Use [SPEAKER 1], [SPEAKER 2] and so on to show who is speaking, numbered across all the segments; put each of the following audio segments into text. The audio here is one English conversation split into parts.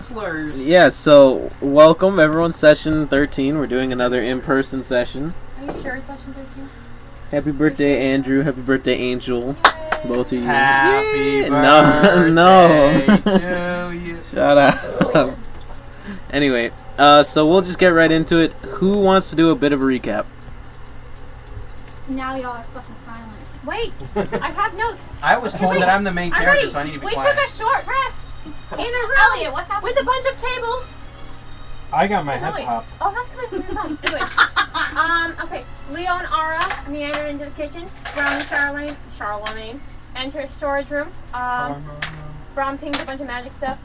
[SPEAKER 1] slurs.
[SPEAKER 2] Yeah, so welcome everyone, session 13. We're doing another in-person session.
[SPEAKER 3] Are you sure it's session 13?
[SPEAKER 2] Happy birthday, Andrew. Happy birthday, Angel.
[SPEAKER 3] Yay.
[SPEAKER 2] Both of you.
[SPEAKER 1] Happy
[SPEAKER 2] birthday
[SPEAKER 1] no. to you.
[SPEAKER 2] Shut up. Anyway, so we'll just get right into it. Who wants to do a bit of a recap?
[SPEAKER 4] Now y'all are fucking silent.
[SPEAKER 3] Wait, I have notes.
[SPEAKER 1] I was told that I'm the main character,
[SPEAKER 3] ready.
[SPEAKER 1] so I need to be
[SPEAKER 3] We
[SPEAKER 1] quiet.
[SPEAKER 3] took a short rest in a room
[SPEAKER 4] Elliott, what happened?
[SPEAKER 3] with a bunch of tables.
[SPEAKER 5] I got my
[SPEAKER 3] It's a
[SPEAKER 5] head
[SPEAKER 3] noise.
[SPEAKER 5] popped.
[SPEAKER 3] Oh, that's coming from your phone. Anyway, okay. Leo and Ara meandered into the kitchen. Brom and Charlemagne enter a storage room. Brom pinged a bunch of magic stuff.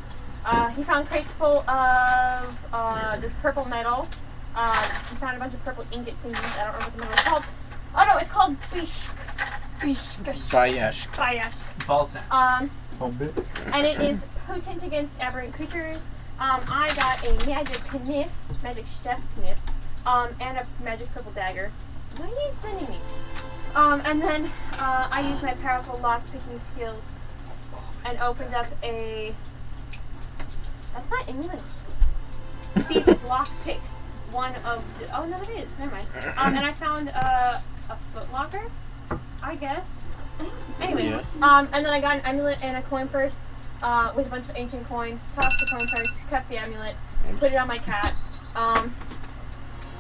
[SPEAKER 3] He found crates full of this purple metal. He found a bunch of purple ingot thingies. I don't remember what the metal is called. Oh no, it's called
[SPEAKER 2] Bayesh.
[SPEAKER 3] Bayesh.
[SPEAKER 1] Balsam.
[SPEAKER 3] And it is potent against aberrant creatures. I got a magic kniff, magic chef kniff, and a magic purple dagger. What are you sending me? And then I used my powerful lock-picking skills and opened up a... That's not English. Beavis lock picks. One of the... Oh, no, it is. Never mind. And I found a footlocker, I guess. Anyway,
[SPEAKER 2] Yes.
[SPEAKER 3] and then I got an amulet and a coin purse with a bunch of ancient coins. Tossed the coin purse, kept the amulet, put it on my cat.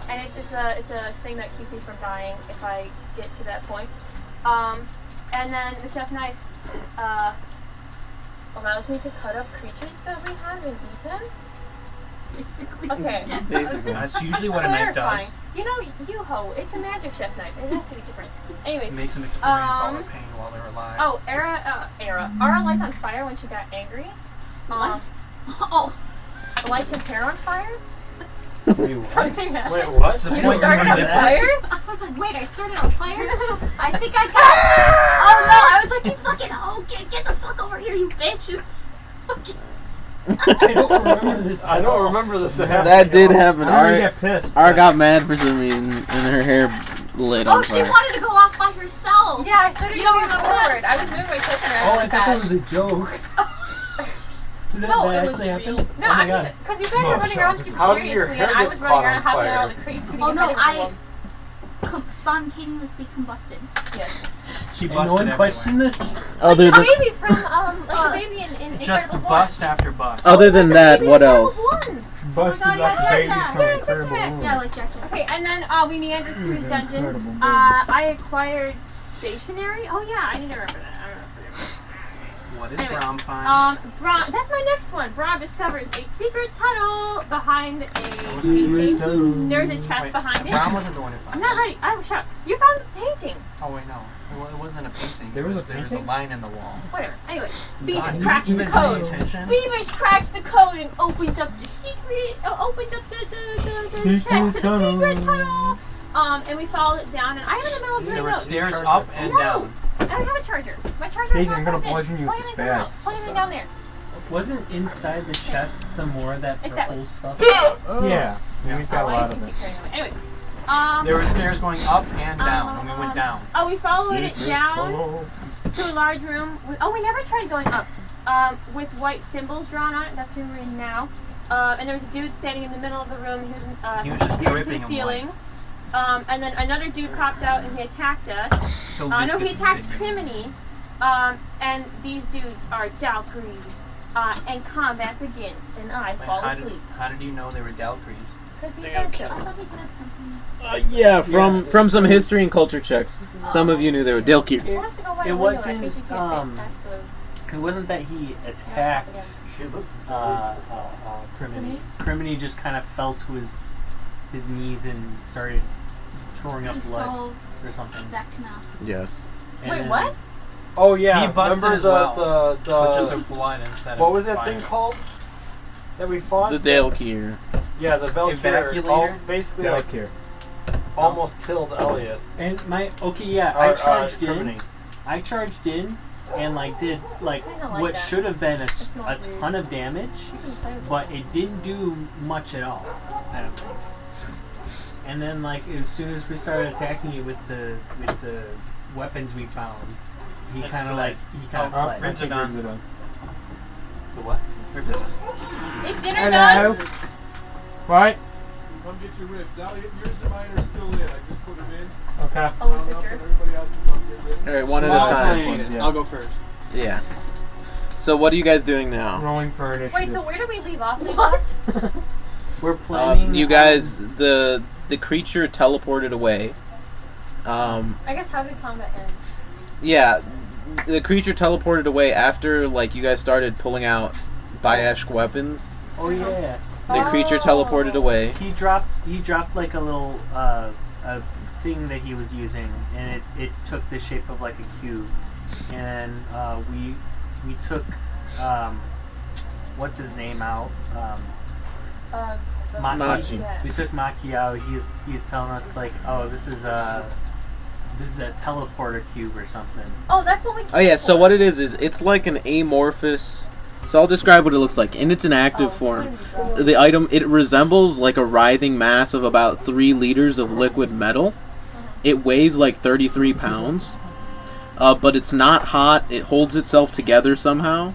[SPEAKER 3] And it's a thing that keeps me from dying if I get to that point. And then the chef knife allows me to cut up creatures that we have and eat them.
[SPEAKER 4] Basically.
[SPEAKER 3] Okay.
[SPEAKER 2] Basically.
[SPEAKER 1] That's usually what a knife does.
[SPEAKER 3] You know, you-ho, it's a magic chef knife. It has to be different. Anyways.
[SPEAKER 1] It makes them experience all the pain while they're alive.
[SPEAKER 3] Oh, Ara lights on fire when she got angry.
[SPEAKER 4] What? Oh.
[SPEAKER 3] Lights her hair on fire.
[SPEAKER 5] Wait, what?
[SPEAKER 3] Something happened.
[SPEAKER 5] Wait, what?
[SPEAKER 1] The
[SPEAKER 3] You
[SPEAKER 1] point
[SPEAKER 3] started
[SPEAKER 1] you
[SPEAKER 3] on
[SPEAKER 1] wanted
[SPEAKER 3] fire?
[SPEAKER 4] I was like, wait, I started on fire? I think I got... Oh no, I was like, you fucking hoe, get the fuck over here, you bitch. You fucking...
[SPEAKER 5] I don't remember this. I don't remember this happening.
[SPEAKER 2] That did happen.
[SPEAKER 5] I get pissed.
[SPEAKER 2] Ara got mad for some reason, and her hair lit on
[SPEAKER 4] Oh, she
[SPEAKER 2] fire.
[SPEAKER 4] wanted to go off by herself.
[SPEAKER 3] Yeah, I started
[SPEAKER 4] You don't
[SPEAKER 3] moving
[SPEAKER 4] remember that?
[SPEAKER 3] forward. I was moving myself around.
[SPEAKER 5] Oh, I thought that was a joke. Did that
[SPEAKER 3] No, it was
[SPEAKER 5] actually happen?
[SPEAKER 3] real. No,
[SPEAKER 5] Oh my
[SPEAKER 3] I'm just
[SPEAKER 5] God.
[SPEAKER 3] because you guys were running around super
[SPEAKER 5] How did your
[SPEAKER 3] seriously,
[SPEAKER 5] hair
[SPEAKER 3] and I
[SPEAKER 5] get
[SPEAKER 3] was running
[SPEAKER 5] caught
[SPEAKER 3] around
[SPEAKER 5] on
[SPEAKER 3] hopping out
[SPEAKER 5] fire?
[SPEAKER 3] of the crates getting
[SPEAKER 4] Oh no,
[SPEAKER 3] hit
[SPEAKER 4] I
[SPEAKER 3] with
[SPEAKER 4] spontaneously combusted.
[SPEAKER 3] yes.
[SPEAKER 1] She
[SPEAKER 5] And
[SPEAKER 1] busted
[SPEAKER 5] no one
[SPEAKER 1] everywhere.
[SPEAKER 5] questioned this?
[SPEAKER 2] Other
[SPEAKER 3] Like
[SPEAKER 2] than
[SPEAKER 3] the baby from like the baby in
[SPEAKER 1] Just
[SPEAKER 3] Incredibles 1.
[SPEAKER 1] bust after bust.
[SPEAKER 2] other than that,
[SPEAKER 3] Baby
[SPEAKER 2] what
[SPEAKER 3] in
[SPEAKER 2] else?
[SPEAKER 3] Incredibles 1.
[SPEAKER 5] Busted
[SPEAKER 4] God, yeah,
[SPEAKER 5] like the baby
[SPEAKER 4] Jack,
[SPEAKER 5] from
[SPEAKER 3] Jack.
[SPEAKER 5] Incredible
[SPEAKER 3] Yeah,
[SPEAKER 5] Woman.
[SPEAKER 4] Yeah, like Jack.
[SPEAKER 3] Okay, and then we meandered through the dungeon.
[SPEAKER 5] Incredible.
[SPEAKER 3] I acquired stationery. Oh yeah, I need to remember that. I don't know.
[SPEAKER 1] What did
[SPEAKER 3] Anyway,
[SPEAKER 1] Brom find?
[SPEAKER 3] Brom. That's my next one. Brom discovers a secret tunnel behind a painting. There's a chest
[SPEAKER 1] Wait,
[SPEAKER 3] behind it.
[SPEAKER 1] Brom wasn't the one who
[SPEAKER 3] I'm
[SPEAKER 1] found
[SPEAKER 3] not
[SPEAKER 1] it.
[SPEAKER 3] ready. I'm shocked. You found the painting.
[SPEAKER 1] Oh wait, no. It wasn't a painting.
[SPEAKER 5] There was a
[SPEAKER 1] There was a
[SPEAKER 5] painting?
[SPEAKER 1] line in the wall.
[SPEAKER 3] Whatever. Anyway,
[SPEAKER 1] God,
[SPEAKER 3] Beavis
[SPEAKER 1] you
[SPEAKER 3] cracks the
[SPEAKER 1] didn't pay
[SPEAKER 3] code.
[SPEAKER 1] attention?
[SPEAKER 3] Beavis cracks the code and opens up the secret. Opens up the chest to the secret tunnel. And we followed it down, and I am in the middle of doing
[SPEAKER 1] There were
[SPEAKER 3] those.
[SPEAKER 1] stairs up and
[SPEAKER 3] No.
[SPEAKER 1] down.
[SPEAKER 3] I don't have a charger. My charger is
[SPEAKER 5] Daisy,
[SPEAKER 3] not
[SPEAKER 5] I'm gonna
[SPEAKER 3] plugged in.
[SPEAKER 5] poison you
[SPEAKER 3] Plug
[SPEAKER 5] with
[SPEAKER 3] it in
[SPEAKER 5] this
[SPEAKER 3] somewhere
[SPEAKER 5] bag.
[SPEAKER 3] else. Plug it in down there.
[SPEAKER 6] Wasn't inside the chest some more of that
[SPEAKER 3] It's that
[SPEAKER 6] purple
[SPEAKER 3] way.
[SPEAKER 6] stuff?
[SPEAKER 5] Yeah,
[SPEAKER 1] Yeah.
[SPEAKER 5] we've got a
[SPEAKER 3] I
[SPEAKER 5] lot
[SPEAKER 3] just
[SPEAKER 5] of it.
[SPEAKER 3] keep carrying away. Anyways,
[SPEAKER 1] There were stairs going up and down, and we went down.
[SPEAKER 3] Oh, we followed it down to a large room. We never tried going up. With white symbols drawn on it. That's the room we're in now. And there was a dude standing in the middle of the room.
[SPEAKER 1] He was just
[SPEAKER 3] peering to
[SPEAKER 1] dripping
[SPEAKER 3] the
[SPEAKER 1] in
[SPEAKER 3] ceiling. And then another dude popped out and he attacked us.
[SPEAKER 1] So
[SPEAKER 3] No, he
[SPEAKER 1] biscuits
[SPEAKER 3] attacks
[SPEAKER 1] and cinnamon.
[SPEAKER 3] Crimeny. And these dudes are Valkyries. And combat begins. And I fall asleep.
[SPEAKER 1] How did you know they were Valkyries?
[SPEAKER 3] Because he said so.
[SPEAKER 4] I thought he said something.
[SPEAKER 2] Yeah, from some history and culture checks, some of you knew they were Delkir.
[SPEAKER 3] He wants to go right
[SPEAKER 6] It
[SPEAKER 3] away, though. I
[SPEAKER 6] wasn't,
[SPEAKER 3] think you can't fit past the...
[SPEAKER 6] It wasn't that he attacked Crimeny. Crimeny just kind of fell to his knees and started throwing up
[SPEAKER 4] He
[SPEAKER 6] blood
[SPEAKER 4] solved
[SPEAKER 6] or something.
[SPEAKER 4] that canal.
[SPEAKER 2] Yes.
[SPEAKER 6] And
[SPEAKER 3] Wait,
[SPEAKER 6] then-
[SPEAKER 3] what?
[SPEAKER 5] Oh yeah,
[SPEAKER 1] He busted
[SPEAKER 5] remember
[SPEAKER 1] as well,
[SPEAKER 5] the
[SPEAKER 1] But just with blood instead
[SPEAKER 5] what
[SPEAKER 1] of
[SPEAKER 5] was that
[SPEAKER 1] fire.
[SPEAKER 5] thing called that we fought?
[SPEAKER 2] The Delkir.
[SPEAKER 5] Yeah, the Valkyrie.
[SPEAKER 1] Evacuator?
[SPEAKER 5] Basically, like almost killed Elliott.
[SPEAKER 6] And I charged in. I charged in and did
[SPEAKER 3] I don't like
[SPEAKER 6] what
[SPEAKER 3] that.
[SPEAKER 6] should have been a
[SPEAKER 3] smells weird.
[SPEAKER 6] ton of damage,
[SPEAKER 3] You can play with
[SPEAKER 6] but it didn't do much at all. I don't think. And then as soon as we started attacking you with the weapons we found, he kind of fled.
[SPEAKER 1] Printed on.
[SPEAKER 5] it on.
[SPEAKER 1] The what?
[SPEAKER 3] Is dinner done?
[SPEAKER 5] What?
[SPEAKER 7] Come get your ribs. Elliott, yours and mine are still in. I just put them in.
[SPEAKER 5] Okay.
[SPEAKER 3] Oh,
[SPEAKER 7] Round
[SPEAKER 3] with
[SPEAKER 7] up
[SPEAKER 3] picture.
[SPEAKER 7] and everybody else can come get ribs.
[SPEAKER 2] All right, one at a time.
[SPEAKER 1] I'll go first.
[SPEAKER 2] Yeah. So what are you guys doing now?
[SPEAKER 5] Rolling for initiative.
[SPEAKER 3] Wait, so where do we leave off?
[SPEAKER 4] What?
[SPEAKER 6] We're planning.
[SPEAKER 2] You guys, the creature teleported away.
[SPEAKER 3] I guess how did combat end?
[SPEAKER 2] Yeah, the creature teleported away after like you guys started pulling out Bayeshk weapons.
[SPEAKER 6] Oh yeah.
[SPEAKER 2] The creature teleported away.
[SPEAKER 6] He dropped like a little a thing that he was using, and it took the shape of like a cube, and we took what's his name out.
[SPEAKER 2] Machi.
[SPEAKER 6] We took Maki out. He's telling us like, oh, this is a teleporter cube or something.
[SPEAKER 3] Oh, that's what we.
[SPEAKER 2] Oh yeah, so what it is it's like an amorphous. So I'll describe what it looks like. In its inactive form, the item, it resembles like a writhing mass of about 3 liters of liquid metal. It weighs like 33 pounds, but it's not hot. It holds itself together somehow.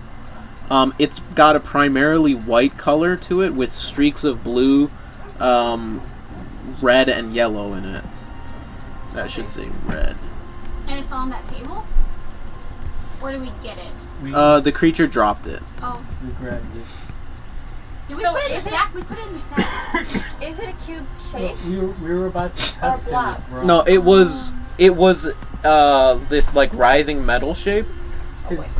[SPEAKER 2] It's got a primarily white color to it with streaks of blue, red, and yellow in it. That should say red.
[SPEAKER 4] And it's on that table? Where do we get it?
[SPEAKER 2] The creature dropped it.
[SPEAKER 4] Oh.
[SPEAKER 6] We grabbed it.
[SPEAKER 4] Did we
[SPEAKER 3] So
[SPEAKER 4] put it in the
[SPEAKER 3] is it-
[SPEAKER 4] sack? We put it in the sack.
[SPEAKER 3] Is it a cube shape?
[SPEAKER 6] We were about to test it.
[SPEAKER 3] block?
[SPEAKER 6] With Brom.
[SPEAKER 2] No, it was this like writhing metal shape.
[SPEAKER 6] Because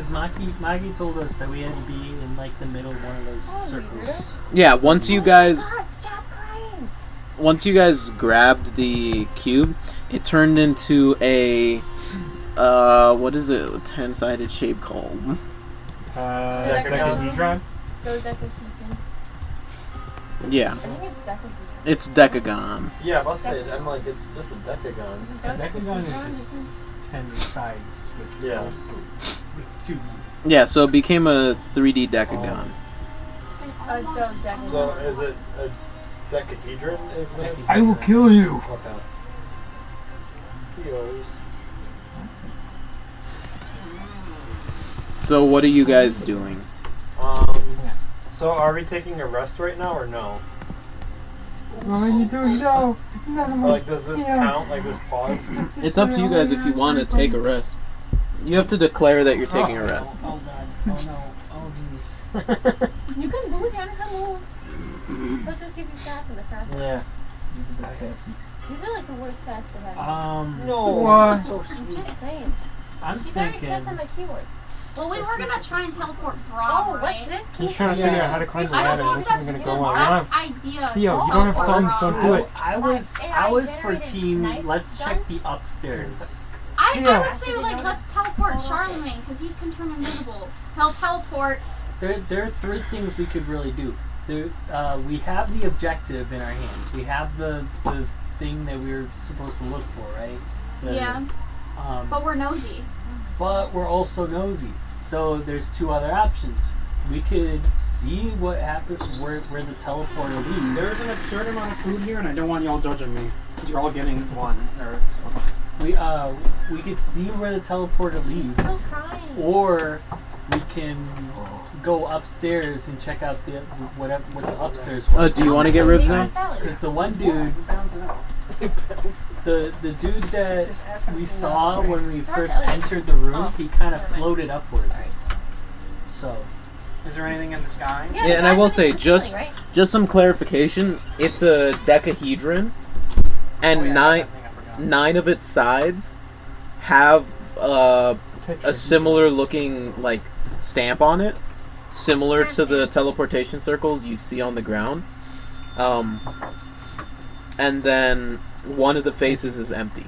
[SPEAKER 6] Maki told us that we had to be in like the middle of one of those circles.
[SPEAKER 2] Yeah, once you guys
[SPEAKER 3] God, stop crying.
[SPEAKER 2] grabbed the cube, it turned into a what is it? A 10-sided shape called?
[SPEAKER 5] Decahedron?
[SPEAKER 3] Dodecahedron.
[SPEAKER 2] Yeah,
[SPEAKER 3] I think it's decahedron.
[SPEAKER 2] it's decagon.
[SPEAKER 5] Yeah, I'll say it. I'm like, it's just a decagon.
[SPEAKER 6] Decagon is just 10 sides with
[SPEAKER 5] Yeah.
[SPEAKER 6] it's 2D.
[SPEAKER 2] Yeah, so it became a 3D decagon.
[SPEAKER 3] A dodecagon.
[SPEAKER 5] So is it a decahedron? Is what it's
[SPEAKER 6] I will
[SPEAKER 5] kill you. Okay. Heroes.
[SPEAKER 2] So what are you guys doing?
[SPEAKER 5] So are we taking a rest right now or no?
[SPEAKER 8] What are you doing? No.
[SPEAKER 5] Or like, does this count? Like this pause?
[SPEAKER 2] It's up to you guys if you want to take a rest. You have to declare that you're taking a rest.
[SPEAKER 6] Oh god. Oh no. Oh jeez.
[SPEAKER 3] You can move him, he'll move. He'll just give you sass in the fast.
[SPEAKER 5] Yeah.
[SPEAKER 3] These are like the worst cats to have.
[SPEAKER 5] No.
[SPEAKER 8] What?
[SPEAKER 3] I'm just saying.
[SPEAKER 6] I'm
[SPEAKER 3] She's already stepped
[SPEAKER 6] thinking.
[SPEAKER 3] on my keyboard.
[SPEAKER 4] Well, we were gonna try and teleport Brom,
[SPEAKER 3] Oh,
[SPEAKER 4] right?
[SPEAKER 3] what's this?
[SPEAKER 8] He's trying to figure out how to climb the
[SPEAKER 4] I don't know
[SPEAKER 8] ladder.
[SPEAKER 4] if
[SPEAKER 8] This
[SPEAKER 4] that's
[SPEAKER 8] isn't going
[SPEAKER 4] the
[SPEAKER 8] to go well.
[SPEAKER 4] best idea.
[SPEAKER 8] Theo, you don't have thumbs, don't do it.
[SPEAKER 6] I was for
[SPEAKER 3] generated
[SPEAKER 6] team.
[SPEAKER 3] knife
[SPEAKER 6] Let's
[SPEAKER 3] gun?
[SPEAKER 6] check the upstairs.
[SPEAKER 4] I would say like let's teleport Charlemagne because he can turn invisible. He'll teleport.
[SPEAKER 6] There are 3 things we could really do. We have the objective in our hands. We have the thing that we were supposed to look for, right?
[SPEAKER 4] Yeah. But we're nosy.
[SPEAKER 6] But we're also nosy. So there's 2 other options. We could see what happens where the teleporter leads.
[SPEAKER 1] There's an absurd amount of food here, and I don't want y'all judging me because you're all getting one. So.
[SPEAKER 6] We could see where the teleporter leads,
[SPEAKER 3] Still crying.
[SPEAKER 6] or we can go upstairs and check out the what the upstairs was.
[SPEAKER 2] Do you want to get ribs now?
[SPEAKER 6] Because the one dude, the dude that we saw when we first entered the room, he kind of floated upwards. So,
[SPEAKER 1] Is there anything in the sky?
[SPEAKER 2] Yeah, and I will say, just some clarification, it's a decahedron, and
[SPEAKER 1] Oh, yeah,
[SPEAKER 2] nine
[SPEAKER 1] that's that thing I forgot.
[SPEAKER 2] 9 of its sides have a similar looking like stamp on it, similar to the teleportation circles you see on the ground. And then one of the faces is empty,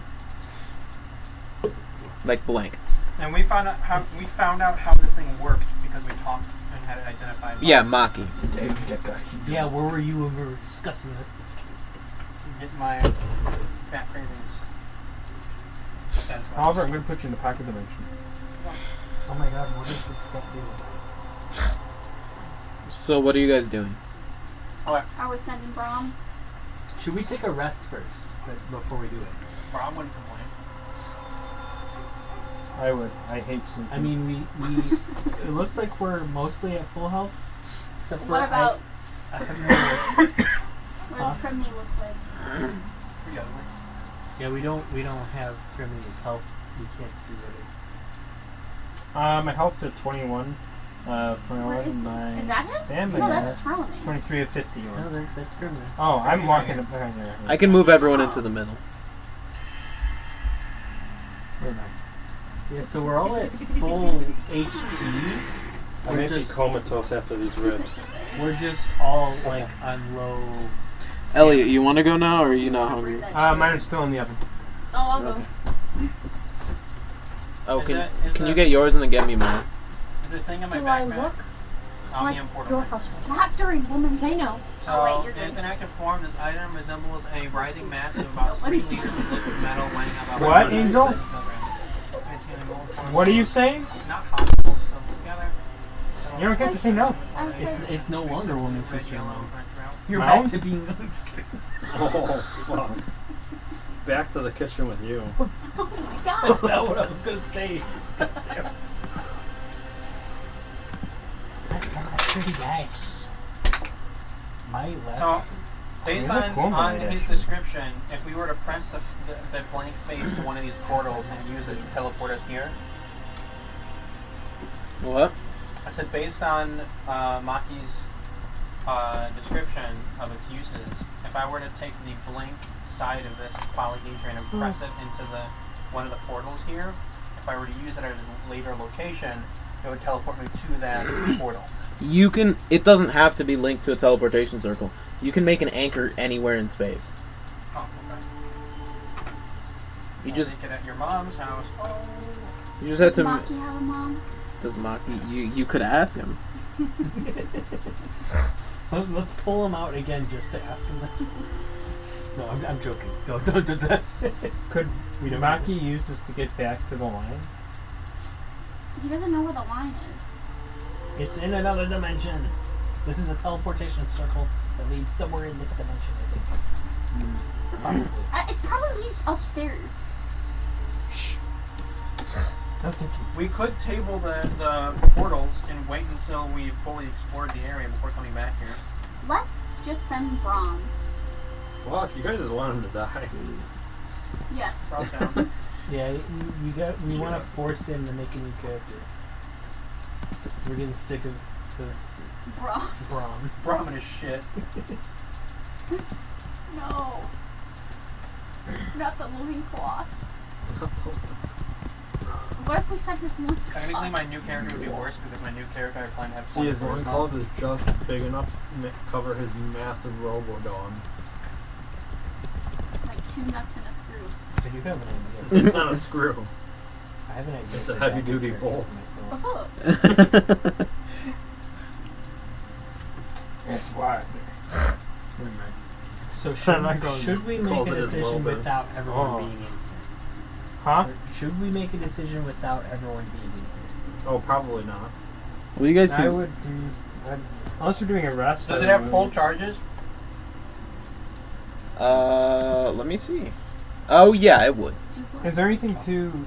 [SPEAKER 2] like blank.
[SPEAKER 1] And we found out how this thing worked because we talked and had it identified.
[SPEAKER 2] Yeah, Maki.
[SPEAKER 6] yeah, where were you when we were discussing this?
[SPEAKER 1] Get my fat cravings. That's why.
[SPEAKER 8] However, I'm going to put you in the pocket dimension.
[SPEAKER 6] Oh my god, what is this cat doing?
[SPEAKER 2] So what are you guys doing?
[SPEAKER 4] Are we sending Brom?
[SPEAKER 6] Should we take a rest first before we do it?
[SPEAKER 1] Brom wouldn't complain.
[SPEAKER 8] I would. I hate sleeping.
[SPEAKER 6] I mean, we it looks like we're mostly at full health. Except for
[SPEAKER 4] What about
[SPEAKER 6] I have
[SPEAKER 4] what does Crimeny look like?
[SPEAKER 1] Pretty ugly.
[SPEAKER 6] yeah, we don't have Crimeny's health. We can't see what
[SPEAKER 8] My health's at 21. 21.
[SPEAKER 4] Where is he?
[SPEAKER 8] My
[SPEAKER 4] Is that him?
[SPEAKER 8] stamina.
[SPEAKER 4] No, that's Charlemagne.
[SPEAKER 8] 23 of 50.
[SPEAKER 6] it. No, that's Crimeny.
[SPEAKER 8] Oh, I'm walking up behind there.
[SPEAKER 2] I can move everyone into the middle.
[SPEAKER 8] Where am I?
[SPEAKER 6] Yeah, so we're all at full HP.
[SPEAKER 5] I may be comatose after these ribs.
[SPEAKER 6] We're just all like on low.
[SPEAKER 2] Elliott, you want to go now, or are you not hungry?
[SPEAKER 8] Mine is still in the oven.
[SPEAKER 3] Oh, I'll go.
[SPEAKER 2] Okay. Oh,
[SPEAKER 1] Is
[SPEAKER 2] can
[SPEAKER 1] that-
[SPEAKER 2] you get yours and then get me mine?
[SPEAKER 1] Is the thing in my
[SPEAKER 3] Do I
[SPEAKER 1] backpack?
[SPEAKER 3] look
[SPEAKER 1] On
[SPEAKER 3] like
[SPEAKER 1] the important
[SPEAKER 3] your
[SPEAKER 1] things.
[SPEAKER 3] household?
[SPEAKER 4] Not during woman's.
[SPEAKER 3] Say no.
[SPEAKER 1] So,
[SPEAKER 4] Oh, wait, you're
[SPEAKER 1] in
[SPEAKER 4] good.
[SPEAKER 1] its inactive form, this item resembles a writhing mass of about 3 liters of liquid metal weighing about
[SPEAKER 8] What,
[SPEAKER 1] 106
[SPEAKER 8] Angel?
[SPEAKER 1] kilograms. It's in a gold form.
[SPEAKER 8] What are you saying?
[SPEAKER 1] Not possible, so together.
[SPEAKER 8] You don't get to say no.
[SPEAKER 4] I was saying,
[SPEAKER 6] It's no longer woman's history long. You're
[SPEAKER 8] Mine?
[SPEAKER 6] back to being. Just kidding.
[SPEAKER 5] Oh, fuck. Back to the kitchen with you.
[SPEAKER 4] oh my god.
[SPEAKER 6] That's not what I was gonna say. Pretty nice. My left.
[SPEAKER 1] So, based
[SPEAKER 8] There's a
[SPEAKER 1] on
[SPEAKER 8] clone
[SPEAKER 1] his
[SPEAKER 8] actually.
[SPEAKER 1] description, if we were to press the blank face to one of these portals and use it to teleport us here,
[SPEAKER 2] What?
[SPEAKER 1] I said based on Maki's description of its uses, if I were to take the blank side of this polyhedron and press it into one of the portals here, if I were to use it at a later location, it would teleport me to that portal.
[SPEAKER 2] You can. It doesn't have to be linked to a teleportation circle. You can make an anchor anywhere in space.
[SPEAKER 1] Oh, okay.
[SPEAKER 2] You
[SPEAKER 1] I'll
[SPEAKER 2] just
[SPEAKER 1] make it at your mom's house. Oh.
[SPEAKER 2] you just have
[SPEAKER 4] Does
[SPEAKER 2] to.
[SPEAKER 4] Maki have a mom?
[SPEAKER 2] Does Maki? You could ask him.
[SPEAKER 6] Let's pull him out again just to ask him that. No, I'm joking. Go, don't do that.
[SPEAKER 8] Could
[SPEAKER 6] We don't
[SPEAKER 8] Maki use this to get back to the line?
[SPEAKER 4] He doesn't know where the line is.
[SPEAKER 6] It's in another dimension. This is a teleportation circle that leads somewhere in this dimension, I think. Possibly.
[SPEAKER 4] It probably leads upstairs.
[SPEAKER 8] I'm thinking.
[SPEAKER 1] We could table the portals and wait until we've fully explored the area before coming back here.
[SPEAKER 4] Let's just send Brom.
[SPEAKER 5] Fuck, you guys just want him to die.
[SPEAKER 4] Yes.
[SPEAKER 1] Drop down.
[SPEAKER 6] Yeah, we want to force him to make a new character. We're getting sick of
[SPEAKER 4] Brom.
[SPEAKER 6] Brom.
[SPEAKER 1] Brom is shit.
[SPEAKER 4] No. Not the moving cloth. What if we sent his one?
[SPEAKER 1] Technically, my new character would be worse because my new character I plan to have
[SPEAKER 5] See, his
[SPEAKER 1] one
[SPEAKER 5] one cloth is just big enough to cover his massive Robodon.
[SPEAKER 4] Like 2 nuts and a screw.
[SPEAKER 6] I do have an idea.
[SPEAKER 5] It's not a screw.
[SPEAKER 6] I have an idea.
[SPEAKER 5] It's a
[SPEAKER 6] for
[SPEAKER 5] heavy-duty
[SPEAKER 6] backup
[SPEAKER 5] bolt.
[SPEAKER 6] character myself.
[SPEAKER 4] Oh.
[SPEAKER 8] That's why.
[SPEAKER 6] So
[SPEAKER 8] I'm not going-
[SPEAKER 6] should we make
[SPEAKER 5] calls
[SPEAKER 6] a
[SPEAKER 5] it his
[SPEAKER 6] decision
[SPEAKER 5] welder.
[SPEAKER 6] without everyone
[SPEAKER 8] Oh.
[SPEAKER 6] being in here?
[SPEAKER 8] Huh?
[SPEAKER 6] Or should we make a decision without everyone being in here?
[SPEAKER 5] Oh, probably not.
[SPEAKER 2] Well, you guys
[SPEAKER 8] I
[SPEAKER 2] seem.
[SPEAKER 8] would. Unless we're doing a rest.
[SPEAKER 1] Does
[SPEAKER 8] I
[SPEAKER 1] it have
[SPEAKER 8] would.
[SPEAKER 1] full charges?
[SPEAKER 2] Let me see. Oh yeah, it would.
[SPEAKER 8] Is there anything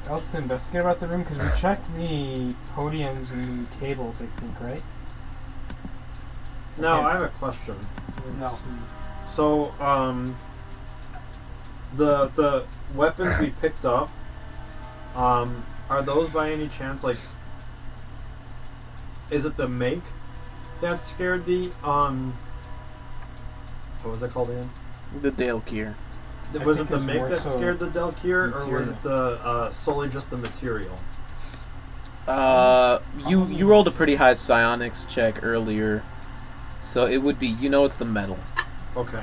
[SPEAKER 8] else to investigate about the room? Because we checked the podiums and the tables, I think, right?
[SPEAKER 5] Now,
[SPEAKER 8] Okay.
[SPEAKER 5] I have a question.
[SPEAKER 1] No.
[SPEAKER 5] So, the weapons we picked up, are those by any chance, like, is it the make that scared the, what was it called again?
[SPEAKER 2] The Dale Kier.
[SPEAKER 5] Was
[SPEAKER 8] think
[SPEAKER 5] it the
[SPEAKER 8] it's
[SPEAKER 5] make
[SPEAKER 8] more
[SPEAKER 5] that
[SPEAKER 8] so
[SPEAKER 5] scared the Delkier, or was
[SPEAKER 8] material.
[SPEAKER 5] it the, solely just the material?
[SPEAKER 2] You rolled a pretty high psionics check earlier, so it would be. It's the metal.
[SPEAKER 5] Okay.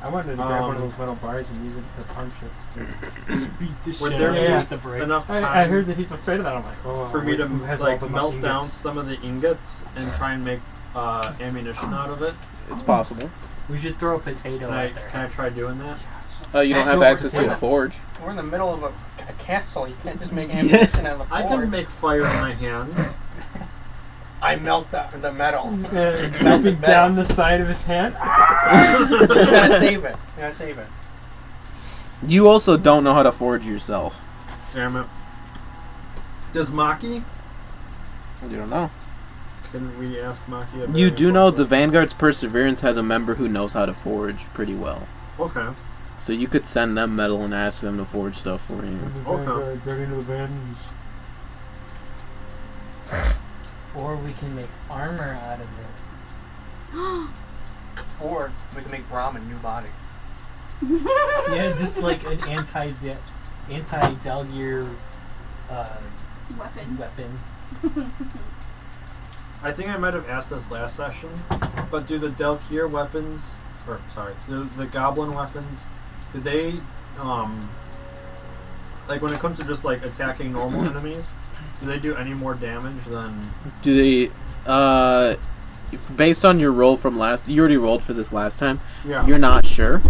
[SPEAKER 8] I wanted to grab one of those metal bars and use it to punch it.
[SPEAKER 6] Just beat the
[SPEAKER 5] Would
[SPEAKER 6] shit
[SPEAKER 5] there
[SPEAKER 6] out
[SPEAKER 8] be
[SPEAKER 6] of it with the brick.
[SPEAKER 5] Enough time
[SPEAKER 8] I heard that he's afraid of that. I'm like, oh.
[SPEAKER 5] for me to,
[SPEAKER 8] who has all
[SPEAKER 5] like,
[SPEAKER 8] the
[SPEAKER 5] melt down
[SPEAKER 8] ingots?
[SPEAKER 5] some of the ingots and try and make, ammunition out of it?
[SPEAKER 2] It's possible.
[SPEAKER 6] We should throw a potato
[SPEAKER 5] Can I,
[SPEAKER 6] out there.
[SPEAKER 5] can I try doing that?
[SPEAKER 2] You don't have access to a forge.
[SPEAKER 1] We're in the middle of a castle. You can't just make ammunition out of the
[SPEAKER 5] I
[SPEAKER 1] floor.
[SPEAKER 5] can make fire in my hand.
[SPEAKER 1] I melt the metal.
[SPEAKER 8] Melting down the side of his hand.
[SPEAKER 1] You gotta save it. You gotta save it.
[SPEAKER 2] You also don't know how to forge yourself.
[SPEAKER 5] Damn it. Does Maki?
[SPEAKER 2] You don't know.
[SPEAKER 5] Can we ask Maki about
[SPEAKER 2] You do know the Vanguard's Perseverance has a member who knows how to forge pretty well.
[SPEAKER 5] Okay.
[SPEAKER 2] So you could send them metal and ask them to forge stuff for you.
[SPEAKER 5] Okay.
[SPEAKER 8] Get into the bands.
[SPEAKER 6] Or we can make armor out of it.
[SPEAKER 1] Or we can make Brom a new body.
[SPEAKER 6] Yeah, just like an anti-Delgear weapon.
[SPEAKER 5] I think I might have asked this last session, but do the Delkier weapons, or sorry, the Goblin weapons, do they, like when it comes to just like attacking normal enemies, do they do any more damage than?
[SPEAKER 2] Do they? Based on your roll from you already rolled for this last time.
[SPEAKER 5] Yeah.
[SPEAKER 2] You're not sure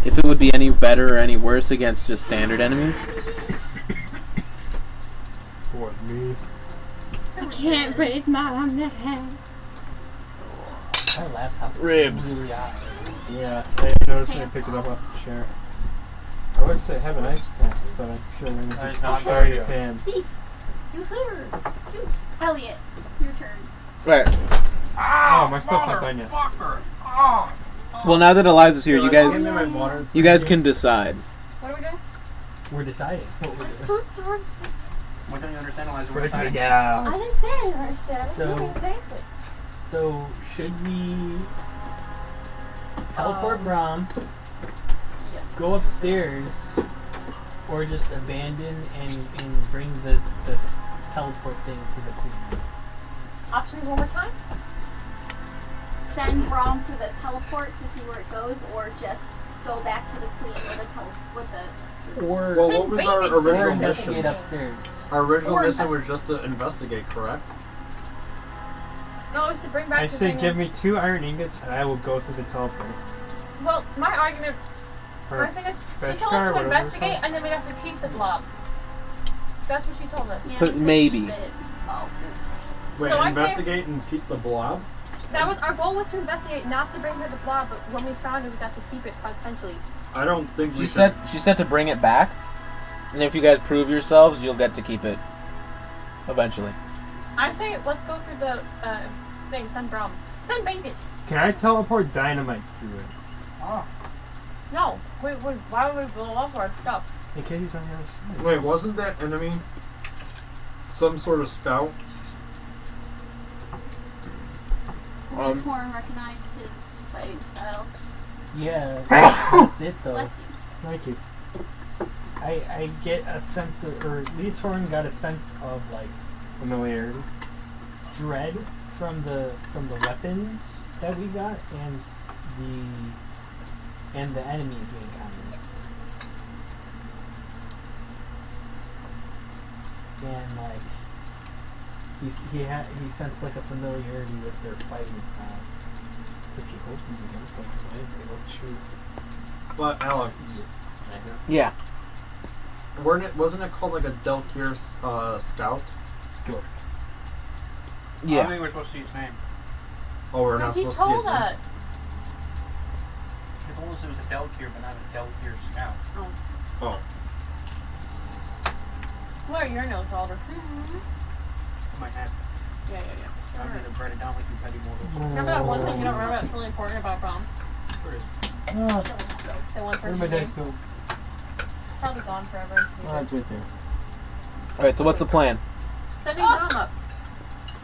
[SPEAKER 2] if it would be any better or any worse against just standard enemies.
[SPEAKER 8] For me.
[SPEAKER 3] I can't raise my hand.
[SPEAKER 6] My laptop is
[SPEAKER 2] Ribs.
[SPEAKER 6] really hot.
[SPEAKER 8] Yeah, I noticed when I picked it up off the chair. I would say have an ice pack, but I'm sure we're going
[SPEAKER 1] That's
[SPEAKER 8] to
[SPEAKER 1] not
[SPEAKER 8] sorry
[SPEAKER 1] good.
[SPEAKER 8] fans.
[SPEAKER 4] Thief! You heard! Shoot! Elliott, your turn.
[SPEAKER 2] Right.
[SPEAKER 8] Oh, my stuff's not done yet.
[SPEAKER 2] Well, now that Eliza's here, you guys can decide.
[SPEAKER 3] What are we doing?
[SPEAKER 6] We're deciding what we're
[SPEAKER 3] I'm
[SPEAKER 6] doing.
[SPEAKER 3] so sorry.
[SPEAKER 1] What don't you understand, Eliza?
[SPEAKER 8] Put
[SPEAKER 1] We're
[SPEAKER 8] it
[SPEAKER 1] fighting.
[SPEAKER 8] together.
[SPEAKER 3] I didn't say I didn't understand. I was
[SPEAKER 6] So-
[SPEAKER 3] moving daily.
[SPEAKER 6] So, should we teleport Brom,
[SPEAKER 3] Yes.
[SPEAKER 6] go upstairs, or just abandon and bring the teleport thing to the queen?
[SPEAKER 3] Options one more time.
[SPEAKER 4] Send Brom for the teleport to see where it goes, or just go back to the queen with the
[SPEAKER 6] Or
[SPEAKER 5] Well,
[SPEAKER 3] Send
[SPEAKER 5] what was
[SPEAKER 3] Beavis
[SPEAKER 5] our
[SPEAKER 3] to
[SPEAKER 6] or
[SPEAKER 5] original
[SPEAKER 6] investigate
[SPEAKER 5] mission?
[SPEAKER 6] upstairs.
[SPEAKER 5] Our original
[SPEAKER 3] Or
[SPEAKER 5] mission was just to investigate, correct?
[SPEAKER 3] No, it's to bring back
[SPEAKER 8] I
[SPEAKER 3] the
[SPEAKER 8] say
[SPEAKER 3] thing.
[SPEAKER 8] give me 2 iron ingots and I will go through the teleport.
[SPEAKER 3] Well, my argument,
[SPEAKER 8] Or
[SPEAKER 3] my thing is, she
[SPEAKER 8] fetch
[SPEAKER 3] told
[SPEAKER 8] car,
[SPEAKER 3] us to
[SPEAKER 8] whatever it's
[SPEAKER 3] investigate,
[SPEAKER 8] called.
[SPEAKER 3] and then we have to keep the blob. That's what she told us.
[SPEAKER 4] yeah,
[SPEAKER 2] But
[SPEAKER 4] because
[SPEAKER 2] maybe.
[SPEAKER 4] keep it- Oh.
[SPEAKER 5] Wait,
[SPEAKER 3] So I say-
[SPEAKER 5] investigate and keep the blob?
[SPEAKER 3] That was our goal was to investigate, not to bring her the blob. But when we found it, we got to keep it potentially.
[SPEAKER 5] I don't think we
[SPEAKER 2] She
[SPEAKER 5] should.
[SPEAKER 2] said to bring it back, and if you guys prove yourselves, you'll get to keep it eventually.
[SPEAKER 3] I say let's go through the thing. Send Brom. Send Beavis.
[SPEAKER 8] Can I teleport dynamite through it?
[SPEAKER 3] No, why would we blow up our stuff?
[SPEAKER 8] In case he's on the other side.
[SPEAKER 5] Wait, wasn't that enemy some sort of scout?
[SPEAKER 4] Leotorin recognized his fighting style.
[SPEAKER 6] Yeah, that's it though.
[SPEAKER 4] Bless you.
[SPEAKER 8] Thank you.
[SPEAKER 6] I get a sense of, or Leotorin got a sense of like
[SPEAKER 8] Familiarity.
[SPEAKER 6] dread from the weapons that we got and the enemies we encountered. And like he sensed like a familiarity with their fighting style. If he opens against them, right? They look true.
[SPEAKER 5] But Alex,
[SPEAKER 2] Yeah.
[SPEAKER 5] wasn't it called like a Delkier scout?
[SPEAKER 8] Skill.
[SPEAKER 1] I
[SPEAKER 2] Yeah.
[SPEAKER 1] think we're supposed to use his name.
[SPEAKER 5] Oh, we're
[SPEAKER 3] No,
[SPEAKER 5] not
[SPEAKER 3] he
[SPEAKER 5] supposed to see his
[SPEAKER 3] told
[SPEAKER 5] name.
[SPEAKER 3] us.
[SPEAKER 1] He told us it was a Delkier, but not a Delkier scout.
[SPEAKER 5] Oh,
[SPEAKER 3] What are your notes, Oliver?
[SPEAKER 1] In my head.
[SPEAKER 3] Yeah.
[SPEAKER 1] I'm going to write it down like you petty mortals.
[SPEAKER 3] Remember that one thing you don't remember that's really important about Brom?
[SPEAKER 1] Sure is.
[SPEAKER 3] The one
[SPEAKER 8] Where
[SPEAKER 3] person
[SPEAKER 8] my dice
[SPEAKER 3] name?
[SPEAKER 8] go?
[SPEAKER 3] Probably gone forever.
[SPEAKER 8] Oh, it's right there.
[SPEAKER 2] Alright, so what's the plan?
[SPEAKER 3] Sending Brom up.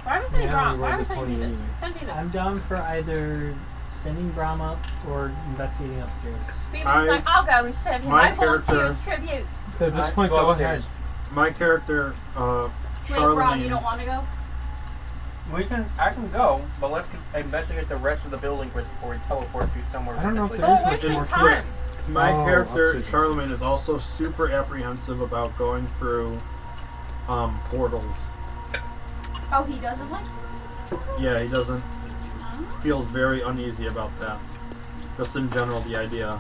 [SPEAKER 3] Why are we sending
[SPEAKER 8] Yeah,
[SPEAKER 3] Brom?
[SPEAKER 8] we
[SPEAKER 3] Why are we
[SPEAKER 8] rolled the
[SPEAKER 3] sending
[SPEAKER 8] 20
[SPEAKER 3] Beavis?
[SPEAKER 8] anyways.
[SPEAKER 3] Send Beavis.
[SPEAKER 6] I'm down for either sending Brom up or investigating upstairs.
[SPEAKER 3] Beavis is like, I'll go instead of him.
[SPEAKER 5] my
[SPEAKER 3] I volunteer
[SPEAKER 5] character-
[SPEAKER 3] as tribute.
[SPEAKER 8] At this
[SPEAKER 1] Alright,
[SPEAKER 8] point,
[SPEAKER 1] go
[SPEAKER 8] go
[SPEAKER 1] upstairs.
[SPEAKER 8] ahead.
[SPEAKER 5] my character,
[SPEAKER 4] Wait, Brom,
[SPEAKER 5] Charlemagne.
[SPEAKER 4] you don't want to go?
[SPEAKER 1] I can go, but let's investigate the rest of the building before we teleport you somewhere.
[SPEAKER 8] I don't know if
[SPEAKER 1] potentially-
[SPEAKER 8] there
[SPEAKER 3] Oh,
[SPEAKER 8] is
[SPEAKER 3] wasting
[SPEAKER 8] much
[SPEAKER 5] more
[SPEAKER 3] time.
[SPEAKER 5] My
[SPEAKER 8] Oh,
[SPEAKER 5] character,
[SPEAKER 8] upstairs.
[SPEAKER 5] Charlemagne, is also super apprehensive about going through portals.
[SPEAKER 4] Oh, he doesn't like.
[SPEAKER 5] Yeah, he doesn't.
[SPEAKER 4] Huh?
[SPEAKER 5] Feels very uneasy about that. Just in general, the idea.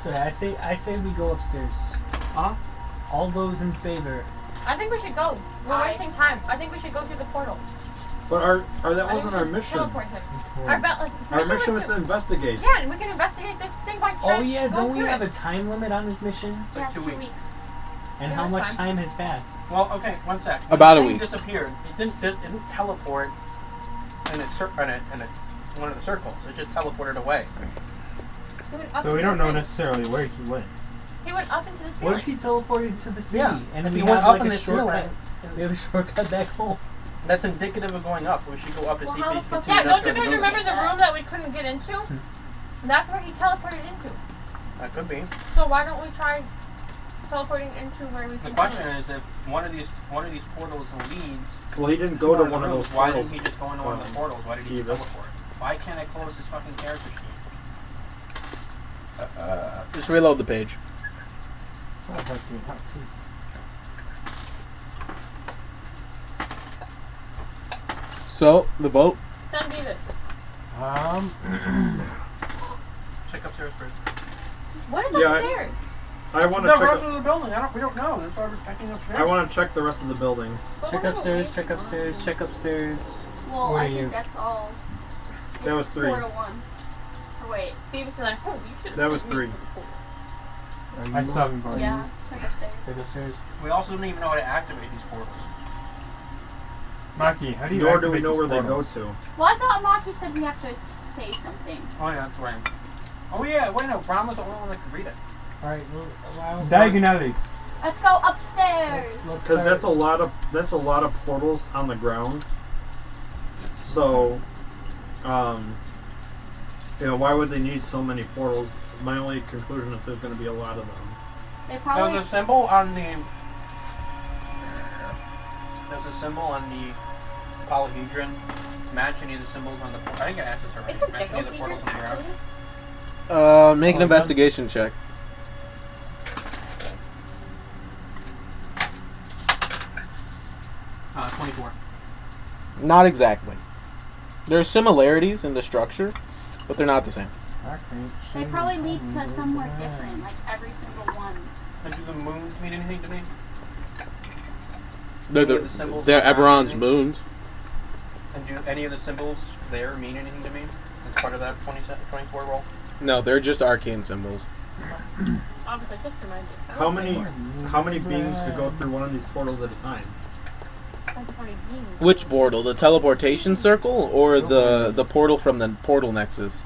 [SPEAKER 6] So I say we go upstairs. All those in favor.
[SPEAKER 3] I think we should go. We're
[SPEAKER 4] Aye.
[SPEAKER 3] wasting time. I think we should go through the portal.
[SPEAKER 5] But that
[SPEAKER 3] I think
[SPEAKER 5] wasn't
[SPEAKER 3] we
[SPEAKER 5] our
[SPEAKER 3] should
[SPEAKER 5] mission.
[SPEAKER 3] teleport him. Our
[SPEAKER 5] Our mission was to investigate.
[SPEAKER 3] Yeah, and we can investigate this thing by
[SPEAKER 6] Oh yeah,
[SPEAKER 3] go
[SPEAKER 6] don't we
[SPEAKER 3] through
[SPEAKER 6] have
[SPEAKER 3] it.
[SPEAKER 6] a time limit on this mission?
[SPEAKER 1] Like
[SPEAKER 4] Yeah,
[SPEAKER 1] 2
[SPEAKER 4] 2
[SPEAKER 1] weeks.
[SPEAKER 4] weeks.
[SPEAKER 6] And
[SPEAKER 3] Yeah,
[SPEAKER 6] how
[SPEAKER 3] that's
[SPEAKER 6] much
[SPEAKER 3] fine.
[SPEAKER 6] time has passed?
[SPEAKER 1] Well, okay, one sec.
[SPEAKER 2] About a
[SPEAKER 1] When the
[SPEAKER 2] week.
[SPEAKER 1] thing disappeared. It didn't teleport in one of the circles. It just teleported away.
[SPEAKER 3] He went up
[SPEAKER 8] So we
[SPEAKER 3] into
[SPEAKER 8] don't
[SPEAKER 3] the
[SPEAKER 8] know
[SPEAKER 3] thing.
[SPEAKER 8] necessarily where he went.
[SPEAKER 3] He went up into the ceiling.
[SPEAKER 6] What if he teleported to the city?
[SPEAKER 1] Yeah,
[SPEAKER 6] And
[SPEAKER 1] if
[SPEAKER 6] we
[SPEAKER 1] he went
[SPEAKER 6] have,
[SPEAKER 1] up
[SPEAKER 6] like,
[SPEAKER 1] in
[SPEAKER 6] a
[SPEAKER 1] the
[SPEAKER 6] shortcut.
[SPEAKER 1] ceiling.
[SPEAKER 6] We have a shortcut back home.
[SPEAKER 1] That's indicative of going up. We should go up to
[SPEAKER 4] Well,
[SPEAKER 1] see
[SPEAKER 4] how
[SPEAKER 1] if
[SPEAKER 4] the
[SPEAKER 1] he's
[SPEAKER 4] fuck-
[SPEAKER 1] continuing
[SPEAKER 3] Yeah,
[SPEAKER 1] up
[SPEAKER 3] don't you
[SPEAKER 1] to the
[SPEAKER 3] guys
[SPEAKER 1] building.
[SPEAKER 3] remember the room that we couldn't get into? That's where he teleported into.
[SPEAKER 1] That could be.
[SPEAKER 3] So why don't we try teleporting into where we
[SPEAKER 1] The
[SPEAKER 3] can
[SPEAKER 1] question
[SPEAKER 3] teleport?
[SPEAKER 1] is, if one of these portals leads
[SPEAKER 5] Well, he didn't go to
[SPEAKER 1] of the
[SPEAKER 5] one of
[SPEAKER 1] rooms,
[SPEAKER 5] those
[SPEAKER 1] why
[SPEAKER 5] portals.
[SPEAKER 1] didn't he just go into one of the portals? Why did he
[SPEAKER 5] Beavis.
[SPEAKER 1] teleport? Why can't I close this fucking character sheet?
[SPEAKER 2] Just reload the page.
[SPEAKER 8] Oh, that's me, hot too.
[SPEAKER 2] So, the vote.
[SPEAKER 3] Send Beavis.
[SPEAKER 1] Check upstairs first.
[SPEAKER 3] What is
[SPEAKER 5] Yeah,
[SPEAKER 3] upstairs?
[SPEAKER 5] I want to
[SPEAKER 1] The
[SPEAKER 5] check.
[SPEAKER 1] rest of the building. We don't know. That's why we're checking upstairs.
[SPEAKER 5] I want to check the rest of the building.
[SPEAKER 3] But
[SPEAKER 6] Check
[SPEAKER 3] we're gonna
[SPEAKER 6] upstairs,
[SPEAKER 3] wait
[SPEAKER 6] check
[SPEAKER 3] for
[SPEAKER 6] upstairs, check upstairs.
[SPEAKER 4] Well,
[SPEAKER 8] What
[SPEAKER 4] I
[SPEAKER 8] are
[SPEAKER 4] think
[SPEAKER 8] you?
[SPEAKER 4] that's all.
[SPEAKER 5] That was
[SPEAKER 4] It's
[SPEAKER 5] 3.
[SPEAKER 4] 4 to 1. Or wait.
[SPEAKER 3] Beavis is like, oh, you should have
[SPEAKER 5] That was
[SPEAKER 3] sent me
[SPEAKER 5] 3.
[SPEAKER 3] to the pool.
[SPEAKER 8] I still haven't voted.
[SPEAKER 4] Yeah, check upstairs.
[SPEAKER 6] Check upstairs.
[SPEAKER 1] We also don't even know how to activate these portals.
[SPEAKER 8] Maki, how do you
[SPEAKER 5] Nor do we
[SPEAKER 8] activate
[SPEAKER 5] know
[SPEAKER 8] these
[SPEAKER 5] where they go
[SPEAKER 8] portals?
[SPEAKER 5] to.
[SPEAKER 4] Well, I thought Maki said we have to say something.
[SPEAKER 1] Oh yeah, that's right. Oh yeah, wait no, Brom was the only one that could read it.
[SPEAKER 6] Alright, well,
[SPEAKER 8] Diagonally.
[SPEAKER 4] Let's go upstairs.
[SPEAKER 5] Because that's a lot of portals on the ground. So, why would they need so many portals? My only conclusion is there's going to be a lot of them.
[SPEAKER 4] They probably.
[SPEAKER 1] There's a symbol on the polyhedron. Match any of the symbols on the. I didn't get access already.
[SPEAKER 3] It's a
[SPEAKER 1] Match any of the portals on the ground.
[SPEAKER 3] actually.
[SPEAKER 2] Make an
[SPEAKER 8] Oh,
[SPEAKER 2] investigation check.
[SPEAKER 1] Uh, 24.
[SPEAKER 2] Not exactly. There are similarities in the structure, but they're not the same.
[SPEAKER 4] They probably lead to somewhere different, like every single one.
[SPEAKER 1] And do the moons mean anything to me?
[SPEAKER 2] They're
[SPEAKER 1] Any of the symbols
[SPEAKER 2] they're
[SPEAKER 1] on the
[SPEAKER 2] Eberron's
[SPEAKER 1] ground?
[SPEAKER 2] moons.
[SPEAKER 1] And do any of the symbols there mean anything to me? As part of that 24 roll?
[SPEAKER 2] No, they're just arcane symbols.
[SPEAKER 3] Obviously, just remind you.
[SPEAKER 5] How many beings could go through one of these portals at a time?
[SPEAKER 2] Which portal? The teleportation circle or the portal from the portal nexus?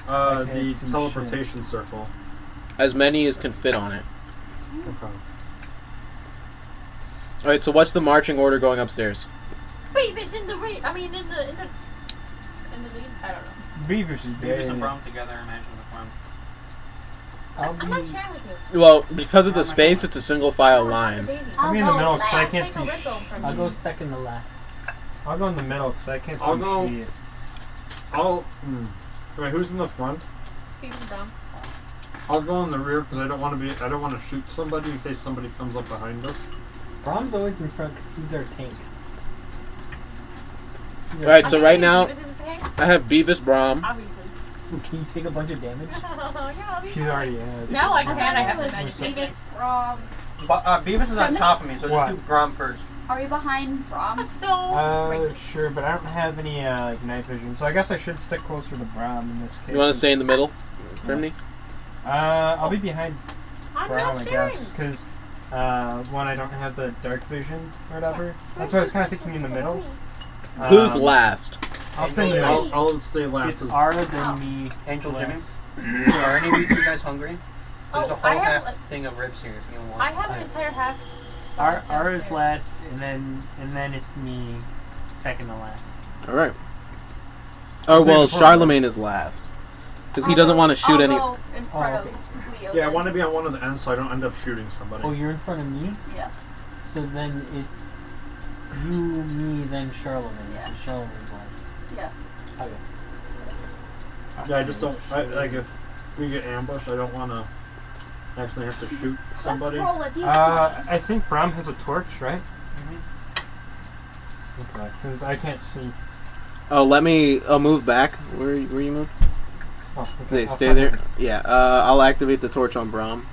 [SPEAKER 5] The teleportation circle.
[SPEAKER 2] As many as can fit on it.
[SPEAKER 5] Okay.
[SPEAKER 2] All right. So what's the marching order going upstairs?
[SPEAKER 3] Beavis in the lead. I mean, in the lead. I don't know.
[SPEAKER 8] Beavis is
[SPEAKER 1] Beavis and
[SPEAKER 8] dead.
[SPEAKER 1] Brom together, imagine the fun.
[SPEAKER 6] I'll
[SPEAKER 3] I'm not
[SPEAKER 6] be.
[SPEAKER 3] sharing with you.
[SPEAKER 2] Well, because of the space, it's a single file line.
[SPEAKER 8] I'll be in the
[SPEAKER 4] go
[SPEAKER 8] middle because I
[SPEAKER 4] last.
[SPEAKER 8] can't
[SPEAKER 3] Take
[SPEAKER 8] see.
[SPEAKER 3] a red bone from
[SPEAKER 6] I'll
[SPEAKER 3] you.
[SPEAKER 6] go second to last.
[SPEAKER 8] I'll go in the middle because I can't see
[SPEAKER 5] I'll go-
[SPEAKER 8] shit.
[SPEAKER 5] Wait, who's in the front?
[SPEAKER 3] Beavis and Brom.
[SPEAKER 5] I'll go in the rear because I don't want to shoot somebody in case somebody comes up behind us.
[SPEAKER 6] Brom's always in front because he's our tank.
[SPEAKER 2] All right. So right now,
[SPEAKER 3] Beavis is a tank,
[SPEAKER 2] I have Beavis, Brom.
[SPEAKER 3] obviously.
[SPEAKER 6] Can you take a bunch of damage?
[SPEAKER 3] Yeah, obviously.
[SPEAKER 8] She's already had.
[SPEAKER 3] Now I
[SPEAKER 4] thought
[SPEAKER 3] can. I
[SPEAKER 4] it
[SPEAKER 3] have
[SPEAKER 4] was
[SPEAKER 3] the magic
[SPEAKER 4] Beavis
[SPEAKER 3] technique.
[SPEAKER 4] from.
[SPEAKER 1] But Beavis is on
[SPEAKER 4] Crimeny?
[SPEAKER 1] top of me, so
[SPEAKER 8] What?
[SPEAKER 1] just do Brom first.
[SPEAKER 4] Are we behind Brom?
[SPEAKER 3] That's so racist.
[SPEAKER 8] Sure, but I don't have any night vision, so I guess I should stick closer to Brom in this case.
[SPEAKER 2] You want to stay in the middle, Crimeny?
[SPEAKER 8] I'll be behind
[SPEAKER 3] I'm
[SPEAKER 8] Brom,
[SPEAKER 3] not
[SPEAKER 8] I
[SPEAKER 3] sharing.
[SPEAKER 8] guess, because one, I don't have the dark vision or whatever. That's why I was kind of thinking in the middle.
[SPEAKER 2] Who's last?
[SPEAKER 8] I'll stay in the middle.
[SPEAKER 5] I'll stay last.
[SPEAKER 6] It's
[SPEAKER 5] as-
[SPEAKER 6] Ara, then me.
[SPEAKER 1] Angel
[SPEAKER 6] last.
[SPEAKER 1] Jimmy? So are any of you guys hungry? There's a
[SPEAKER 3] Oh,
[SPEAKER 1] whole
[SPEAKER 3] I have.
[SPEAKER 1] half thing of ribs here if you want.
[SPEAKER 3] I have an entire half.
[SPEAKER 6] Ara's last, and then it's me, second to last.
[SPEAKER 2] All right. Oh well, Charlemagne is last because he doesn't want to shoot any.
[SPEAKER 4] I'll go in front
[SPEAKER 6] okay.
[SPEAKER 4] of Leo.
[SPEAKER 5] Yeah, I
[SPEAKER 4] then.
[SPEAKER 5] want to be on one of the ends so I don't end up shooting somebody.
[SPEAKER 6] Oh, you're in front of me?
[SPEAKER 4] Yeah.
[SPEAKER 6] So then it's you, me, then Charlemagne.
[SPEAKER 4] Yeah.
[SPEAKER 6] So Charlemagne's last.
[SPEAKER 4] Yeah.
[SPEAKER 6] Okay.
[SPEAKER 5] Yeah, I just don't. Like if we get ambushed, I don't want to actually have to shoot somebody.
[SPEAKER 4] Let's roll a d20.
[SPEAKER 8] I think Brom has a torch, right?
[SPEAKER 1] Mm-hmm.
[SPEAKER 8] Okay, because I can't see.
[SPEAKER 2] Oh, I'll move back. Where you move?
[SPEAKER 8] Oh, okay.
[SPEAKER 2] They
[SPEAKER 8] I'll
[SPEAKER 2] stay
[SPEAKER 8] find
[SPEAKER 2] there.
[SPEAKER 8] it.
[SPEAKER 2] Yeah. I'll activate the torch on Brom.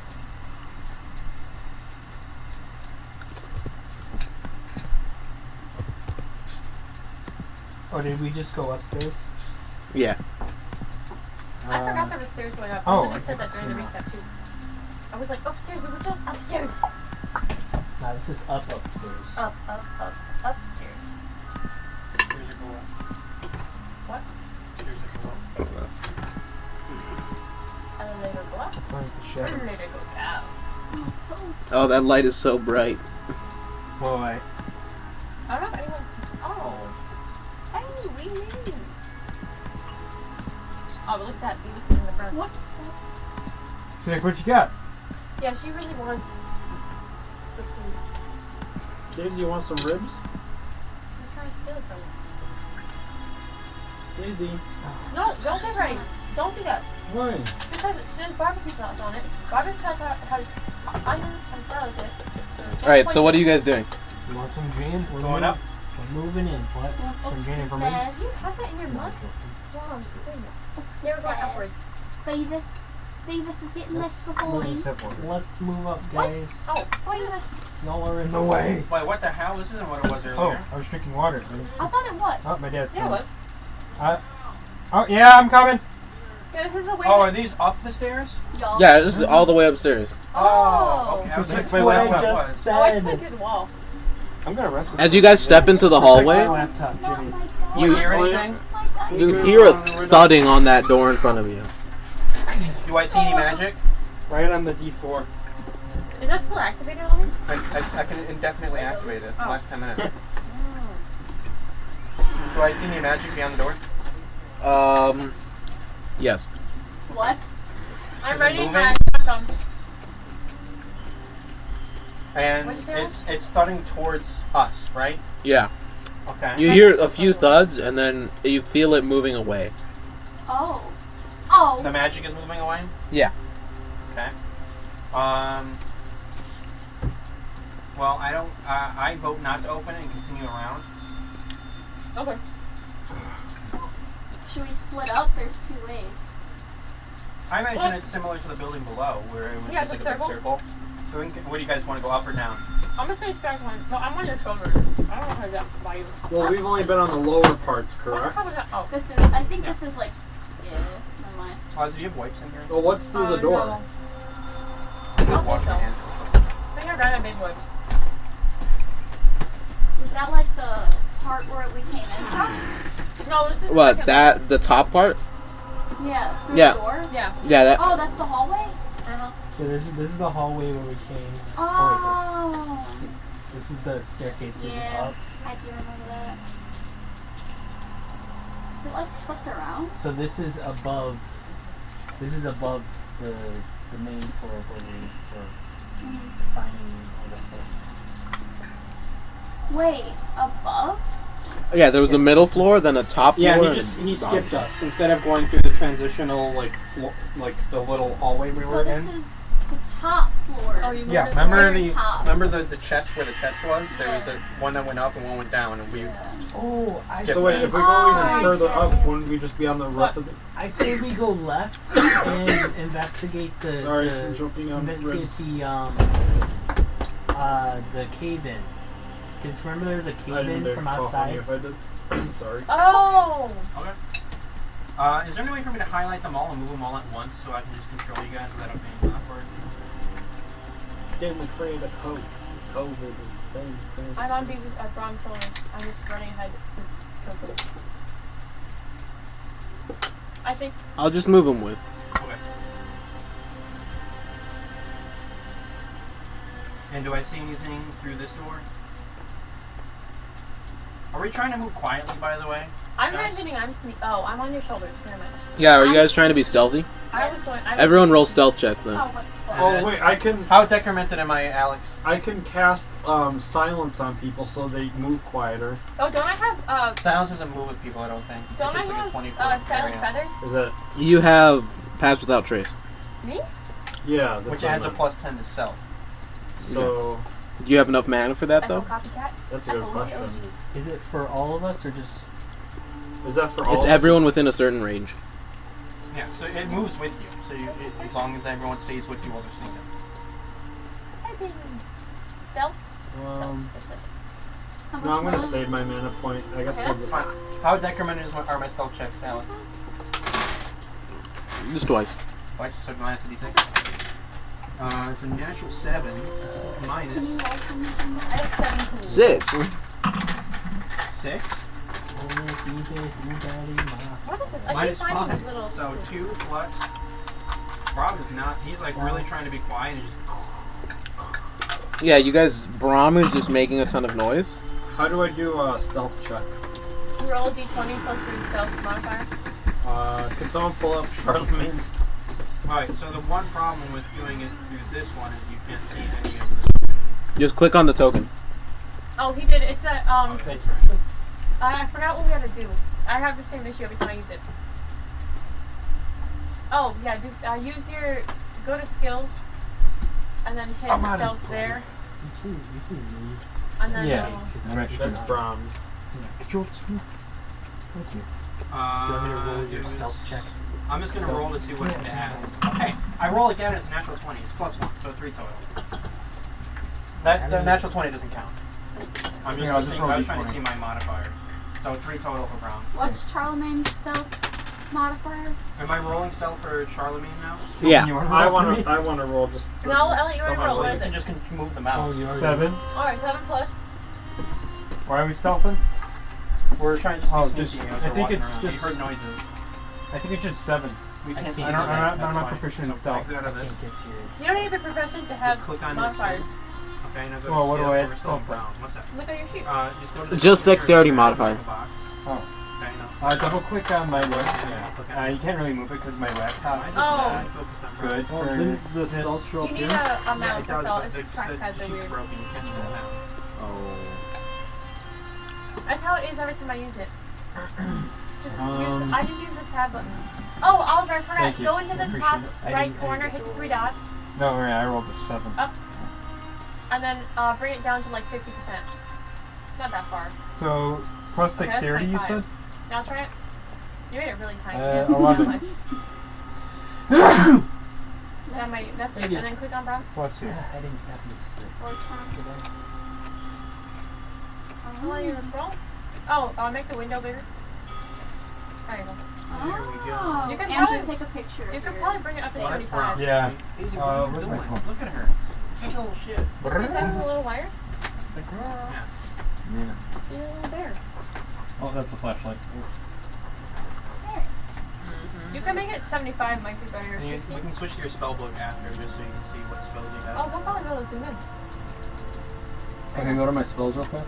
[SPEAKER 6] Or did we just go upstairs?
[SPEAKER 2] Yeah.
[SPEAKER 3] I forgot there was stairs going up.
[SPEAKER 8] oh,
[SPEAKER 3] I said that
[SPEAKER 8] okay,
[SPEAKER 3] during the
[SPEAKER 8] so-
[SPEAKER 3] recap too. I was like, upstairs. We were just upstairs.
[SPEAKER 6] No, this is upstairs.
[SPEAKER 3] Upstairs.
[SPEAKER 1] Here's a goal.
[SPEAKER 3] What?
[SPEAKER 1] Here's a goal.
[SPEAKER 3] Elevator go up. Elevator go down.
[SPEAKER 2] Oh, that light is so bright.
[SPEAKER 8] Whoa, wait.
[SPEAKER 3] I don't know if anyone. Oh. Hey, we knew. Oh, but look at that. Beavis is in the front. What?
[SPEAKER 8] She's like, what you got?
[SPEAKER 3] Yeah, she really wants the food.
[SPEAKER 5] Daisy, you want some ribs?
[SPEAKER 3] Who's trying to steal it from her?
[SPEAKER 5] Daisy.
[SPEAKER 3] No, don't get ready. Don't do that.
[SPEAKER 5] Why?
[SPEAKER 3] Because there's barbecue sauce on it. Barbecue sauce has onion and garlic in it.
[SPEAKER 2] Alright, so what are you guys doing?
[SPEAKER 8] You want some gin? We're
[SPEAKER 1] Going up.
[SPEAKER 6] We're moving in. What?
[SPEAKER 8] Some gin for me?
[SPEAKER 3] Do you have that in your mug? Wow, they were going upwards.
[SPEAKER 4] Beavis is getting left
[SPEAKER 8] Move
[SPEAKER 4] behind.
[SPEAKER 8] step over.
[SPEAKER 6] Let's move up, guys.
[SPEAKER 3] Oh,
[SPEAKER 4] Beavis.
[SPEAKER 6] Y'all are in
[SPEAKER 8] No way.
[SPEAKER 1] Wait, what the hell? This isn't what it was
[SPEAKER 8] Oh,
[SPEAKER 1] earlier.
[SPEAKER 8] I was drinking water.
[SPEAKER 4] I thought it was.
[SPEAKER 8] Oh, my dad's
[SPEAKER 3] yeah, it
[SPEAKER 8] coming.
[SPEAKER 3] was.
[SPEAKER 8] Oh, yeah, I'm coming.
[SPEAKER 3] Yeah, this is the way.
[SPEAKER 1] Oh,
[SPEAKER 3] that-
[SPEAKER 1] are these up the stairs?
[SPEAKER 4] Y'all.
[SPEAKER 2] Yeah, this is all the way upstairs.
[SPEAKER 1] Oh, okay. I was
[SPEAKER 8] That's
[SPEAKER 1] like,
[SPEAKER 8] what I
[SPEAKER 1] what it
[SPEAKER 8] just
[SPEAKER 1] was.
[SPEAKER 3] Oh, I
[SPEAKER 6] said.
[SPEAKER 3] just did wall.
[SPEAKER 8] I'm gonna rest with
[SPEAKER 2] As you guys step into the
[SPEAKER 8] Protect my
[SPEAKER 2] hallway,
[SPEAKER 8] laptop, Jimmy.
[SPEAKER 1] You
[SPEAKER 2] You-
[SPEAKER 1] hear anything?
[SPEAKER 2] you hear a thudding on that door in front of you.
[SPEAKER 1] Do I see any magic?
[SPEAKER 8] Right on the D4.
[SPEAKER 3] Is that still activated on me?
[SPEAKER 1] I can indefinitely activate it.
[SPEAKER 3] Oh.
[SPEAKER 1] Last 10 minutes. Do I see any magic beyond the door?
[SPEAKER 2] Yes.
[SPEAKER 4] What?
[SPEAKER 3] I'm
[SPEAKER 1] Is it
[SPEAKER 3] ready.
[SPEAKER 1] moving?
[SPEAKER 3] My come.
[SPEAKER 1] And
[SPEAKER 3] What'd you say?
[SPEAKER 1] it's thudding towards us, right?
[SPEAKER 2] Yeah.
[SPEAKER 1] Okay.
[SPEAKER 2] You hear a few thuds, and then you feel it moving away.
[SPEAKER 4] Oh. Oh.
[SPEAKER 1] The magic is moving away?
[SPEAKER 2] Yeah.
[SPEAKER 1] Okay. Well, I don't. I vote not to open it and continue around.
[SPEAKER 3] Okay.
[SPEAKER 4] Should we split up? There's two ways.
[SPEAKER 1] I imagine it's similar to the building below, where it was
[SPEAKER 3] Yeah,
[SPEAKER 1] just like
[SPEAKER 3] it's a
[SPEAKER 1] a big circle. So we can, where do you guys want to go, up or down?
[SPEAKER 3] I'm gonna say second one. No, I'm on your shoulders. I don't know how to that by you.
[SPEAKER 5] Well, we've only been on the lower parts,
[SPEAKER 3] What the
[SPEAKER 5] correct?
[SPEAKER 3] hell was that? Oh.
[SPEAKER 4] This is. I think
[SPEAKER 1] Yeah.
[SPEAKER 4] this is like. Yeah. Never mind.
[SPEAKER 1] Liza, do you have wipes in here?
[SPEAKER 5] Well, what's through the door?
[SPEAKER 3] No.
[SPEAKER 1] I'm
[SPEAKER 3] don't
[SPEAKER 1] wash
[SPEAKER 3] think
[SPEAKER 1] my
[SPEAKER 3] so.
[SPEAKER 1] hands.
[SPEAKER 3] I think I got a big one.
[SPEAKER 4] Is that like the part where we came in from?
[SPEAKER 3] No, this is
[SPEAKER 2] What,
[SPEAKER 3] the second
[SPEAKER 2] that, the top part?
[SPEAKER 4] Yeah. Through
[SPEAKER 2] Yeah.
[SPEAKER 4] the door.
[SPEAKER 3] one. Yeah.
[SPEAKER 2] Yeah, that.
[SPEAKER 4] Oh, that's the hallway.
[SPEAKER 6] So this is the hallway where we came.
[SPEAKER 4] Oh.
[SPEAKER 6] wait. This is the staircase leading
[SPEAKER 4] Yeah.
[SPEAKER 6] up.
[SPEAKER 4] I do remember that. Is it like flipped around?
[SPEAKER 6] So this is above. This is above the main floor where we were finding all this stuff.
[SPEAKER 4] Wait, above?
[SPEAKER 2] Yeah, there was the middle floor, then a top floor.
[SPEAKER 5] Yeah,
[SPEAKER 2] and
[SPEAKER 5] he
[SPEAKER 2] bottom.
[SPEAKER 5] skipped us instead of going through the transitional like the little hallway we
[SPEAKER 4] So
[SPEAKER 5] were
[SPEAKER 4] this
[SPEAKER 5] in.
[SPEAKER 4] is the top floor.
[SPEAKER 3] Oh, you moved
[SPEAKER 5] Yeah,
[SPEAKER 3] it
[SPEAKER 1] Remember
[SPEAKER 3] forward?
[SPEAKER 4] Very top.
[SPEAKER 1] the chest where the chest was? There was a one that went up and one went down, and we.
[SPEAKER 4] Yeah.
[SPEAKER 6] Oh, I
[SPEAKER 1] Skip
[SPEAKER 5] So wait,
[SPEAKER 1] that.
[SPEAKER 5] if we go
[SPEAKER 4] Oh,
[SPEAKER 5] even further
[SPEAKER 4] yeah.
[SPEAKER 5] up, wouldn't we just be on the roof of the?
[SPEAKER 6] I say we go left and investigate the.
[SPEAKER 5] Sorry,
[SPEAKER 6] the
[SPEAKER 5] I'm joking on
[SPEAKER 6] investigate
[SPEAKER 5] ribs.
[SPEAKER 6] the cave in. Because remember there was a
[SPEAKER 5] I
[SPEAKER 6] cave
[SPEAKER 5] didn't
[SPEAKER 6] in
[SPEAKER 5] dare
[SPEAKER 6] from
[SPEAKER 5] cough on you
[SPEAKER 6] outside.
[SPEAKER 5] if I did. I'm sorry.
[SPEAKER 3] Oh!
[SPEAKER 1] Okay. Is there any way for me to highlight them all and move them all at once so I can just control you guys without it being awkward?
[SPEAKER 5] Didn't create a code. COVID is thing.
[SPEAKER 3] I'm on Beavis at Brom shoulder. I'm just running ahead. I think.
[SPEAKER 2] I'll just move them with.
[SPEAKER 1] Okay. And do I see anything through this door? Are we trying to move quietly, by the way?
[SPEAKER 3] I'm
[SPEAKER 1] Guys?
[SPEAKER 3] imagining I'm Oh, I'm on your shoulders. Never mind.
[SPEAKER 2] Yeah, are you guys trying to be stealthy?
[SPEAKER 3] I was going.
[SPEAKER 2] Everyone roll stealth checks then.
[SPEAKER 3] Oh, what the fuck?
[SPEAKER 5] Oh wait, I can
[SPEAKER 1] How detrimented am I, Alex?
[SPEAKER 5] cast silence on people so they move quieter.
[SPEAKER 3] Oh, don't I have
[SPEAKER 1] Silence doesn't move with people, I don't think.
[SPEAKER 3] Don't
[SPEAKER 1] it's
[SPEAKER 3] I
[SPEAKER 1] just like a
[SPEAKER 3] have
[SPEAKER 1] 20
[SPEAKER 3] silent
[SPEAKER 1] area.
[SPEAKER 3] feathers?
[SPEAKER 5] Is that
[SPEAKER 2] You have Pass Without Trace.
[SPEAKER 3] Me?
[SPEAKER 5] yeah? That's
[SPEAKER 1] Which
[SPEAKER 5] what I
[SPEAKER 1] adds a
[SPEAKER 5] meant.
[SPEAKER 1] plus 10 to stealth.
[SPEAKER 5] So
[SPEAKER 2] Do you have enough mana for that
[SPEAKER 3] Echo
[SPEAKER 2] though?
[SPEAKER 3] copycat.
[SPEAKER 5] that's a good
[SPEAKER 3] Echo
[SPEAKER 5] question.
[SPEAKER 3] OG.
[SPEAKER 6] Is it for all of us or just?
[SPEAKER 5] Is that for all?
[SPEAKER 2] It's
[SPEAKER 5] of us?
[SPEAKER 2] everyone within a certain range.
[SPEAKER 1] Yeah, so it moves with you. So as long as everyone stays with you while they're sneaking.
[SPEAKER 3] I think stealth.
[SPEAKER 5] Um,
[SPEAKER 3] Stealth.
[SPEAKER 4] How much
[SPEAKER 5] no, I'm gonna
[SPEAKER 4] mana?
[SPEAKER 5] save my mana point. I guess
[SPEAKER 3] Okay,
[SPEAKER 5] we'll
[SPEAKER 3] that's
[SPEAKER 5] just.
[SPEAKER 3] fine.
[SPEAKER 1] How detrimented are my stealth checks, Alex?
[SPEAKER 2] Just twice.
[SPEAKER 1] Twice, so minus a d6. It's a natural 7 minus
[SPEAKER 4] Can you roll for me? I have 17.
[SPEAKER 2] 6.
[SPEAKER 1] 6.
[SPEAKER 3] What is this? I
[SPEAKER 1] Minus
[SPEAKER 3] keep finding
[SPEAKER 1] 5.
[SPEAKER 3] these little.
[SPEAKER 1] So 2 plus. Brom is not. He's like really trying to be quiet and just.
[SPEAKER 2] Yeah, you guys. Brom is just making a ton of noise.
[SPEAKER 5] How do I do a stealth check?
[SPEAKER 3] Roll a d20 plus your stealth modifier.
[SPEAKER 5] Can someone pull up Charlemagne's?
[SPEAKER 1] Alright, so the one problem with doing it through this one is you can't see any of the.
[SPEAKER 2] Just click on the token.
[SPEAKER 3] Oh, he did. It's a
[SPEAKER 5] Thanks,
[SPEAKER 3] I forgot what we had to do. I have the same issue every time I use it. Oh yeah, do use your go to skills, and then hit stealth there, and then
[SPEAKER 8] Yeah.
[SPEAKER 5] That's Brom's.
[SPEAKER 8] Thank you.
[SPEAKER 6] Do you want me to roll your stealth check?
[SPEAKER 1] I'm just gonna roll to see what it adds. Okay, I roll again. It's a natural 20. It's plus 1, so 3 total. That the natural 20 doesn't count. I'm just,
[SPEAKER 8] Yeah, I'll just
[SPEAKER 1] seeing,
[SPEAKER 8] roll
[SPEAKER 1] I was trying to
[SPEAKER 8] D20.
[SPEAKER 1] see my modifier. So 3 total for Brom.
[SPEAKER 4] What's Charlemagne's stealth modifier?
[SPEAKER 1] Am I rolling stealth for Charlemagne now?
[SPEAKER 2] Yeah.
[SPEAKER 5] I want to roll just.
[SPEAKER 3] no, Elliott, you already rolled. What
[SPEAKER 1] You
[SPEAKER 3] is
[SPEAKER 1] can
[SPEAKER 3] it?
[SPEAKER 1] just move the mouse.
[SPEAKER 8] 7.
[SPEAKER 3] All right, 7 plus.
[SPEAKER 8] Why are we stealthing?
[SPEAKER 1] We're trying to just
[SPEAKER 8] Oh,
[SPEAKER 1] be
[SPEAKER 8] just-
[SPEAKER 1] sneaky.
[SPEAKER 8] I
[SPEAKER 1] as we're
[SPEAKER 8] think
[SPEAKER 1] walking
[SPEAKER 8] it's
[SPEAKER 1] around.
[SPEAKER 8] just-
[SPEAKER 1] You heard noises.
[SPEAKER 8] I think it's just 7.
[SPEAKER 1] We can't see
[SPEAKER 8] I don't-
[SPEAKER 1] anything.
[SPEAKER 8] I'm not
[SPEAKER 1] That's
[SPEAKER 8] proficient
[SPEAKER 1] fine.
[SPEAKER 8] in stealth.
[SPEAKER 1] Exit out of this.
[SPEAKER 3] You don't need to be proficient to have
[SPEAKER 1] Just click on
[SPEAKER 3] modifiers.
[SPEAKER 1] this. Okay, now go
[SPEAKER 8] Well,
[SPEAKER 1] to
[SPEAKER 8] what do
[SPEAKER 1] skills.
[SPEAKER 8] I
[SPEAKER 1] We're still
[SPEAKER 8] stealth
[SPEAKER 1] in
[SPEAKER 8] for?
[SPEAKER 1] Brown. What's that?
[SPEAKER 3] Look at your sheet.
[SPEAKER 1] Just go to the
[SPEAKER 2] Just
[SPEAKER 1] here,
[SPEAKER 2] dexterity
[SPEAKER 1] grab
[SPEAKER 2] modifier.
[SPEAKER 1] the box.
[SPEAKER 8] Oh.
[SPEAKER 1] Okay, no.
[SPEAKER 8] Double click on my
[SPEAKER 1] Yeah,
[SPEAKER 8] web.
[SPEAKER 1] click on it.
[SPEAKER 8] You can't really move it because my laptop
[SPEAKER 1] Why is
[SPEAKER 8] is
[SPEAKER 1] it
[SPEAKER 3] Oh.
[SPEAKER 1] not focused on Brown?
[SPEAKER 8] good
[SPEAKER 5] Oh,
[SPEAKER 8] for
[SPEAKER 5] didn't the
[SPEAKER 8] this.
[SPEAKER 5] stealth show
[SPEAKER 3] You
[SPEAKER 5] up
[SPEAKER 3] need
[SPEAKER 5] here?
[SPEAKER 3] a
[SPEAKER 1] Yeah,
[SPEAKER 3] mouse.
[SPEAKER 1] it
[SPEAKER 3] That's
[SPEAKER 1] does,
[SPEAKER 3] all.
[SPEAKER 1] but
[SPEAKER 3] It's just
[SPEAKER 1] the
[SPEAKER 3] trackpad so
[SPEAKER 1] sheet's
[SPEAKER 3] weird.
[SPEAKER 1] broken. You can't scroll down.
[SPEAKER 5] Oh.
[SPEAKER 3] That's how it is every time I use it. Just
[SPEAKER 5] Um,
[SPEAKER 3] I just use the tab button. Oh, Oliver, I forgot.
[SPEAKER 8] Thank you.
[SPEAKER 3] Go into the
[SPEAKER 8] Appreciate
[SPEAKER 3] top
[SPEAKER 8] it.
[SPEAKER 3] right corner, hit the 3 dots,
[SPEAKER 8] No, right, I rolled a 7.
[SPEAKER 3] and then bring it down to like 50%. Not that far.
[SPEAKER 8] So, plus
[SPEAKER 3] Okay, that's
[SPEAKER 8] dexterity, you
[SPEAKER 3] 25.
[SPEAKER 8] said?
[SPEAKER 3] Now try it. You made it really tiny.
[SPEAKER 8] 11.
[SPEAKER 3] That's good. And then click on Brom.
[SPEAKER 8] Plus you.
[SPEAKER 6] I didn't have this slip.
[SPEAKER 4] Or chunk?
[SPEAKER 3] While you're Brom. Oh, make the window bigger. There you go.
[SPEAKER 1] There we go.
[SPEAKER 4] Oh,
[SPEAKER 3] You can
[SPEAKER 4] Andrew,
[SPEAKER 3] probably-
[SPEAKER 4] take a picture.
[SPEAKER 3] You
[SPEAKER 4] of
[SPEAKER 3] could
[SPEAKER 4] your-
[SPEAKER 3] probably bring it up to
[SPEAKER 1] Well, that's
[SPEAKER 3] 75.
[SPEAKER 1] Brom.
[SPEAKER 8] Yeah.
[SPEAKER 1] Easy,
[SPEAKER 8] Uh,
[SPEAKER 1] what are you
[SPEAKER 8] where's my
[SPEAKER 1] doing?
[SPEAKER 8] phone?
[SPEAKER 1] Look at her. She's a little shit.
[SPEAKER 3] Is that a little wire?
[SPEAKER 8] It's a girl.
[SPEAKER 1] Yeah.
[SPEAKER 8] Yeah.
[SPEAKER 3] You're a little bear.
[SPEAKER 8] Oh, that's a flashlight.
[SPEAKER 3] You can make it 75, might be better.
[SPEAKER 1] And you,
[SPEAKER 3] 60.
[SPEAKER 1] we can switch to your spell book after just so you can see what spells you
[SPEAKER 3] Oh,
[SPEAKER 1] have.
[SPEAKER 3] we'll probably be able to zoom in.
[SPEAKER 9] I can go to my spells real fast.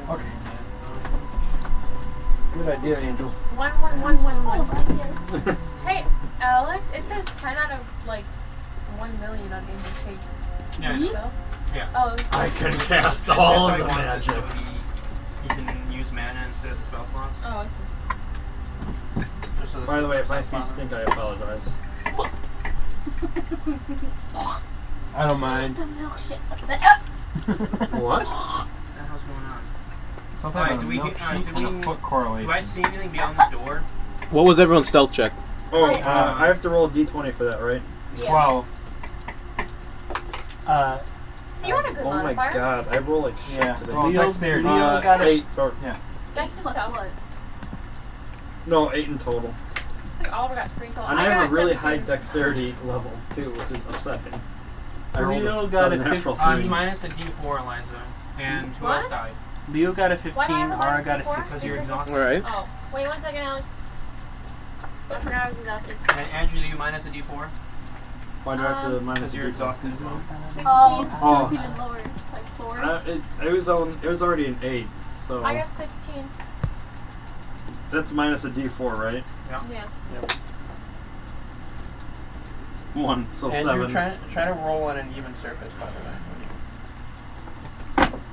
[SPEAKER 9] Okay. Good idea, Angel.
[SPEAKER 3] 11111. Hey, Alex, it says 10 out of like 1 million on Angel's page.
[SPEAKER 1] Yeah,
[SPEAKER 3] Spells?
[SPEAKER 1] Yeah.
[SPEAKER 3] Oh,
[SPEAKER 5] I can cast
[SPEAKER 1] That's
[SPEAKER 5] all
[SPEAKER 1] how
[SPEAKER 5] of
[SPEAKER 1] he
[SPEAKER 5] the
[SPEAKER 1] wants it,
[SPEAKER 5] magic.
[SPEAKER 1] so he can use mana instead of the spell slots.
[SPEAKER 3] oh, I see.
[SPEAKER 1] Just so this
[SPEAKER 5] By the way, if my
[SPEAKER 1] doesn't
[SPEAKER 5] feet
[SPEAKER 1] bother.
[SPEAKER 5] stink, I apologize.
[SPEAKER 8] I don't mind.
[SPEAKER 4] The milkshake.
[SPEAKER 5] What?
[SPEAKER 1] What the hell's going on?
[SPEAKER 8] Something
[SPEAKER 1] Alright,
[SPEAKER 8] on
[SPEAKER 1] do
[SPEAKER 8] a
[SPEAKER 1] we
[SPEAKER 8] milk
[SPEAKER 1] get-
[SPEAKER 8] sheet
[SPEAKER 1] do
[SPEAKER 8] and
[SPEAKER 1] we-
[SPEAKER 8] a foot
[SPEAKER 1] Do I
[SPEAKER 8] correlation.
[SPEAKER 1] see anything beyond this door?
[SPEAKER 2] What was everyone's stealth check?
[SPEAKER 5] Oh, I have to roll a d20 for that, right?
[SPEAKER 3] Yeah.
[SPEAKER 8] 12.
[SPEAKER 6] Uh,
[SPEAKER 3] So you want a good
[SPEAKER 5] Oh my
[SPEAKER 3] modifier?
[SPEAKER 5] god, I roll like shit
[SPEAKER 8] Yeah.
[SPEAKER 5] today.
[SPEAKER 8] Well, dexterity.
[SPEAKER 6] Leo got a-
[SPEAKER 5] 8 or
[SPEAKER 3] Dex
[SPEAKER 4] Plus
[SPEAKER 3] plus
[SPEAKER 4] what?
[SPEAKER 5] no, 8 in total.
[SPEAKER 3] I think Oliver got 3 total.
[SPEAKER 5] And I have
[SPEAKER 3] got
[SPEAKER 5] a really
[SPEAKER 3] 17.
[SPEAKER 5] high dexterity level too, which is upsetting. I rolled
[SPEAKER 6] Leo got a
[SPEAKER 5] natural
[SPEAKER 6] 15.
[SPEAKER 1] It's minus a d4, Eliza. And who
[SPEAKER 3] What?
[SPEAKER 1] else died?
[SPEAKER 6] Leo got a
[SPEAKER 3] Why
[SPEAKER 6] 15,
[SPEAKER 3] do I have a
[SPEAKER 6] Ara
[SPEAKER 3] minus
[SPEAKER 6] got a
[SPEAKER 3] before?
[SPEAKER 6] 6.
[SPEAKER 1] Because you're exhausted.
[SPEAKER 2] Alright.
[SPEAKER 3] Oh, wait 1 second, Alex. I forgot I was exhausted.
[SPEAKER 1] And Andrew, do you minus a d4?
[SPEAKER 5] Why do I have to minus
[SPEAKER 1] Because you're
[SPEAKER 5] a d20?
[SPEAKER 1] exhausted as well.
[SPEAKER 3] 16.
[SPEAKER 4] Oh,
[SPEAKER 5] Oh.
[SPEAKER 4] so it's even lower. Like 4.
[SPEAKER 5] It was already an 8, so
[SPEAKER 3] I got 16.
[SPEAKER 5] that's minus a d4, right?
[SPEAKER 3] Yeah.
[SPEAKER 5] 1, so
[SPEAKER 1] Andrew,
[SPEAKER 5] 7.
[SPEAKER 1] try to roll on an even surface, by the way.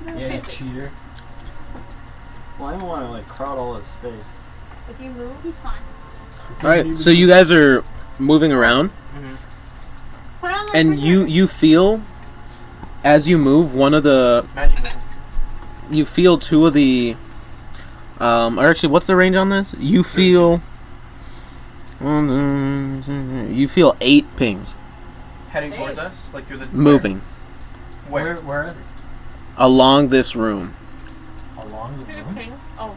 [SPEAKER 8] Yeah, you
[SPEAKER 3] Physics.
[SPEAKER 8] cheater.
[SPEAKER 5] Well, I don't want to like crowd all his space.
[SPEAKER 3] If you move,
[SPEAKER 4] He's fine.
[SPEAKER 2] Alright, so you guys are moving around,
[SPEAKER 3] put on like
[SPEAKER 2] and you feel, as you move, one of the,
[SPEAKER 1] Magic missile.
[SPEAKER 2] you feel 2 of the, or actually, what's the range on this? You feel, you feel 8 pings
[SPEAKER 1] Heading towards us? Like through the...
[SPEAKER 2] moving
[SPEAKER 6] Where are they?
[SPEAKER 2] along this room.
[SPEAKER 6] Along the
[SPEAKER 3] Who's
[SPEAKER 6] room?
[SPEAKER 3] ping? Oh.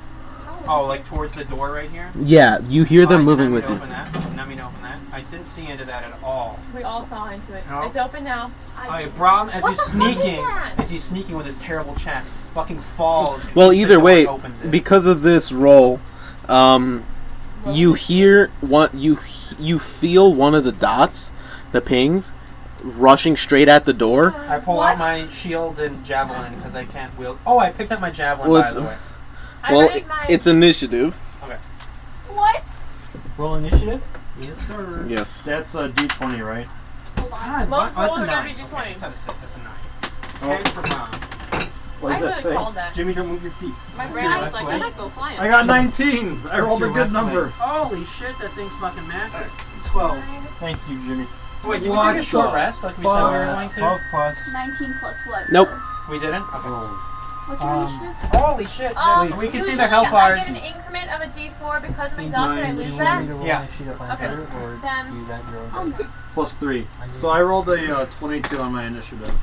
[SPEAKER 1] Oh, like towards the door right here?
[SPEAKER 2] Yeah, you hear them moving with you.
[SPEAKER 1] Open that. Let me open that. I didn't see into that at all.
[SPEAKER 3] We all saw into it.
[SPEAKER 1] No.
[SPEAKER 3] It's open now.
[SPEAKER 1] Alright, Brom, as
[SPEAKER 3] What
[SPEAKER 1] he's
[SPEAKER 3] the fuck is
[SPEAKER 1] sneaking,
[SPEAKER 3] that?
[SPEAKER 1] as he's sneaking with his terrible chat, fucking falls.
[SPEAKER 2] Well,
[SPEAKER 1] The
[SPEAKER 2] either
[SPEAKER 1] door
[SPEAKER 2] way,
[SPEAKER 1] opens it.
[SPEAKER 2] because of this roll, you hear one. You feel one of the dots, the pings, rushing straight at the door.
[SPEAKER 1] I pull out my shield and javelin because I can't wield. Oh, I picked up my javelin,
[SPEAKER 2] Well,
[SPEAKER 1] by
[SPEAKER 2] it's-
[SPEAKER 1] the way.
[SPEAKER 3] I
[SPEAKER 2] Well,
[SPEAKER 3] read my.
[SPEAKER 2] it's initiative.
[SPEAKER 4] What?
[SPEAKER 6] Roll initiative.
[SPEAKER 1] Yes, sir.
[SPEAKER 2] Yes.
[SPEAKER 5] That's a D20, right?
[SPEAKER 4] Hold on.
[SPEAKER 1] God,
[SPEAKER 3] Most
[SPEAKER 1] that's
[SPEAKER 3] rolls
[SPEAKER 1] a
[SPEAKER 3] are
[SPEAKER 1] 9.
[SPEAKER 3] WD20.
[SPEAKER 1] Okay, that's not a 6, that's a 9.
[SPEAKER 5] Oh.
[SPEAKER 1] 10 for Brom.
[SPEAKER 5] What
[SPEAKER 3] I
[SPEAKER 5] does that
[SPEAKER 3] really
[SPEAKER 5] say?
[SPEAKER 3] called that.
[SPEAKER 5] Jimmy, don't move your feet.
[SPEAKER 3] My brain was like,
[SPEAKER 1] Wait.
[SPEAKER 3] I might go flying.
[SPEAKER 5] I got 19. I rolled a good number.
[SPEAKER 1] Holy shit, that thing's fucking massive. 12.
[SPEAKER 8] Thank you, Jimmy.
[SPEAKER 1] Wait, did we
[SPEAKER 5] What
[SPEAKER 1] take a short
[SPEAKER 5] the
[SPEAKER 1] rest like we said we were going
[SPEAKER 8] 12
[SPEAKER 1] to?
[SPEAKER 8] plus.
[SPEAKER 4] 19 plus what?
[SPEAKER 2] Nope.
[SPEAKER 4] though?
[SPEAKER 1] We didn't? Okay.
[SPEAKER 4] What's your initiative?
[SPEAKER 1] Holy shit, we can see the health
[SPEAKER 3] I
[SPEAKER 1] bars.
[SPEAKER 3] get an increment of a D4 because I'm exhausted. I lose that.
[SPEAKER 1] Yeah.
[SPEAKER 3] Okay. Then
[SPEAKER 5] Plus 3. So I rolled a 22 on my initiative.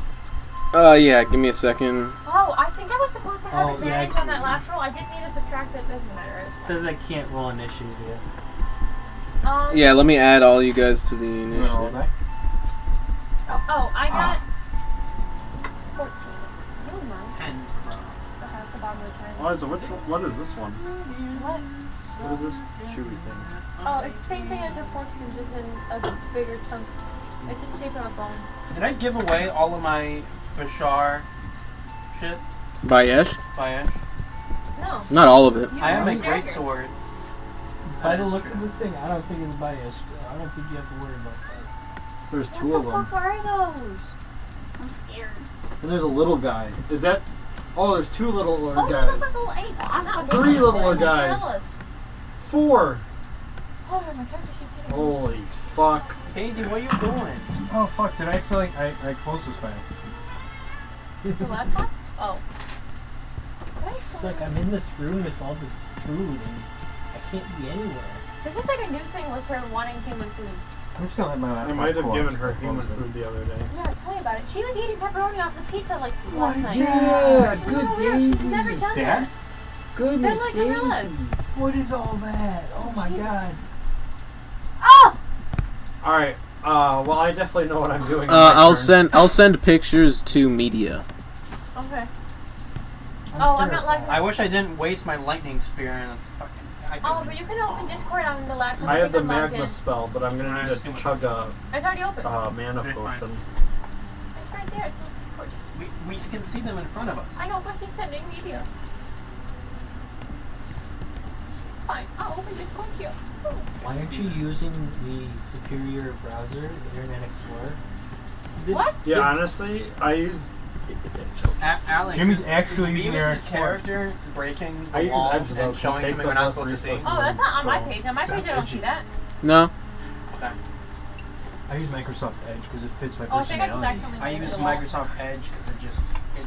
[SPEAKER 2] Yeah. Give me a second.
[SPEAKER 3] oh, I think I was supposed to have
[SPEAKER 6] Oh, yeah,
[SPEAKER 3] advantage on that last roll. I did need to subtract that. Doesn't matter.
[SPEAKER 6] Says I can't roll initiative yet.
[SPEAKER 2] Yeah. Let me add all you guys to the
[SPEAKER 8] You wanna roll
[SPEAKER 2] initiative.
[SPEAKER 8] that?
[SPEAKER 3] Oh, I got 14. Oh my.
[SPEAKER 1] 10 for Brom.
[SPEAKER 3] That's the bottom of the triangle.
[SPEAKER 5] Eliza, what is this one?
[SPEAKER 3] What?
[SPEAKER 5] What is this chewy thing?
[SPEAKER 3] Oh, it's the same thing as her pork skin, just in a bigger chunk. It's just shaped on a bone.
[SPEAKER 1] Did I give away all of my Bashar shit
[SPEAKER 2] Bayesh?
[SPEAKER 1] by Ash?
[SPEAKER 3] No.
[SPEAKER 2] Not all of it.
[SPEAKER 3] You
[SPEAKER 1] I have my
[SPEAKER 3] rolled a
[SPEAKER 1] great
[SPEAKER 3] dagger.
[SPEAKER 1] sword.
[SPEAKER 6] By the looks of this thing, I don't think it's biased. I don't think you have to worry about that.
[SPEAKER 5] There's two
[SPEAKER 3] What
[SPEAKER 5] of
[SPEAKER 3] the
[SPEAKER 5] them.
[SPEAKER 3] fuck are those?
[SPEAKER 4] I'm scared.
[SPEAKER 5] And there's a little guy. Is that... Oh, there's two littler
[SPEAKER 3] Oh, they
[SPEAKER 5] guys.
[SPEAKER 3] look like little apes. Not
[SPEAKER 5] Three
[SPEAKER 3] apes,
[SPEAKER 5] littler
[SPEAKER 3] they're
[SPEAKER 5] guys.
[SPEAKER 3] gorillas.
[SPEAKER 5] 4.
[SPEAKER 3] Oh, my character, she's sitting.
[SPEAKER 5] Holy fuck.
[SPEAKER 1] Daisy, what are you doing?
[SPEAKER 8] Oh fuck! Did I actually? I closed this by accident.
[SPEAKER 3] The laptop? Oh.
[SPEAKER 6] It's like I'm in this room with all this food and I can't be anywhere.
[SPEAKER 3] This is like a new thing with her wanting human food.
[SPEAKER 8] I'm just gonna let my laptop.
[SPEAKER 5] I might have
[SPEAKER 8] cool
[SPEAKER 5] given
[SPEAKER 8] off
[SPEAKER 5] her
[SPEAKER 8] since I
[SPEAKER 5] human
[SPEAKER 8] closed it.
[SPEAKER 5] food the other day.
[SPEAKER 3] Yeah, tell me about it. She was eating pepperoni off the pizza like last night.
[SPEAKER 10] Yeah,
[SPEAKER 3] She's
[SPEAKER 10] good
[SPEAKER 3] so weird. She's
[SPEAKER 10] Daisy.
[SPEAKER 3] never done
[SPEAKER 8] Dad?
[SPEAKER 3] that.
[SPEAKER 10] Goodness,
[SPEAKER 3] They're like gorillas.
[SPEAKER 10] Daisy.
[SPEAKER 6] What is all that? Oh my god.
[SPEAKER 3] Oh!
[SPEAKER 5] Alright, well I definitely know what I'm doing.
[SPEAKER 2] I'll send pictures to media.
[SPEAKER 3] Okay. Oh, I'm not liking
[SPEAKER 1] I wish I didn't waste my lightning spear and fucking.
[SPEAKER 3] Oh, but you can open Discord on the laptop.
[SPEAKER 5] I have the
[SPEAKER 3] think I'm logged
[SPEAKER 5] magma
[SPEAKER 3] in.
[SPEAKER 5] spell, but I'm gonna need to chug a
[SPEAKER 3] It's already open.
[SPEAKER 5] mana
[SPEAKER 1] Okay, fine.
[SPEAKER 5] potion.
[SPEAKER 3] It's right there. It says Discord.
[SPEAKER 1] We can see them in front of us.
[SPEAKER 3] I know, but he's sending media. Fine. I'll open Discord here.
[SPEAKER 6] Why aren't you using the superior browser, Internet Explorer?
[SPEAKER 3] What?
[SPEAKER 5] Yeah, honestly, I use...
[SPEAKER 1] Alex,
[SPEAKER 8] Jimmy's
[SPEAKER 1] is
[SPEAKER 8] actually using
[SPEAKER 1] Beavis'
[SPEAKER 8] Eric's
[SPEAKER 1] character breaking
[SPEAKER 5] I
[SPEAKER 1] the
[SPEAKER 5] use
[SPEAKER 1] wall
[SPEAKER 5] Edge, though,
[SPEAKER 1] and
[SPEAKER 5] 'cause
[SPEAKER 1] showing
[SPEAKER 5] it takes
[SPEAKER 1] something we're
[SPEAKER 5] up
[SPEAKER 1] not
[SPEAKER 5] less
[SPEAKER 1] supposed to see?
[SPEAKER 5] resources.
[SPEAKER 3] Oh, that's not on my
[SPEAKER 5] So-
[SPEAKER 3] page. On my page, I don't see that.
[SPEAKER 2] No.
[SPEAKER 1] Okay.
[SPEAKER 8] I use Microsoft Edge because it fits my
[SPEAKER 3] Oh, I think I just
[SPEAKER 8] personality.
[SPEAKER 3] accidentally
[SPEAKER 1] I
[SPEAKER 3] went
[SPEAKER 1] use
[SPEAKER 3] into the wall.
[SPEAKER 1] Microsoft Edge because it just it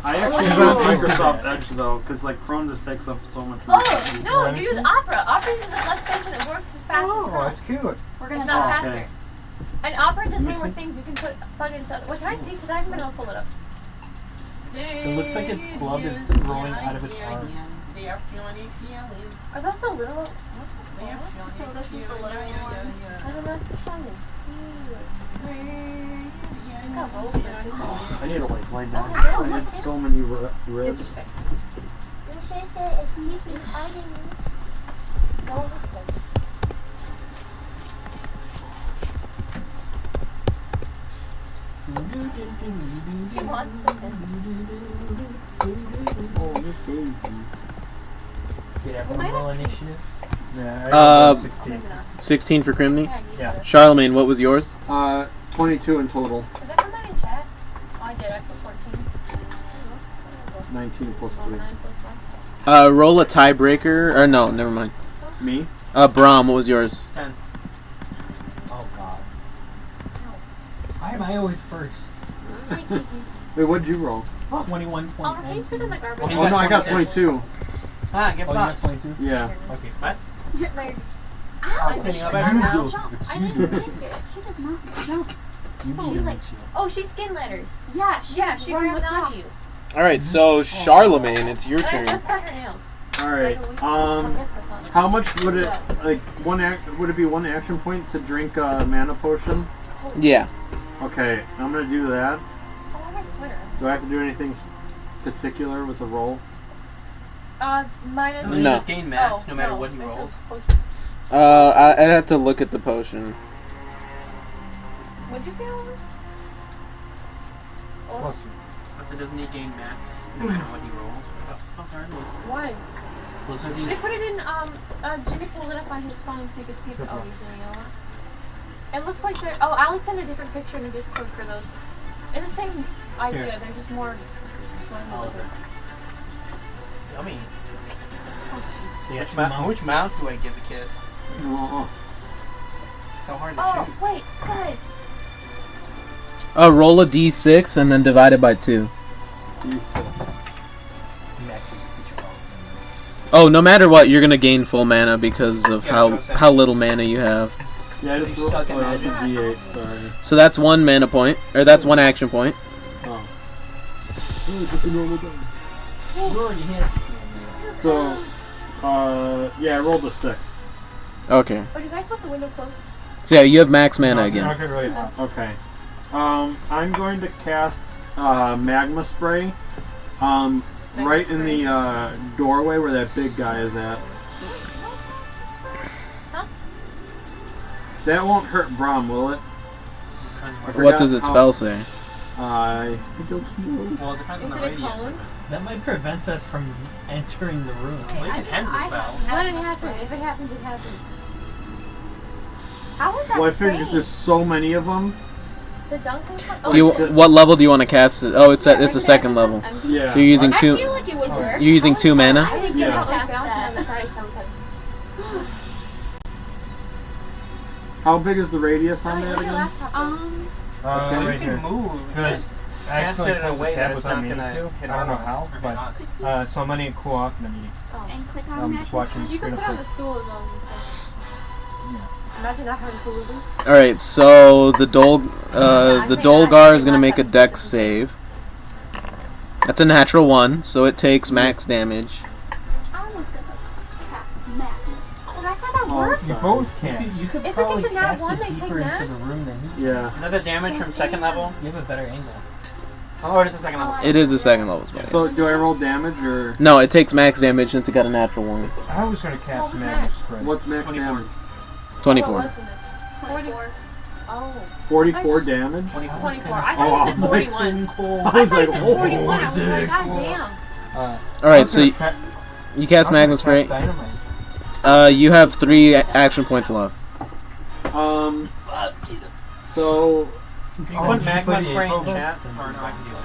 [SPEAKER 5] I
[SPEAKER 3] Oh,
[SPEAKER 5] actually
[SPEAKER 3] that's
[SPEAKER 5] use
[SPEAKER 3] cool.
[SPEAKER 5] Microsoft Edge, though, because like Chrome just takes up so much
[SPEAKER 3] Oh,
[SPEAKER 5] resources.
[SPEAKER 3] no, you use Opera. Opera uses less space and it works as fast as
[SPEAKER 8] Oh,
[SPEAKER 3] Chrome.
[SPEAKER 8] that's cute.
[SPEAKER 4] We're
[SPEAKER 3] It's
[SPEAKER 4] gonna
[SPEAKER 3] not
[SPEAKER 4] have
[SPEAKER 5] okay.
[SPEAKER 3] faster. And Opera does way more
[SPEAKER 5] Missing?
[SPEAKER 3] things. You can plug into other. What can I see? Because I haven't been able to pull it up.
[SPEAKER 6] It looks like its glove is growing out of its arm.
[SPEAKER 3] Are those the literal? What the
[SPEAKER 4] So
[SPEAKER 3] fuck?
[SPEAKER 4] this is the literal one.
[SPEAKER 3] I don't know if this one is here. Look how rolls are.
[SPEAKER 5] I need to like lie down.
[SPEAKER 3] Oh, yeah,
[SPEAKER 5] I
[SPEAKER 3] look,
[SPEAKER 5] had
[SPEAKER 3] it's-
[SPEAKER 5] so many ribs.
[SPEAKER 3] Disrespect. She wants the
[SPEAKER 5] Oh, Miss Daisies.
[SPEAKER 6] Did everyone roll initiative?
[SPEAKER 8] Yeah, I got 16.
[SPEAKER 3] Maybe not.
[SPEAKER 2] 16 for Crimeny.
[SPEAKER 8] Yeah.
[SPEAKER 2] Charlemagne, what was yours?
[SPEAKER 5] 22 in total.
[SPEAKER 3] Did that come out in chat? Oh, I did. I put 14.
[SPEAKER 5] 19 plus
[SPEAKER 3] Roll
[SPEAKER 5] 3.
[SPEAKER 3] 9 plus 1.
[SPEAKER 2] Roll a tiebreaker. Or no, never mind.
[SPEAKER 5] Me?
[SPEAKER 2] Brom, what was yours?
[SPEAKER 1] 10.
[SPEAKER 6] Oh god. Why am I always first?
[SPEAKER 5] Wait, what did you roll?
[SPEAKER 6] 21 point.
[SPEAKER 3] Oh, he took in the garbage.
[SPEAKER 1] He
[SPEAKER 5] Oh no, I got
[SPEAKER 1] 22.
[SPEAKER 5] 22.
[SPEAKER 1] Ah, get
[SPEAKER 6] Oh, you
[SPEAKER 1] fucked.
[SPEAKER 6] got 22?
[SPEAKER 5] Yeah.
[SPEAKER 6] Okay.
[SPEAKER 1] What?
[SPEAKER 3] Like,
[SPEAKER 1] I'm cleaning up better now.
[SPEAKER 3] I didn't make it.
[SPEAKER 4] She does not jump.
[SPEAKER 6] You
[SPEAKER 3] Oh,
[SPEAKER 6] did
[SPEAKER 3] like-
[SPEAKER 6] initiative.
[SPEAKER 3] Oh, she's skin letters.
[SPEAKER 4] Yeah,
[SPEAKER 3] Yeah, she
[SPEAKER 4] runs
[SPEAKER 3] grabs onto
[SPEAKER 4] across.
[SPEAKER 3] you.
[SPEAKER 2] Alright, so Charlemagne, it's your
[SPEAKER 3] And I
[SPEAKER 2] turn.
[SPEAKER 3] just cut her nails.
[SPEAKER 5] Alright.
[SPEAKER 3] Yes, that's not.
[SPEAKER 5] How much would it would it be one action point to drink a mana potion?
[SPEAKER 2] Yeah.
[SPEAKER 5] Okay, I'm gonna do that.
[SPEAKER 3] Oh, I have my sweater.
[SPEAKER 5] Do I have to do anything particular with the roll?
[SPEAKER 3] Minus.
[SPEAKER 1] You
[SPEAKER 2] No.
[SPEAKER 1] just gain max
[SPEAKER 3] Oh,
[SPEAKER 1] no matter
[SPEAKER 3] no.
[SPEAKER 1] what he
[SPEAKER 3] It says
[SPEAKER 1] rolls.
[SPEAKER 3] potion.
[SPEAKER 2] I'd have to look at the potion.
[SPEAKER 3] What'd you say, Owlin?
[SPEAKER 8] Plus,
[SPEAKER 1] So doesn't he gain max no matter what he rolls? What the fuck are those?
[SPEAKER 3] Why?
[SPEAKER 1] Because
[SPEAKER 3] They
[SPEAKER 1] he-
[SPEAKER 3] put it in, Jimmy pulled it up on his phone so you could see if
[SPEAKER 8] Good
[SPEAKER 3] he's
[SPEAKER 8] one.
[SPEAKER 3] doing it. It looks like they're. Oh, Alex sent a different picture in the Discord for those. It's the same idea.
[SPEAKER 8] Here.
[SPEAKER 3] They're just more.
[SPEAKER 1] Yummy.
[SPEAKER 6] Yeah,
[SPEAKER 1] Which mount do I give the kid?
[SPEAKER 5] Oh.
[SPEAKER 1] So hard to
[SPEAKER 3] Oh,
[SPEAKER 1] choose.
[SPEAKER 3] wait, guys.
[SPEAKER 2] Roll a d6 and then divide it by 2.
[SPEAKER 5] D6.
[SPEAKER 2] Oh, no matter what, you're gonna gain full mana because of
[SPEAKER 1] Yeah,
[SPEAKER 2] how little mana you have.
[SPEAKER 5] Yeah, I just
[SPEAKER 1] You
[SPEAKER 5] rolled.
[SPEAKER 1] suck at
[SPEAKER 5] That's a
[SPEAKER 1] magic.
[SPEAKER 5] D8. Sorry.
[SPEAKER 2] So that's 1 mana point, or that's 1 action point.
[SPEAKER 5] Oh. Just a normal die. So, yeah, I rolled a 6.
[SPEAKER 2] Okay.
[SPEAKER 3] Oh, do you guys want the window closed?
[SPEAKER 2] So yeah, you have max mana
[SPEAKER 8] no,
[SPEAKER 2] again.
[SPEAKER 8] not get really hot.
[SPEAKER 5] Okay. I'm going to cast magma spray. Right in the doorway where that big guy is at.
[SPEAKER 3] Huh?
[SPEAKER 5] That won't hurt Brom, will it? I
[SPEAKER 2] What
[SPEAKER 5] forgot
[SPEAKER 2] does it
[SPEAKER 5] how-
[SPEAKER 2] spell say?
[SPEAKER 5] I don't know.
[SPEAKER 1] Well, it depends on
[SPEAKER 3] Is
[SPEAKER 1] the
[SPEAKER 3] it a
[SPEAKER 1] radius of
[SPEAKER 3] cone?
[SPEAKER 1] it.
[SPEAKER 6] That might prevent us from entering the room.
[SPEAKER 1] Well, you
[SPEAKER 4] I
[SPEAKER 1] can
[SPEAKER 4] think
[SPEAKER 1] end the
[SPEAKER 4] I
[SPEAKER 1] spell.
[SPEAKER 4] have
[SPEAKER 3] Let it
[SPEAKER 4] magma
[SPEAKER 3] happen.
[SPEAKER 4] spray.
[SPEAKER 3] If it happens, it happens. How is that
[SPEAKER 5] Well, I figured 'cause
[SPEAKER 3] safe?
[SPEAKER 5] there's so many of them.
[SPEAKER 3] The Duncan?
[SPEAKER 2] Do you, what level do you want to cast it? Oh, it's a second level.
[SPEAKER 5] Yeah.
[SPEAKER 2] So you're using
[SPEAKER 4] I
[SPEAKER 2] 2.
[SPEAKER 4] feel like it would work.
[SPEAKER 2] You're using 2 mana.
[SPEAKER 4] I was
[SPEAKER 5] Yeah.
[SPEAKER 4] gonna cast that.
[SPEAKER 5] How big is the radius on that again?
[SPEAKER 8] Right
[SPEAKER 1] You can
[SPEAKER 8] here.
[SPEAKER 1] move.
[SPEAKER 8] Because I
[SPEAKER 1] Cast it
[SPEAKER 8] accidentally
[SPEAKER 1] in a
[SPEAKER 8] closed the
[SPEAKER 1] way that
[SPEAKER 8] tab
[SPEAKER 1] it's
[SPEAKER 8] without
[SPEAKER 1] not
[SPEAKER 8] meaning
[SPEAKER 1] gonna
[SPEAKER 8] to.
[SPEAKER 1] hit
[SPEAKER 8] I don't know
[SPEAKER 1] all
[SPEAKER 8] how,
[SPEAKER 1] or
[SPEAKER 8] but
[SPEAKER 1] not.
[SPEAKER 8] so I'm letting it cool off in the meeting.
[SPEAKER 4] And click on
[SPEAKER 8] I'm
[SPEAKER 4] magma
[SPEAKER 8] just watching
[SPEAKER 3] You
[SPEAKER 8] screen
[SPEAKER 3] can
[SPEAKER 8] up
[SPEAKER 3] put on
[SPEAKER 8] there.
[SPEAKER 3] the stool as long as Imagine not having cool rooms.
[SPEAKER 2] All right, so the Dolgar is gonna make a Dex save. That's a natural 1, so it takes max damage.
[SPEAKER 4] I was gonna cast madness.
[SPEAKER 3] Oh, that's how that
[SPEAKER 5] Oh,
[SPEAKER 3] works.
[SPEAKER 8] You
[SPEAKER 5] sorry.
[SPEAKER 8] both can.
[SPEAKER 6] You could
[SPEAKER 3] If it
[SPEAKER 6] probably
[SPEAKER 3] takes a nat
[SPEAKER 6] cast
[SPEAKER 3] one,
[SPEAKER 6] it
[SPEAKER 3] they take
[SPEAKER 6] deeper into
[SPEAKER 3] max?
[SPEAKER 6] the room than you.
[SPEAKER 5] Yeah.
[SPEAKER 1] Another damage from second level.
[SPEAKER 6] You have a better angle.
[SPEAKER 1] Oh, it's a second level.
[SPEAKER 2] It is a second level spell.
[SPEAKER 5] So, do I roll damage or
[SPEAKER 2] No, it takes max damage since it got a natural 1.
[SPEAKER 8] I was gonna cast
[SPEAKER 3] was
[SPEAKER 8] magma
[SPEAKER 3] max?
[SPEAKER 8] spray.
[SPEAKER 5] what's max
[SPEAKER 1] 24.
[SPEAKER 5] damage?
[SPEAKER 2] 24.
[SPEAKER 3] What was it?
[SPEAKER 4] 44.
[SPEAKER 3] Oh.
[SPEAKER 5] 44 damage?
[SPEAKER 3] 24. I
[SPEAKER 5] Oh,
[SPEAKER 3] thought
[SPEAKER 5] I
[SPEAKER 3] you
[SPEAKER 5] was
[SPEAKER 3] said
[SPEAKER 5] like,
[SPEAKER 3] 41.
[SPEAKER 5] I was
[SPEAKER 3] I
[SPEAKER 5] like,
[SPEAKER 3] thought you said
[SPEAKER 5] oh,
[SPEAKER 3] 41. I was like, god damn.
[SPEAKER 2] Alright, so you cast Magnum Spray. You have 3 action points left.
[SPEAKER 5] So,
[SPEAKER 1] You put magma spray in chat, or no, I can do that.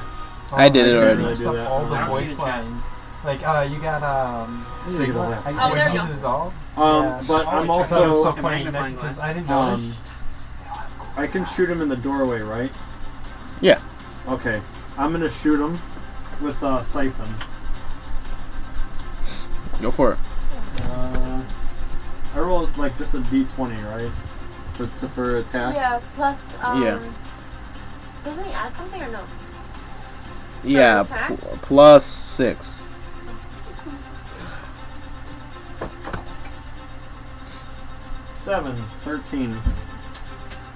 [SPEAKER 2] I did it already.
[SPEAKER 5] I do that.
[SPEAKER 8] All the
[SPEAKER 1] I don't see
[SPEAKER 8] voice
[SPEAKER 1] the chat.
[SPEAKER 8] lines. Like, you got,
[SPEAKER 5] Sigma.
[SPEAKER 3] Oh, there you go.
[SPEAKER 8] Dissolve.
[SPEAKER 5] but
[SPEAKER 1] Oh,
[SPEAKER 5] I'm
[SPEAKER 1] check
[SPEAKER 8] I thought it was so
[SPEAKER 5] also,
[SPEAKER 8] funny
[SPEAKER 1] magnifying
[SPEAKER 8] because
[SPEAKER 1] glass.
[SPEAKER 8] I didn't notice.
[SPEAKER 5] I can shoot him in the doorway, right?
[SPEAKER 2] Yeah.
[SPEAKER 5] Okay. I'm gonna shoot him with Siphon.
[SPEAKER 2] Go for it.
[SPEAKER 5] I rolled like just a d20, right? For attack?
[SPEAKER 3] Yeah, plus,
[SPEAKER 2] Yeah.
[SPEAKER 3] Doesn't he add something or no?
[SPEAKER 2] Yeah,
[SPEAKER 3] attack?
[SPEAKER 2] plus 6.
[SPEAKER 5] Seven, 13.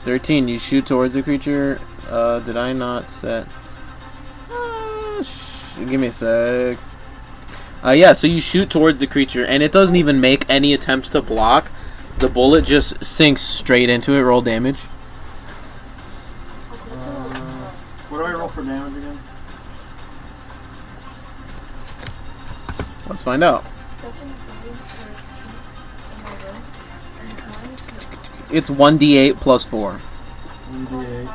[SPEAKER 2] 13, you shoot towards the creature. Did I not set? Give me a sec. Yeah, so you shoot towards the creature, and it doesn't even make any attempts to block. The bullet just sinks straight into it. Roll damage.
[SPEAKER 5] What do I roll for damage again?
[SPEAKER 2] Let's find out. It's 1d8 plus 4.
[SPEAKER 5] 1d8.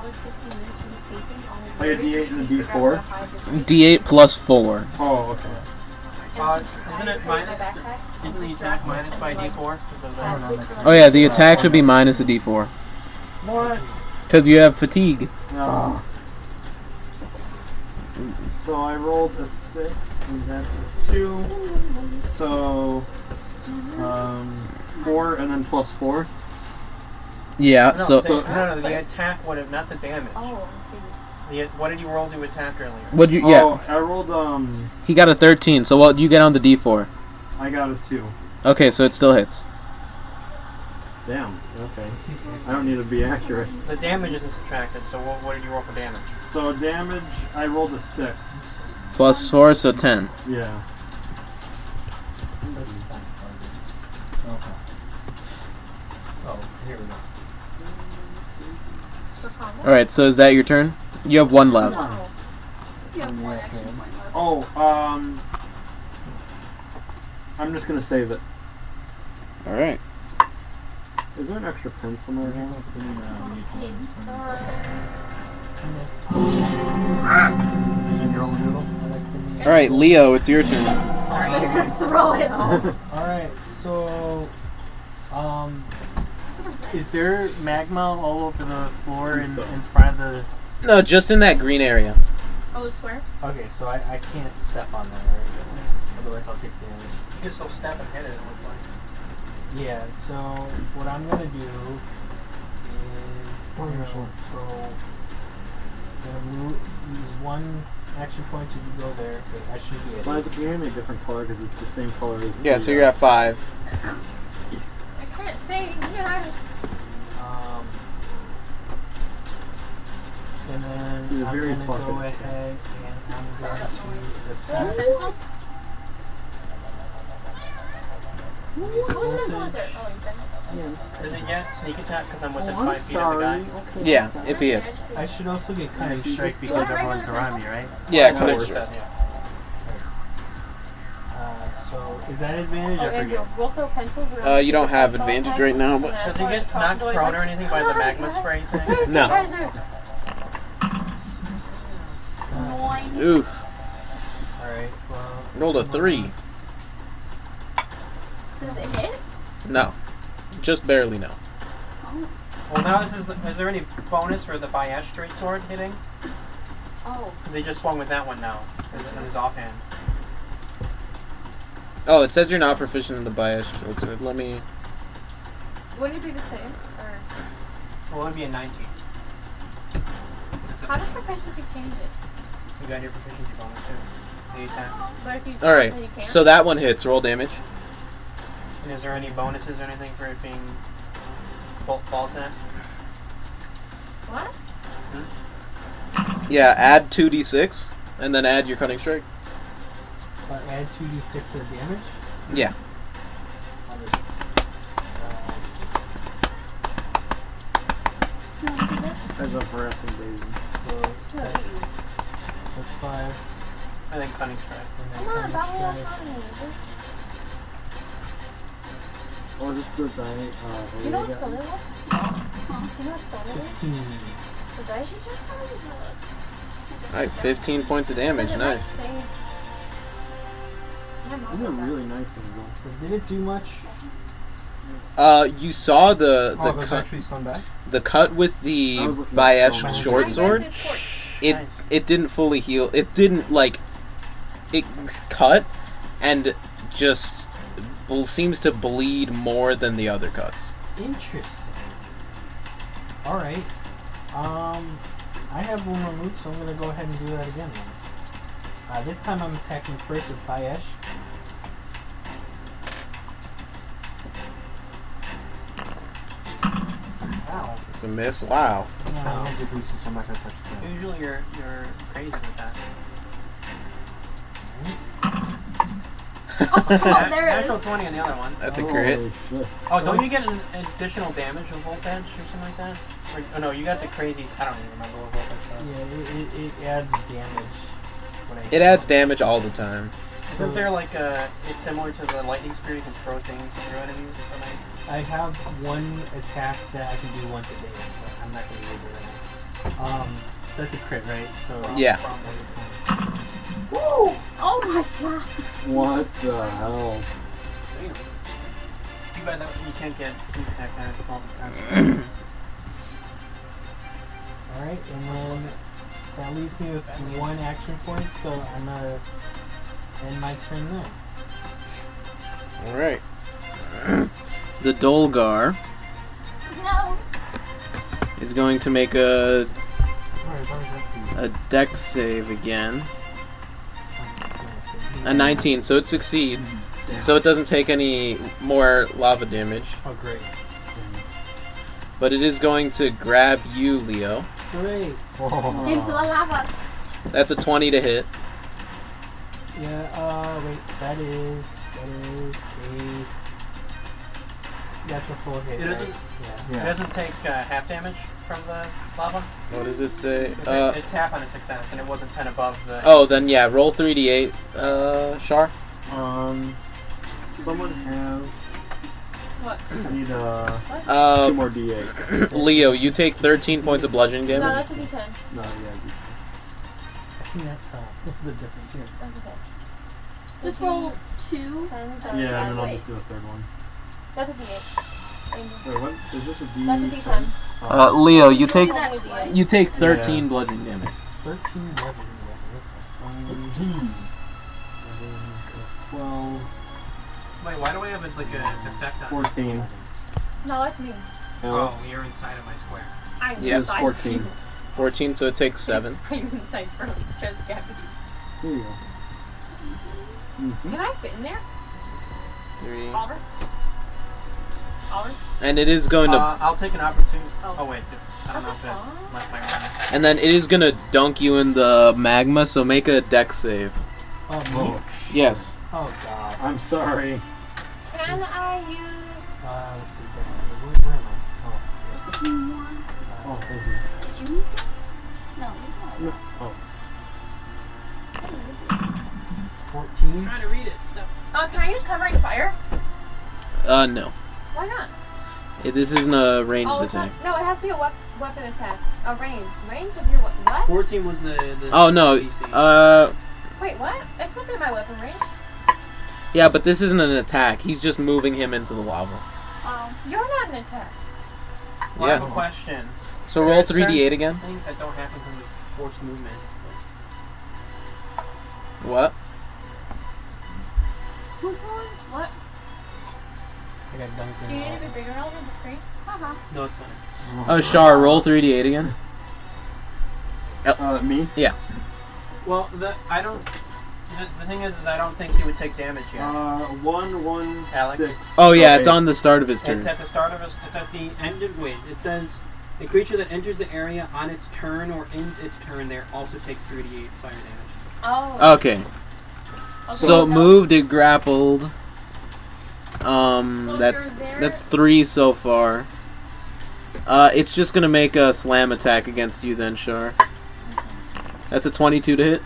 [SPEAKER 5] I had d8 and a d4.
[SPEAKER 2] D8 plus 4.
[SPEAKER 5] Oh, okay.
[SPEAKER 1] Isn't it minus? Isn't the attack minus by d4?
[SPEAKER 2] Oh yeah, the attack should be minus a d4.
[SPEAKER 5] What?
[SPEAKER 2] Because you have fatigue.
[SPEAKER 5] No. So I rolled a 6, and that's a 2. So, 4, and then plus 4.
[SPEAKER 2] Yeah, so
[SPEAKER 1] No, the attack would have, not the damage.
[SPEAKER 3] Oh,
[SPEAKER 1] What did you roll to attack earlier?
[SPEAKER 2] what'd you? Yeah,
[SPEAKER 5] Oh, I rolled,
[SPEAKER 2] he got a 13. So what you get on the d4?
[SPEAKER 5] I got a 2.
[SPEAKER 2] Okay, so it still hits.
[SPEAKER 5] Damn. Okay. I don't need to be accurate.
[SPEAKER 1] The damage isn't subtracted, so what did you roll for damage?
[SPEAKER 5] So damage, I rolled a 6.
[SPEAKER 2] Plus 4, so 10.
[SPEAKER 5] Yeah.
[SPEAKER 6] Okay. Oh, here we go.
[SPEAKER 3] For combo?
[SPEAKER 2] Alright, so is that your turn? You have 1 left.
[SPEAKER 3] No.
[SPEAKER 4] You have one action point left.
[SPEAKER 5] Oh, I'm just gonna save it.
[SPEAKER 2] Alright.
[SPEAKER 5] Is there an extra pen somewhere here?
[SPEAKER 2] Alright, Leo, it's your turn.
[SPEAKER 4] Sorry, you're gonna throw it.
[SPEAKER 6] Alright, so is there magma all over the floor in front of the...
[SPEAKER 2] No, just in that green area.
[SPEAKER 3] Oh, the square?
[SPEAKER 6] Okay, so I can't step on that area. Otherwise I'll take damage.
[SPEAKER 1] You can still step and hit it, it looks like.
[SPEAKER 6] Yeah, so what I'm gonna do is I'm gonna use 1 action point to go there, but I should be able
[SPEAKER 5] Eliza, can you give me a different color because it's the same color as
[SPEAKER 2] Yeah, so you're at 5.
[SPEAKER 3] I can't say, yeah.
[SPEAKER 6] And then
[SPEAKER 5] You're
[SPEAKER 6] I'm
[SPEAKER 5] very
[SPEAKER 6] gonna go
[SPEAKER 5] talkative.
[SPEAKER 6] ahead and I'm going to attack.
[SPEAKER 3] Pencil? Who's this one there? Oh, you done.
[SPEAKER 1] Is it yet sneak attack because I'm within
[SPEAKER 5] Oh, I'm
[SPEAKER 1] 5 feet
[SPEAKER 5] sorry.
[SPEAKER 1] of the guy?
[SPEAKER 5] Okay.
[SPEAKER 2] Yeah, if he hits.
[SPEAKER 6] I should also get cunning strike because everyone's around me, right?
[SPEAKER 2] Yeah,
[SPEAKER 1] Oh,
[SPEAKER 2] cunning
[SPEAKER 1] no,
[SPEAKER 2] strike.
[SPEAKER 1] yeah.
[SPEAKER 6] So is that advantage?
[SPEAKER 3] Oh,
[SPEAKER 6] I
[SPEAKER 3] and
[SPEAKER 6] forget.
[SPEAKER 3] we'll throw pencils around.
[SPEAKER 2] You don't have advantage right now, but...
[SPEAKER 1] Does he get knocked prone or anything by the magma spray thing?
[SPEAKER 2] No.
[SPEAKER 4] Nine.
[SPEAKER 2] Oof.
[SPEAKER 6] Alright, well.
[SPEAKER 2] Rolled a 3.
[SPEAKER 4] Does it hit?
[SPEAKER 2] No. Just barely no.
[SPEAKER 1] Well, now is there any bonus for the Bayesh straight sword hitting?
[SPEAKER 3] Oh.
[SPEAKER 1] Because he just swung with that one now, in his offhand.
[SPEAKER 2] Oh, it says you're not proficient in the bias short sword. Let me...
[SPEAKER 3] Wouldn't it be the same? Or
[SPEAKER 1] Well, it would be a 19.
[SPEAKER 3] how does proficiency change it?
[SPEAKER 1] You got your proficiency bonus too. The attack.
[SPEAKER 3] But if you
[SPEAKER 2] Alright,
[SPEAKER 3] then you can't?
[SPEAKER 2] so that one hits. Roll damage.
[SPEAKER 1] And is there any bonuses or anything for it being false in it?
[SPEAKER 3] What?
[SPEAKER 2] Yeah, add 2d6, and then add your cunning strike.
[SPEAKER 6] Add 2d6 of damage?
[SPEAKER 2] Yeah.
[SPEAKER 6] I'll just,
[SPEAKER 5] As a harassing Daisy.
[SPEAKER 6] so that's 5.
[SPEAKER 1] I think cunning strike.
[SPEAKER 6] And then
[SPEAKER 3] Come on,
[SPEAKER 6] cunning
[SPEAKER 3] Babylon
[SPEAKER 6] strike.
[SPEAKER 3] Economy.
[SPEAKER 5] Oh, is this the die?
[SPEAKER 3] You know what's still in there? You know what's still in there?
[SPEAKER 6] 15.
[SPEAKER 3] The dice you just saw?
[SPEAKER 2] Alright, 15 points of damage. Nice.
[SPEAKER 5] Isn't it really nice and well?
[SPEAKER 6] So did it do much?
[SPEAKER 2] You saw the
[SPEAKER 8] there's
[SPEAKER 2] cut,
[SPEAKER 8] actually some back.
[SPEAKER 2] the cut with the
[SPEAKER 5] I was looking at
[SPEAKER 2] Bayesh
[SPEAKER 5] spell
[SPEAKER 2] short
[SPEAKER 5] magic.
[SPEAKER 2] sword. It
[SPEAKER 1] Nice.
[SPEAKER 2] it didn't fully heal. It didn't like it cut and just seems to bleed more than the other cuts.
[SPEAKER 6] Interesting. Alright. I have one more move, so I'm gonna go ahead and do that again then. This time I'm attacking first with Bayesh. Ow.
[SPEAKER 2] It's a miss. Wow.
[SPEAKER 6] Wow.
[SPEAKER 9] I'm not gonna touch that.
[SPEAKER 1] Usually you're crazy with that.
[SPEAKER 4] Oh, there it
[SPEAKER 1] Natural
[SPEAKER 4] is.
[SPEAKER 1] 20 on the other one.
[SPEAKER 2] That's a crit.
[SPEAKER 5] Holy shit.
[SPEAKER 1] Oh, don't you get an additional damage with Voltage or something like that? Or, oh no, you got the crazy. I don't even remember what Voltage does.
[SPEAKER 6] Yeah, it adds damage. When I
[SPEAKER 2] It adds damage all the time.
[SPEAKER 1] Isn't there like a? It's similar to the lightning spear. You can throw things through enemies or something.
[SPEAKER 6] I have one attack that I can do once a day, but I'm not going to use it right now. That's a crit, right? So
[SPEAKER 2] Yeah.
[SPEAKER 4] Woo! Oh my god.
[SPEAKER 5] What the hell?
[SPEAKER 1] Damn. Too bad that you can't get sneak attack all the time.
[SPEAKER 6] Alright, and then that leaves me with one action point, so I'm going to end my turn there.
[SPEAKER 2] Alright. The Dolgar
[SPEAKER 4] No.
[SPEAKER 2] is going to make a dex save again. A 19, so it succeeds. So it doesn't take any more lava damage.
[SPEAKER 6] Oh, great.
[SPEAKER 2] But it is going to grab you, Leo.
[SPEAKER 6] Great.
[SPEAKER 4] Into the lava.
[SPEAKER 2] That's a 20 to hit.
[SPEAKER 6] Yeah, wait, that's a full hit,
[SPEAKER 1] It
[SPEAKER 6] right?
[SPEAKER 1] doesn't-
[SPEAKER 6] Yeah.
[SPEAKER 1] It doesn't take half damage from the lava.
[SPEAKER 2] What does it say?
[SPEAKER 1] It's half on a success, and it wasn't 10 above the.
[SPEAKER 2] Oh, then yeah, roll 3d8, Char.
[SPEAKER 5] Someone have.
[SPEAKER 3] What?
[SPEAKER 5] I need 2
[SPEAKER 2] Uh,
[SPEAKER 5] more d8.
[SPEAKER 2] Leo, you take 13 points of bludgeoning
[SPEAKER 3] No,
[SPEAKER 2] damage.
[SPEAKER 3] that's a D10.
[SPEAKER 5] No, yeah.
[SPEAKER 6] I think that's the difference here.
[SPEAKER 3] That's okay.
[SPEAKER 4] Just roll 2.
[SPEAKER 3] Tens
[SPEAKER 5] Yeah,
[SPEAKER 3] are-
[SPEAKER 5] and then I'll
[SPEAKER 4] wait.
[SPEAKER 5] just do a third one.
[SPEAKER 3] That's a D8.
[SPEAKER 5] Wait, what? Is this a D?
[SPEAKER 3] That's a D10.
[SPEAKER 2] Leo, you take
[SPEAKER 4] Do that.
[SPEAKER 3] Only D8.
[SPEAKER 2] you take 13 bludgeoning damage.
[SPEAKER 6] 13 level.
[SPEAKER 5] 12,
[SPEAKER 1] Wait, why do I have like an effect on?
[SPEAKER 5] 14.
[SPEAKER 3] No, that's me.
[SPEAKER 1] Oh, you're inside of my square.
[SPEAKER 3] I'm
[SPEAKER 2] Yeah,
[SPEAKER 5] It's
[SPEAKER 3] inside.
[SPEAKER 5] 14.
[SPEAKER 2] 14, so it takes 7.
[SPEAKER 3] I'm inside Bro's chest cavity.
[SPEAKER 5] Here you go.
[SPEAKER 3] Can I fit in there?
[SPEAKER 2] 3.
[SPEAKER 3] Oliver? Oliver?
[SPEAKER 2] And it is going to,
[SPEAKER 1] I'll take an opportunity.
[SPEAKER 3] Oh.
[SPEAKER 1] Oh wait, I don't know if it left my running.
[SPEAKER 2] and then it is gonna dunk you in the magma. So make a dex save.
[SPEAKER 6] Oh, me?
[SPEAKER 5] Oh,
[SPEAKER 2] Yes.
[SPEAKER 6] Oh, God.
[SPEAKER 5] I'm sorry.
[SPEAKER 3] Can I use...
[SPEAKER 6] Let's see. Where am I? Oh,
[SPEAKER 4] Just a few more.
[SPEAKER 5] Oh, thank you.
[SPEAKER 4] Did you need this? No, you don't.
[SPEAKER 5] Oh.
[SPEAKER 6] 14.
[SPEAKER 1] Trying to read it. No.
[SPEAKER 3] can I use covering fire?
[SPEAKER 2] No.
[SPEAKER 3] Why not?
[SPEAKER 2] This isn't a ranged
[SPEAKER 3] Oh, it's
[SPEAKER 2] attack.
[SPEAKER 3] not, no, it has to be a weapon attack. A range. Range of your weapon. What?
[SPEAKER 1] 14 was the
[SPEAKER 2] Oh no.
[SPEAKER 1] DC.
[SPEAKER 3] Wait, what? It's within my weapon range.
[SPEAKER 2] Yeah, but this isn't an attack. He's just moving him into the lava.
[SPEAKER 3] You're not an attack.
[SPEAKER 1] Well, I have a
[SPEAKER 2] Yeah.
[SPEAKER 1] question.
[SPEAKER 2] So
[SPEAKER 1] There
[SPEAKER 2] roll
[SPEAKER 1] are certain
[SPEAKER 2] 3d8 again.
[SPEAKER 1] Things that don't happen because of forced movement.
[SPEAKER 2] What?
[SPEAKER 4] Who's rolling? What?
[SPEAKER 6] I got dunked
[SPEAKER 3] Do
[SPEAKER 6] in
[SPEAKER 3] you
[SPEAKER 6] the
[SPEAKER 3] need to be
[SPEAKER 6] lava.
[SPEAKER 3] bigger on the screen?
[SPEAKER 4] Uh-huh.
[SPEAKER 1] No, it's fine.
[SPEAKER 2] Char, roll 3d8 again.
[SPEAKER 5] Me?
[SPEAKER 1] Well, I don't. The thing is I don't think he would take damage yet.
[SPEAKER 5] 1, 1,
[SPEAKER 1] Alex?
[SPEAKER 5] 6.
[SPEAKER 2] Oh yeah,
[SPEAKER 5] Okay.
[SPEAKER 2] it's on the start of his turn.
[SPEAKER 1] It's at the start of it's at the end of. Wait, it says a creature that enters the area on its turn or ends its turn there also takes 3d8 fire damage.
[SPEAKER 3] Oh.
[SPEAKER 2] Okay. So
[SPEAKER 3] no.
[SPEAKER 2] moved, it grappled.
[SPEAKER 3] you're
[SPEAKER 2] That's
[SPEAKER 3] there?
[SPEAKER 2] 3 so far. It's just gonna make a slam attack against you then, Char. That's a 22 to hit.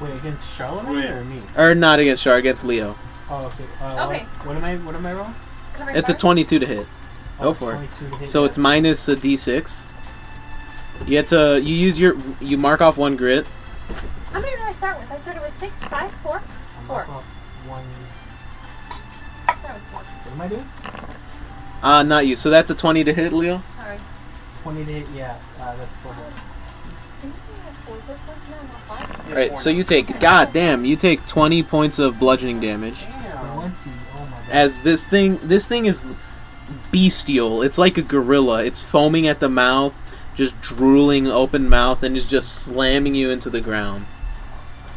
[SPEAKER 6] Wait, against Charlemagne
[SPEAKER 5] Wait.
[SPEAKER 6] or me?
[SPEAKER 2] Or not against Char, against Leo.
[SPEAKER 6] Oh, okay.
[SPEAKER 3] Okay.
[SPEAKER 6] What am I rolling?
[SPEAKER 3] Covering
[SPEAKER 2] It's a
[SPEAKER 3] fire?
[SPEAKER 2] 22 to hit. Go for it.
[SPEAKER 6] 22 to hit,
[SPEAKER 2] So
[SPEAKER 6] yeah.
[SPEAKER 2] it's minus a d6. You mark off 1 grit.
[SPEAKER 3] How many did I start with? I started with 6, 5, 4?
[SPEAKER 6] I'm
[SPEAKER 3] 4.
[SPEAKER 6] off one.
[SPEAKER 3] I started with 4.
[SPEAKER 6] What am I doing?
[SPEAKER 2] Not you. So that's a 20 to hit, Leo.
[SPEAKER 3] Sorry.
[SPEAKER 6] 20 to hit, yeah. That's full hit.
[SPEAKER 3] Did you say I had 4 hit points now, not 5?
[SPEAKER 2] Alright, so you take, goddamn, you take 20 points of bludgeoning damage.
[SPEAKER 6] 20. Oh my god.
[SPEAKER 2] As this thing is bestial. It's like a gorilla. It's foaming at the mouth, just drooling open mouth, and is just slamming you into the ground.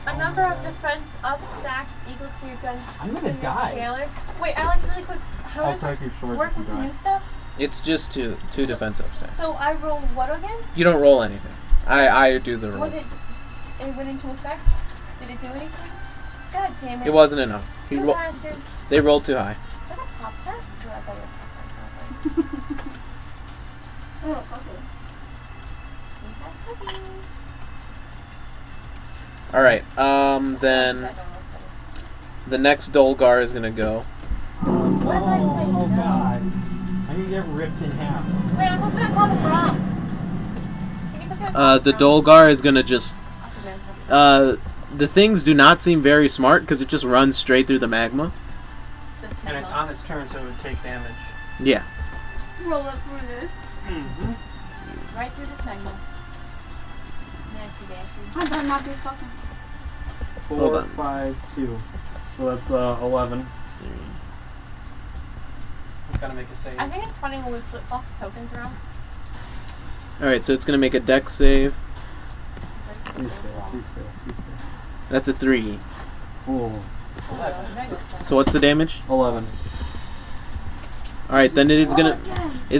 [SPEAKER 3] A number of defense up stacks equal to your gun.
[SPEAKER 6] I'm gonna die.
[SPEAKER 3] Scalar. Wait, Alex, really quick. How
[SPEAKER 5] I'll
[SPEAKER 3] does
[SPEAKER 5] take
[SPEAKER 3] this
[SPEAKER 5] your sword
[SPEAKER 3] work
[SPEAKER 5] if you
[SPEAKER 3] with the
[SPEAKER 5] die.
[SPEAKER 3] new stuff?
[SPEAKER 2] It's just two defensive attacks.
[SPEAKER 3] So I roll what again?
[SPEAKER 2] You don't roll anything. I do the roll.
[SPEAKER 3] Was it went into effect? Did it do anything? God damn it.
[SPEAKER 2] It wasn't enough.
[SPEAKER 3] You bastards.
[SPEAKER 2] They rolled too high.
[SPEAKER 3] Is that a Pop-Tart? No, I thought it was Pop-Tart.
[SPEAKER 4] Oh, okay.
[SPEAKER 2] Alright, then the next Dolgar is gonna go.
[SPEAKER 3] What did I say?
[SPEAKER 6] Oh god. I'm gonna get ripped in half.
[SPEAKER 3] Wait, I'm supposed to be on top of Brom. Can you put me on top of
[SPEAKER 2] The
[SPEAKER 3] Brom?
[SPEAKER 2] Dolgar is gonna just.
[SPEAKER 3] Okay.
[SPEAKER 2] The things do not seem very smart because it just runs straight through the magma.
[SPEAKER 1] And it's on its turn, so it would take damage.
[SPEAKER 2] Yeah.
[SPEAKER 4] Roll up for this.
[SPEAKER 1] Mm-hmm.
[SPEAKER 3] Right through this magma. Nasty bastard.
[SPEAKER 4] I better not be fucking.
[SPEAKER 2] Hold
[SPEAKER 5] 4,
[SPEAKER 2] on.
[SPEAKER 5] 5, 2. So that's 11.
[SPEAKER 1] I've got to make a save.
[SPEAKER 3] I think it's funny when we flip flop tokens around.
[SPEAKER 2] Alright, so it's gonna make a dex save.
[SPEAKER 5] Please fail, please fail, please fail.
[SPEAKER 2] That's a 3.
[SPEAKER 5] Oh.
[SPEAKER 2] So what's the damage?
[SPEAKER 5] 11.
[SPEAKER 2] All right, then it is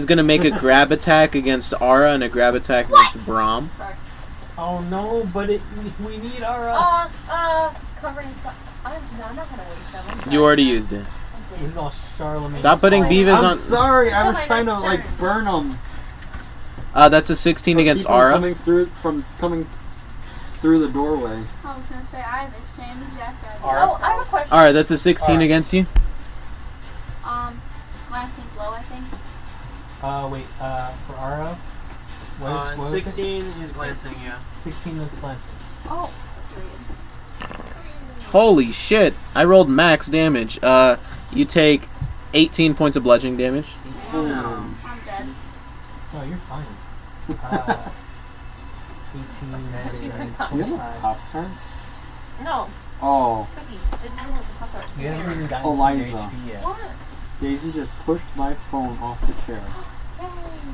[SPEAKER 2] gonna make a grab attack against Aura and a grab attack against Brom.
[SPEAKER 4] Sorry.
[SPEAKER 6] Oh no, but we need our.
[SPEAKER 3] Covering. I'm not gonna waste them.
[SPEAKER 2] You already used it.
[SPEAKER 6] This is all Charlemagne.
[SPEAKER 2] Stop putting Beavis
[SPEAKER 5] I'm
[SPEAKER 2] on.
[SPEAKER 5] sorry, I was
[SPEAKER 3] my
[SPEAKER 5] trying to
[SPEAKER 3] next
[SPEAKER 5] like
[SPEAKER 3] turn.
[SPEAKER 5] burn them.
[SPEAKER 2] That's a 16 against Aura.
[SPEAKER 5] Coming through the doorway.
[SPEAKER 4] I was gonna say I have the same exact idea.
[SPEAKER 3] Oh, I have a question.
[SPEAKER 2] All right, that's a 16
[SPEAKER 6] Alright.
[SPEAKER 2] against you.
[SPEAKER 4] Glancing blow, I think.
[SPEAKER 6] Wait. For Aura. What is it?
[SPEAKER 1] 16 is glancing, yeah.
[SPEAKER 6] 16 that's glancing.
[SPEAKER 4] Oh, period.
[SPEAKER 2] Holy shit! I rolled max damage. You take 18 points of bludgeoning damage.
[SPEAKER 4] I'm dead.
[SPEAKER 6] Oh, you're fine. 18, that
[SPEAKER 3] She's
[SPEAKER 6] is
[SPEAKER 3] like,
[SPEAKER 5] You have a
[SPEAKER 6] 25.
[SPEAKER 5] top turn?
[SPEAKER 3] No,
[SPEAKER 5] Oh,
[SPEAKER 3] Cookie. It's not the pop-up.
[SPEAKER 6] You haven't even gotten
[SPEAKER 5] Eliza.
[SPEAKER 6] to HP yet.
[SPEAKER 3] What?
[SPEAKER 5] Daisy just pushed my phone off the chair.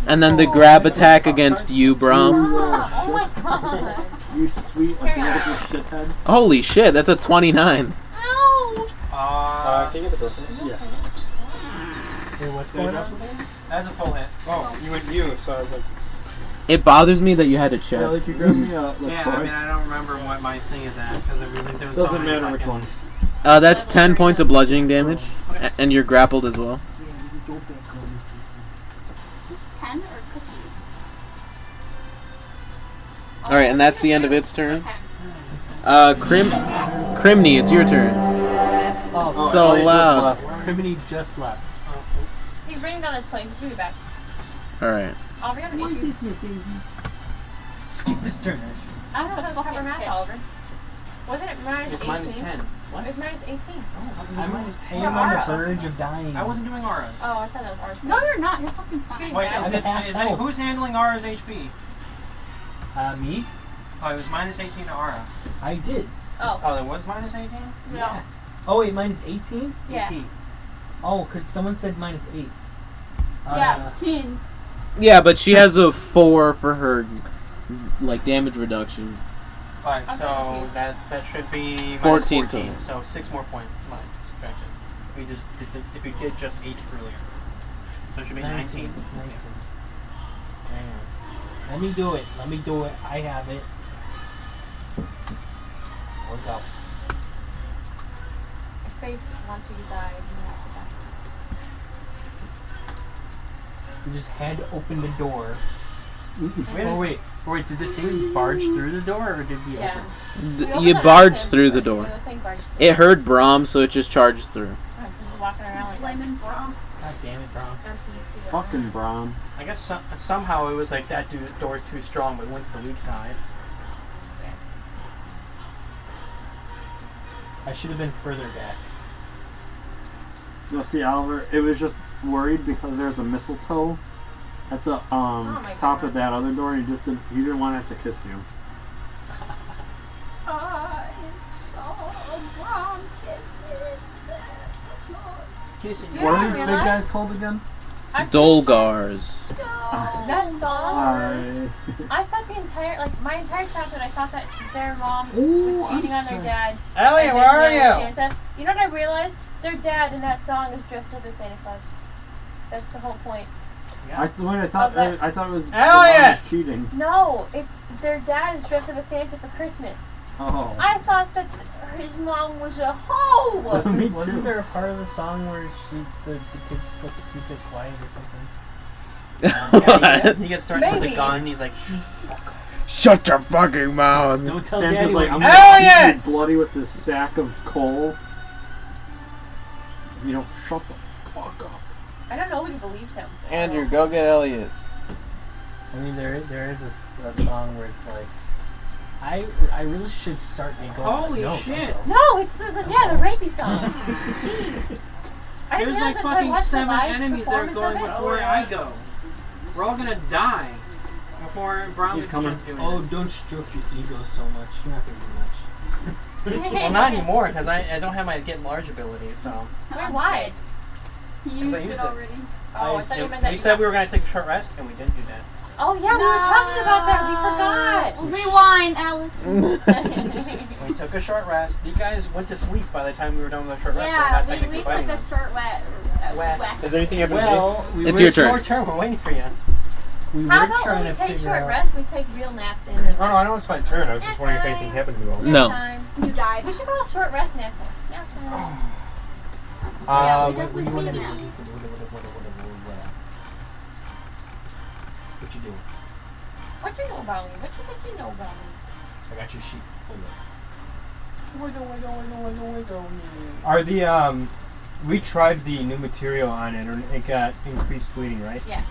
[SPEAKER 2] And then the grab attack against you, Brom.
[SPEAKER 3] Oh my god.
[SPEAKER 5] You sweet adorable shithead.
[SPEAKER 2] Holy shit, that's a 29.
[SPEAKER 4] No!
[SPEAKER 1] Uh,
[SPEAKER 9] Can you get the person?
[SPEAKER 5] Yeah.
[SPEAKER 6] Hey, what's going on?
[SPEAKER 1] that's a full hit.
[SPEAKER 9] Oh, you went you, so I was like,
[SPEAKER 2] It bothers me that you had to check.
[SPEAKER 5] Elliott, you grab me a
[SPEAKER 1] Yeah, I mean, I don't remember what my thing is at because there was so
[SPEAKER 5] Doesn't
[SPEAKER 1] many
[SPEAKER 5] matter which
[SPEAKER 1] fucking-
[SPEAKER 5] one.
[SPEAKER 2] That's 10 points of bludgeoning damage, and you're grappled as well.
[SPEAKER 4] 10 or cookie?
[SPEAKER 2] All right, and that's the end of its turn.
[SPEAKER 4] Okay.
[SPEAKER 2] Crimeny, it's your turn.
[SPEAKER 6] Oh,
[SPEAKER 2] So
[SPEAKER 5] Elliott just
[SPEAKER 2] loud.
[SPEAKER 5] left.
[SPEAKER 6] Crimeny just left.
[SPEAKER 3] He's bringing down his plane. He'll be back.
[SPEAKER 2] All right.
[SPEAKER 3] Oh, we have an issue.
[SPEAKER 6] Skip this turn.
[SPEAKER 3] I don't know if it'll cover math, Oliver. Wasn't it minus
[SPEAKER 1] It's
[SPEAKER 3] 18?
[SPEAKER 1] minus 10.
[SPEAKER 3] It was minus 18.
[SPEAKER 6] I am on the verge of dying.
[SPEAKER 1] I wasn't doing auras.
[SPEAKER 3] Oh, I thought that was ours.
[SPEAKER 4] No, you're not. You're fucking fine.
[SPEAKER 1] Wait,
[SPEAKER 6] I'm at half health.
[SPEAKER 1] who's handling Aura's HP?
[SPEAKER 6] Me?
[SPEAKER 1] Oh, it was minus 18 to Aura.
[SPEAKER 6] I did.
[SPEAKER 3] Oh,
[SPEAKER 1] Oh, there was minus 18?
[SPEAKER 3] no.
[SPEAKER 6] Oh wait, minus 18?
[SPEAKER 3] Yeah.
[SPEAKER 1] 18.
[SPEAKER 6] Oh, because someone said minus 8.
[SPEAKER 4] Yeah, 10.
[SPEAKER 2] Yeah, but she has a 4 for her like damage reduction.
[SPEAKER 1] Alright,
[SPEAKER 3] I'm
[SPEAKER 1] so
[SPEAKER 3] confused.
[SPEAKER 1] that should be minus
[SPEAKER 2] 14
[SPEAKER 1] 14.
[SPEAKER 2] total.
[SPEAKER 1] So 6 more points minus subtracted. If you did just 8 earlier. So it should be 19.
[SPEAKER 6] 19. Hang on. Let me do it. Let me do it. I have it. Work out.
[SPEAKER 3] If Faith wants you to die, you have to die.
[SPEAKER 6] We just had to open the door.
[SPEAKER 1] Oh, wait, did the thing barge through the door or did we
[SPEAKER 3] Yeah.
[SPEAKER 1] open?
[SPEAKER 3] We opened
[SPEAKER 2] You
[SPEAKER 3] the
[SPEAKER 2] barged
[SPEAKER 3] door,
[SPEAKER 2] through the
[SPEAKER 3] but
[SPEAKER 2] door.
[SPEAKER 3] The thing barged through.
[SPEAKER 2] It heard Brom, so it just charged through.
[SPEAKER 3] I'm walking around like
[SPEAKER 4] Blaming Brom.
[SPEAKER 6] God damn it, Brom.
[SPEAKER 3] NPC.
[SPEAKER 5] Fucking Brom.
[SPEAKER 1] I guess somehow it was like that door's too strong, but went to the weak side.
[SPEAKER 6] I should have been further back.
[SPEAKER 5] You'll see, Oliver, it was just worried because there's a mistletoe at the
[SPEAKER 3] my
[SPEAKER 5] top
[SPEAKER 3] God.
[SPEAKER 5] of that other door, and he didn't want it to kiss you.
[SPEAKER 4] I saw Brom kissing Santa Claus.
[SPEAKER 1] Kissing
[SPEAKER 3] Yeah,
[SPEAKER 5] What
[SPEAKER 3] I
[SPEAKER 5] are these big
[SPEAKER 3] realized.
[SPEAKER 5] guys called again?
[SPEAKER 2] Dolgars.
[SPEAKER 3] That song.
[SPEAKER 5] I
[SPEAKER 3] I thought my entire childhood, I thought that their mom was cheating on their dad.
[SPEAKER 1] Elliott,
[SPEAKER 3] and
[SPEAKER 1] where are
[SPEAKER 3] then
[SPEAKER 1] you?
[SPEAKER 3] Santa. You know what I realized? Their dad in that song is dressed up as Santa Claus. That's the whole point.
[SPEAKER 5] I thought it was the mom
[SPEAKER 1] Elliott!
[SPEAKER 5] was cheating.
[SPEAKER 3] No, it's their dad is dressed up as Santa for Christmas.
[SPEAKER 5] Oh.
[SPEAKER 3] I thought that his mom was a hoe.
[SPEAKER 5] Me too.
[SPEAKER 6] Wasn't there a part of the song where the kid's supposed to keep it quiet or something?
[SPEAKER 2] What?
[SPEAKER 1] He gets threatened with
[SPEAKER 3] Maybe.
[SPEAKER 1] a gun. He's like,
[SPEAKER 2] Shut your fucking mouth.
[SPEAKER 6] Don't tell
[SPEAKER 5] Santa's
[SPEAKER 6] Daddy
[SPEAKER 5] like,
[SPEAKER 6] what
[SPEAKER 5] I'm
[SPEAKER 6] you
[SPEAKER 5] gonna
[SPEAKER 1] Elliott!
[SPEAKER 5] beat you bloody with this sack of coal. You don't shut the fuck up.
[SPEAKER 3] I don't know who believes him.
[SPEAKER 2] Andrew, go get Elliott.
[SPEAKER 6] I mean, there is a song where it's like, I really should start a go.
[SPEAKER 1] Holy
[SPEAKER 6] no,
[SPEAKER 1] shit.
[SPEAKER 6] no.
[SPEAKER 3] No, it's the rapey song. Jeez. I
[SPEAKER 1] there's
[SPEAKER 3] didn't
[SPEAKER 1] like
[SPEAKER 3] realize until I
[SPEAKER 1] fucking
[SPEAKER 3] watched the
[SPEAKER 1] 7
[SPEAKER 3] live
[SPEAKER 1] enemies that are
[SPEAKER 3] performance
[SPEAKER 1] going
[SPEAKER 3] of it.
[SPEAKER 1] before I go. We're all gonna die before Brom
[SPEAKER 5] He's
[SPEAKER 1] gets
[SPEAKER 5] coming.
[SPEAKER 1] doing
[SPEAKER 6] Oh,
[SPEAKER 1] it.
[SPEAKER 6] don't stroke your ego so much. You're not gonna do much.
[SPEAKER 1] Well, not anymore, because I don't have my get large ability, so.
[SPEAKER 3] Wait, why?
[SPEAKER 4] He used
[SPEAKER 1] I used
[SPEAKER 4] it
[SPEAKER 1] it.
[SPEAKER 4] already.
[SPEAKER 3] Oh, I thought you meant that
[SPEAKER 1] We
[SPEAKER 3] you
[SPEAKER 1] said we were gonna take a short rest, and we didn't do that.
[SPEAKER 3] Oh yeah, we were talking about that. We forgot.
[SPEAKER 4] Rewind, Alex.
[SPEAKER 1] We took a short rest. You guys went to sleep by the time we were done with our short rest. So we're
[SPEAKER 4] Yeah,
[SPEAKER 1] not
[SPEAKER 4] we
[SPEAKER 1] technically
[SPEAKER 4] took
[SPEAKER 1] fighting
[SPEAKER 4] a
[SPEAKER 1] them.
[SPEAKER 4] short
[SPEAKER 1] West.
[SPEAKER 4] rest.
[SPEAKER 5] Is there anything happening?
[SPEAKER 1] Well,
[SPEAKER 2] It's your turn.
[SPEAKER 1] Your turn. We're waiting for you.
[SPEAKER 6] We
[SPEAKER 3] How
[SPEAKER 6] were
[SPEAKER 3] about
[SPEAKER 6] trying
[SPEAKER 3] when we
[SPEAKER 6] to
[SPEAKER 3] take
[SPEAKER 6] figure
[SPEAKER 3] short
[SPEAKER 6] out.
[SPEAKER 3] rests, we take real naps in real
[SPEAKER 5] Oh no, I know it's my turn. I was just wondering if anything happened to me. While
[SPEAKER 2] No.
[SPEAKER 3] time.
[SPEAKER 4] You died.
[SPEAKER 3] We should call a short rest nap time. Nap time.
[SPEAKER 4] Yeah, we
[SPEAKER 6] What
[SPEAKER 4] definitely
[SPEAKER 6] do you want to
[SPEAKER 4] need
[SPEAKER 6] do?
[SPEAKER 4] naps.
[SPEAKER 6] What you doing?
[SPEAKER 3] What you know about me? What you think you know about me?
[SPEAKER 6] I got your sheet. Hold on.
[SPEAKER 8] Are the we tried the new material on it, and it got increased bleeding, right?
[SPEAKER 3] Yeah.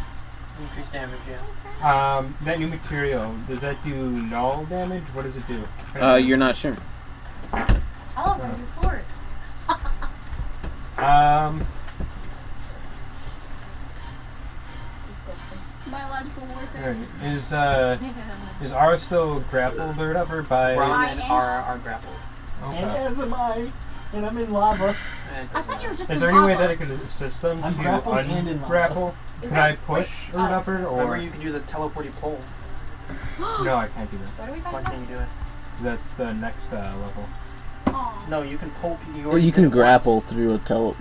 [SPEAKER 1] Increased damage, yeah.
[SPEAKER 8] That new material, does that do null damage? What does it do?
[SPEAKER 2] You're not sure.
[SPEAKER 3] Oliver, you poor.
[SPEAKER 4] Biological warfare.
[SPEAKER 8] alright. Is Ara still grappled or whatever by?
[SPEAKER 1] Brom
[SPEAKER 4] I
[SPEAKER 1] and
[SPEAKER 4] am.
[SPEAKER 1] are grappled.
[SPEAKER 8] Okay.
[SPEAKER 6] As am I, and I'm in lava.
[SPEAKER 4] I thought you were just
[SPEAKER 8] Is
[SPEAKER 4] in
[SPEAKER 8] there any way
[SPEAKER 4] lava.
[SPEAKER 8] that I could assist them
[SPEAKER 6] I'm
[SPEAKER 8] to
[SPEAKER 6] grappled and in lava.
[SPEAKER 8] ungrapple?
[SPEAKER 3] Is
[SPEAKER 8] Can
[SPEAKER 3] that-
[SPEAKER 8] I push
[SPEAKER 3] wait,
[SPEAKER 8] or whatever?
[SPEAKER 1] Remember,
[SPEAKER 8] Or
[SPEAKER 1] you can do the teleporty pull.
[SPEAKER 8] no, I can't do that.
[SPEAKER 3] What are we
[SPEAKER 1] Why
[SPEAKER 3] talking
[SPEAKER 1] can't
[SPEAKER 3] about?
[SPEAKER 1] you do it?
[SPEAKER 8] That's the next level.
[SPEAKER 4] Aw.
[SPEAKER 1] No, you can pull.
[SPEAKER 2] Or you can grapple through a tele.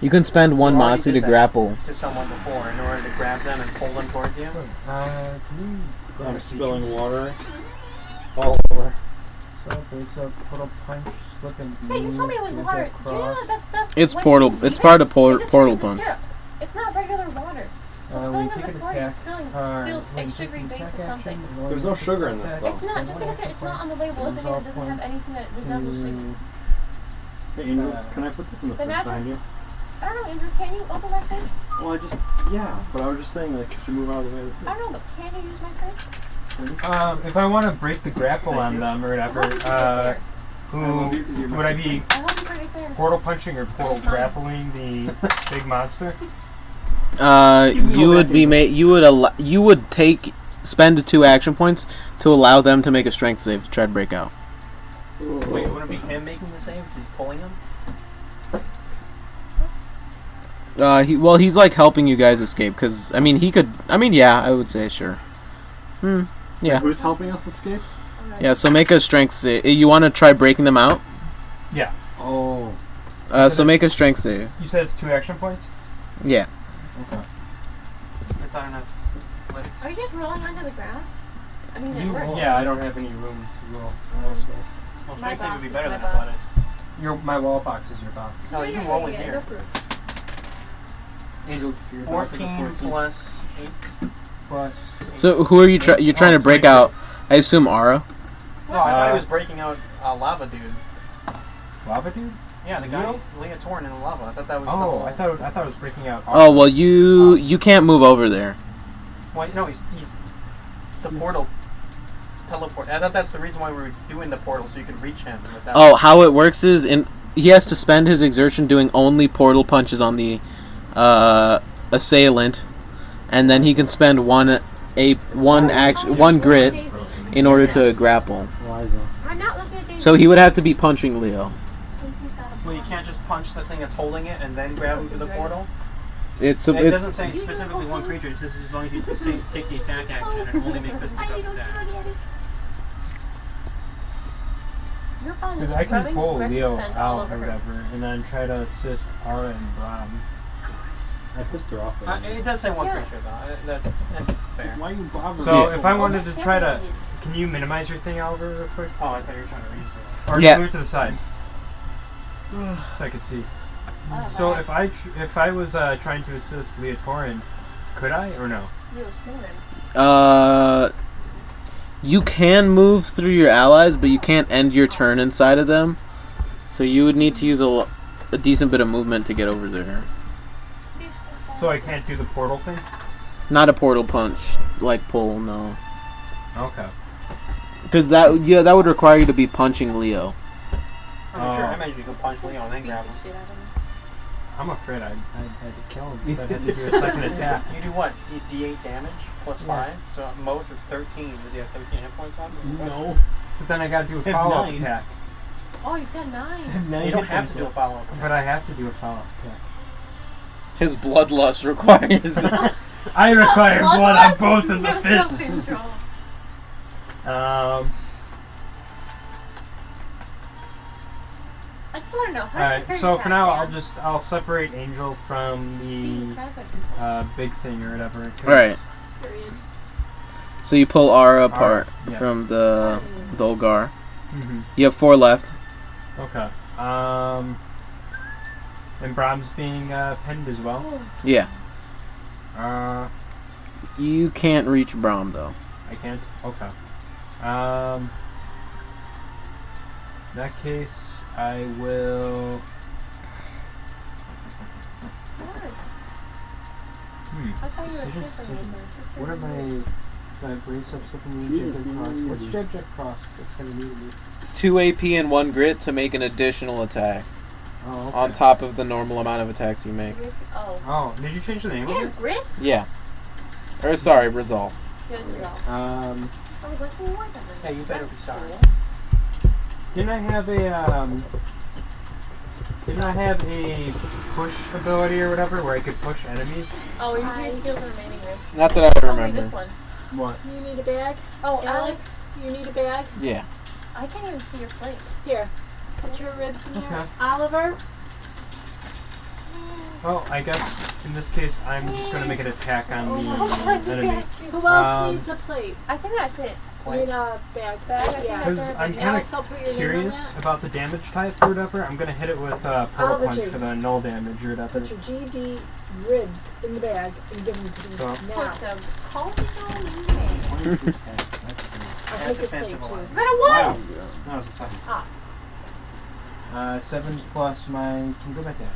[SPEAKER 2] You can spend one
[SPEAKER 1] You already
[SPEAKER 2] moxie
[SPEAKER 1] did
[SPEAKER 2] to
[SPEAKER 1] that.
[SPEAKER 2] grapple.
[SPEAKER 1] To someone before in order to grab them and pull them towards you.
[SPEAKER 8] Can you
[SPEAKER 5] I'm spilling water all over.
[SPEAKER 8] So base up, portal punch, slip and
[SPEAKER 3] Hey, you told me it was
[SPEAKER 8] flip
[SPEAKER 3] water.
[SPEAKER 8] across.
[SPEAKER 3] Do you know that stuff?
[SPEAKER 2] It's
[SPEAKER 3] when
[SPEAKER 2] portal.
[SPEAKER 3] you
[SPEAKER 2] It's
[SPEAKER 3] leave
[SPEAKER 2] part
[SPEAKER 3] it,
[SPEAKER 2] of portal
[SPEAKER 3] just
[SPEAKER 2] portal
[SPEAKER 3] turns into
[SPEAKER 2] punch.
[SPEAKER 3] syrup. It's not regular water. So
[SPEAKER 8] When
[SPEAKER 3] spilling
[SPEAKER 8] you
[SPEAKER 3] on
[SPEAKER 8] take
[SPEAKER 3] the
[SPEAKER 8] an
[SPEAKER 3] floor, you're
[SPEAKER 8] attack,
[SPEAKER 3] spilling
[SPEAKER 8] when
[SPEAKER 3] a
[SPEAKER 8] you
[SPEAKER 3] sugary
[SPEAKER 8] take an
[SPEAKER 3] base
[SPEAKER 8] attack
[SPEAKER 3] or something.
[SPEAKER 8] action,
[SPEAKER 5] There's no sugar in this, though.
[SPEAKER 3] It's not just because it's not on the label doesn't mean it doesn't have anything that resembles sugar.
[SPEAKER 5] Hey, Andrew, can I put this in the
[SPEAKER 3] The
[SPEAKER 5] fridge
[SPEAKER 3] natural-
[SPEAKER 5] behind you?
[SPEAKER 3] I don't know, Andrew. Can you open my fridge?
[SPEAKER 5] Well, but I was just saying, like, could you move out of the way of the fridge?
[SPEAKER 3] I don't know, but can you use my fridge?
[SPEAKER 8] if I want to break the grapple on them or whatever,
[SPEAKER 3] I hope you can get
[SPEAKER 8] who would I be
[SPEAKER 3] there. I hope you can get there.
[SPEAKER 8] portal punching or portal grappling the big monster?
[SPEAKER 2] You would be you would spend 2 action points to allow them to make a strength save to try to break out.
[SPEAKER 1] Wait, would it be him making the save? He's pulling them?
[SPEAKER 2] He's like helping you guys escape because yeah, I would say sure. Yeah.
[SPEAKER 5] Who's helping us escape?
[SPEAKER 2] Yeah, so make a strength save. You want to try breaking them out?
[SPEAKER 8] Yeah.
[SPEAKER 5] Oh.
[SPEAKER 2] So make a strength save.
[SPEAKER 8] You said it's 2 action points?
[SPEAKER 2] Yeah.
[SPEAKER 5] Okay.
[SPEAKER 1] It's not enough.
[SPEAKER 3] Are you just rolling onto the ground? I mean, it works.
[SPEAKER 8] Yeah, I don't have any room to roll.
[SPEAKER 1] Well,
[SPEAKER 3] My
[SPEAKER 1] strength save would be
[SPEAKER 3] box
[SPEAKER 1] better
[SPEAKER 3] is
[SPEAKER 1] than
[SPEAKER 3] my box.
[SPEAKER 1] athletics.
[SPEAKER 8] My wall box is your box.
[SPEAKER 1] No, you can roll in
[SPEAKER 3] No
[SPEAKER 1] here.
[SPEAKER 3] proof.
[SPEAKER 8] Angel, your box is a
[SPEAKER 1] 14 plus 8.
[SPEAKER 8] plus.
[SPEAKER 2] So who are you you're trying to break out? I assume Ara.
[SPEAKER 1] No, I thought he was breaking out lava dude.
[SPEAKER 8] Lava dude?
[SPEAKER 1] Yeah, the guy,
[SPEAKER 8] Leo?
[SPEAKER 1] Leotorin in the lava. I thought that was
[SPEAKER 8] Oh, I thought it was breaking out.
[SPEAKER 2] Oh well, you can't move over there.
[SPEAKER 1] Well, no, he's the portal teleport. I thought that's the reason why we were doing the portal, so you could reach him. Without
[SPEAKER 2] Oh, how it works is he has to spend his exertion doing only portal punches on the assailant, and then he can spend one grit in order to grapple.
[SPEAKER 5] Eliza.
[SPEAKER 3] I'm not looking at Daisy.
[SPEAKER 2] So he would have to be punching Leo.
[SPEAKER 3] Daisy's got a
[SPEAKER 1] Well, you can't just punch the thing that's holding it and then grab him through the portal.
[SPEAKER 2] It
[SPEAKER 1] It doesn't say specifically one creature. It says as long as you take the attack action and only make fist pickup attack.
[SPEAKER 3] Your phone is
[SPEAKER 8] Because I can
[SPEAKER 3] rubbing
[SPEAKER 8] pull Leo
[SPEAKER 3] represents all
[SPEAKER 8] out
[SPEAKER 3] over
[SPEAKER 8] or
[SPEAKER 3] her.
[SPEAKER 8] whatever, and then try to assist Ara and Brom.
[SPEAKER 5] I pissed her off.
[SPEAKER 1] It does say one
[SPEAKER 3] Yeah.
[SPEAKER 1] creature though. That's fair.
[SPEAKER 5] Why are you bothering
[SPEAKER 8] So
[SPEAKER 5] me?
[SPEAKER 8] if I wanted to
[SPEAKER 3] Almost
[SPEAKER 8] try to,
[SPEAKER 3] separated.
[SPEAKER 8] can you minimize your thing, Oliver, real quick?
[SPEAKER 1] Oh, I thought you were trying to read for
[SPEAKER 8] Or
[SPEAKER 2] Yeah.
[SPEAKER 8] move it to the side, so I could see.
[SPEAKER 3] Oh,
[SPEAKER 8] So
[SPEAKER 3] my.
[SPEAKER 8] if I was trying to assist Leotorin, could I or no?
[SPEAKER 3] You were snoring.
[SPEAKER 2] You can move through your allies, but you can't end your turn inside of them. So you would need to use a decent bit of movement to get over there.
[SPEAKER 8] So I can't do the portal thing?
[SPEAKER 2] Not a portal punch, like pull, no.
[SPEAKER 8] Okay.
[SPEAKER 2] Because that would require you to be punching Leo.
[SPEAKER 1] I'm sure. I imagine you can punch Leo and then grab him.
[SPEAKER 8] I'm afraid I'd had to kill him because I'd have to do a second attack.
[SPEAKER 1] You do what? You D8 damage plus 5. So at most it's 13. Does he have 13 hit points on?
[SPEAKER 8] No. But then I gotta do a
[SPEAKER 1] I have
[SPEAKER 8] follow-up
[SPEAKER 1] 9.
[SPEAKER 8] attack.
[SPEAKER 3] Oh, he's got 9.
[SPEAKER 1] You don't have to do a follow-up.
[SPEAKER 8] But I have to do a follow-up attack.
[SPEAKER 2] His bloodlust requires.
[SPEAKER 8] I require blood on both of the
[SPEAKER 3] You're so
[SPEAKER 8] fists.
[SPEAKER 3] strong. I just want to know. How
[SPEAKER 8] Alright, so for now I'll separate Angel from the big thing or whatever. 'cause-
[SPEAKER 2] Alright. So you pull Ara apart
[SPEAKER 8] yeah.
[SPEAKER 2] from the Dolgar.
[SPEAKER 8] Mm-hmm.
[SPEAKER 2] You have 4 left.
[SPEAKER 8] Okay. And Brom's being pinned as well.
[SPEAKER 2] Yeah.
[SPEAKER 8] You
[SPEAKER 2] You can't reach Brom though.
[SPEAKER 8] I can't. Okay. In that case, I will.
[SPEAKER 3] I thought you were a
[SPEAKER 8] Decisions,
[SPEAKER 3] shipper
[SPEAKER 8] decisions.
[SPEAKER 3] maker.
[SPEAKER 8] What are my brace up slipping
[SPEAKER 9] Yeah,
[SPEAKER 8] jab cross?
[SPEAKER 9] yeah,
[SPEAKER 8] What's
[SPEAKER 9] yeah.
[SPEAKER 8] jab cross? 'Cause that's kind of new to me.
[SPEAKER 2] 2 AP and 1 grit to make an additional attack
[SPEAKER 8] Oh, okay.
[SPEAKER 2] on top of the normal amount of attacks you make.
[SPEAKER 3] Oh.
[SPEAKER 8] Oh, did you change the name
[SPEAKER 3] Yeah,
[SPEAKER 8] of
[SPEAKER 3] it's
[SPEAKER 8] it?
[SPEAKER 3] grit?
[SPEAKER 2] Yeah. Or sorry, resolve.
[SPEAKER 3] Good girl.
[SPEAKER 8] Um,
[SPEAKER 3] I was like, well, what the
[SPEAKER 1] Yeah, you better be sorry.
[SPEAKER 8] didn't I have a push ability or whatever where I could push enemies?
[SPEAKER 3] Oh, you're doing skills and remaining grit.
[SPEAKER 2] Not that I
[SPEAKER 3] Probably
[SPEAKER 2] remember.
[SPEAKER 3] this one.
[SPEAKER 8] What?
[SPEAKER 10] You need a bag?
[SPEAKER 3] Oh,
[SPEAKER 10] Alex, you need a bag?
[SPEAKER 2] Yeah.
[SPEAKER 3] I can't even see your plate.
[SPEAKER 10] Here. Put your ribs in there.
[SPEAKER 8] Okay.
[SPEAKER 10] Oliver?
[SPEAKER 8] Well, I guess in this case I'm just going to make an attack on the enemy.
[SPEAKER 10] Who else
[SPEAKER 8] Um,
[SPEAKER 10] needs a plate?
[SPEAKER 3] I think that's it.
[SPEAKER 10] You need a bag.
[SPEAKER 3] Yeah.
[SPEAKER 8] Because I'm kind
[SPEAKER 10] Alex, I'll put your
[SPEAKER 8] of
[SPEAKER 10] name on
[SPEAKER 8] curious
[SPEAKER 10] that.
[SPEAKER 8] about the damage type or whatever. I'm going to hit it with Pearl
[SPEAKER 10] Oliver
[SPEAKER 8] Punch
[SPEAKER 10] James.
[SPEAKER 8] for the null damage or whatever.
[SPEAKER 10] Put your GD ribs in the bag and give them to me
[SPEAKER 8] So-
[SPEAKER 10] now.
[SPEAKER 3] Put some coffee on me.
[SPEAKER 10] I'll take your plate too.
[SPEAKER 3] Got a
[SPEAKER 8] Wow.
[SPEAKER 3] one!
[SPEAKER 8] That was a 7.
[SPEAKER 3] Ah.
[SPEAKER 8] 7 plus my... Can you go back down?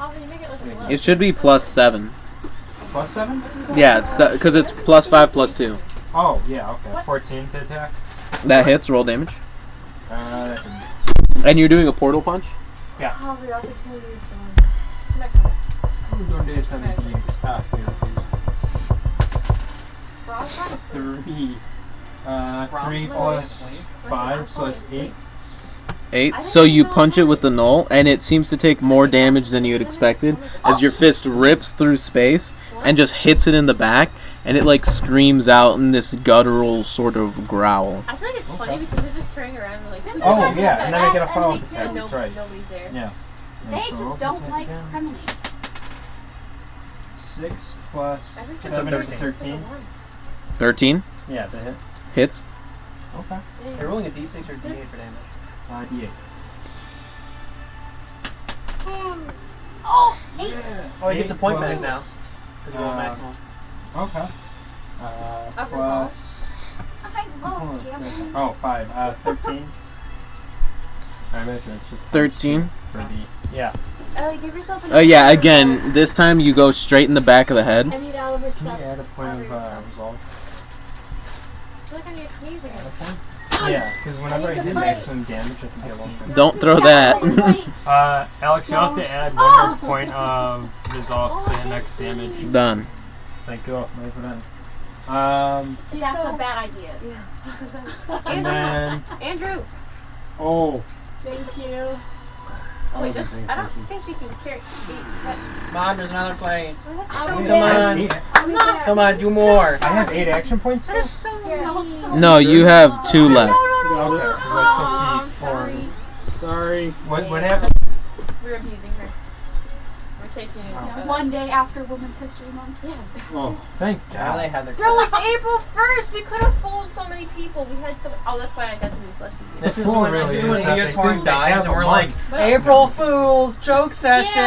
[SPEAKER 3] Oh, you make it look low.
[SPEAKER 2] It should be +7.
[SPEAKER 8] Plus 7?
[SPEAKER 2] Yeah, it's because it's +5 +2.
[SPEAKER 8] Oh, yeah, okay.
[SPEAKER 3] What?
[SPEAKER 8] 14 to attack.
[SPEAKER 2] That hits. Roll damage.
[SPEAKER 8] That's a...
[SPEAKER 2] And you're doing a portal punch.
[SPEAKER 3] Oh, the opportunity is gone. Next one. Frog
[SPEAKER 8] 3. 3
[SPEAKER 1] Brom.
[SPEAKER 8] plus 5, so it's 8.
[SPEAKER 2] 8. So you punch it with the null, and it seems to take more damage than you had expected, as your fist rips through space and just hits it in the back, and it like screams out in this guttural sort of growl.
[SPEAKER 3] I feel like it's funny because they're just turning around and like,
[SPEAKER 8] Oh, yeah, and then I get a
[SPEAKER 4] That's
[SPEAKER 8] follow-up
[SPEAKER 4] enemy
[SPEAKER 8] attack.
[SPEAKER 4] too.
[SPEAKER 8] That's right.
[SPEAKER 3] Nobody's there.
[SPEAKER 8] Yeah.
[SPEAKER 4] They
[SPEAKER 8] And so
[SPEAKER 4] just
[SPEAKER 8] roll
[SPEAKER 4] don't
[SPEAKER 8] attack
[SPEAKER 4] like
[SPEAKER 8] again.
[SPEAKER 4] Crimeny.
[SPEAKER 8] 6 plus
[SPEAKER 3] Every
[SPEAKER 8] 7 is 13.
[SPEAKER 2] 13
[SPEAKER 8] Yeah, the hit.
[SPEAKER 2] hits.
[SPEAKER 8] Okay.
[SPEAKER 1] You're rolling a d6 or d8 for damage.
[SPEAKER 8] D8.
[SPEAKER 4] Oh, 8.
[SPEAKER 1] Oh, he gets a point
[SPEAKER 8] Plus,
[SPEAKER 1] back now. Because you roll maximum.
[SPEAKER 8] Okay.
[SPEAKER 3] Upper
[SPEAKER 8] Plus...
[SPEAKER 4] I love gambling.
[SPEAKER 8] Oh, 5. 13. I imagine it's just
[SPEAKER 2] 13.
[SPEAKER 8] for the... Yeah.
[SPEAKER 3] Give yourself an
[SPEAKER 2] Oh yeah, again, this time you go straight in the back of the head.
[SPEAKER 10] I need Oliver's
[SPEAKER 8] Can you
[SPEAKER 10] stuff.
[SPEAKER 8] add a point of resolve?
[SPEAKER 3] I feel like I need to sneeze again.
[SPEAKER 8] Add a point? Yeah, because whenever I do maximum damage, I think I lost.
[SPEAKER 2] Don't throw that.
[SPEAKER 8] Alex, you'll have to add one more point of resolve to the next damage.
[SPEAKER 2] Done.
[SPEAKER 8] Thank you. Wait for that.
[SPEAKER 4] That's a bad idea.
[SPEAKER 8] And then...
[SPEAKER 3] Andrew!
[SPEAKER 8] Oh.
[SPEAKER 10] Thank you.
[SPEAKER 3] Oh, wait, just, I don't think you can carry 8.
[SPEAKER 1] Mom, there's another plate.
[SPEAKER 3] That's so
[SPEAKER 1] Come
[SPEAKER 3] bad.
[SPEAKER 1] on.
[SPEAKER 10] I'm not.
[SPEAKER 1] Come on, do more.
[SPEAKER 8] I have 8 action points still?
[SPEAKER 3] That's so
[SPEAKER 2] No, you have 2 left.
[SPEAKER 8] Okay, because I still see 4.
[SPEAKER 1] Sorry.
[SPEAKER 8] What happened?
[SPEAKER 3] We're abusing her. We're taking it.
[SPEAKER 4] One day after Women's History Month.
[SPEAKER 3] Yeah,
[SPEAKER 8] Oh, thank
[SPEAKER 1] Now they
[SPEAKER 8] God.
[SPEAKER 1] have their
[SPEAKER 3] Bro, it's April 1st! We could have fooled so many people. We had so. Oh, that's why I got the new slushie.
[SPEAKER 1] This is
[SPEAKER 8] Cool,
[SPEAKER 1] when
[SPEAKER 8] really,
[SPEAKER 1] this is when
[SPEAKER 8] is that they
[SPEAKER 1] Leotorin
[SPEAKER 8] think they
[SPEAKER 1] dies
[SPEAKER 8] have
[SPEAKER 1] and
[SPEAKER 8] a
[SPEAKER 1] we're
[SPEAKER 8] month.
[SPEAKER 1] like, April Fool's joke session.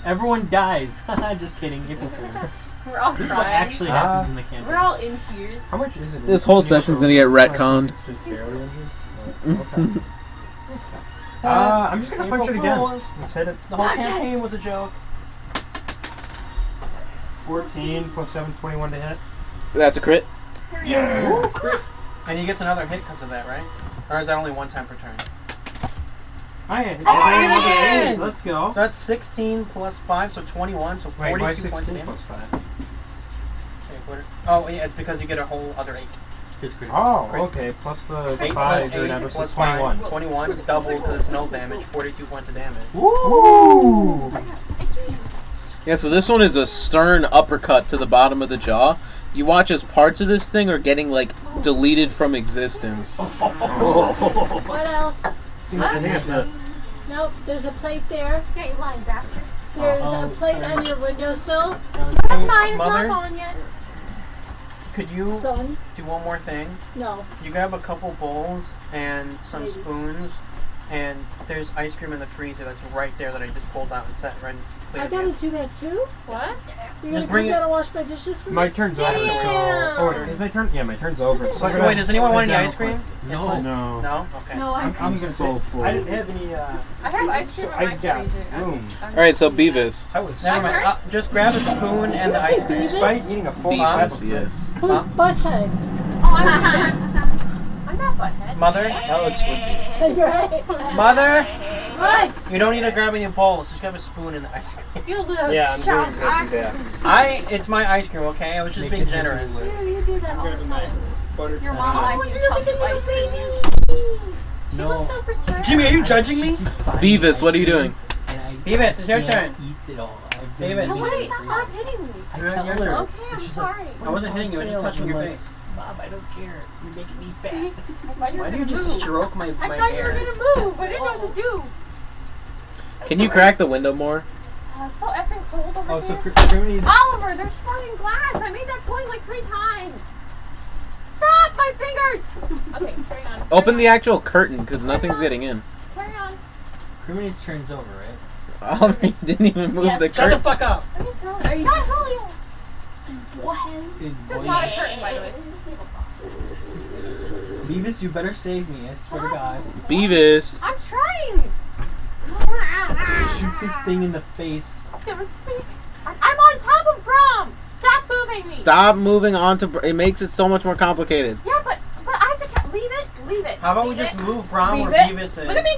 [SPEAKER 1] Everyone dies. Just kidding, April Fools.
[SPEAKER 3] We're all
[SPEAKER 1] This is what
[SPEAKER 3] crying.
[SPEAKER 1] actually happens in the campaign.
[SPEAKER 3] We're all in tears.
[SPEAKER 8] How much is it?
[SPEAKER 2] This whole session's gonna get retconned.
[SPEAKER 8] It's just barely injured? Okay. I'm just gonna punch it again.
[SPEAKER 1] Fools.
[SPEAKER 8] Let's hit it.
[SPEAKER 1] The whole campaign was a joke.
[SPEAKER 8] 14 plus 7, 21 to hit.
[SPEAKER 2] That's a crit.
[SPEAKER 8] Yeah.
[SPEAKER 1] And he gets another hit because of that, right? Or is that only one time per turn?
[SPEAKER 8] I hit
[SPEAKER 1] Oh, I hit it again!
[SPEAKER 8] Let's go.
[SPEAKER 1] So that's 16 plus 5, so 21, so
[SPEAKER 8] Wait,
[SPEAKER 1] 42
[SPEAKER 8] why
[SPEAKER 1] points of
[SPEAKER 8] 16
[SPEAKER 1] damage.
[SPEAKER 8] plus 5?
[SPEAKER 1] Okay, oh, yeah, it's because you get a whole other 8.
[SPEAKER 8] Oh,
[SPEAKER 1] Crit.
[SPEAKER 8] okay. Plus the
[SPEAKER 1] 8
[SPEAKER 8] 5
[SPEAKER 1] plus
[SPEAKER 8] or
[SPEAKER 1] 8
[SPEAKER 8] whatever, so
[SPEAKER 1] plus
[SPEAKER 8] 21.
[SPEAKER 1] 5, 21, double because it's no damage, 42 points of damage.
[SPEAKER 8] Woo!
[SPEAKER 2] Yeah, so this one is a stern uppercut to the bottom of the jaw. You watch as parts of this thing are getting, like, deleted from existence.
[SPEAKER 10] What else?
[SPEAKER 5] Enhance
[SPEAKER 10] Nope, there's a plate there.
[SPEAKER 3] Yeah, you lying bastards.
[SPEAKER 10] There's a plate on your windowsill.
[SPEAKER 3] That's mine. It's
[SPEAKER 1] Mother?
[SPEAKER 3] not gone yet.
[SPEAKER 1] Could you
[SPEAKER 10] Son,
[SPEAKER 1] do one more thing?
[SPEAKER 10] no.
[SPEAKER 1] You grab a couple bowls and some
[SPEAKER 10] Maybe.
[SPEAKER 1] spoons, and there's ice cream in the freezer that's right there that I just pulled out and set right
[SPEAKER 10] I
[SPEAKER 1] clear.
[SPEAKER 10] gotta do that too?
[SPEAKER 3] What?
[SPEAKER 10] You're gonna
[SPEAKER 1] bring
[SPEAKER 10] come
[SPEAKER 1] it-
[SPEAKER 10] down and wash my dishes for me?
[SPEAKER 8] My turn's over, so...
[SPEAKER 3] Damn.
[SPEAKER 8] Oh, is my turn? Yeah, my turn's over. So
[SPEAKER 1] Wait, wait, does anyone want any ice cream?
[SPEAKER 8] No.
[SPEAKER 5] No.
[SPEAKER 1] No? Okay.
[SPEAKER 3] No,
[SPEAKER 8] I'm gonna
[SPEAKER 5] so
[SPEAKER 8] say,
[SPEAKER 5] full.
[SPEAKER 8] I didn't have any,
[SPEAKER 3] I have ice cream in
[SPEAKER 8] I
[SPEAKER 3] my
[SPEAKER 8] got
[SPEAKER 3] freezer.
[SPEAKER 8] room.
[SPEAKER 2] Alright, so Beavis.
[SPEAKER 8] I was...
[SPEAKER 1] Never mind. Just grab a spoon and the ice cream.
[SPEAKER 8] Despite eating a full
[SPEAKER 2] Beavis, yes.
[SPEAKER 10] Who's butthead?
[SPEAKER 3] Oh, I'm not. I'm not butthead.
[SPEAKER 1] Mother?
[SPEAKER 8] That looks wicked.
[SPEAKER 10] Right.
[SPEAKER 1] Mother?
[SPEAKER 3] What?
[SPEAKER 1] You don't need to grab any bowls. Just grab a spoon and the ice cream.
[SPEAKER 3] You little
[SPEAKER 8] Yeah, I'm doing
[SPEAKER 3] shot
[SPEAKER 8] exactly that.
[SPEAKER 1] It's my ice cream, okay? I was just being generous.
[SPEAKER 4] You do that all the time.
[SPEAKER 7] Butter.
[SPEAKER 4] Your mom buys you tubs of ice cream.
[SPEAKER 3] She
[SPEAKER 6] No.
[SPEAKER 3] looks so perturbed.
[SPEAKER 1] Jimmy, are you judging me?
[SPEAKER 2] Beavis, what are you doing?
[SPEAKER 1] Beavis, it's your turn.
[SPEAKER 6] Eat it all.
[SPEAKER 1] Beavis.
[SPEAKER 3] No, wait, stop hitting me.
[SPEAKER 6] I
[SPEAKER 1] You're-
[SPEAKER 6] tell
[SPEAKER 1] you're
[SPEAKER 6] her.
[SPEAKER 1] sure.
[SPEAKER 3] Okay, I'm
[SPEAKER 6] She's
[SPEAKER 3] sorry.
[SPEAKER 1] I wasn't hitting you, I was just touching your
[SPEAKER 6] I'm like,
[SPEAKER 1] face.
[SPEAKER 6] Mom, I don't care. You're making me fat.
[SPEAKER 1] Why do you just stroke my
[SPEAKER 3] I thought you were
[SPEAKER 1] hair?
[SPEAKER 3] gonna move. I didn't know what to do.
[SPEAKER 2] Can you crack the window more?
[SPEAKER 3] So effing cold over
[SPEAKER 6] Oh,
[SPEAKER 3] here.
[SPEAKER 6] so Crimeny
[SPEAKER 3] Oliver, there's fucking glass. I made that point like 3 times. Stop my fingers. Okay, carry on.
[SPEAKER 2] Open the actual curtain, because nothing's getting in.
[SPEAKER 3] Carry on.
[SPEAKER 6] Crimeny's turn's over, right?
[SPEAKER 2] Oliver, you didn't even move
[SPEAKER 3] Yes.
[SPEAKER 2] the
[SPEAKER 1] Shut the
[SPEAKER 2] curtain.
[SPEAKER 1] fuck up!
[SPEAKER 3] Let me tell
[SPEAKER 10] Are you
[SPEAKER 3] Not
[SPEAKER 10] just-
[SPEAKER 3] Julio.
[SPEAKER 4] What?
[SPEAKER 6] Good
[SPEAKER 3] This is
[SPEAKER 6] boy.
[SPEAKER 3] not a curtain, by the way. This is a tablecloth.
[SPEAKER 6] Beavis, you better save me. I swear to God.
[SPEAKER 2] Beavis.
[SPEAKER 3] I'm trying.
[SPEAKER 6] Shoot this thing in the face.
[SPEAKER 3] Don't speak. I'm on top of Brom. Stop moving me.
[SPEAKER 2] Stop moving on to... It makes it so much more complicated.
[SPEAKER 3] Yeah, but I have to leave it. Leave it.
[SPEAKER 1] How about we
[SPEAKER 3] Leave
[SPEAKER 1] just
[SPEAKER 3] it.
[SPEAKER 1] move Brom
[SPEAKER 3] Leave
[SPEAKER 1] where
[SPEAKER 3] it.
[SPEAKER 1] Beavis is?
[SPEAKER 3] Look at me.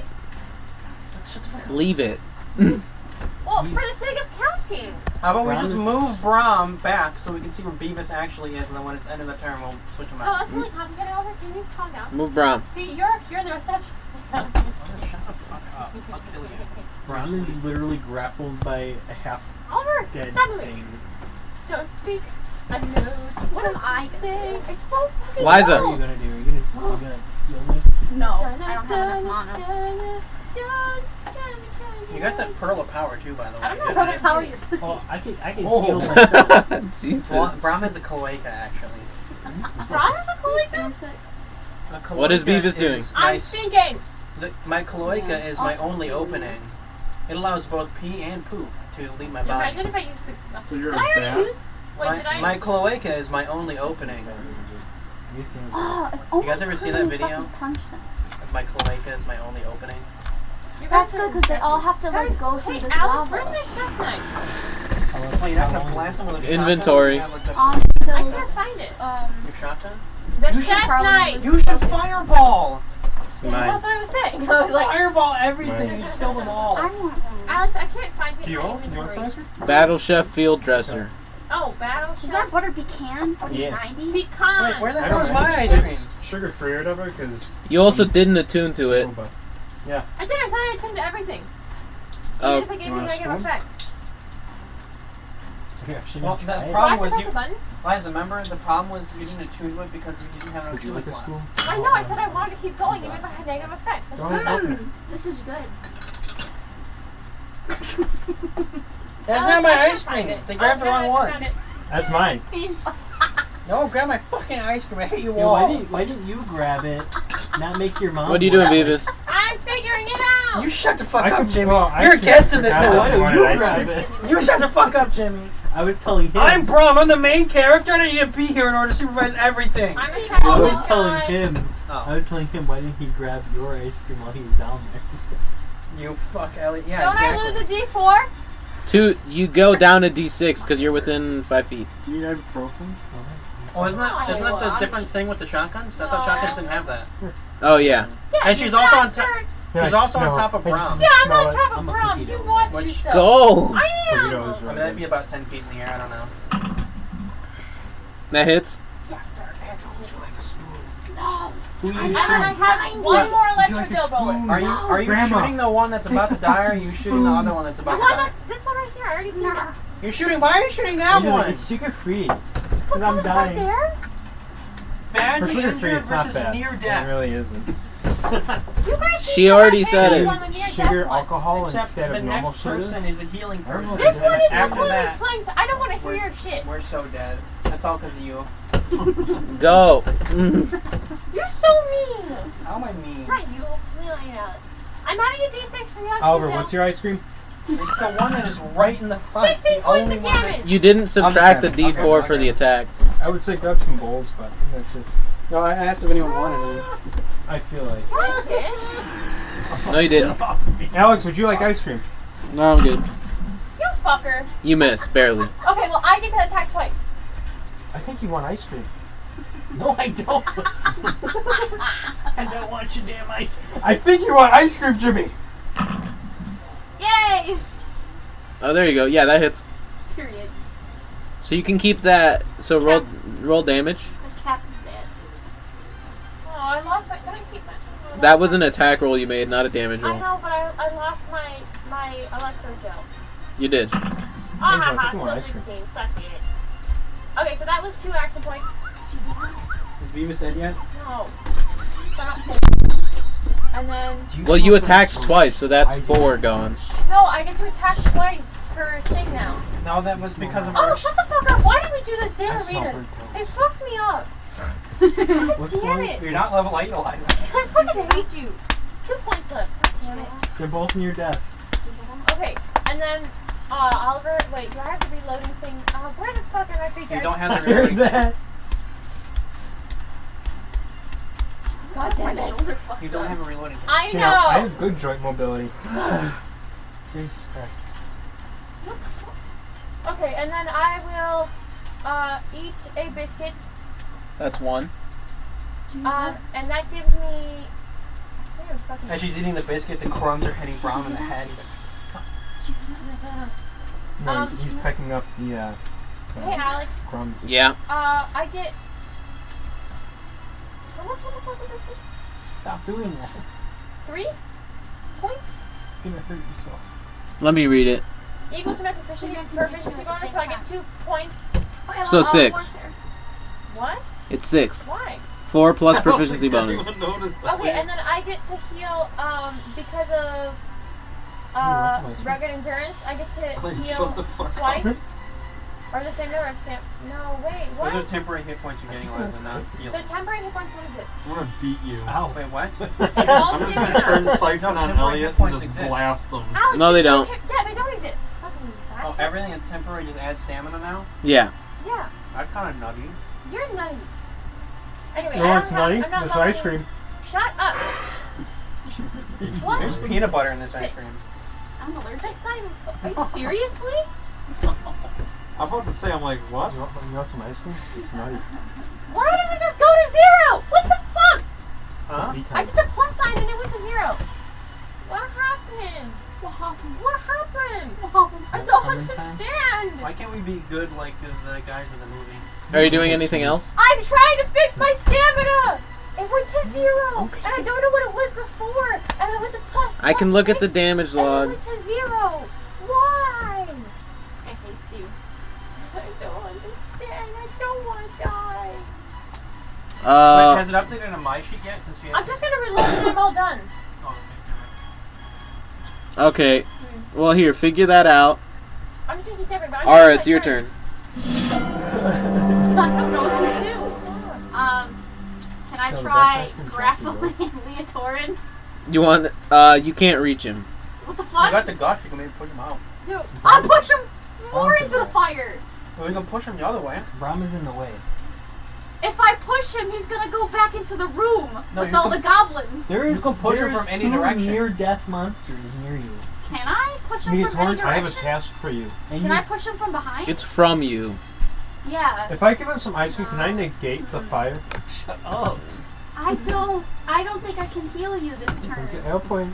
[SPEAKER 1] Shut the fuck up.
[SPEAKER 2] Leave it.
[SPEAKER 3] Well, for the
[SPEAKER 6] He's-
[SPEAKER 3] sake of counting.
[SPEAKER 1] How about we
[SPEAKER 6] Brom
[SPEAKER 1] just
[SPEAKER 6] is-
[SPEAKER 1] move Brom back so we can see where Beavis actually is, and then when it's end of the turn, we'll switch him
[SPEAKER 3] No,
[SPEAKER 1] out.
[SPEAKER 3] that's really complicated. Oliver, can you calm down?
[SPEAKER 2] Move Brom.
[SPEAKER 3] See, you're the assessor.
[SPEAKER 1] Shut the fuck up. I'll kill you.
[SPEAKER 6] Brom is literally grappled by a half
[SPEAKER 3] Oliver,
[SPEAKER 6] dead
[SPEAKER 3] stop moving.
[SPEAKER 6] thing.
[SPEAKER 3] Don't speak. I know just
[SPEAKER 4] What am I gonna
[SPEAKER 3] saying. It's so fucking
[SPEAKER 2] Liza.
[SPEAKER 6] What are you
[SPEAKER 3] low.
[SPEAKER 6] gonna do? Are you gonna heal me?
[SPEAKER 4] No, I don't have enough mana.
[SPEAKER 1] You got that pearl of power too, by the way.
[SPEAKER 3] I don't know how to power your pussy.
[SPEAKER 6] Oh, I can
[SPEAKER 5] Oh.
[SPEAKER 6] heal myself.
[SPEAKER 2] Jesus.
[SPEAKER 1] Well, Brom has a cloaca actually.
[SPEAKER 3] Brom is a cloaca?
[SPEAKER 1] A cloaca
[SPEAKER 2] What is Beavis
[SPEAKER 1] is
[SPEAKER 2] doing?
[SPEAKER 3] I'm
[SPEAKER 1] My,
[SPEAKER 3] thinking.
[SPEAKER 1] my cloaca is my only opening. It allows both pee and poop to leave my body.
[SPEAKER 3] Imagine if I used the.
[SPEAKER 5] So you're
[SPEAKER 3] did
[SPEAKER 5] a
[SPEAKER 3] I already
[SPEAKER 5] bat?
[SPEAKER 3] use? Wait, did I?
[SPEAKER 1] My cloaca is my only opening.
[SPEAKER 6] These things
[SPEAKER 4] Oh, if only
[SPEAKER 1] guys ever see that
[SPEAKER 4] Crimeny
[SPEAKER 1] video?
[SPEAKER 4] fucking punched them.
[SPEAKER 1] My cloaca is my only opening.
[SPEAKER 3] You
[SPEAKER 4] That's
[SPEAKER 3] guys
[SPEAKER 4] good because they all have to like go through
[SPEAKER 3] Hey,
[SPEAKER 4] this
[SPEAKER 3] Alice, where's
[SPEAKER 4] lava.
[SPEAKER 3] my chef knife?
[SPEAKER 1] Well, you're not gonna blast them with a shotgun?
[SPEAKER 2] Inventory.
[SPEAKER 1] You have, like, the-
[SPEAKER 3] I
[SPEAKER 4] Until
[SPEAKER 3] can't find it.
[SPEAKER 1] Your shotgun?
[SPEAKER 3] The
[SPEAKER 4] You should
[SPEAKER 3] chef
[SPEAKER 4] probably
[SPEAKER 3] knife.
[SPEAKER 4] use-
[SPEAKER 1] You should fireball!
[SPEAKER 3] Yeah, that's what I was saying. I was like,
[SPEAKER 1] Fireball everything and kill them all.
[SPEAKER 4] I want one.
[SPEAKER 3] Alex, I can't find it
[SPEAKER 8] Do you
[SPEAKER 3] in my
[SPEAKER 8] want
[SPEAKER 3] inventory.
[SPEAKER 8] sizer?
[SPEAKER 2] Battle Chef Field Dresser.
[SPEAKER 3] Oh, battle
[SPEAKER 4] Is
[SPEAKER 3] chef.
[SPEAKER 4] that butter pecan?
[SPEAKER 6] Yeah.
[SPEAKER 4] 90?
[SPEAKER 3] Pecan.
[SPEAKER 1] Wait, where the
[SPEAKER 8] I
[SPEAKER 1] hell
[SPEAKER 8] don't
[SPEAKER 1] is
[SPEAKER 8] know.
[SPEAKER 1] my ice cream?
[SPEAKER 8] It's sugar free or whatever because.
[SPEAKER 2] You also didn't attune to it.
[SPEAKER 3] I did. I said I tuned to everything.
[SPEAKER 2] Oh,
[SPEAKER 3] Even if it gave me
[SPEAKER 5] want a
[SPEAKER 3] negative
[SPEAKER 5] spoon?
[SPEAKER 3] effects.
[SPEAKER 6] You're actually
[SPEAKER 1] Well,
[SPEAKER 6] gonna
[SPEAKER 1] the
[SPEAKER 6] try it?
[SPEAKER 1] problem
[SPEAKER 3] Why
[SPEAKER 1] was
[SPEAKER 3] press
[SPEAKER 1] you,
[SPEAKER 3] the button?
[SPEAKER 1] Liza, remember the problem was you didn't attune to it because you didn't have no
[SPEAKER 8] Would you like a
[SPEAKER 1] slots.
[SPEAKER 8] spoon?
[SPEAKER 3] I know. I said I wanted to keep going even if I had negative effects.
[SPEAKER 8] Go ahead. Okay.
[SPEAKER 4] This is good.
[SPEAKER 1] That's not my ice cream. They grabbed the wrong one.
[SPEAKER 8] That's mine.
[SPEAKER 1] No, grab my fucking ice cream. I hate you
[SPEAKER 6] Yo,
[SPEAKER 1] all.
[SPEAKER 6] why didn't you grab it? Not make your mom.
[SPEAKER 2] what are you doing,
[SPEAKER 6] grab it?
[SPEAKER 2] Beavis?
[SPEAKER 3] I'm figuring it out.
[SPEAKER 1] You shut the fuck
[SPEAKER 8] I
[SPEAKER 1] up,
[SPEAKER 8] could-
[SPEAKER 1] Jimmy.
[SPEAKER 8] well, I
[SPEAKER 1] You're a
[SPEAKER 8] actually
[SPEAKER 1] guest in this
[SPEAKER 8] forgot
[SPEAKER 1] now.
[SPEAKER 8] I
[SPEAKER 1] Why don't
[SPEAKER 8] wanted
[SPEAKER 1] you
[SPEAKER 8] ice
[SPEAKER 1] grab
[SPEAKER 8] cream.
[SPEAKER 1] it? You shut the fuck up, Jimmy.
[SPEAKER 6] I was telling him.
[SPEAKER 1] I'm Brom. I'm the main character, and I need to be here in order to supervise everything.
[SPEAKER 3] I'm gonna try
[SPEAKER 6] I
[SPEAKER 3] all
[SPEAKER 6] was
[SPEAKER 3] this
[SPEAKER 6] telling
[SPEAKER 3] time.
[SPEAKER 6] him.
[SPEAKER 1] Oh.
[SPEAKER 6] I was telling him why didn't he grab your ice cream while he was down there?
[SPEAKER 1] You fuck, Elliott. Yeah,
[SPEAKER 3] Don't
[SPEAKER 1] exactly.
[SPEAKER 3] I lose a D4?
[SPEAKER 2] You go down a D6 because you're within 5 feet.
[SPEAKER 5] Do you need ibuprofen?
[SPEAKER 1] Oh, isn't that the different thing with the shotguns? I thought shotguns didn't have that.
[SPEAKER 2] Oh, yeah.
[SPEAKER 3] Yeah,
[SPEAKER 1] And
[SPEAKER 3] you
[SPEAKER 1] she's also on
[SPEAKER 3] bastard.
[SPEAKER 1] top. She's also on top of
[SPEAKER 8] I just
[SPEAKER 1] Brom.
[SPEAKER 3] Yeah, I'm
[SPEAKER 8] smell
[SPEAKER 3] on
[SPEAKER 8] it.
[SPEAKER 3] top of
[SPEAKER 6] I'm a
[SPEAKER 3] Brom.
[SPEAKER 6] cookie
[SPEAKER 3] You
[SPEAKER 6] dough.
[SPEAKER 3] watch
[SPEAKER 1] Which-
[SPEAKER 3] yourself.
[SPEAKER 2] Go!
[SPEAKER 3] I
[SPEAKER 5] Cookie
[SPEAKER 3] am.
[SPEAKER 5] dough is
[SPEAKER 1] I
[SPEAKER 5] right
[SPEAKER 1] mean, that'd be about 10 feet in the air. I don't know.
[SPEAKER 2] That hits.
[SPEAKER 6] Who you
[SPEAKER 3] And
[SPEAKER 6] shooting?
[SPEAKER 3] I have one more electric bullet.
[SPEAKER 1] Are you
[SPEAKER 8] Grandma,
[SPEAKER 1] shooting the one that's about to die, or are you shooting the other one that's
[SPEAKER 3] The
[SPEAKER 1] about
[SPEAKER 3] one
[SPEAKER 1] to die?
[SPEAKER 3] that's this one right here. I already beat it.
[SPEAKER 1] You're shooting. Why are you shooting that one?
[SPEAKER 6] It's sugar free.
[SPEAKER 3] What
[SPEAKER 6] Because I'm
[SPEAKER 3] the fuck
[SPEAKER 6] dying.
[SPEAKER 3] there?
[SPEAKER 6] For
[SPEAKER 1] Badly
[SPEAKER 6] sugar free,
[SPEAKER 1] injured
[SPEAKER 6] it's not
[SPEAKER 1] versus
[SPEAKER 6] bad.
[SPEAKER 1] near
[SPEAKER 6] It
[SPEAKER 1] death.
[SPEAKER 6] really isn't.
[SPEAKER 3] You guys
[SPEAKER 2] She
[SPEAKER 3] seem to
[SPEAKER 2] already
[SPEAKER 3] have
[SPEAKER 2] said
[SPEAKER 3] failed
[SPEAKER 2] it.
[SPEAKER 3] on the near
[SPEAKER 6] Sugar,
[SPEAKER 3] death one.
[SPEAKER 6] alcohol
[SPEAKER 1] Except
[SPEAKER 6] instead
[SPEAKER 1] the
[SPEAKER 6] of normal
[SPEAKER 1] next
[SPEAKER 6] sugar.
[SPEAKER 1] person is a healing
[SPEAKER 6] I don't know
[SPEAKER 1] person.
[SPEAKER 6] if
[SPEAKER 3] This one is
[SPEAKER 1] After
[SPEAKER 3] completely
[SPEAKER 1] that,
[SPEAKER 3] flanked. I don't want to hear
[SPEAKER 1] we're-
[SPEAKER 3] your shit.
[SPEAKER 1] We're so dead. That's all because of you.
[SPEAKER 2] Go.
[SPEAKER 3] You're so mean.
[SPEAKER 1] How am I mean?
[SPEAKER 3] Not you. Really, Alex. I'm adding a D6 for you.
[SPEAKER 8] Oliver, what's your ice cream?
[SPEAKER 1] It's the one that is right in the front.
[SPEAKER 3] 16
[SPEAKER 1] The
[SPEAKER 3] points
[SPEAKER 1] only
[SPEAKER 3] of
[SPEAKER 1] one that-
[SPEAKER 3] damage.
[SPEAKER 2] You didn't subtract the
[SPEAKER 1] grab it.
[SPEAKER 2] D4
[SPEAKER 1] I'll
[SPEAKER 2] for the
[SPEAKER 1] grab it.
[SPEAKER 2] attack.
[SPEAKER 8] I would say grab some bowls, but that's it.
[SPEAKER 11] No, I asked if anyone wanted any.
[SPEAKER 8] I feel like.
[SPEAKER 3] I did.
[SPEAKER 2] No, you didn't.
[SPEAKER 8] Alex, would you like ice cream?
[SPEAKER 2] No, I'm good.
[SPEAKER 3] You fucker.
[SPEAKER 2] You missed, barely.
[SPEAKER 3] Okay, well, I get to attack twice.
[SPEAKER 8] I think you want ice cream.
[SPEAKER 6] No, I don't. I don't want your damn ice cream.
[SPEAKER 8] I think you want ice cream, Jimmy.
[SPEAKER 4] Yay!
[SPEAKER 2] Oh, there you go. Yeah, that hits.
[SPEAKER 3] Period.
[SPEAKER 2] So you can keep that. So roll damage.
[SPEAKER 4] The captain's ass.
[SPEAKER 3] Oh, I lost my. Can I keep my?
[SPEAKER 2] That was an attack roll you made, not a damage
[SPEAKER 3] I
[SPEAKER 2] roll.
[SPEAKER 3] know, but I lost my electro gel.
[SPEAKER 2] You did.
[SPEAKER 3] Ah, ha,
[SPEAKER 8] come on,
[SPEAKER 3] ha,
[SPEAKER 8] ice
[SPEAKER 3] still
[SPEAKER 8] cream.
[SPEAKER 3] 16. Suck it. Okay, so that was 2 action points.
[SPEAKER 11] Is Beavis dead yet?
[SPEAKER 3] No. So I'm not and then.
[SPEAKER 2] Well, you attacked twice, so that's 4 gone.
[SPEAKER 3] No, I get to attack twice per thing now.
[SPEAKER 1] No, that was because of
[SPEAKER 3] Oh,
[SPEAKER 1] our.
[SPEAKER 3] shut the fuck up! Why did we do this damn
[SPEAKER 8] I smell
[SPEAKER 3] arenas?
[SPEAKER 8] burnt toast.
[SPEAKER 3] They fucked me up. God
[SPEAKER 8] What's
[SPEAKER 3] damn
[SPEAKER 8] going-
[SPEAKER 3] it!
[SPEAKER 1] You're not level 8, Eliza.
[SPEAKER 3] I fucking hate you. 2 points left. God damn it.
[SPEAKER 8] They're both near death.
[SPEAKER 3] Okay, and then Oliver. Wait, do I have the reloading thing? Where the fuck are my creatures?
[SPEAKER 1] You don't have
[SPEAKER 8] I
[SPEAKER 1] the
[SPEAKER 8] heard
[SPEAKER 1] reloading.
[SPEAKER 8] that.
[SPEAKER 3] God damn it!
[SPEAKER 1] You don't have a reloading.
[SPEAKER 3] I
[SPEAKER 8] You know, I
[SPEAKER 3] know.
[SPEAKER 8] have good joint mobility.
[SPEAKER 6] Jesus Christ.
[SPEAKER 3] Okay, and then I will eat a biscuit.
[SPEAKER 2] That's 1.
[SPEAKER 3] And that gives me. I think I'm fucking.
[SPEAKER 1] As she's eating the biscuit, the crumbs are hitting Brom in the head. He's like,
[SPEAKER 8] No, he's pecking up the
[SPEAKER 3] Hey, Alex.
[SPEAKER 8] crumbs.
[SPEAKER 2] Yeah.
[SPEAKER 3] I get. How much of the fucking biscuit?
[SPEAKER 6] Stop doing that.
[SPEAKER 3] 3 points?
[SPEAKER 6] You're gonna hurt yourself.
[SPEAKER 2] Let me read it.
[SPEAKER 3] Equal to my proficiency bonus, so I get 2 points.
[SPEAKER 2] So 6.
[SPEAKER 3] What?
[SPEAKER 2] It's 6.
[SPEAKER 3] Why?
[SPEAKER 2] 4 plus proficiency bonus.
[SPEAKER 3] Okay, and then I get to heal because of rugged endurance. I get to heal twice. Or the same number of stamp. No, wait,
[SPEAKER 1] those are
[SPEAKER 3] what?
[SPEAKER 1] temporary hit points you're getting, Eliza, not
[SPEAKER 3] The
[SPEAKER 1] healing.
[SPEAKER 3] temporary hit points don't exist.
[SPEAKER 9] I'm gonna beat you.
[SPEAKER 6] Ow.
[SPEAKER 1] Wait, what?
[SPEAKER 3] It all
[SPEAKER 9] I'm just
[SPEAKER 3] stamina.
[SPEAKER 9] gonna turn Siphon
[SPEAKER 1] No,
[SPEAKER 9] on
[SPEAKER 1] temporary
[SPEAKER 9] Elliott
[SPEAKER 1] hit points
[SPEAKER 9] and just
[SPEAKER 1] exist.
[SPEAKER 9] blast him.
[SPEAKER 3] Alex,
[SPEAKER 2] No, they
[SPEAKER 3] you
[SPEAKER 2] don't.
[SPEAKER 3] Yeah, they don't exist. Fucking
[SPEAKER 1] Oh,
[SPEAKER 3] bastard.
[SPEAKER 1] everything that's temporary just adds stamina now?
[SPEAKER 2] Yeah.
[SPEAKER 3] Yeah,
[SPEAKER 1] That's kind of nutty.
[SPEAKER 3] you're nutty. Anyway,
[SPEAKER 8] No,
[SPEAKER 3] I
[SPEAKER 8] it's
[SPEAKER 3] don't
[SPEAKER 8] nutty.
[SPEAKER 3] have, I'm not
[SPEAKER 8] It's ice
[SPEAKER 3] leveling-
[SPEAKER 8] cream.
[SPEAKER 3] Shut up. Plus
[SPEAKER 1] There's peanut butter in this ice
[SPEAKER 3] 6.
[SPEAKER 1] cream.
[SPEAKER 4] I'm allergic.
[SPEAKER 3] That's not even. Are you seriously?
[SPEAKER 9] I'm about to say, I'm like, what?
[SPEAKER 8] You want some ice cream? It's nutty.
[SPEAKER 3] Why does it just go to 0? What the fuck?
[SPEAKER 1] Huh?
[SPEAKER 3] I did the plus sign and it went to 0. What happened?
[SPEAKER 4] What happened?
[SPEAKER 3] What happened?
[SPEAKER 4] What happened?
[SPEAKER 3] I don't
[SPEAKER 6] Coming time?
[SPEAKER 3] understand.
[SPEAKER 1] Why can't we be good like the guys in the movie?
[SPEAKER 2] Are you doing anything else?
[SPEAKER 3] I'm trying to fix my stamina. It went to 0, and I don't know what it was before, and I went to plus.
[SPEAKER 2] I can look at the
[SPEAKER 3] 6,
[SPEAKER 2] damage
[SPEAKER 3] and it
[SPEAKER 2] log.
[SPEAKER 3] went to 0. Why?
[SPEAKER 4] I hate you.
[SPEAKER 3] I don't understand. I don't want to die.
[SPEAKER 1] Wait, has it updated on my sheet yet? Since you
[SPEAKER 3] I'm just gonna reload and I'm all done.
[SPEAKER 1] Oh, okay,
[SPEAKER 2] Okay. Well, here, figure that out.
[SPEAKER 3] I'm just gonna keep tapping, but I'm
[SPEAKER 2] Alright,
[SPEAKER 3] gonna
[SPEAKER 2] it's your turn.
[SPEAKER 4] I don't know what to do. Can I
[SPEAKER 8] No, the
[SPEAKER 4] try
[SPEAKER 8] best ice cream
[SPEAKER 4] grappling Leotorin?
[SPEAKER 2] You want, you can't reach him.
[SPEAKER 4] What the
[SPEAKER 1] You
[SPEAKER 4] fuck?
[SPEAKER 1] got the guts, you can maybe push him out.
[SPEAKER 3] Dude,
[SPEAKER 4] I'll push him more into the fire.
[SPEAKER 1] Well, we can push him the other way.
[SPEAKER 6] Brom is in the way.
[SPEAKER 4] If I push him, he's gonna go back into the room
[SPEAKER 1] No,
[SPEAKER 4] with
[SPEAKER 1] you
[SPEAKER 4] all
[SPEAKER 1] can-
[SPEAKER 4] the goblins.
[SPEAKER 6] There's
[SPEAKER 1] can push him from any direction.
[SPEAKER 6] near-death monsters near you.
[SPEAKER 4] Can I push him from any
[SPEAKER 8] Leotorin, I have a
[SPEAKER 4] direction?
[SPEAKER 8] task for you.
[SPEAKER 6] And
[SPEAKER 4] Can
[SPEAKER 6] you,
[SPEAKER 4] I push him from behind?
[SPEAKER 2] It's from you.
[SPEAKER 4] Yeah.
[SPEAKER 8] If I give him some ice cream, can I negate the fire?
[SPEAKER 6] shut up.
[SPEAKER 4] I don't think I can heal you this turn.
[SPEAKER 8] Okay, I'll point.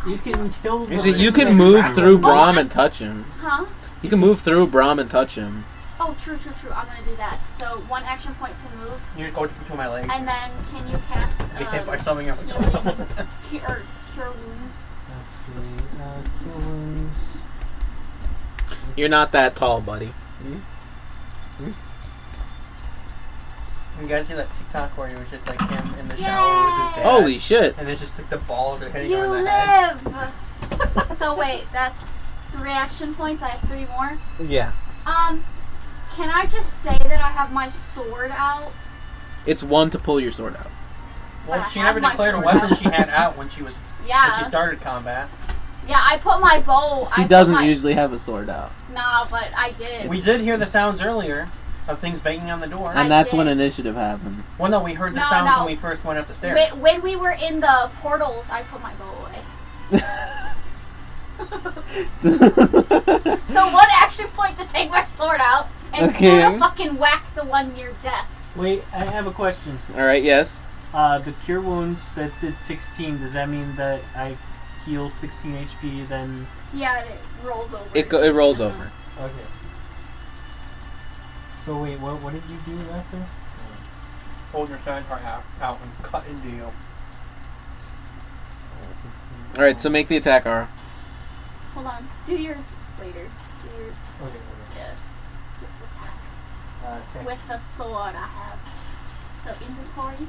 [SPEAKER 6] You can kill them.
[SPEAKER 2] You see, you can move through Brom and touch him.
[SPEAKER 4] Huh?
[SPEAKER 2] You can move through Brom and touch him.
[SPEAKER 4] Oh, true. I'm gonna do that. So 1 action point to move,
[SPEAKER 1] You just go between my legs.
[SPEAKER 4] and then can you cast
[SPEAKER 1] Get hit by something else.
[SPEAKER 4] cure wounds?
[SPEAKER 6] Let's see. Kill wounds.
[SPEAKER 2] You're not that tall, buddy.
[SPEAKER 1] You guys see that TikTok where it was just like him in the shower with his dad?
[SPEAKER 2] Holy shit.
[SPEAKER 1] And it's just like the balls are hitting
[SPEAKER 4] You
[SPEAKER 1] him in the head.
[SPEAKER 4] live! So wait, that's 3 action points. I have 3 more.
[SPEAKER 2] Yeah.
[SPEAKER 4] Can I just say that I have my sword out?
[SPEAKER 2] It's 1 to pull your sword out.
[SPEAKER 1] Well,
[SPEAKER 4] I
[SPEAKER 1] she
[SPEAKER 4] have
[SPEAKER 1] never
[SPEAKER 4] my
[SPEAKER 1] declared a
[SPEAKER 4] sword
[SPEAKER 1] weapon
[SPEAKER 4] out.
[SPEAKER 1] she had out when she was when
[SPEAKER 4] Yeah.
[SPEAKER 1] she started combat.
[SPEAKER 4] Yeah, I put my bow.
[SPEAKER 2] She
[SPEAKER 4] I put
[SPEAKER 2] doesn't
[SPEAKER 4] my-
[SPEAKER 2] usually have a sword out.
[SPEAKER 4] Nah, but I did.
[SPEAKER 1] We did hear the sounds earlier of things banging on the door.
[SPEAKER 2] And that's when initiative happened.
[SPEAKER 1] Well, no, we heard the
[SPEAKER 4] No,
[SPEAKER 1] sounds
[SPEAKER 4] no.
[SPEAKER 1] when we first went up the stairs.
[SPEAKER 4] When we were in the portals, I put my bow away. So 1 action point to take my sword out, and 2
[SPEAKER 2] Okay.
[SPEAKER 4] to fucking whack the one near death.
[SPEAKER 6] Wait, I have a question.
[SPEAKER 2] Alright, yes.
[SPEAKER 6] The cure wounds that did 16, does that mean that I heal 16 HP then?
[SPEAKER 4] Yeah, it rolls over.
[SPEAKER 2] It rolls over.
[SPEAKER 6] Okay. So wait, what did you do after?
[SPEAKER 1] Hold your sidecar out and cut into you.
[SPEAKER 6] 16.
[SPEAKER 2] Alright, so make the attack, Ara.
[SPEAKER 4] Hold on. Do yours later. Do yours.
[SPEAKER 6] Okay.
[SPEAKER 4] Yeah. Just attack.
[SPEAKER 6] Attack.
[SPEAKER 4] With the sword I have. So inventory.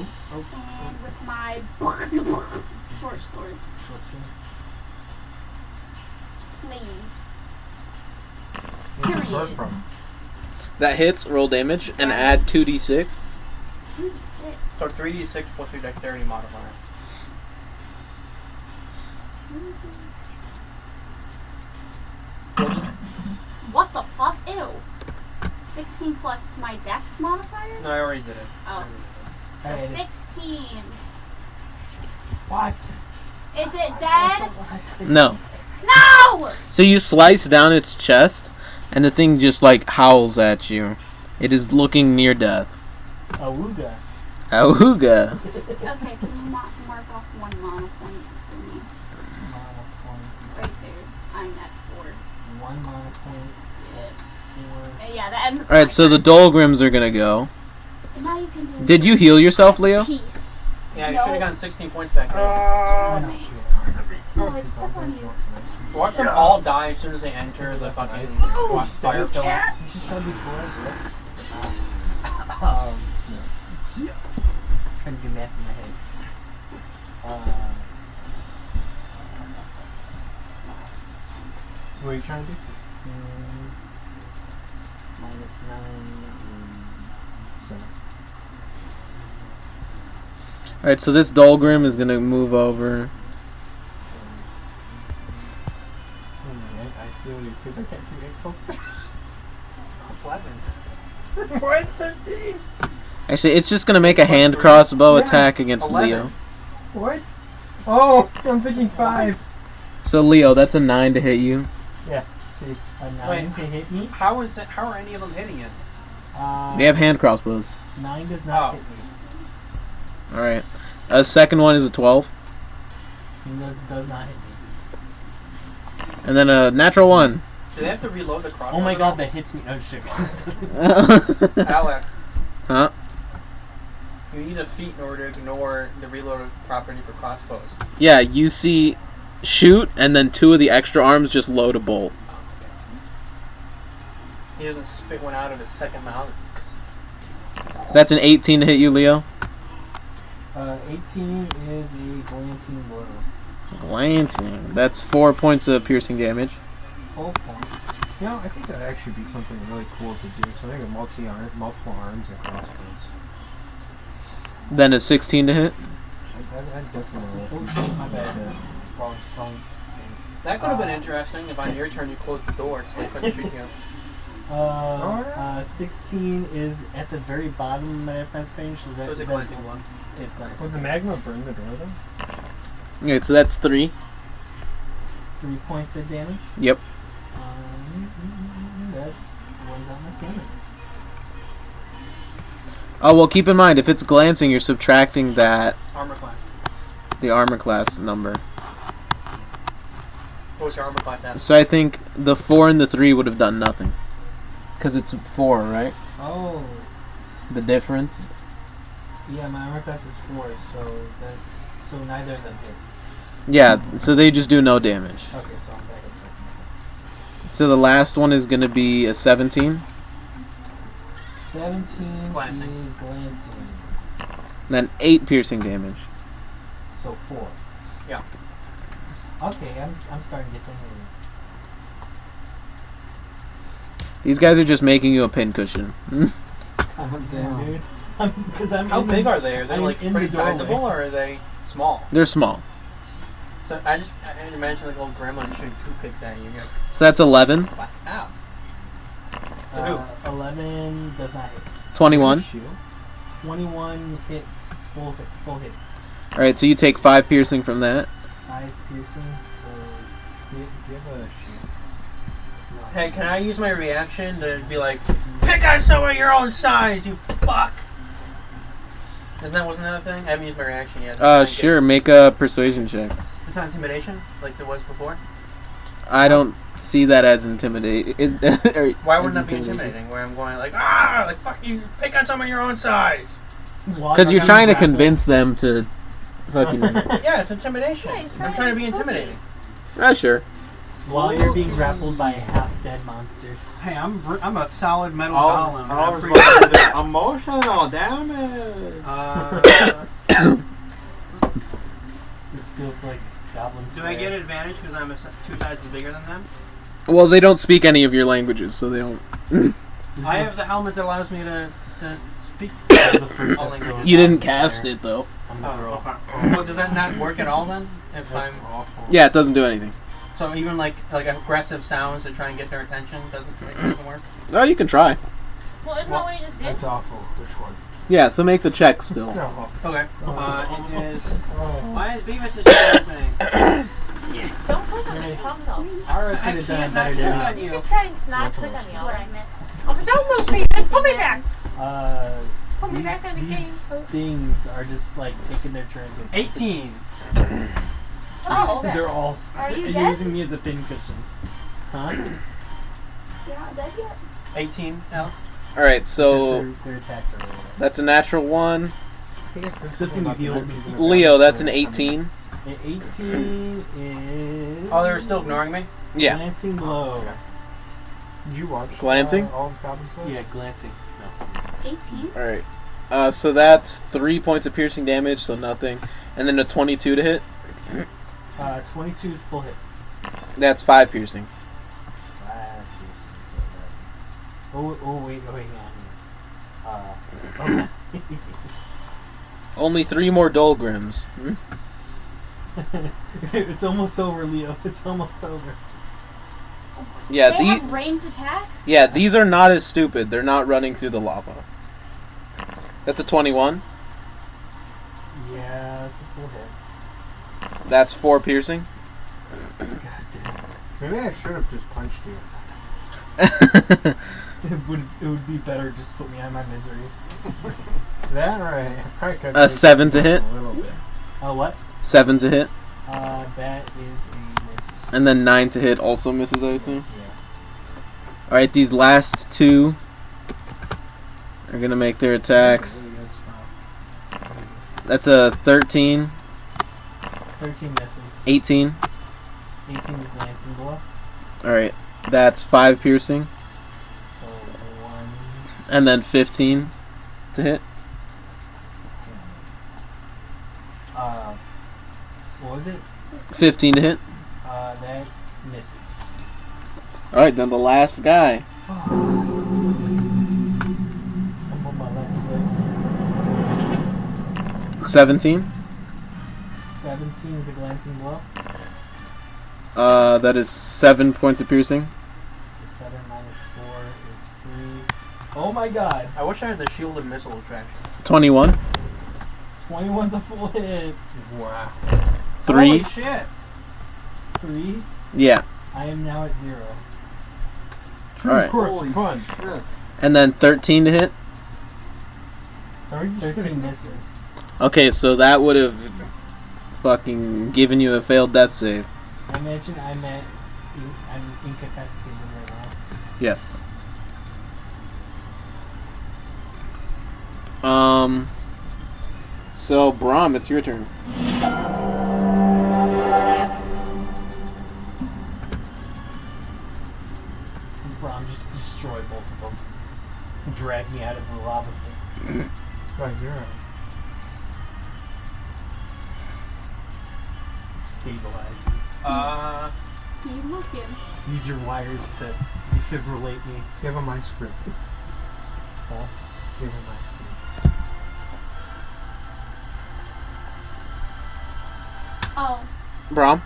[SPEAKER 6] Oh.
[SPEAKER 4] And with my short sword.
[SPEAKER 6] Short sword.
[SPEAKER 4] Please.
[SPEAKER 8] Where's your sword
[SPEAKER 4] Period.
[SPEAKER 8] from?
[SPEAKER 2] That hits, roll damage, and add 2d6.
[SPEAKER 4] 2d6.
[SPEAKER 1] So 3d6 plus your dexterity modifier.
[SPEAKER 4] What the fuck? Ew. 16 plus my dex modifier?
[SPEAKER 1] No, I already did it.
[SPEAKER 4] Oh. So
[SPEAKER 6] Alright.
[SPEAKER 4] 16.
[SPEAKER 6] What?
[SPEAKER 4] Is it dead?
[SPEAKER 2] No.
[SPEAKER 4] No!
[SPEAKER 2] So you slice down its chest, and the thing just like howls at you. It is looking near death.
[SPEAKER 6] Awooga.
[SPEAKER 2] Auga.
[SPEAKER 4] Okay, can you mark off 1 mana point for me?
[SPEAKER 6] Mana point.
[SPEAKER 4] Right there. I'm at 4.
[SPEAKER 6] 1 mana point.
[SPEAKER 4] Yes.
[SPEAKER 6] 4.
[SPEAKER 4] Yeah, that ends.
[SPEAKER 2] Alright, so the Dolgrims are gonna go.
[SPEAKER 4] And now you can do.
[SPEAKER 2] Did you heal yourself, Leo?
[SPEAKER 4] Peace.
[SPEAKER 1] Yeah, you
[SPEAKER 4] No.
[SPEAKER 1] should have gotten 16 points back there.
[SPEAKER 4] Oh, it's stuck on you.
[SPEAKER 1] Watch them all die as soon as they enter the fucking fire pillar.
[SPEAKER 6] You should try before. Trying to do math in my head. What are you trying to do? 16 minus 9 is 7.
[SPEAKER 2] Alright, so this Dolgrim is gonna move over.
[SPEAKER 6] I feel you because I can't do it close.
[SPEAKER 1] 11.
[SPEAKER 6] What? 13?
[SPEAKER 2] Actually, it's just gonna make a hand crossbow attack against
[SPEAKER 1] 11.
[SPEAKER 2] Leo.
[SPEAKER 6] What? Oh, I'm thinking 5.
[SPEAKER 2] So Leo, that's a 9 to hit you.
[SPEAKER 6] Yeah. See, a 9
[SPEAKER 1] Wait.
[SPEAKER 6] to hit me.
[SPEAKER 1] How is it? How are any of them hitting it?
[SPEAKER 2] They have hand crossbows.
[SPEAKER 6] 9 does not
[SPEAKER 1] Oh.
[SPEAKER 6] hit me.
[SPEAKER 2] Alright. Second one is a 12.
[SPEAKER 6] Does not hit me.
[SPEAKER 2] And then a natural 1.
[SPEAKER 1] Do they have to reload the crossbow?
[SPEAKER 6] Oh my god, that hits me. Oh shit.
[SPEAKER 1] Alec,
[SPEAKER 2] Huh?
[SPEAKER 1] you need a feat in order to ignore the reload property for crossbows.
[SPEAKER 2] Yeah, you see shoot, and then 2 of the extra arms just load a bolt.
[SPEAKER 1] He doesn't spit one out of his second mouth.
[SPEAKER 2] That's an 18 to hit you, Leo.
[SPEAKER 6] 18 is a glancing blow.
[SPEAKER 2] Lancing. That's 4 points of piercing damage.
[SPEAKER 6] 4 points.
[SPEAKER 8] You know, I think that'd actually be something really cool to do. So I think multiple arms and crossbows.
[SPEAKER 2] Then a 16 to hit.
[SPEAKER 8] I'd definitely.
[SPEAKER 6] Oh shit, my bad. Wrong.
[SPEAKER 1] That could have been interesting if on your turn you closed the door so they couldn't shoot you.
[SPEAKER 6] 16 is at the very bottom of my defense range. So
[SPEAKER 1] So it's a
[SPEAKER 6] is
[SPEAKER 1] glancing one.
[SPEAKER 6] It's glancing.
[SPEAKER 8] Would the magma burn the door then?
[SPEAKER 2] Okay, so that's 3.
[SPEAKER 6] 3 points of damage.
[SPEAKER 2] Yep.
[SPEAKER 6] That runs out my stamina.
[SPEAKER 2] Oh, well, keep in mind, if it's glancing, you're subtracting that,
[SPEAKER 1] Armor class.
[SPEAKER 2] the armor class number.
[SPEAKER 1] What's your armor class at?
[SPEAKER 2] So I think the 4 and the 3 would have done nothing. Because it's 4, right?
[SPEAKER 6] Oh.
[SPEAKER 2] The difference.
[SPEAKER 6] Yeah, my armor class is 4, so neither of them hit.
[SPEAKER 2] Yeah, so they just do no damage.
[SPEAKER 6] Okay, so I'm back at 2nd.
[SPEAKER 2] So the last one is going to be a 17.
[SPEAKER 6] 17
[SPEAKER 1] Glancing.
[SPEAKER 6] is glancing.
[SPEAKER 2] Then 8 piercing damage.
[SPEAKER 6] So 4.
[SPEAKER 1] Yeah.
[SPEAKER 6] Okay, I'm starting to get things.
[SPEAKER 2] These guys are just making you a pincushion.
[SPEAKER 6] Dude. Because
[SPEAKER 1] How big are they? Are they
[SPEAKER 6] I'm
[SPEAKER 1] like
[SPEAKER 6] in the
[SPEAKER 1] pretty
[SPEAKER 6] doorway.
[SPEAKER 1] sizable, or are they small?
[SPEAKER 2] They're small.
[SPEAKER 1] So I imagine like a little grandma shooting toothpicks at you. You're like,
[SPEAKER 2] So that's 11.
[SPEAKER 1] ow.
[SPEAKER 6] 11 does not hit.
[SPEAKER 2] 21.
[SPEAKER 6] 21 hits full hit.
[SPEAKER 2] Alright, so you take 5 piercing from that.
[SPEAKER 6] 5 piercing, so give a shield. No.
[SPEAKER 1] Hey, can I use my reaction to be like, pick on someone your own size, you fuck? Wasn't that a thing? I haven't used my reaction yet.
[SPEAKER 2] Sure, make a persuasion check.
[SPEAKER 1] It's not intimidation, like there was before?
[SPEAKER 2] I don't see that as intimidating.
[SPEAKER 1] Why wouldn't that be intimidating? Where I'm going like, like fuck you, pick on someone your own size.
[SPEAKER 2] Because you're trying to convince them to fucking...
[SPEAKER 1] Yeah, it's intimidation.
[SPEAKER 3] Yeah, he's
[SPEAKER 1] I'm trying to be intimidating.
[SPEAKER 2] Sure.
[SPEAKER 6] While you're being grappled by a half-dead monster.
[SPEAKER 1] Hey, I'm a solid metal
[SPEAKER 5] All
[SPEAKER 1] golem.
[SPEAKER 5] I was
[SPEAKER 1] I'm
[SPEAKER 5] about to do emotional damage.
[SPEAKER 6] This feels like Goblin
[SPEAKER 1] Do I
[SPEAKER 6] Slayer.
[SPEAKER 1] get advantage because I'm 2 sizes bigger than them?
[SPEAKER 2] Well, they don't speak any of your languages, so they don't...
[SPEAKER 1] I have the helmet that allows me to speak all languages.
[SPEAKER 2] You didn't cast it, though.
[SPEAKER 6] I'm the girl.
[SPEAKER 1] Okay. Well, does that not work at all then? If
[SPEAKER 6] That's
[SPEAKER 1] I'm
[SPEAKER 6] awful.
[SPEAKER 2] Yeah, it doesn't do anything.
[SPEAKER 1] so even like aggressive sounds to try and get their attention doesn't work.
[SPEAKER 2] Oh, you can try.
[SPEAKER 3] Well, isn't that what he just did?
[SPEAKER 8] That's awful. Which one?
[SPEAKER 2] Yeah, so make the check still.
[SPEAKER 8] No.
[SPEAKER 1] Okay. It is.
[SPEAKER 8] Oh.
[SPEAKER 1] Why is Beavis is opening?
[SPEAKER 3] Don't push the pump though.
[SPEAKER 6] I could have done a better
[SPEAKER 1] click
[SPEAKER 6] job.
[SPEAKER 1] on
[SPEAKER 3] You
[SPEAKER 1] you.
[SPEAKER 3] should try and not click on the
[SPEAKER 4] What
[SPEAKER 3] other.
[SPEAKER 4] I miss.
[SPEAKER 3] Oh, don't move me! Just put me back! Put me back in the game.
[SPEAKER 6] These things are just like taking their turns. Of
[SPEAKER 1] 18.
[SPEAKER 3] Oh, okay.
[SPEAKER 6] They're all
[SPEAKER 4] Are you
[SPEAKER 6] using
[SPEAKER 4] dead?
[SPEAKER 6] me as a pincushion. Huh?
[SPEAKER 4] You're not dead yet?
[SPEAKER 1] 18, Alex.
[SPEAKER 2] Alright, so
[SPEAKER 6] Their attacks are really
[SPEAKER 2] that's a natural 1.
[SPEAKER 6] good thing you healed me.
[SPEAKER 2] Leo, that's an 18.
[SPEAKER 6] 18 is...
[SPEAKER 1] Oh, they were still ignoring me?
[SPEAKER 2] Yeah.
[SPEAKER 6] Glancing Blow.
[SPEAKER 8] Did you watch
[SPEAKER 2] Glancing?
[SPEAKER 8] all of Goblin Slayer?
[SPEAKER 6] Yeah, glancing. No.
[SPEAKER 4] 18?
[SPEAKER 2] Alright. So that's 3 points of piercing damage, so nothing. And then a 22 to hit.
[SPEAKER 6] 22 is full hit.
[SPEAKER 2] That's 5 piercing.
[SPEAKER 6] Wait, hang on.
[SPEAKER 2] Only 3 more Dolgrims.
[SPEAKER 6] It's almost over, Leo. It's almost over.
[SPEAKER 2] Yeah,
[SPEAKER 4] They have ranged attacks?
[SPEAKER 2] yeah, these are not as stupid. They're not running through the lava. That's a 21.
[SPEAKER 6] Yeah, it's a full hit.
[SPEAKER 2] That's 4 piercing.
[SPEAKER 8] Maybe I should have just punched you.
[SPEAKER 6] It would be better just put me out of my misery.
[SPEAKER 8] That right? I probably could.
[SPEAKER 2] A 7 to hit.
[SPEAKER 8] A little bit.
[SPEAKER 6] What?
[SPEAKER 2] 7 to hit.
[SPEAKER 6] That is a miss.
[SPEAKER 2] And then 9 to hit also misses, I assume.
[SPEAKER 6] Yeah.
[SPEAKER 2] Alright, these last 2 are going to make their attacks. That's a 13.
[SPEAKER 6] 13 misses.
[SPEAKER 2] 18.
[SPEAKER 6] 18 is glancing blow.
[SPEAKER 2] Alright, that's 5 piercing.
[SPEAKER 6] So 1.
[SPEAKER 2] And then 15 to hit.
[SPEAKER 6] What was it?
[SPEAKER 2] 15 to hit.
[SPEAKER 6] That misses.
[SPEAKER 2] Alright, then the last guy.
[SPEAKER 6] I'm on my last leg.
[SPEAKER 2] 17.
[SPEAKER 6] 17 is a glancing blow.
[SPEAKER 2] That is 7 points of piercing.
[SPEAKER 6] So 7 minus 4 is 3. Oh my god.
[SPEAKER 1] I wish I had the shielded missile attraction.
[SPEAKER 2] 21.
[SPEAKER 6] 21's a full hit.
[SPEAKER 8] Wow.
[SPEAKER 2] 3.
[SPEAKER 1] Holy shit.
[SPEAKER 6] 3.
[SPEAKER 2] Yeah.
[SPEAKER 6] I am now at 0.
[SPEAKER 2] Alright.
[SPEAKER 8] Holy fun.
[SPEAKER 2] And then 13 to hit.
[SPEAKER 6] 13 misses.
[SPEAKER 2] Okay, so that would have fucking given you a failed death save.
[SPEAKER 6] I imagine I'm incapacitated right now.
[SPEAKER 2] Yes. So Brom, it's your turn.
[SPEAKER 6] Drag me out of the lava pit.
[SPEAKER 8] Right, you're right.
[SPEAKER 6] Stabilize you.
[SPEAKER 4] You looking?
[SPEAKER 6] Use your wires to defibrillate me.
[SPEAKER 8] Give him my script.
[SPEAKER 6] Huh?
[SPEAKER 8] Give him my script.
[SPEAKER 4] Oh.
[SPEAKER 2] Brom?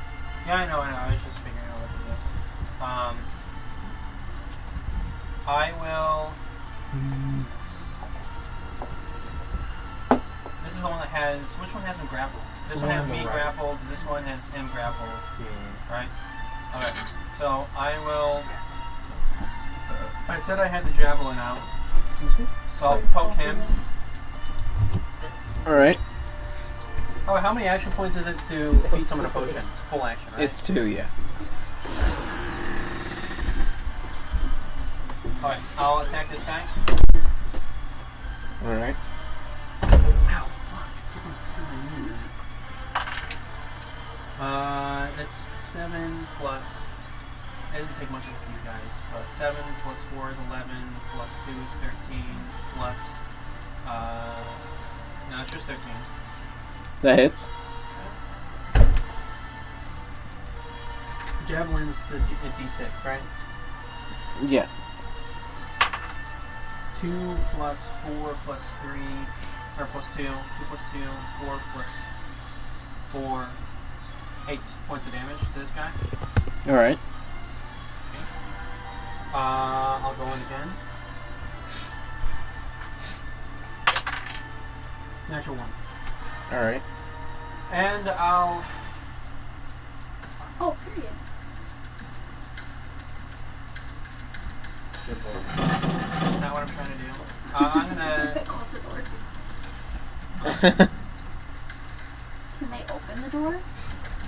[SPEAKER 1] Yeah, I know. I was just figuring out what to do. I will. This is the one that has. Which one has him grappled? This one has me grappled. This one has him grappled.
[SPEAKER 6] Yeah.
[SPEAKER 1] Right? Okay. So I will. I said I had the javelin out. So I'll poke him.
[SPEAKER 2] Alright.
[SPEAKER 1] Oh, how many action points is it to feed someone a potion? It's full action, right?
[SPEAKER 2] It's 2, yeah.
[SPEAKER 1] Alright, I'll attack this guy.
[SPEAKER 2] Alright.
[SPEAKER 1] Ow, fuck. That's 7 plus. It doesn't take much of you guys, but 7 plus 4 is 11, plus 2 is 13, plus. No, it's just 13.
[SPEAKER 2] That hits.
[SPEAKER 1] Javelin's the D6, right?
[SPEAKER 2] Yeah.
[SPEAKER 1] 2 plus 4 plus 3, or plus 2. 2 plus 2 is 4 plus 4. 8 points of damage to this guy.
[SPEAKER 2] Alright.
[SPEAKER 1] I'll go in again. Natural 1.
[SPEAKER 2] Alright.
[SPEAKER 1] And I'll...
[SPEAKER 4] Oh, period.
[SPEAKER 1] That's not what I'm trying to do. I'm gonna...
[SPEAKER 4] Close the door. Can they open the door?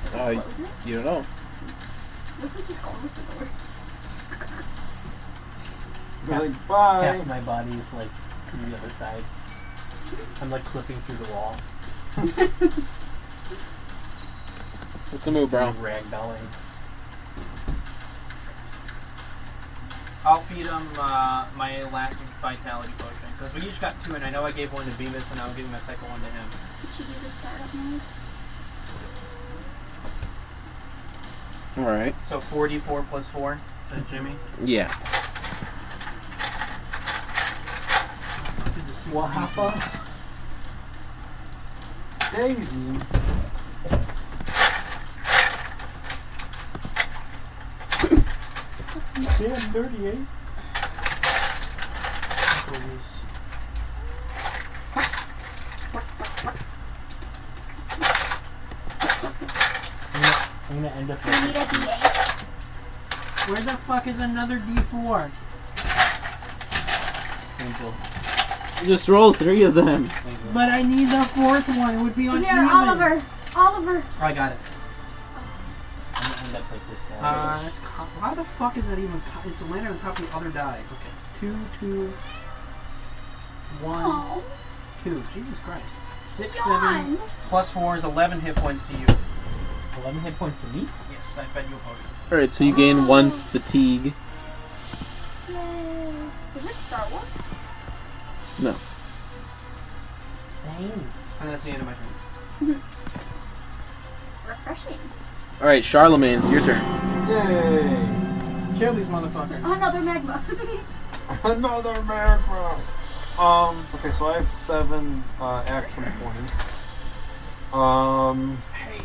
[SPEAKER 4] Close it?
[SPEAKER 2] You don't know.
[SPEAKER 4] What if we just close the door?
[SPEAKER 11] Like, bye.
[SPEAKER 6] Half my body is like to the other side. I'm like clipping through the wall.
[SPEAKER 2] What's the move, bro?
[SPEAKER 6] Ragdolling.
[SPEAKER 1] I'll feed him my elastic vitality potion. Because we each got 2, and I know I gave one to Beavis, and I'll give my second one to him.
[SPEAKER 4] Did you do the startup noise?
[SPEAKER 2] Alright.
[SPEAKER 1] So 4d4 plus 4 to Jimmy.
[SPEAKER 2] Yeah.
[SPEAKER 6] Wahapa.
[SPEAKER 11] Daisy.
[SPEAKER 8] Damn, 38.
[SPEAKER 6] I'm gonna end up
[SPEAKER 4] We need a D8.
[SPEAKER 1] Where the fuck is another d4?
[SPEAKER 6] Angel.
[SPEAKER 2] Just roll 3 of them.
[SPEAKER 1] But I need the 4th one. It would be uneven.
[SPEAKER 4] Here, Oliver. Oliver.
[SPEAKER 1] Oh, I got it.
[SPEAKER 6] I'm gonna end up like this guy.
[SPEAKER 1] How the fuck is that even? It's landed on top of the other die. Okay. 2, 2, 1,
[SPEAKER 4] Oh.
[SPEAKER 1] 2. Jesus Christ. 6,
[SPEAKER 4] Yawn.
[SPEAKER 1] 7 plus 4 is 11 hit points to you.
[SPEAKER 6] 11 hit points to me?
[SPEAKER 1] Yes, I fed you a potion.
[SPEAKER 2] Alright, so you gain 1 fatigue.
[SPEAKER 4] Yay. Is this Star Wars?
[SPEAKER 2] No.
[SPEAKER 6] Thanks.
[SPEAKER 1] And that's the end of my turn.
[SPEAKER 4] Refreshing.
[SPEAKER 2] Alright, Charlemagne, it's your turn.
[SPEAKER 11] Yay.
[SPEAKER 1] Kill these motherfuckers.
[SPEAKER 4] Another magma.
[SPEAKER 11] Another magma. Okay, so I have 7 action points.
[SPEAKER 1] Hey.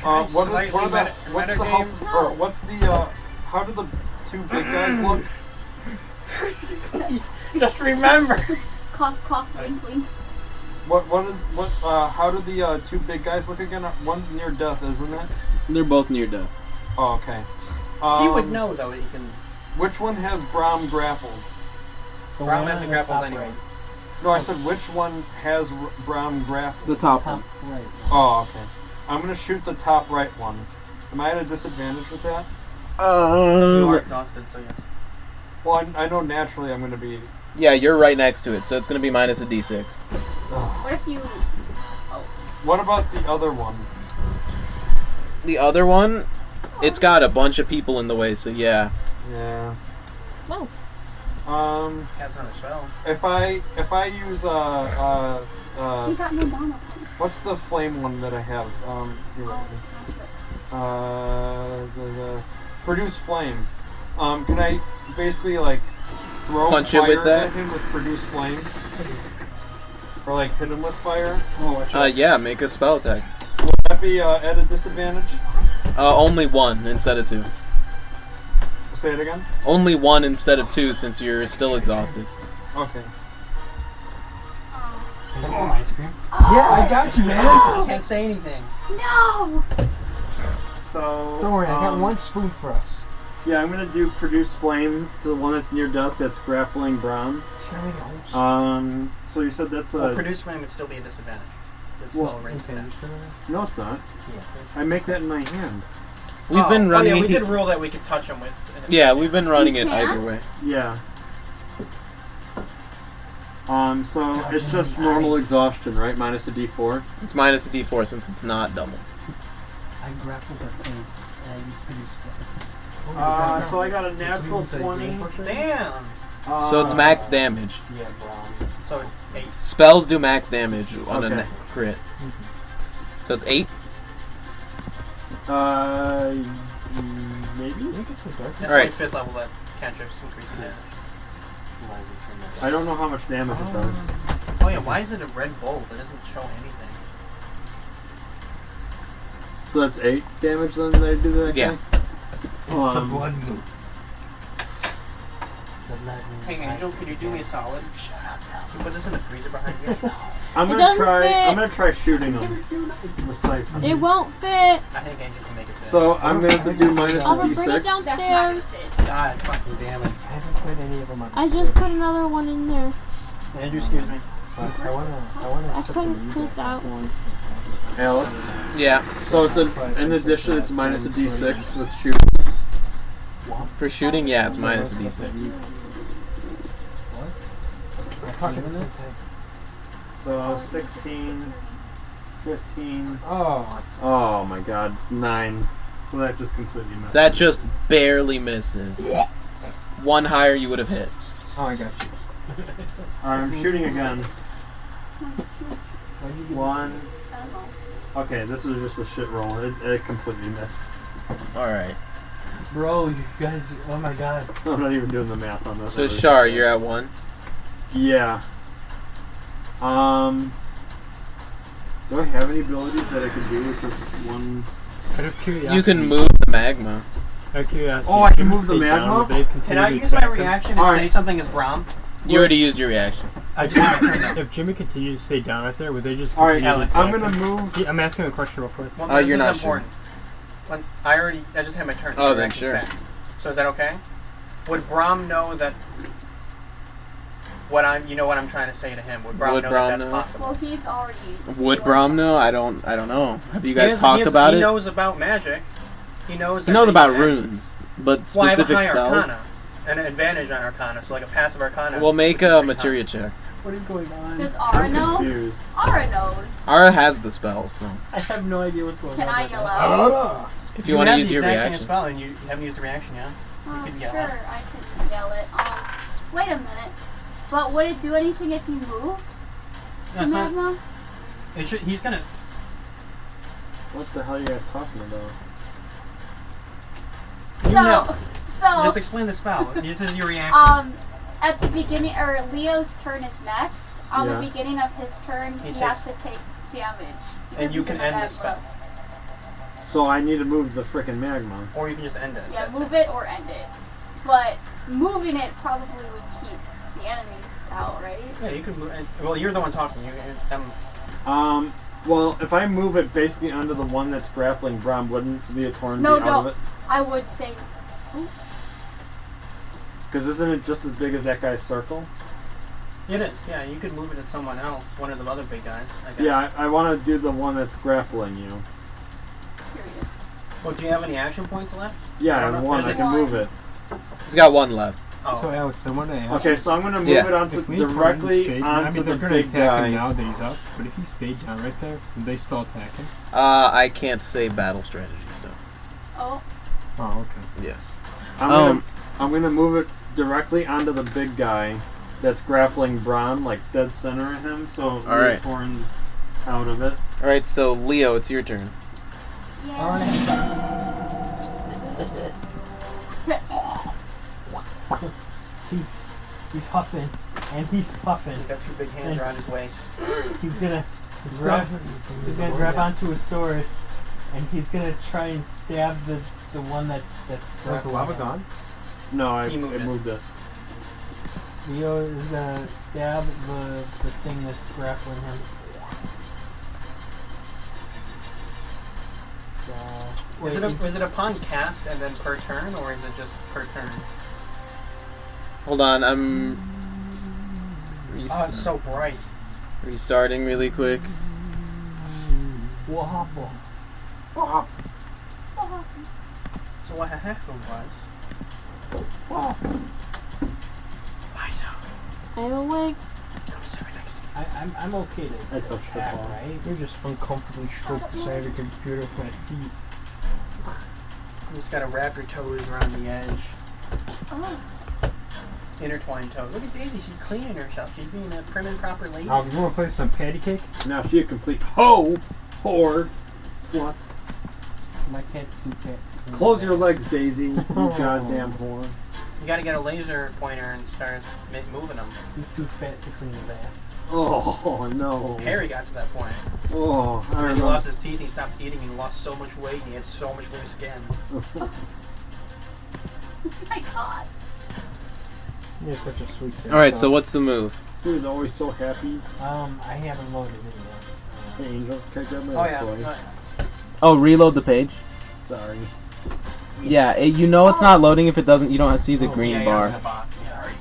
[SPEAKER 11] What's the health, or what's the how do the 2 big guys look?
[SPEAKER 1] Please, just remember.
[SPEAKER 4] Cough, cough, wink, wink.
[SPEAKER 11] How do the 2 big guys look again? One's near death, isn't it?
[SPEAKER 2] They're both near death.
[SPEAKER 11] Oh, okay.
[SPEAKER 1] He would know though. He can.
[SPEAKER 11] Which one has Brom grappled?
[SPEAKER 1] Brom hasn't grappled anyway.
[SPEAKER 6] Right.
[SPEAKER 11] No, I said which one has Brom grappled?
[SPEAKER 2] The top one.
[SPEAKER 6] Right.
[SPEAKER 11] Oh, okay. I'm gonna shoot the top right one. Am I at a disadvantage with that?
[SPEAKER 1] You are exhausted, so yes.
[SPEAKER 11] Well, I know naturally I'm gonna be.
[SPEAKER 2] Yeah, you're right next to it, so it's going to be minus a d6.
[SPEAKER 4] What if you...
[SPEAKER 11] What about the other one?
[SPEAKER 2] The other one, it's got a bunch of people in the way, so yeah.
[SPEAKER 11] Yeah.
[SPEAKER 4] Whoa.
[SPEAKER 1] Cast another spell.
[SPEAKER 11] If I use
[SPEAKER 4] He got no mana.
[SPEAKER 11] what's the flame one that I have? Here, the produce flame. Can I basically like throw
[SPEAKER 2] Punch it
[SPEAKER 11] fire
[SPEAKER 2] with that?
[SPEAKER 11] at him with produce flame? Or like hit him with fire? Oh, watch out.
[SPEAKER 2] Yeah, make a spell attack.
[SPEAKER 11] Would that be at a disadvantage?
[SPEAKER 2] Only 1 instead of 2.
[SPEAKER 11] Say it again?
[SPEAKER 2] Only 1 instead of 2 since you're still exhausted.
[SPEAKER 11] Okay.
[SPEAKER 6] Can you get some ice cream?
[SPEAKER 8] Yeah, I got you, man.
[SPEAKER 1] I can't say anything.
[SPEAKER 4] No!
[SPEAKER 5] So
[SPEAKER 8] Don't worry, I got 1 spoon for us.
[SPEAKER 5] Yeah, I'm gonna do produce flame to the one that's near death. That's grappling Brom. So you said that's a.
[SPEAKER 1] Well, produce flame would still be a disadvantage. It's
[SPEAKER 5] Well,
[SPEAKER 1] still a range attack.
[SPEAKER 5] No, it's not.
[SPEAKER 1] Yeah.
[SPEAKER 5] I make that in my hand.
[SPEAKER 2] We've been running.
[SPEAKER 1] Yeah, we did rule that we could touch him with.
[SPEAKER 2] Yeah, we've been running it
[SPEAKER 4] can?
[SPEAKER 2] either way.
[SPEAKER 5] Yeah. So it's just normal exhaustion, right? Minus a D4.
[SPEAKER 2] It's minus a D4 since it's not double.
[SPEAKER 6] I grappled her face and I used produce flame.
[SPEAKER 5] So I got a natural 20.
[SPEAKER 1] Damn.
[SPEAKER 2] So it's max damage.
[SPEAKER 6] Yeah, Brom.
[SPEAKER 1] So 8.
[SPEAKER 2] Spells do max damage on
[SPEAKER 5] Okay.
[SPEAKER 2] a crit. So it's 8?
[SPEAKER 5] Maybe?
[SPEAKER 1] That's
[SPEAKER 2] Alright.
[SPEAKER 1] like 5th level that cantrips increasing damage.
[SPEAKER 5] I don't know how much damage it does.
[SPEAKER 1] Oh yeah, why is it a red bolt? It doesn't show anything.
[SPEAKER 5] So that's 8 damage then that I do that
[SPEAKER 2] Yeah.
[SPEAKER 5] guy?
[SPEAKER 6] It's the blood move.
[SPEAKER 1] Hey Angel, could you do me a solid? Shut up, Can you put this in the freezer behind you?
[SPEAKER 5] I'm
[SPEAKER 4] It
[SPEAKER 5] gonna
[SPEAKER 4] doesn't
[SPEAKER 5] try.
[SPEAKER 4] fit.
[SPEAKER 5] I'm gonna try shooting him with siphon.
[SPEAKER 4] It won't fit.
[SPEAKER 1] I think Angel can make it fit.
[SPEAKER 5] So I'm gonna have to do minus a
[SPEAKER 4] I'll bring it
[SPEAKER 5] D6.
[SPEAKER 4] downstairs.
[SPEAKER 1] God fucking damn it.
[SPEAKER 6] I haven't put any of them on.
[SPEAKER 4] I just put another one in there.
[SPEAKER 1] Andrew, excuse me.
[SPEAKER 6] I wanna
[SPEAKER 4] I couldn't fit that one.
[SPEAKER 5] Alex.
[SPEAKER 2] Yeah.
[SPEAKER 5] So it's in addition, it's minus a D6 with shooting.
[SPEAKER 2] For shooting, yeah, it's minus a D6.
[SPEAKER 5] So 16, 15.
[SPEAKER 8] Oh
[SPEAKER 5] my God, 9. So that just completely messed.
[SPEAKER 2] That just barely misses. 1 higher, you would have hit.
[SPEAKER 8] Oh, I got you.
[SPEAKER 5] I'm shooting again. 1. Okay, this was just a shit roll. It completely missed.
[SPEAKER 2] Alright.
[SPEAKER 6] Bro, you guys, oh my god.
[SPEAKER 5] I'm not even doing the math on this.
[SPEAKER 2] So, Shar, you're at 1.
[SPEAKER 5] Yeah. Do I have any abilities that I could do with the one?
[SPEAKER 8] Out of curiosity.
[SPEAKER 2] You can move the magma.
[SPEAKER 8] Out of curiosity.
[SPEAKER 5] Oh, I can move the magma?
[SPEAKER 1] Can I use my reaction to say something as Brom?
[SPEAKER 2] You already used your reaction.
[SPEAKER 8] If Jimmy continues to stay down right there, would they just
[SPEAKER 5] Alright,
[SPEAKER 8] continue
[SPEAKER 5] I'm
[SPEAKER 8] to
[SPEAKER 5] gonna move.
[SPEAKER 8] Yeah, I'm asking a question real quick.
[SPEAKER 1] Well,
[SPEAKER 2] you're not
[SPEAKER 1] important. When I just had my turn.
[SPEAKER 2] Oh,
[SPEAKER 1] My
[SPEAKER 2] then
[SPEAKER 1] reaction's
[SPEAKER 2] sure.
[SPEAKER 1] back. So is that okay? Would Brom know that what I'm trying to say to him? Would Brom know that that's possible?
[SPEAKER 4] Well, he's already.
[SPEAKER 2] Would Brom know? I don't know. Have you guys
[SPEAKER 1] He
[SPEAKER 2] talked about
[SPEAKER 1] he
[SPEAKER 2] it?
[SPEAKER 1] knows about magic. He knows.
[SPEAKER 2] He knows about runes, but
[SPEAKER 1] Well, I have a
[SPEAKER 2] specific
[SPEAKER 1] high
[SPEAKER 2] spells.
[SPEAKER 1] Arcana, an advantage on Arcana, so like a passive Arcana.
[SPEAKER 2] Well, make a materia check.
[SPEAKER 1] What is going on?
[SPEAKER 4] Does Ara know?
[SPEAKER 5] Confused.
[SPEAKER 4] Ara knows.
[SPEAKER 2] Ara has the spell, so
[SPEAKER 1] I have no idea what's going
[SPEAKER 4] Can
[SPEAKER 1] on.
[SPEAKER 4] I
[SPEAKER 1] right
[SPEAKER 4] yell
[SPEAKER 1] now.
[SPEAKER 4] out?
[SPEAKER 2] if you want to use your
[SPEAKER 1] the exact same
[SPEAKER 2] reaction.
[SPEAKER 1] spell and you haven't used the reaction yet, you
[SPEAKER 4] Oh,
[SPEAKER 1] could yell
[SPEAKER 4] sure,
[SPEAKER 1] out.
[SPEAKER 4] I can yell it. Wait a minute. But would it do anything if you moved?
[SPEAKER 1] No, it's not.
[SPEAKER 4] Magma?
[SPEAKER 1] He's gonna.
[SPEAKER 5] What the hell are you guys talking about?
[SPEAKER 1] Just explain the spell. This is your reaction.
[SPEAKER 4] At the beginning, or Leo's turn is next. On
[SPEAKER 5] Yeah.
[SPEAKER 4] the beginning of his turn, he has to take damage.
[SPEAKER 1] And you
[SPEAKER 4] because
[SPEAKER 1] can
[SPEAKER 4] he's in
[SPEAKER 1] end
[SPEAKER 4] the
[SPEAKER 1] the spell.
[SPEAKER 5] So I need to move the frickin' magma.
[SPEAKER 1] Or you can just end it.
[SPEAKER 4] Yeah, move it or end it. But moving it probably would keep the enemies out, right?
[SPEAKER 1] Yeah, you could move. Well, you're the one talking.
[SPEAKER 5] Well, if I move it basically onto the one that's grappling Brom, wouldn't Leotorin
[SPEAKER 4] No,
[SPEAKER 5] be out of it?
[SPEAKER 4] I would say.
[SPEAKER 5] Because isn't it just as big as that guy's circle?
[SPEAKER 1] It is. Yeah, you could move it to someone else, one of the other big guys. I guess.
[SPEAKER 5] Yeah, I want to do the one that's grappling you.
[SPEAKER 1] Well, do you have any action points left?
[SPEAKER 5] Yeah,
[SPEAKER 1] I
[SPEAKER 5] I
[SPEAKER 1] don't
[SPEAKER 5] have
[SPEAKER 1] know.
[SPEAKER 5] one. I
[SPEAKER 1] There's
[SPEAKER 5] can move it.
[SPEAKER 2] He's got 1 left.
[SPEAKER 1] Oh.
[SPEAKER 8] So Alex, I want to ask.
[SPEAKER 5] Okay, so I'm gonna move
[SPEAKER 2] Yeah.
[SPEAKER 5] it onto
[SPEAKER 8] If Leotorin
[SPEAKER 5] directly
[SPEAKER 8] stayed,
[SPEAKER 5] onto
[SPEAKER 8] they're
[SPEAKER 5] the
[SPEAKER 8] gonna
[SPEAKER 5] big
[SPEAKER 8] attack
[SPEAKER 5] guy.
[SPEAKER 8] him now that he's up. But if he stayed down right there, would they still attack him?
[SPEAKER 2] I can't say battle strategy stuff.
[SPEAKER 4] Oh.
[SPEAKER 8] Oh, okay.
[SPEAKER 2] Yes.
[SPEAKER 5] I'm I'm gonna move it directly onto the big guy that's grappling Brom, like dead center of him, so
[SPEAKER 2] Alright.
[SPEAKER 5] Leotorin's out of it.
[SPEAKER 2] Alright, so Leo, it's your turn.
[SPEAKER 6] He's huffing and he's puffing.
[SPEAKER 1] He's got two big hands around his waist.
[SPEAKER 6] He's gonna grab onto his sword, and he's gonna try and stab the one that's.
[SPEAKER 8] Was the lava gone?
[SPEAKER 5] No, I
[SPEAKER 1] He moved it.
[SPEAKER 6] Leo is gonna stab the thing that's grappling him. So.
[SPEAKER 1] Was it upon cast and then per turn, or is it just per turn?
[SPEAKER 2] Hold on, I'm
[SPEAKER 1] Oh, it's so bright.
[SPEAKER 2] restarting really quick.
[SPEAKER 6] Wahopple.
[SPEAKER 1] So what happened was... Eliza,
[SPEAKER 4] I'm awake.
[SPEAKER 1] come sit right next to me.
[SPEAKER 6] I'm okay to
[SPEAKER 5] That's
[SPEAKER 6] attack,
[SPEAKER 5] fine.
[SPEAKER 6] right?
[SPEAKER 8] You just uncomfortably stroke the side of the computer with my feet.
[SPEAKER 1] You just gotta wrap your toes around the edge.
[SPEAKER 4] Oh.
[SPEAKER 1] Intertwined toes. Look at Daisy, she's cleaning herself. She's being a prim and proper lady.
[SPEAKER 8] You want to play some patty cake?
[SPEAKER 5] Now she a complete whore, slut.
[SPEAKER 6] My cat's too fat. to
[SPEAKER 5] Close your
[SPEAKER 6] clean
[SPEAKER 5] legs, Daisy, you goddamn whore.
[SPEAKER 1] You gotta get a laser pointer and start moving them.
[SPEAKER 6] his ass. He's too fat to clean his ass.
[SPEAKER 5] Oh no.
[SPEAKER 1] Harry got to that point.
[SPEAKER 5] Oh, I
[SPEAKER 1] When
[SPEAKER 5] don't
[SPEAKER 1] he
[SPEAKER 5] know.
[SPEAKER 1] lost his teeth, he stopped eating, he lost so much weight, and he had so much loose skin.
[SPEAKER 4] Oh my god.
[SPEAKER 8] You're such a sweet kid.
[SPEAKER 2] Alright, so what's the move?
[SPEAKER 5] He was always so happy.
[SPEAKER 6] I haven't loaded it
[SPEAKER 5] Hey, Angel, can I grab my
[SPEAKER 1] Oh yeah.
[SPEAKER 5] toy?
[SPEAKER 2] Oh, reload the page.
[SPEAKER 5] Sorry.
[SPEAKER 2] Yeah, you know it's not loading if it doesn't. You don't see the green
[SPEAKER 1] yeah,
[SPEAKER 2] bar.
[SPEAKER 1] in the box. Sorry.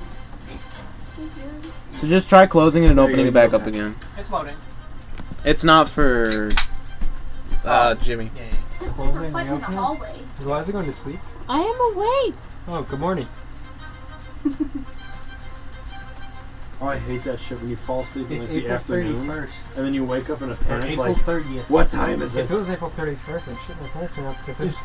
[SPEAKER 2] So just try closing it and
[SPEAKER 5] There
[SPEAKER 2] opening
[SPEAKER 5] you
[SPEAKER 2] it back
[SPEAKER 5] go.
[SPEAKER 2] up again.
[SPEAKER 1] It's loading.
[SPEAKER 2] It's not for Jimmy.
[SPEAKER 1] Yeah.
[SPEAKER 4] We're
[SPEAKER 6] Closing,
[SPEAKER 4] fighting in the
[SPEAKER 6] reopening?
[SPEAKER 4] hallway.
[SPEAKER 8] Is Eliza going to sleep?
[SPEAKER 4] I am awake.
[SPEAKER 8] Oh, good morning.
[SPEAKER 5] Oh, I hate that shit when you fall asleep in
[SPEAKER 6] It's
[SPEAKER 5] like the
[SPEAKER 6] April
[SPEAKER 5] afternoon,
[SPEAKER 6] 31st.
[SPEAKER 5] and then you wake up in a
[SPEAKER 6] Or
[SPEAKER 5] panic
[SPEAKER 6] April
[SPEAKER 5] like,
[SPEAKER 6] 30th.
[SPEAKER 5] what time is
[SPEAKER 8] If
[SPEAKER 5] it?
[SPEAKER 8] it was April 31st, I'd shit my pants right now because there's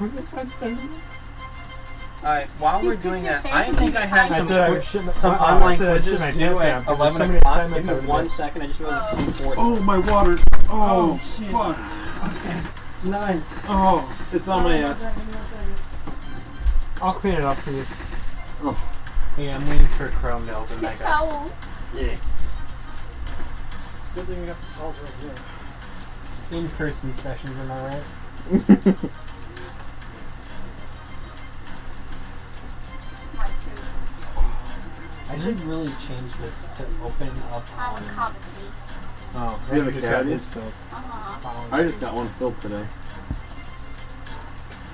[SPEAKER 1] Alright, while
[SPEAKER 4] You
[SPEAKER 1] we're
[SPEAKER 4] piss
[SPEAKER 1] doing
[SPEAKER 4] your
[SPEAKER 1] that,
[SPEAKER 4] pants
[SPEAKER 1] I
[SPEAKER 4] and
[SPEAKER 1] think
[SPEAKER 4] you
[SPEAKER 1] I
[SPEAKER 4] tie
[SPEAKER 1] have
[SPEAKER 8] I
[SPEAKER 1] some
[SPEAKER 8] said I would shit my
[SPEAKER 1] some
[SPEAKER 8] I
[SPEAKER 1] online
[SPEAKER 8] said I'd
[SPEAKER 1] quizzes
[SPEAKER 8] shit my
[SPEAKER 1] due
[SPEAKER 8] pants
[SPEAKER 1] at
[SPEAKER 8] now because
[SPEAKER 1] 11
[SPEAKER 8] there's so many
[SPEAKER 1] o'clock. Give
[SPEAKER 8] assignments
[SPEAKER 1] me
[SPEAKER 8] I would
[SPEAKER 1] 1
[SPEAKER 8] miss.
[SPEAKER 1] second, I just realized it's 2:40.
[SPEAKER 5] Oh, my water. Oh, fuck.
[SPEAKER 1] Nice.
[SPEAKER 5] Oh, it's on my ass.
[SPEAKER 8] I'll clean it up for you.
[SPEAKER 5] Oh.
[SPEAKER 6] Yeah, I'm waiting for Chrome to open
[SPEAKER 4] Get
[SPEAKER 6] back up.
[SPEAKER 4] towels.
[SPEAKER 5] Yeah.
[SPEAKER 11] Good thing we got the calls right here.
[SPEAKER 6] In-person sessions, am I right?
[SPEAKER 4] My two.
[SPEAKER 6] I should really change this to open up
[SPEAKER 4] I'm
[SPEAKER 6] on
[SPEAKER 4] a cavity.
[SPEAKER 8] Oh,
[SPEAKER 5] You have a
[SPEAKER 8] just got
[SPEAKER 5] cavity?
[SPEAKER 8] his filled.
[SPEAKER 4] Uh-huh.
[SPEAKER 6] following.
[SPEAKER 5] I just got one filled today.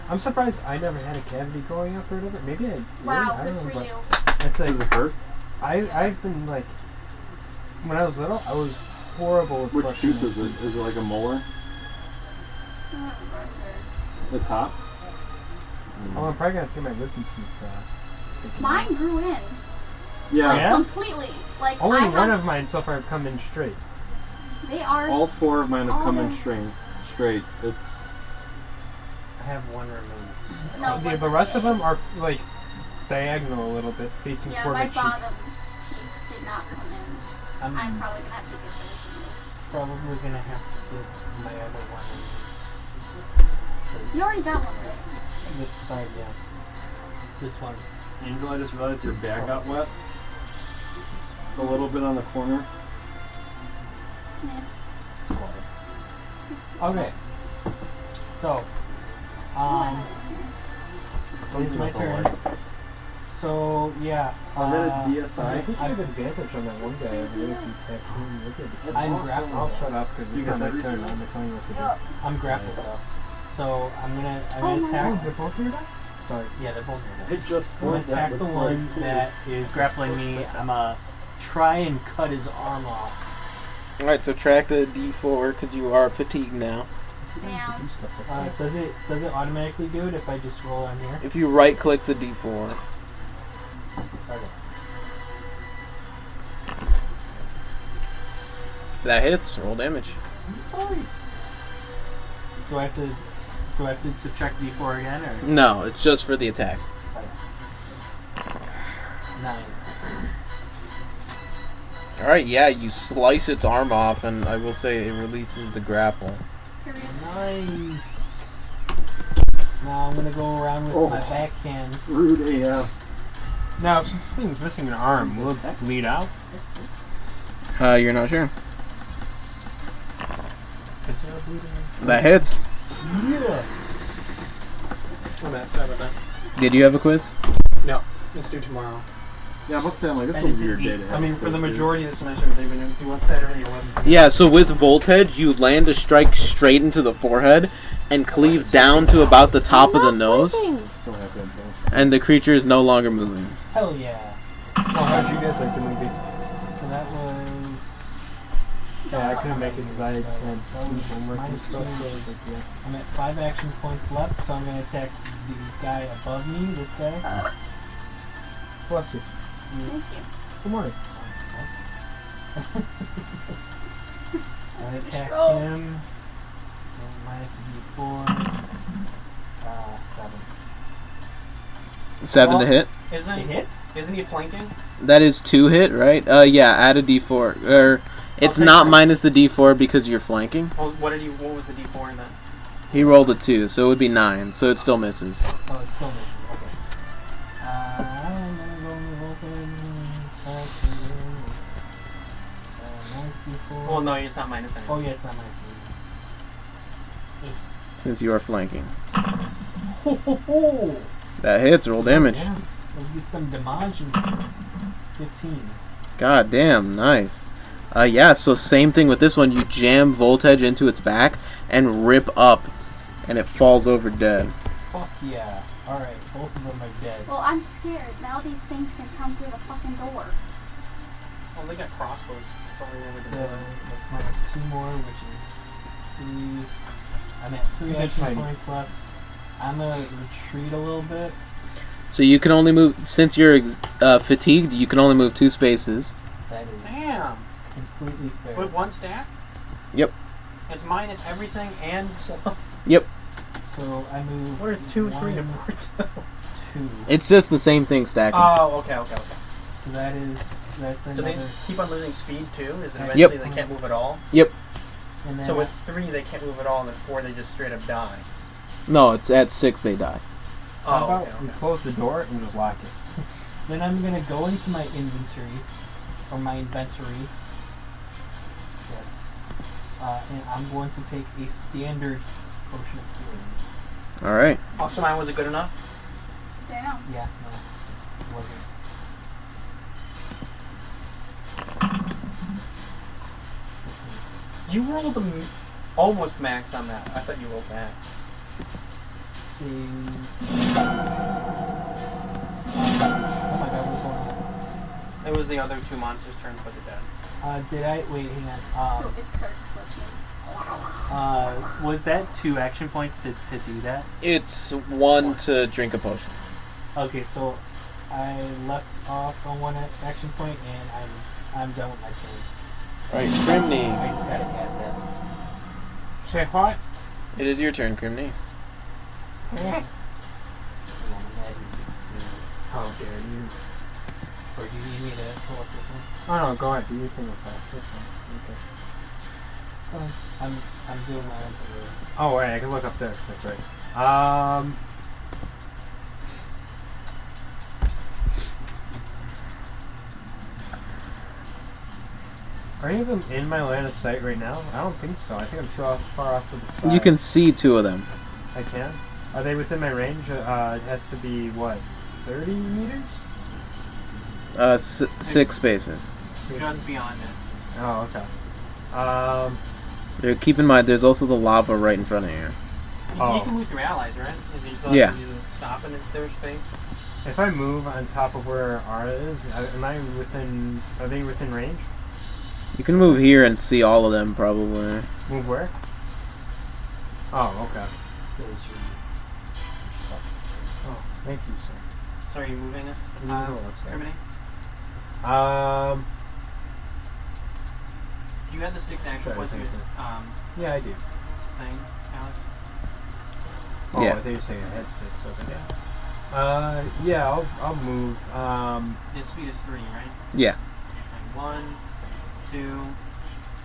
[SPEAKER 8] I'm surprised I never had a cavity growing up or whatever. Maybe I did.
[SPEAKER 4] Wow,
[SPEAKER 8] I don't
[SPEAKER 4] good
[SPEAKER 8] know,
[SPEAKER 4] for
[SPEAKER 8] but
[SPEAKER 4] you.
[SPEAKER 8] it's
[SPEAKER 5] Does
[SPEAKER 8] like
[SPEAKER 5] it hurt?
[SPEAKER 8] I've been like when I was little, I was horrible with
[SPEAKER 5] Which
[SPEAKER 8] brushing
[SPEAKER 5] tooth
[SPEAKER 8] my
[SPEAKER 5] is it?
[SPEAKER 8] teeth.
[SPEAKER 5] Is it like a molar? The top?
[SPEAKER 8] Oh, I'm probably gonna get my wisdom teeth. Taken
[SPEAKER 4] Mine
[SPEAKER 8] out.
[SPEAKER 4] grew in.
[SPEAKER 5] Yeah.
[SPEAKER 4] Like,
[SPEAKER 8] Yeah?
[SPEAKER 4] completely. Like,
[SPEAKER 8] Only
[SPEAKER 4] I
[SPEAKER 8] one
[SPEAKER 4] have,
[SPEAKER 8] of mine so far have come in straight.
[SPEAKER 4] They are.
[SPEAKER 5] All 4 of mine have come in
[SPEAKER 4] Oh.
[SPEAKER 5] straight. It's
[SPEAKER 6] I have one removed.
[SPEAKER 4] No,
[SPEAKER 8] The
[SPEAKER 4] one
[SPEAKER 8] rest of
[SPEAKER 4] was
[SPEAKER 8] them are like diagonal a little bit, facing
[SPEAKER 4] Yeah,
[SPEAKER 8] toward
[SPEAKER 4] my
[SPEAKER 8] my cheek.
[SPEAKER 4] bottom teeth did not come in.
[SPEAKER 6] I'm
[SPEAKER 4] I'm probably gonna have to get finishing
[SPEAKER 6] probably gonna have to get my other one.
[SPEAKER 4] those. You already got one, right?
[SPEAKER 6] This side, yeah. This one.
[SPEAKER 5] Angel, I just realized your bag got wet. A little bit on the corner.
[SPEAKER 4] Yeah.
[SPEAKER 6] Okay. So, it's my turn. So, yeah.
[SPEAKER 5] Was that a
[SPEAKER 8] I
[SPEAKER 5] DSI?
[SPEAKER 8] think I have advantage on that one guy over there if he's back home. Look at it.
[SPEAKER 6] I'm
[SPEAKER 8] I'll shut up because
[SPEAKER 5] You
[SPEAKER 8] it's
[SPEAKER 5] got
[SPEAKER 8] on my
[SPEAKER 5] every
[SPEAKER 8] turn.
[SPEAKER 5] single-
[SPEAKER 8] I'm not telling you what to do.
[SPEAKER 6] I'm grappled though. So I'm gonna
[SPEAKER 4] Oh,
[SPEAKER 6] attack.
[SPEAKER 8] they're both here now?
[SPEAKER 6] Sorry, yeah, they're both here.
[SPEAKER 5] It just
[SPEAKER 6] I'm gonna
[SPEAKER 5] broke that
[SPEAKER 6] attack the
[SPEAKER 5] before
[SPEAKER 6] one
[SPEAKER 5] it too.
[SPEAKER 6] that is grappling me. I'm gonna try and cut his arm off.
[SPEAKER 2] Alright, so track the D4 because you are fatigued now.
[SPEAKER 4] Down.
[SPEAKER 6] Does it automatically do it if I just roll on here?
[SPEAKER 2] If you right click the D4.
[SPEAKER 6] Okay.
[SPEAKER 2] That hits, roll damage.
[SPEAKER 6] Nice. Do I have to subtract D4 again or?
[SPEAKER 2] No, it's just for the attack.
[SPEAKER 6] 9.
[SPEAKER 2] Alright, yeah, you slice its arm off, and I will say it releases the grapple.
[SPEAKER 6] Nice. Now I'm gonna go around with my backhand.
[SPEAKER 5] Rude AF.
[SPEAKER 8] Now, if this thing's missing an arm, will it bleed out?
[SPEAKER 2] You're not sure.
[SPEAKER 8] Is there a bleeding?
[SPEAKER 2] That hits.
[SPEAKER 6] Yeah.
[SPEAKER 1] Oh, Matt, sorry about that.
[SPEAKER 2] Did you have a quiz?
[SPEAKER 1] No, let's do tomorrow.
[SPEAKER 11] Yeah, I'm about to say, I'm like, that's
[SPEAKER 1] And
[SPEAKER 11] a
[SPEAKER 1] is it
[SPEAKER 11] weird
[SPEAKER 1] eight?
[SPEAKER 11] day to
[SPEAKER 1] I mean,
[SPEAKER 11] have
[SPEAKER 1] for the
[SPEAKER 11] quiz, dude.
[SPEAKER 1] majority of the semester, they've been doing one Saturday, 11.
[SPEAKER 2] Yeah, so with Voltage, you land a strike straight into the forehead and cleave down to about the top of the nose,
[SPEAKER 9] So happy I'm doing
[SPEAKER 2] and the creature is no longer moving.
[SPEAKER 6] Hell yeah.
[SPEAKER 8] Well, how'd you guys like the movie?
[SPEAKER 6] So that was.
[SPEAKER 8] Yeah, I couldn't make it because I had homework and
[SPEAKER 6] minus
[SPEAKER 8] stuff.
[SPEAKER 6] 2
[SPEAKER 8] So I
[SPEAKER 6] is-
[SPEAKER 8] was like, yeah.
[SPEAKER 6] I'm at 5 action points left, so I'm gonna attack the guy above me, this guy.
[SPEAKER 8] Bless you.
[SPEAKER 4] Thank you.
[SPEAKER 8] Good morning.
[SPEAKER 6] I'm gonna attack
[SPEAKER 4] Roll.
[SPEAKER 6] him. Minus a d4. 7.
[SPEAKER 2] 7 to
[SPEAKER 6] Well,
[SPEAKER 2] hit.
[SPEAKER 1] Isn't
[SPEAKER 6] It hits?
[SPEAKER 1] Isn't he flanking?
[SPEAKER 2] That is 2 hit, right? Yeah, add a d4. Or, it's
[SPEAKER 1] take
[SPEAKER 2] not
[SPEAKER 1] that.
[SPEAKER 2] minus the d4 because you're flanking.
[SPEAKER 1] Well, what was the D4 in that?
[SPEAKER 2] He rolled a 2, so it would be 9, so it still misses.
[SPEAKER 6] Oh, it's still missing. Okay. I'm gonna go with minus d4.
[SPEAKER 1] Well, no, it's not minus anything.
[SPEAKER 6] Oh, yeah, it's not minus
[SPEAKER 2] Since you are flanking.
[SPEAKER 6] Ho ho ho!
[SPEAKER 2] That hits, roll damage.
[SPEAKER 6] Yeah, let's get some damage. 15.
[SPEAKER 2] God damn, nice. Yeah, so same thing with this one. You jam Voltage into its back and rip up, and it falls over dead.
[SPEAKER 6] Fuck yeah. Alright, both of them are dead.
[SPEAKER 4] Well, I'm scared. Now these things can come through the fucking door.
[SPEAKER 1] Well, they got crossbows. That's all we ever
[SPEAKER 6] So,
[SPEAKER 1] did.
[SPEAKER 6] that's minus 2 more, which is 3. I'm at 3
[SPEAKER 8] That's
[SPEAKER 6] action
[SPEAKER 8] fine.
[SPEAKER 6] points left. I'm gonna retreat a little bit.
[SPEAKER 2] So you can only move, since you're fatigued, you can only move 2 spaces.
[SPEAKER 6] That is
[SPEAKER 1] Damn!
[SPEAKER 6] completely fair.
[SPEAKER 1] With one stack?
[SPEAKER 2] Yep.
[SPEAKER 1] It's minus everything and slow.
[SPEAKER 2] Yep.
[SPEAKER 6] So I move.
[SPEAKER 1] What are 2, 3, and
[SPEAKER 6] 1,
[SPEAKER 1] 4, 2?
[SPEAKER 6] 2.
[SPEAKER 2] It's just the same thing stacking.
[SPEAKER 1] Oh, okay.
[SPEAKER 6] So that's
[SPEAKER 1] Do
[SPEAKER 6] another.
[SPEAKER 1] they keep on losing speed too? Is it
[SPEAKER 6] Yep.
[SPEAKER 1] eventually they can't move at all?
[SPEAKER 2] Yep.
[SPEAKER 6] And then
[SPEAKER 1] So with 3 they can't move at all, and with 4 they just straight up die.
[SPEAKER 2] No, it's at 6 they die.
[SPEAKER 8] How
[SPEAKER 1] Oh,
[SPEAKER 8] about
[SPEAKER 1] okay.
[SPEAKER 8] we close the door and just lock it?
[SPEAKER 6] then I'm gonna go into my inventory, or my inventory. Yes. And I'm going to take a standard potion of healing.
[SPEAKER 2] Alright.
[SPEAKER 1] Also, mine was it good enough?
[SPEAKER 4] Damn.
[SPEAKER 6] Yeah, no, it wasn't. Let's see.
[SPEAKER 1] You rolled almost max on that. I thought you rolled max.
[SPEAKER 6] Oh my god, what's going on?
[SPEAKER 1] It was the other 2 monsters' turns, but they're dead.
[SPEAKER 6] Did I wait? Hang on.
[SPEAKER 4] Oh, it starts glitching.
[SPEAKER 6] Was that 2 action points to do that?
[SPEAKER 2] It's 1 to drink a potion.
[SPEAKER 6] Okay, so I left off on 1 action point, and I'm done with my turn.
[SPEAKER 2] Alright, Crimeny.
[SPEAKER 6] I just gotta add that.
[SPEAKER 8] Say what?
[SPEAKER 2] It is your turn, Crimeny.
[SPEAKER 6] Hold on, I'm adding 16.
[SPEAKER 8] How dare you?
[SPEAKER 6] Or do you need me to pull up this one?
[SPEAKER 8] Oh no, go ahead. Do your thing real fast. That's fine. Okay.
[SPEAKER 6] I'm doing my own thing.
[SPEAKER 8] Oh wait, I can look up there. That's right. Are any of them in my line of sight right now? I don't think so. I think I'm too far off to the side.
[SPEAKER 2] You can see 2 of them.
[SPEAKER 8] I can? Are they within my range? It has to be, what, 30 meters?
[SPEAKER 2] 6 spaces.
[SPEAKER 1] Just beyond it.
[SPEAKER 8] Oh, okay.
[SPEAKER 2] Keep in mind, there's also the lava right in front of you.
[SPEAKER 1] You can move through allies, right? Is he still
[SPEAKER 2] Yeah.
[SPEAKER 1] stopping in their space?
[SPEAKER 8] If I move on top of where Ara is, am I within, are they within range?
[SPEAKER 2] You can move here and see all of them, probably.
[SPEAKER 8] Move where? Oh, okay.
[SPEAKER 6] There's your stuff.
[SPEAKER 8] Oh, thank you, sir.
[SPEAKER 1] So are you moving it?
[SPEAKER 8] Can you go upstairs?
[SPEAKER 1] Crimeny? Do you have the 6 action
[SPEAKER 8] Sorry,
[SPEAKER 1] points
[SPEAKER 8] thank
[SPEAKER 1] use
[SPEAKER 8] you. Yeah, I do.
[SPEAKER 1] thing, Alex?
[SPEAKER 8] Oh,
[SPEAKER 2] Yeah.
[SPEAKER 8] I thought you were saying I had 6. I was like, yeah. Yeah, I'll move.
[SPEAKER 1] His speed is 3, right?
[SPEAKER 2] Yeah.
[SPEAKER 1] Okay, 1, 2.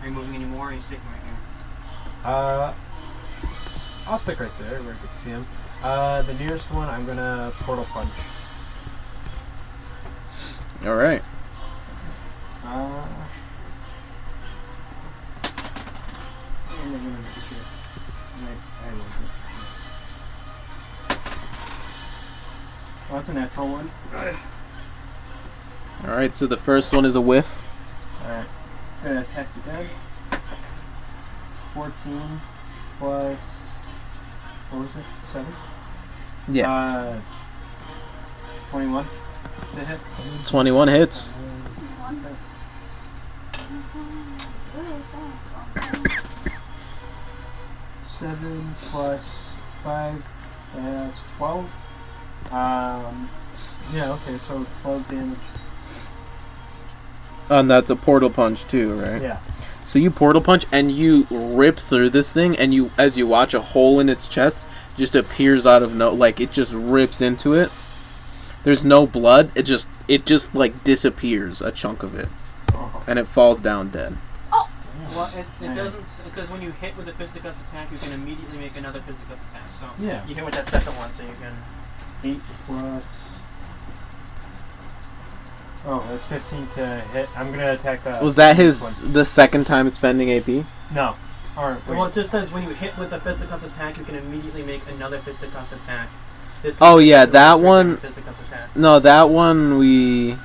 [SPEAKER 1] Are you moving any more? Or are you sticking right here?
[SPEAKER 8] I'll stick right there where I can see him. The nearest one, I'm gonna portal punch.
[SPEAKER 2] All right.
[SPEAKER 8] Oh, that's a natural one.
[SPEAKER 2] All right. So the first one is a whiff.
[SPEAKER 8] Alright. Gonna attack again. 14 plus. What was it? 7?
[SPEAKER 2] Yeah.
[SPEAKER 8] 21 to hit.
[SPEAKER 2] 21 hits.
[SPEAKER 8] 7 plus 5. That's 12. Yeah, okay, so 12 damage.
[SPEAKER 2] And that's a portal punch too, right?
[SPEAKER 8] Yeah.
[SPEAKER 2] So you portal punch and you rip through this thing, and you, as you watch, a hole in its chest just appears out of like it just rips into it. There's no blood. It just like disappears, a chunk of it, and it falls down dead.
[SPEAKER 1] Well, it doesn't. It says when you hit with a fisticuffs attack, you can immediately make another fisticuffs attack. So
[SPEAKER 8] yeah,
[SPEAKER 1] you hit with that second one, so you can.
[SPEAKER 8] 8 plus. Oh, that's 15 to hit. I'm gonna attack the.
[SPEAKER 2] Was that the second time spending AP?
[SPEAKER 8] No. Or wait.
[SPEAKER 1] Well, it just says when you hit with a fisticuffs attack, you can immediately make another fisticuffs attack.
[SPEAKER 2] Oh yeah, that one. No, that one we.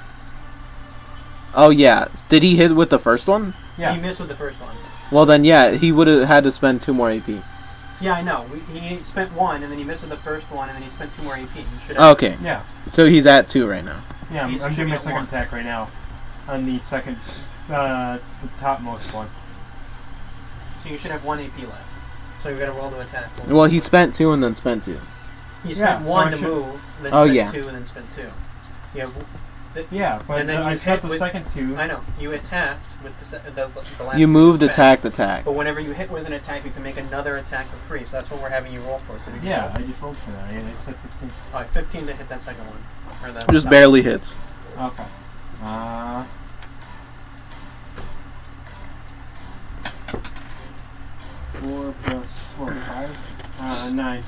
[SPEAKER 2] Oh yeah, did he hit with the first one?
[SPEAKER 1] Yeah, he missed with the first one.
[SPEAKER 2] Well then, yeah, he would have had to spend 2 more AP.
[SPEAKER 1] Yeah, I know. He spent 1, and then he missed with the first one, and then he spent 2 more AP.
[SPEAKER 2] Okay.
[SPEAKER 8] Yeah.
[SPEAKER 2] So he's at 2 right now.
[SPEAKER 8] Yeah, I'm doing my second attack right now, on the second, the topmost one.
[SPEAKER 1] So you should have 1 AP left. So you're gonna roll to attack.
[SPEAKER 2] Well, he spent 2 and then spent 2.
[SPEAKER 1] He spent 1 to move, then spent 2, and then spent 2.
[SPEAKER 8] Yeah, but
[SPEAKER 1] and then
[SPEAKER 8] I spent the second 2.
[SPEAKER 1] I know. You attacked with the last.
[SPEAKER 2] You moved, attack.
[SPEAKER 1] But whenever you hit with an attack, you can make another attack for free. So that's what we're having you roll for. So
[SPEAKER 8] yeah, I just rolled for that. I said 15.
[SPEAKER 1] Alright, 15 to hit that second one. Or
[SPEAKER 2] just barely hits.
[SPEAKER 8] Okay. 4 plus 5. 9.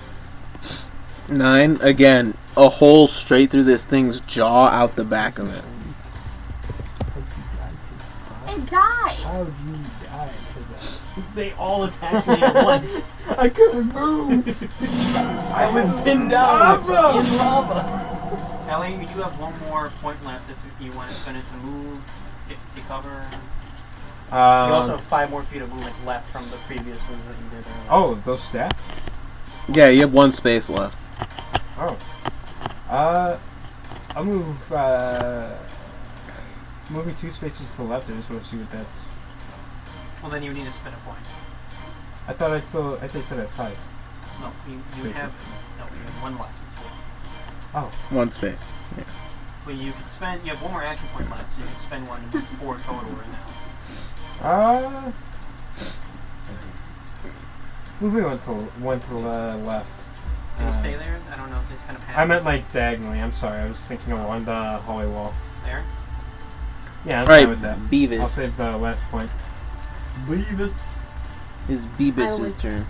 [SPEAKER 2] 9 again. A hole straight through this thing's jaw, out the back of it.
[SPEAKER 4] It died.
[SPEAKER 8] How did you die to that?
[SPEAKER 6] They all attacked me at once.
[SPEAKER 8] I couldn't move.
[SPEAKER 6] I was pinned down in lava.
[SPEAKER 1] Ellie, you do have 1 more point left if you want to spend it to move, hit the cover. You also have 5 more feet of movement left from the previous move that you did earlier.
[SPEAKER 8] Oh, those stats?
[SPEAKER 2] Yeah, you have 1 space left.
[SPEAKER 8] Oh. I'll move, moving 2 spaces to the left. I just want to see what that's.
[SPEAKER 1] Well, then you need to spend a point.
[SPEAKER 8] I thought I said I had 5.
[SPEAKER 1] No, you have 1 left.
[SPEAKER 8] Oh.
[SPEAKER 2] 1 space. Yeah.
[SPEAKER 1] Well, you have 1 more action point left, so you can spend 1 and move 4 total right now.
[SPEAKER 8] Moving 1 to the left.
[SPEAKER 1] Can you stay there? I don't know if it's kind of happening.
[SPEAKER 8] I meant like diagonally. I'm sorry. I was thinking of the hallway wall.
[SPEAKER 1] There?
[SPEAKER 8] Yeah, I'm fine with that.
[SPEAKER 2] Beavis.
[SPEAKER 8] I'll save the last point.
[SPEAKER 6] Beavis.
[SPEAKER 2] It's Beavis' turn.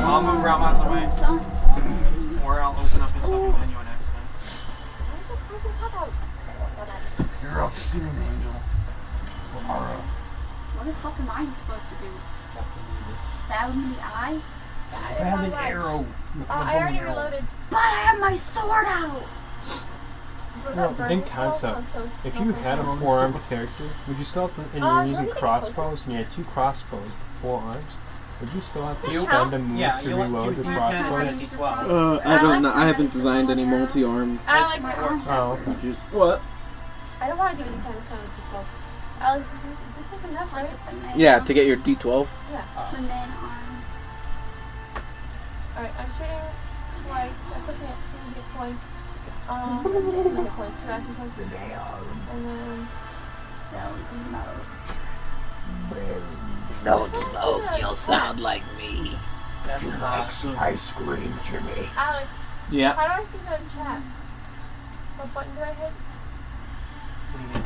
[SPEAKER 1] I'll move Rob out of the way. Or I'll open up his fucking menu on accident.
[SPEAKER 11] You're up soon, Angel.
[SPEAKER 4] What the fuck am I supposed to do? Stab him in the eye?
[SPEAKER 6] I have an arrow.
[SPEAKER 3] I already reloaded.
[SPEAKER 4] But I have my sword out!
[SPEAKER 8] Well, in concept, if you had a 4-armed character, would you still have to, and you're using crossbows, and you had 2 crossbows, 4 arms, would you still have to spend a move to reload the crossbow?
[SPEAKER 2] I don't know. I haven't designed any multi-arm.
[SPEAKER 3] I like my arms.
[SPEAKER 8] Oh.
[SPEAKER 2] What?
[SPEAKER 3] I don't want to do any kind of D12. Alex, this is enough, right?
[SPEAKER 2] Yeah, to get your D12.
[SPEAKER 3] Yeah.
[SPEAKER 4] And then arm.
[SPEAKER 3] Alright, I'm shooting twice. I'm pushing it 2 hit points. 2 hit points. 2 action points. And then...
[SPEAKER 4] Don't smoke.
[SPEAKER 2] Don't smoke, you'll sound like me.
[SPEAKER 1] That's hot.
[SPEAKER 8] Some ice cream to me.
[SPEAKER 3] Alex,
[SPEAKER 2] Yeah.
[SPEAKER 3] how do I see the chat? What button do I hit?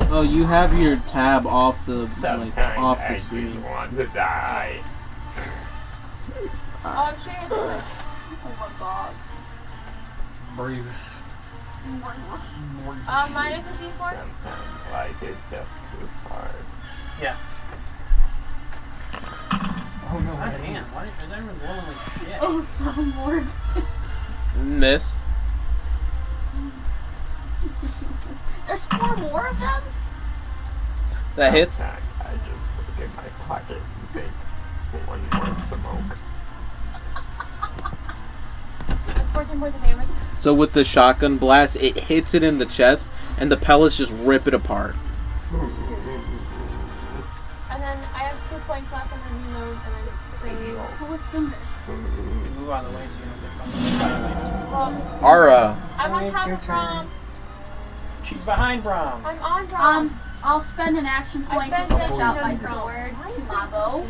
[SPEAKER 2] Oh, you have your tab off the
[SPEAKER 8] Sometimes
[SPEAKER 2] off
[SPEAKER 8] I
[SPEAKER 2] the
[SPEAKER 8] just
[SPEAKER 2] screen.
[SPEAKER 8] want to die.
[SPEAKER 3] Oh, I'm sure it's this. Oh my god.
[SPEAKER 6] Beavis.
[SPEAKER 3] Minus a D4?
[SPEAKER 8] Sometimes life is just too hard.
[SPEAKER 1] Yeah.
[SPEAKER 6] Oh no,
[SPEAKER 1] God damn, why is everyone rolling like shit?
[SPEAKER 4] Oh, so morbid.
[SPEAKER 2] Miss.
[SPEAKER 4] There's 4 more of them?
[SPEAKER 2] That hits.
[SPEAKER 8] Sometimes I just look in my pocket and think, one more smoke.
[SPEAKER 3] It's 14 points of damage.
[SPEAKER 2] So with the shotgun blast, it hits it in the chest, and the pellets just rip it apart.
[SPEAKER 3] And then I have 2 points left, and then reload, and then scream.
[SPEAKER 4] Who was Finger?
[SPEAKER 1] You move out of the way so you don't get fucking
[SPEAKER 2] Ara.
[SPEAKER 3] I'm on
[SPEAKER 6] It's
[SPEAKER 3] top
[SPEAKER 6] your
[SPEAKER 3] of Brom.
[SPEAKER 1] She's behind Brom.
[SPEAKER 3] I'm on Brom.
[SPEAKER 4] I'll spend an action point to
[SPEAKER 3] spent
[SPEAKER 4] switch
[SPEAKER 3] it
[SPEAKER 4] out
[SPEAKER 3] on
[SPEAKER 4] my
[SPEAKER 3] Brom.
[SPEAKER 4] sword to my bow.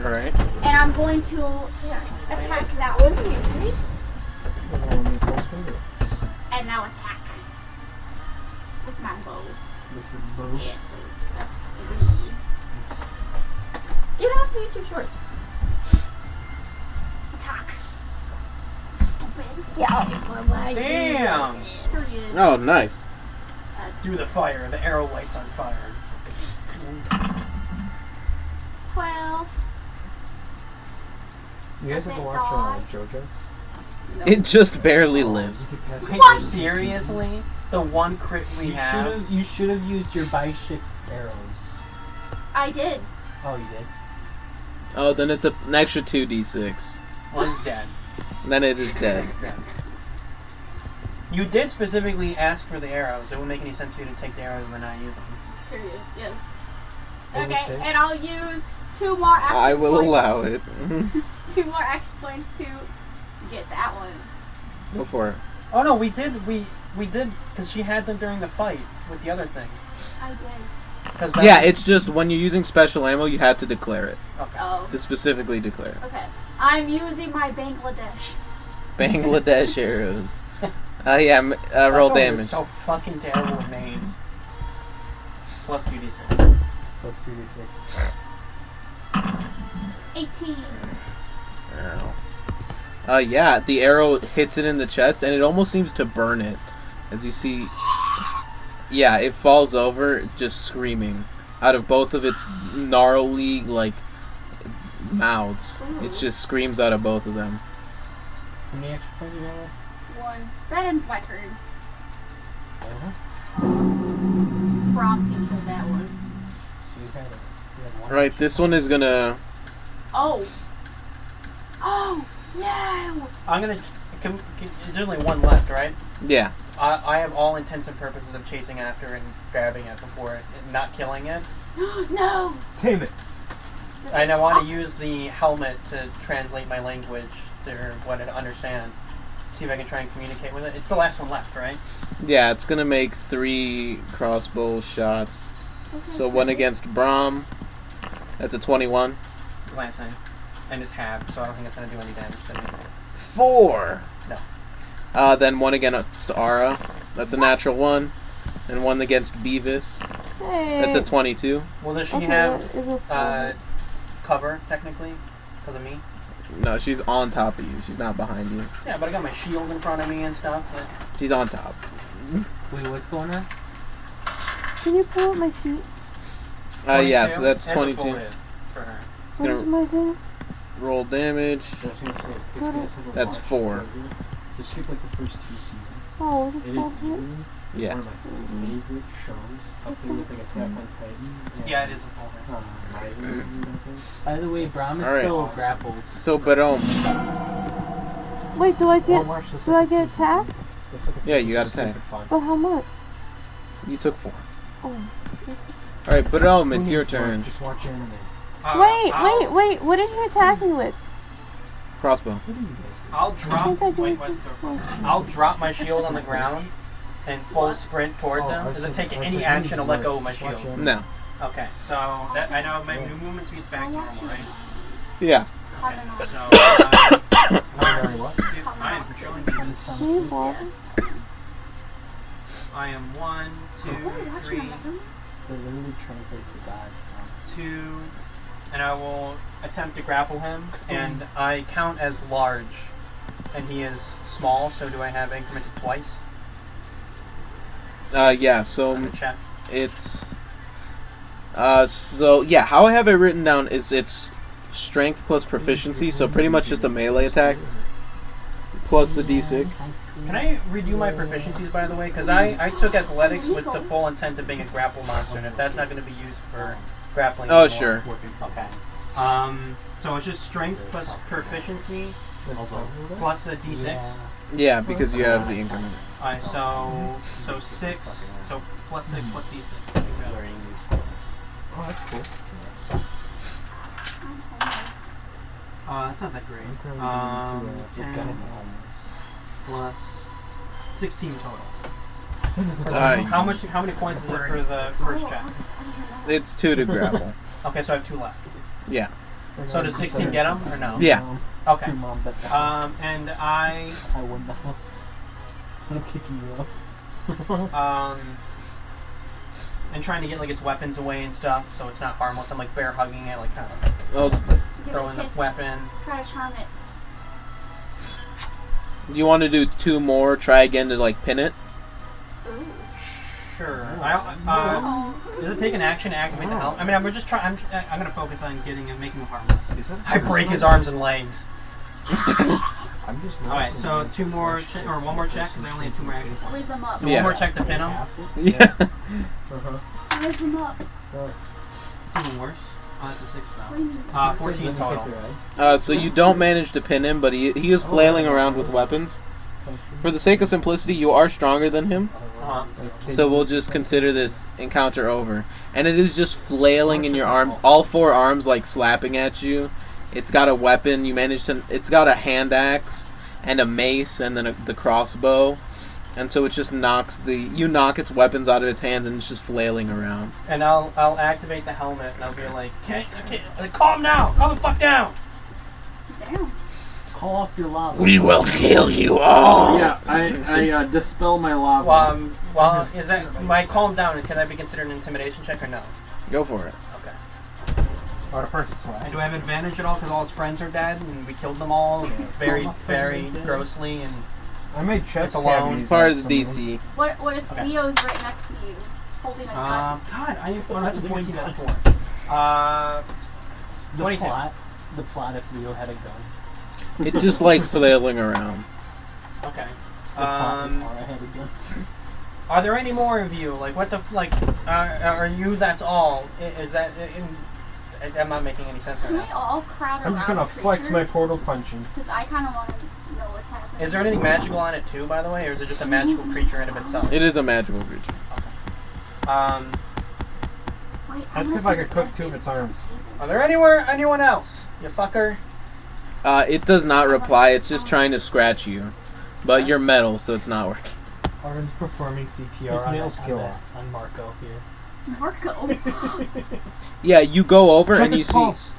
[SPEAKER 2] Alright.
[SPEAKER 4] And I'm going to attack that one. And now attack. With my bow. Yeah, so that's 3.
[SPEAKER 3] Get off YouTube Shorts.
[SPEAKER 4] Attack. Stupid.
[SPEAKER 1] Damn!
[SPEAKER 4] Period.
[SPEAKER 2] Oh, nice.
[SPEAKER 1] Do the fire. The arrow lights on fire.
[SPEAKER 4] 12.
[SPEAKER 8] You guys
[SPEAKER 4] Does
[SPEAKER 8] ever
[SPEAKER 4] it
[SPEAKER 8] watch
[SPEAKER 4] die?
[SPEAKER 8] JoJo?
[SPEAKER 2] It just barely lives.
[SPEAKER 1] Wait, seriously? The one crit we have?
[SPEAKER 6] You should have used your bi-ship arrows.
[SPEAKER 4] I did.
[SPEAKER 6] Oh, you did?
[SPEAKER 2] Oh, then it's an extra 2d6.
[SPEAKER 1] One's dead.
[SPEAKER 2] Then it is dead.
[SPEAKER 1] You did specifically ask for the arrows. It wouldn't make any sense for you to take the arrows and then not use them.
[SPEAKER 4] Period. Yes.
[SPEAKER 6] What was
[SPEAKER 4] Okay,
[SPEAKER 6] it?
[SPEAKER 4] and I'll use 2 more action
[SPEAKER 2] I will
[SPEAKER 4] points.
[SPEAKER 2] allow it.
[SPEAKER 4] 2 more action points to get that one.
[SPEAKER 2] Go for it.
[SPEAKER 1] Oh no, we did, because she had them during the fight with the other thing.
[SPEAKER 4] I did.
[SPEAKER 2] Yeah, it's just when you're using special ammo, you have to declare it.
[SPEAKER 1] Okay.
[SPEAKER 4] Oh.
[SPEAKER 2] To specifically declare it.
[SPEAKER 4] Okay. I'm using my Bangladesh.
[SPEAKER 2] Bangladesh arrows. Yeah, roll damage.
[SPEAKER 1] So fucking terrible with names. Plus 2d6.
[SPEAKER 6] Plus 2d6.
[SPEAKER 4] 18.
[SPEAKER 2] Yeah, the arrow hits it in the chest, and it almost seems to burn it. As you see, yeah, it falls over, just screaming out of both of its gnarly, mouths.
[SPEAKER 4] Ooh.
[SPEAKER 2] It just screams out of both of them.
[SPEAKER 6] How many extra points you got left?
[SPEAKER 4] 1. That ends my turn.
[SPEAKER 6] Uh-huh.
[SPEAKER 4] Brom can kill that one.
[SPEAKER 6] So you had one.
[SPEAKER 2] Right, this one is gonna...
[SPEAKER 4] Oh. Oh, no!
[SPEAKER 1] I'm gonna... There's only one left, right?
[SPEAKER 2] Yeah.
[SPEAKER 1] I have all intents and purposes of chasing after and grabbing it before it, not killing it.
[SPEAKER 4] No!
[SPEAKER 6] Tame it.
[SPEAKER 1] And I want to use the helmet to translate my language to what it understand. See if I can try and communicate with it. It's the last one left, right?
[SPEAKER 2] Yeah, it's gonna make 3 crossbow shots.
[SPEAKER 4] Okay,
[SPEAKER 2] So one against Brom. That's a 21.
[SPEAKER 1] Glancing. And it's halved, so I don't think it's going to do any damage to me.
[SPEAKER 2] 4!
[SPEAKER 1] No.
[SPEAKER 2] Then one against Ara. That's a natural 1. And one against Beavis.
[SPEAKER 10] Hey.
[SPEAKER 2] That's a 22.
[SPEAKER 1] Well, does she
[SPEAKER 10] Okay,
[SPEAKER 1] have
[SPEAKER 10] is it
[SPEAKER 1] cover, technically? Because of me?
[SPEAKER 2] No, she's on top of you. She's not behind you.
[SPEAKER 1] Yeah, but I got my shield in front of me and stuff. But
[SPEAKER 2] She's on top.
[SPEAKER 6] Wait, what's going on?
[SPEAKER 10] Can you pull up my sheet?
[SPEAKER 2] Yeah, so that's
[SPEAKER 1] and a full
[SPEAKER 2] 22.
[SPEAKER 1] hit for her.
[SPEAKER 2] It's
[SPEAKER 10] What is
[SPEAKER 2] gonna
[SPEAKER 10] my thing?
[SPEAKER 2] roll damage.
[SPEAKER 10] Got it.
[SPEAKER 2] That's 4.
[SPEAKER 8] Just skip like the first 2 seasons.
[SPEAKER 10] Oh,
[SPEAKER 8] It is
[SPEAKER 10] okay.
[SPEAKER 8] easily
[SPEAKER 2] Yeah.
[SPEAKER 8] one of my favorite shows. Up there with like Attack on Titan.
[SPEAKER 1] Yeah, it is a full hit.
[SPEAKER 6] By the way, Brom is
[SPEAKER 2] Alright.
[SPEAKER 6] still grappled.
[SPEAKER 2] So, Brom.
[SPEAKER 10] Wait, do I get
[SPEAKER 8] watch the
[SPEAKER 10] do I
[SPEAKER 8] second
[SPEAKER 10] get
[SPEAKER 8] season.
[SPEAKER 10] attacked?
[SPEAKER 8] The second
[SPEAKER 2] Yeah,
[SPEAKER 8] season
[SPEAKER 2] you got
[SPEAKER 8] is super
[SPEAKER 2] attacked.
[SPEAKER 8] fun.
[SPEAKER 10] But how much?
[SPEAKER 2] You took 4.
[SPEAKER 10] Oh.
[SPEAKER 2] Alright, Brom,
[SPEAKER 8] Who
[SPEAKER 2] it's your
[SPEAKER 8] needs work?
[SPEAKER 2] turn.
[SPEAKER 8] Just watch anime.
[SPEAKER 10] Wait! What did he attack me with?
[SPEAKER 2] Crossbow.
[SPEAKER 8] What do you guys do?
[SPEAKER 1] I'll drop.
[SPEAKER 10] Can't I do
[SPEAKER 1] Wait,
[SPEAKER 10] this?
[SPEAKER 1] I'll drop my shield on the ground and full sprint towards him. Does it take any action to let go of my
[SPEAKER 8] Just watch
[SPEAKER 1] shield?
[SPEAKER 8] anime.
[SPEAKER 2] No.
[SPEAKER 1] Okay, so that I know my new movement speed's back to normal, right?
[SPEAKER 2] Yeah.
[SPEAKER 1] I am showing you this. I am 1, 2, 3,
[SPEAKER 6] It literally translates to God. So.
[SPEAKER 1] 2, and I will attempt to grapple him, and I count as large, and he is small, so do I have incremented twice?
[SPEAKER 2] Yeah, so
[SPEAKER 1] On the check.
[SPEAKER 2] it's so yeah, how I have it written down is it's strength plus proficiency, so pretty much just a melee attack plus the d6.
[SPEAKER 1] Can I redo my proficiencies, by the way? Because I took athletics with the full intent of being a grapple monster, and if that's not going to be used for grappling
[SPEAKER 2] Oh,
[SPEAKER 1] anymore,
[SPEAKER 2] sure.
[SPEAKER 1] Okay. So it's just strength plus proficiency plus a d6.
[SPEAKER 2] Yeah, because you have the increment.
[SPEAKER 1] Alright, so 6, so plus 6 plus d6.
[SPEAKER 6] Learning new skills.
[SPEAKER 8] Oh, that's cool.
[SPEAKER 1] That's not that great. 10 plus 16 total. How many points is it for the first check?
[SPEAKER 2] It's 2 to grapple.
[SPEAKER 1] Okay, so I have 2 left.
[SPEAKER 2] Yeah.
[SPEAKER 1] So does 16 get him or no?
[SPEAKER 2] Yeah.
[SPEAKER 1] Okay.
[SPEAKER 6] I
[SPEAKER 1] And
[SPEAKER 6] won the house. I'm kicking you up.
[SPEAKER 1] and trying to get like its weapons away and stuff, so it's not harmless. I'm like bear hugging it, like kind of
[SPEAKER 2] Oh,
[SPEAKER 1] throwing the weapon.
[SPEAKER 4] Try to charm it.
[SPEAKER 2] you want to do 2 more? Try again to like pin it.
[SPEAKER 1] Sure. Does it take an action to activate the helm? I mean, we're just trying. I'm gonna focus on getting and making him harmless. I break his arms and legs.
[SPEAKER 8] I'm just
[SPEAKER 1] Alright, so 2 more or 1 more check because I only have 2 more actions.
[SPEAKER 4] Raise them up.
[SPEAKER 1] So
[SPEAKER 2] Yeah.
[SPEAKER 1] 1 more check to pin him.
[SPEAKER 2] Yeah.
[SPEAKER 4] Raise them up.
[SPEAKER 1] It's even worse. That's a 6
[SPEAKER 4] What do you mean?
[SPEAKER 1] though. 14 total.
[SPEAKER 2] So you don't manage to pin him, but he is flailing around with weapons. For the sake of simplicity, you are stronger than him, so we'll just consider this encounter over. And it is just flailing in your arms, all 4 arms like slapping at you. It's got a weapon. It's got a hand axe and a mace, and then the crossbow. And so it just you knock its weapons out of its hands, and it's just flailing around.
[SPEAKER 1] And I'll activate the helmet, and I'll be like, okay, calm down, calm the fuck down.
[SPEAKER 4] Damn.
[SPEAKER 6] Call off your lava.
[SPEAKER 2] We will kill you all.
[SPEAKER 5] Yeah, I dispel my lava.
[SPEAKER 1] Well, is that my calm down? Can that be considered an intimidation check or no?
[SPEAKER 2] Go for it.
[SPEAKER 1] Okay.
[SPEAKER 8] Or the person
[SPEAKER 1] And do I have advantage at all because all his friends are dead and we killed them all very, very grossly and
[SPEAKER 8] I made chest
[SPEAKER 1] it's alone.
[SPEAKER 2] It's part of the DC.
[SPEAKER 4] What if Leo's right next to you, holding a gun?
[SPEAKER 1] God, that's a 14 out of 4.
[SPEAKER 6] The
[SPEAKER 1] 22.
[SPEAKER 6] plot if Leo had a gun.
[SPEAKER 2] It's just like flailing around.
[SPEAKER 1] Okay.
[SPEAKER 6] The plot if Aura had a gun.
[SPEAKER 1] Are there any more of you? Like, what the are you? That's all. Is that? I'm not making any sense right
[SPEAKER 4] Can we
[SPEAKER 1] now.
[SPEAKER 4] all crowd around
[SPEAKER 8] I'm just gonna flex my portal punching.
[SPEAKER 4] Because I kind of want to know what's happening.
[SPEAKER 1] Is there anything magical on it too, by the way, or is it just a magical creature in of itself?
[SPEAKER 2] It is a magical creature.
[SPEAKER 4] Wait,
[SPEAKER 8] That's if I could cook 2 of its arms.
[SPEAKER 1] Are there anyone else? You fucker.
[SPEAKER 2] It does not reply. It's just trying to scratch you, but you're metal, so it's not working.
[SPEAKER 6] Auron's performing CPR
[SPEAKER 8] His nails kill.
[SPEAKER 6] on Marco here.
[SPEAKER 4] Marco.
[SPEAKER 2] Yeah, you go over
[SPEAKER 8] Check
[SPEAKER 2] and you
[SPEAKER 8] its
[SPEAKER 2] see
[SPEAKER 8] pulse.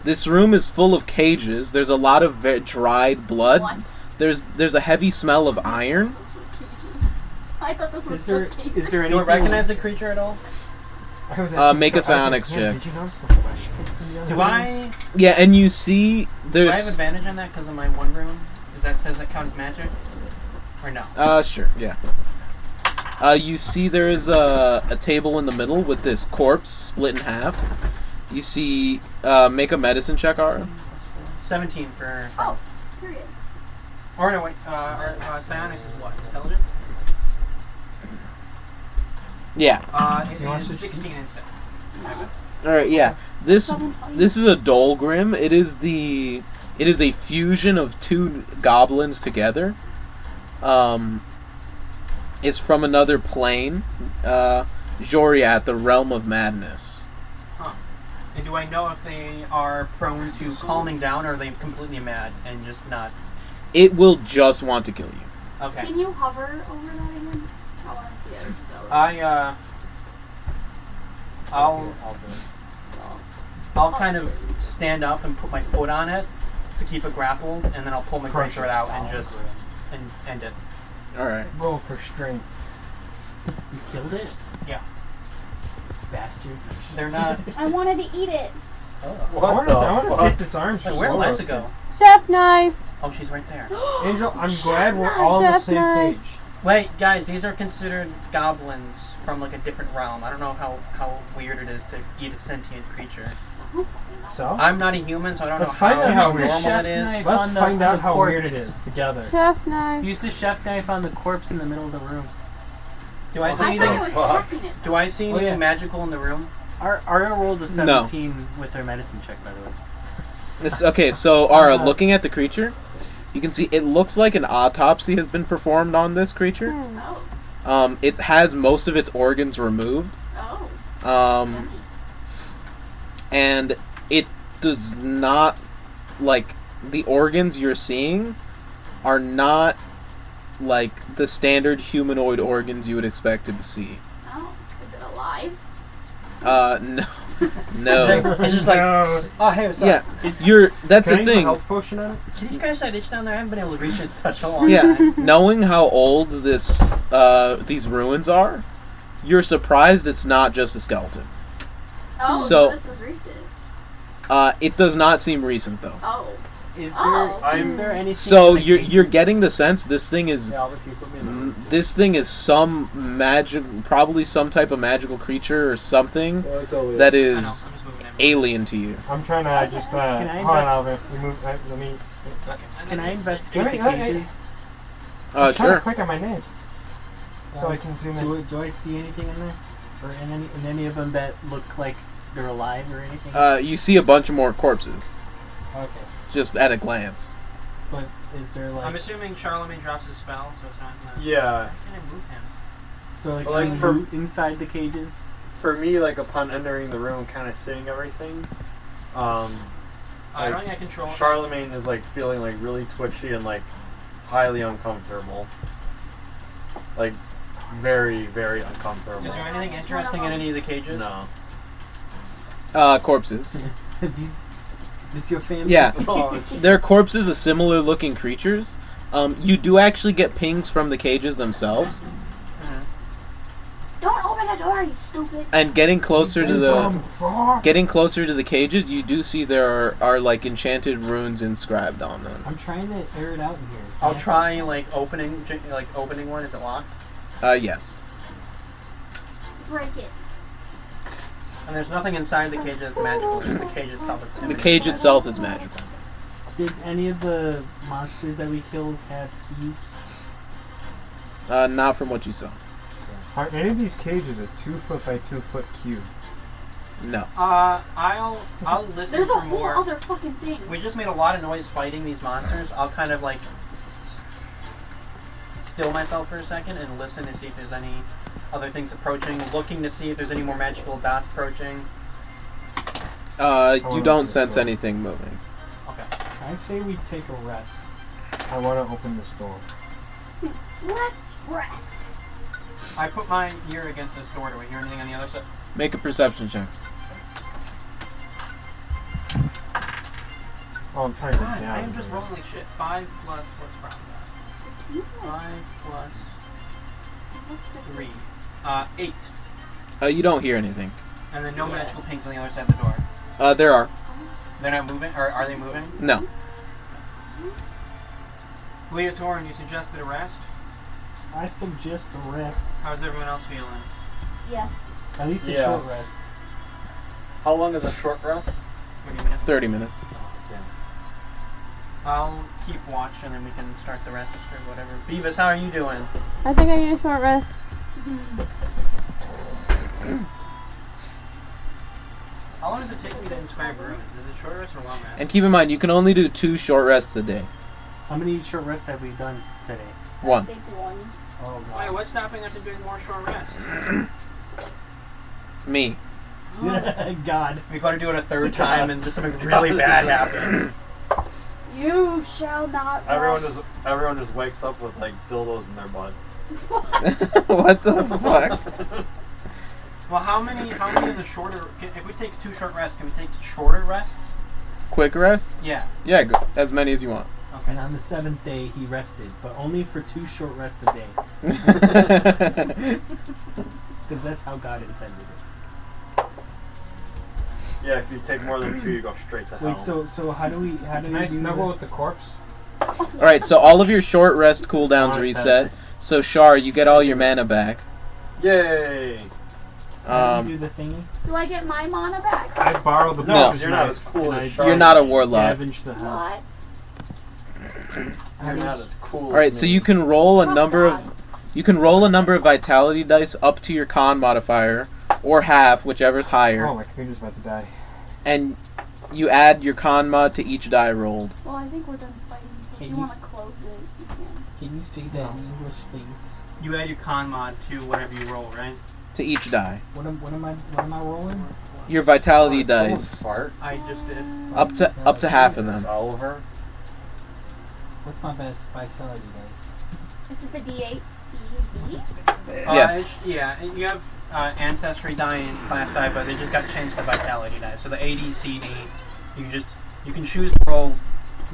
[SPEAKER 2] this room is full of cages. There's a lot of dried blood.
[SPEAKER 4] What?
[SPEAKER 2] There's a heavy smell of iron.
[SPEAKER 4] Cages. I thought this was
[SPEAKER 6] Is there
[SPEAKER 1] Do I
[SPEAKER 6] anything?
[SPEAKER 1] recognize the creature at all?
[SPEAKER 2] Make a psionics check.
[SPEAKER 8] Did you notice the flesh pits in the other
[SPEAKER 1] Do
[SPEAKER 8] room?
[SPEAKER 1] I?
[SPEAKER 2] Yeah, and you see
[SPEAKER 1] Do I have
[SPEAKER 2] there's.
[SPEAKER 1] advantage on that because of my 1 rune? Does that count as magic? Or no?
[SPEAKER 2] Sure, yeah. You see there is a table in the middle with this corpse split in half. You see, make a medicine check, Ara.
[SPEAKER 1] 17 for.
[SPEAKER 4] Oh, period.
[SPEAKER 1] Or no, wait. Psionics is what? Intelligence?
[SPEAKER 2] Yeah.
[SPEAKER 1] It is 16 instead.
[SPEAKER 2] Alright, yeah. This is a Dolgrim. It is a fusion of 2 goblins together. It's from another plane. Joriat, the Realm of Madness.
[SPEAKER 1] Huh. And do I know if they are prone to calming down or are they completely mad and just not?
[SPEAKER 2] It will just want to kill you.
[SPEAKER 1] Okay.
[SPEAKER 4] Can you hover over that again? I want to see it as well.
[SPEAKER 1] I'll kind of stand up and put my foot on it to keep it grappled, and then I'll pull my
[SPEAKER 6] Crush
[SPEAKER 1] greatsword
[SPEAKER 6] it.
[SPEAKER 1] out and just end it.
[SPEAKER 2] Alright.
[SPEAKER 8] Roll for strength.
[SPEAKER 6] You killed it?
[SPEAKER 1] Yeah.
[SPEAKER 6] Bastard.
[SPEAKER 1] They're not.
[SPEAKER 4] I wanted to eat it.
[SPEAKER 8] I want to take its arms.
[SPEAKER 1] Wait, where'd Eliza go?
[SPEAKER 3] Chef knife.
[SPEAKER 1] Oh, she's right there.
[SPEAKER 8] Angel, I'm glad we're all on the
[SPEAKER 3] Chef
[SPEAKER 8] same
[SPEAKER 3] knife.
[SPEAKER 8] page.
[SPEAKER 1] Wait, guys, these are considered goblins from like a different realm. I don't know how weird it is to eat a sentient creature.
[SPEAKER 8] So?
[SPEAKER 1] I'm not a human, so I don't
[SPEAKER 8] Let's
[SPEAKER 1] know
[SPEAKER 8] find out how
[SPEAKER 1] how
[SPEAKER 8] weird
[SPEAKER 1] normal it is.
[SPEAKER 6] knife
[SPEAKER 8] Let's
[SPEAKER 6] on the-
[SPEAKER 8] find
[SPEAKER 6] on
[SPEAKER 8] out
[SPEAKER 6] the
[SPEAKER 8] how
[SPEAKER 6] corpse.
[SPEAKER 8] weird it is together.
[SPEAKER 3] Chef knife.
[SPEAKER 6] Use the chef knife on the corpse in the middle of the room.
[SPEAKER 1] Do I see
[SPEAKER 4] I
[SPEAKER 1] anything?
[SPEAKER 4] thought it was checking it.
[SPEAKER 1] Do I see anything
[SPEAKER 6] yeah.
[SPEAKER 1] magical in the room?
[SPEAKER 6] Aria rolled a 17 with her medicine check, by the way.
[SPEAKER 2] Okay, so Ara, looking at the creature, you can see it looks like an autopsy has been performed on this creature.
[SPEAKER 4] Oh.
[SPEAKER 2] It has most of its organs removed.
[SPEAKER 4] Oh.
[SPEAKER 2] And it does not, like, the organs you're seeing are not like the standard humanoid organs you would expect to see.
[SPEAKER 4] Oh. Is it alive?
[SPEAKER 2] No. No.
[SPEAKER 1] It's just like, oh hey, what's
[SPEAKER 2] Yeah,
[SPEAKER 1] up?
[SPEAKER 2] that's
[SPEAKER 8] Can I
[SPEAKER 2] the
[SPEAKER 8] use a
[SPEAKER 2] thing.
[SPEAKER 8] health potion on it?
[SPEAKER 1] Can you guys that itch down there? I haven't been able to reach it in such a long
[SPEAKER 2] Yeah,
[SPEAKER 1] time.
[SPEAKER 2] knowing how old these ruins are, you're surprised it's not just a skeleton.
[SPEAKER 4] Oh,
[SPEAKER 2] So-
[SPEAKER 4] this was recent.
[SPEAKER 2] It does not seem recent though.
[SPEAKER 4] Oh.
[SPEAKER 6] Is
[SPEAKER 4] Oh.
[SPEAKER 6] is there anything?
[SPEAKER 2] So
[SPEAKER 6] in the
[SPEAKER 2] you're
[SPEAKER 6] cages?
[SPEAKER 2] getting the sense this thing is some magic, probably some type of magical creature or something that is alien to you.
[SPEAKER 8] I'm trying to just.
[SPEAKER 6] Can I
[SPEAKER 8] hold on,
[SPEAKER 6] invest-
[SPEAKER 8] Alvin. Remove. Let me.
[SPEAKER 6] Can I investigate the
[SPEAKER 8] Wait,
[SPEAKER 6] cages?
[SPEAKER 8] I'm trying
[SPEAKER 2] Sure.
[SPEAKER 8] to click on my name. So I can zoom in.
[SPEAKER 6] Do I see anything in there, or in any of them that look like they're alive or anything?
[SPEAKER 2] You see a bunch of more corpses,
[SPEAKER 6] Okay,
[SPEAKER 2] just at a glance.
[SPEAKER 6] but is there like
[SPEAKER 1] I'm assuming Charlemagne drops his spell, so it's not.
[SPEAKER 5] Yeah.
[SPEAKER 1] Can I move him?
[SPEAKER 6] so like,
[SPEAKER 5] Like
[SPEAKER 6] any
[SPEAKER 5] for-
[SPEAKER 6] loot inside the cages?
[SPEAKER 5] For me, like upon entering the room, kind of seeing everything,
[SPEAKER 1] I
[SPEAKER 5] like,
[SPEAKER 1] don't think I control.
[SPEAKER 5] Charlemagne is like feeling like really twitchy and like highly uncomfortable. Like very, very uncomfortable.
[SPEAKER 1] Is there anything interesting in any of the cages?
[SPEAKER 5] No.
[SPEAKER 2] Corpses.
[SPEAKER 6] It's your family.
[SPEAKER 2] Yeah,
[SPEAKER 5] Oh,
[SPEAKER 2] they're corpses of similar looking creatures. You do actually get pings from the cages themselves,
[SPEAKER 4] Don't open the door, you stupid.
[SPEAKER 2] and getting closer to the cages, you do see there are like enchanted runes inscribed on them.
[SPEAKER 6] I'm trying to air it out in here. It's
[SPEAKER 1] I'll
[SPEAKER 6] nasty
[SPEAKER 1] try
[SPEAKER 6] stuff.
[SPEAKER 1] opening one. Is it locked?
[SPEAKER 2] Yes.
[SPEAKER 4] Break it.
[SPEAKER 1] And there's nothing inside the cage that's magical. It's just the cage itself.
[SPEAKER 2] The cage itself is magical.
[SPEAKER 6] Did any of the monsters that we killed have keys?
[SPEAKER 2] Not from what you saw.
[SPEAKER 8] Are any of these cages a 2 foot by 2 foot cube?
[SPEAKER 2] No.
[SPEAKER 1] I'll listen
[SPEAKER 4] There's a
[SPEAKER 1] for
[SPEAKER 4] whole
[SPEAKER 1] more.
[SPEAKER 4] other fucking thing.
[SPEAKER 1] We just made a lot of noise fighting these monsters. I'll kind of like still myself for a second and listen to see if there's any other things approaching. Looking to see if there's any more magical dots approaching.
[SPEAKER 2] You don't sense anything moving.
[SPEAKER 1] Okay.
[SPEAKER 6] I say we take a rest.
[SPEAKER 8] I want to open this door.
[SPEAKER 4] Let's rest.
[SPEAKER 1] I put my ear against this door. Do I hear anything on the other side?
[SPEAKER 2] Make a perception check.
[SPEAKER 8] Oh, I'm trying to go
[SPEAKER 1] God,
[SPEAKER 8] down.
[SPEAKER 1] I am just rolling like shit. 5 plus what's problem? 5 plus 3. 8.
[SPEAKER 2] You don't hear anything.
[SPEAKER 1] And then no magical pings on the other side of the door.
[SPEAKER 2] There are.
[SPEAKER 1] They're not moving, or are they moving?
[SPEAKER 2] No.
[SPEAKER 1] Leotorin, you suggested a rest.
[SPEAKER 6] I suggest a rest.
[SPEAKER 1] How's everyone else feeling?
[SPEAKER 4] Yes.
[SPEAKER 6] At least a
[SPEAKER 5] Yeah.
[SPEAKER 6] short rest.
[SPEAKER 5] how long is a short rest?
[SPEAKER 1] 30 minutes.
[SPEAKER 2] 30 minutes.
[SPEAKER 1] I'll keep watch and then we can start the rest or whatever. Beavis, how are you doing?
[SPEAKER 3] I think I need a short rest.
[SPEAKER 1] How long does it take me to inscribe runes? Is it short rest or long rest?
[SPEAKER 2] And keep in mind, you can only do 2 short rests a day.
[SPEAKER 6] How many short rests have we done today?
[SPEAKER 2] 1.
[SPEAKER 4] I think one.
[SPEAKER 6] Oh
[SPEAKER 1] Wait,
[SPEAKER 6] god.
[SPEAKER 1] what's stopping us from doing more short rests?
[SPEAKER 2] Me.
[SPEAKER 6] God.
[SPEAKER 1] We gotta do it a third time and just something really bad happens.
[SPEAKER 4] You shall not rest.
[SPEAKER 5] Everyone just wakes up with like dildos in their butt.
[SPEAKER 2] What the fuck?
[SPEAKER 1] Well, how many of the shorter... If we take 2 short rests, can we take shorter rests?
[SPEAKER 2] Quick rest?
[SPEAKER 1] Yeah.
[SPEAKER 2] Yeah, go, as many as you want.
[SPEAKER 1] Okay.
[SPEAKER 6] And on the 7th day, he rested, but only for 2 short rests a day. Because that's how God intended it.
[SPEAKER 5] Yeah, if you take more than 2, you go straight to hell.
[SPEAKER 6] Wait, so how do we
[SPEAKER 8] Can I
[SPEAKER 6] do
[SPEAKER 8] snuggle
[SPEAKER 6] that?
[SPEAKER 8] with the corpse?
[SPEAKER 2] Alright, so all of your short rest cooldowns reset. So Char, you get all your mana back.
[SPEAKER 5] Yay!
[SPEAKER 6] How do you do the thingy?
[SPEAKER 4] Do I get my mana back?
[SPEAKER 8] I borrow the
[SPEAKER 2] No,
[SPEAKER 8] book.
[SPEAKER 5] you're not as cool as Charlemagne.
[SPEAKER 2] You're not a warlock.
[SPEAKER 8] Scavenge the hell.
[SPEAKER 4] What?
[SPEAKER 5] You're not as cool.
[SPEAKER 2] Alright, so you can roll a number of vitality dice up to your con modifier, or half, whichever's higher.
[SPEAKER 8] Oh, my computer's about to die.
[SPEAKER 2] And you add your con mod to each die rolled.
[SPEAKER 4] Well, I think we're done fighting, so
[SPEAKER 3] Can
[SPEAKER 4] if you
[SPEAKER 3] you-
[SPEAKER 4] want to close it, you can.
[SPEAKER 3] Can you say that in English, please?
[SPEAKER 1] You add your con mod to whatever you roll, right?
[SPEAKER 2] To each die.
[SPEAKER 3] What am I rolling?
[SPEAKER 2] Your vitality dice.
[SPEAKER 5] Smart.
[SPEAKER 1] I just did.
[SPEAKER 2] Up to half of them.
[SPEAKER 5] Oliver.
[SPEAKER 3] What's my vitality dice?
[SPEAKER 4] Is it the D8 CD?
[SPEAKER 2] Yes.
[SPEAKER 1] Yeah, and you have ancestry die and class die, but they just got changed to vitality die. So the AD, CD, you can choose to roll.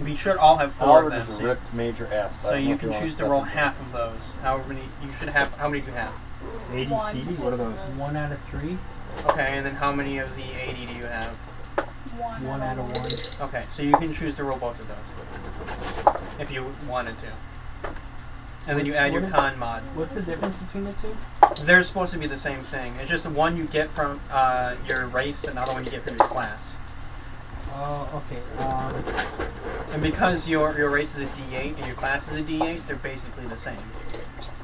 [SPEAKER 1] We should all have 4
[SPEAKER 5] Oliver
[SPEAKER 1] of them.
[SPEAKER 5] just
[SPEAKER 1] So,
[SPEAKER 5] ripped major ass.
[SPEAKER 1] so you can choose to roll half of those. However many you should have. How many do you have?
[SPEAKER 8] ADCD? What are those?
[SPEAKER 3] 1 out of 3.
[SPEAKER 1] Okay, and then how many of the AD do you have?
[SPEAKER 3] 1 out of 1.
[SPEAKER 1] Okay, so you can choose to roll both of those if you wanted to. And then you add your con mod.
[SPEAKER 3] What's the difference between the two?
[SPEAKER 1] They're supposed to be the same thing. It's just one you get from your race, and another one you get from your class.
[SPEAKER 3] Oh, okay.
[SPEAKER 1] And because your race is a D8 and your class is a D8, they're basically the same.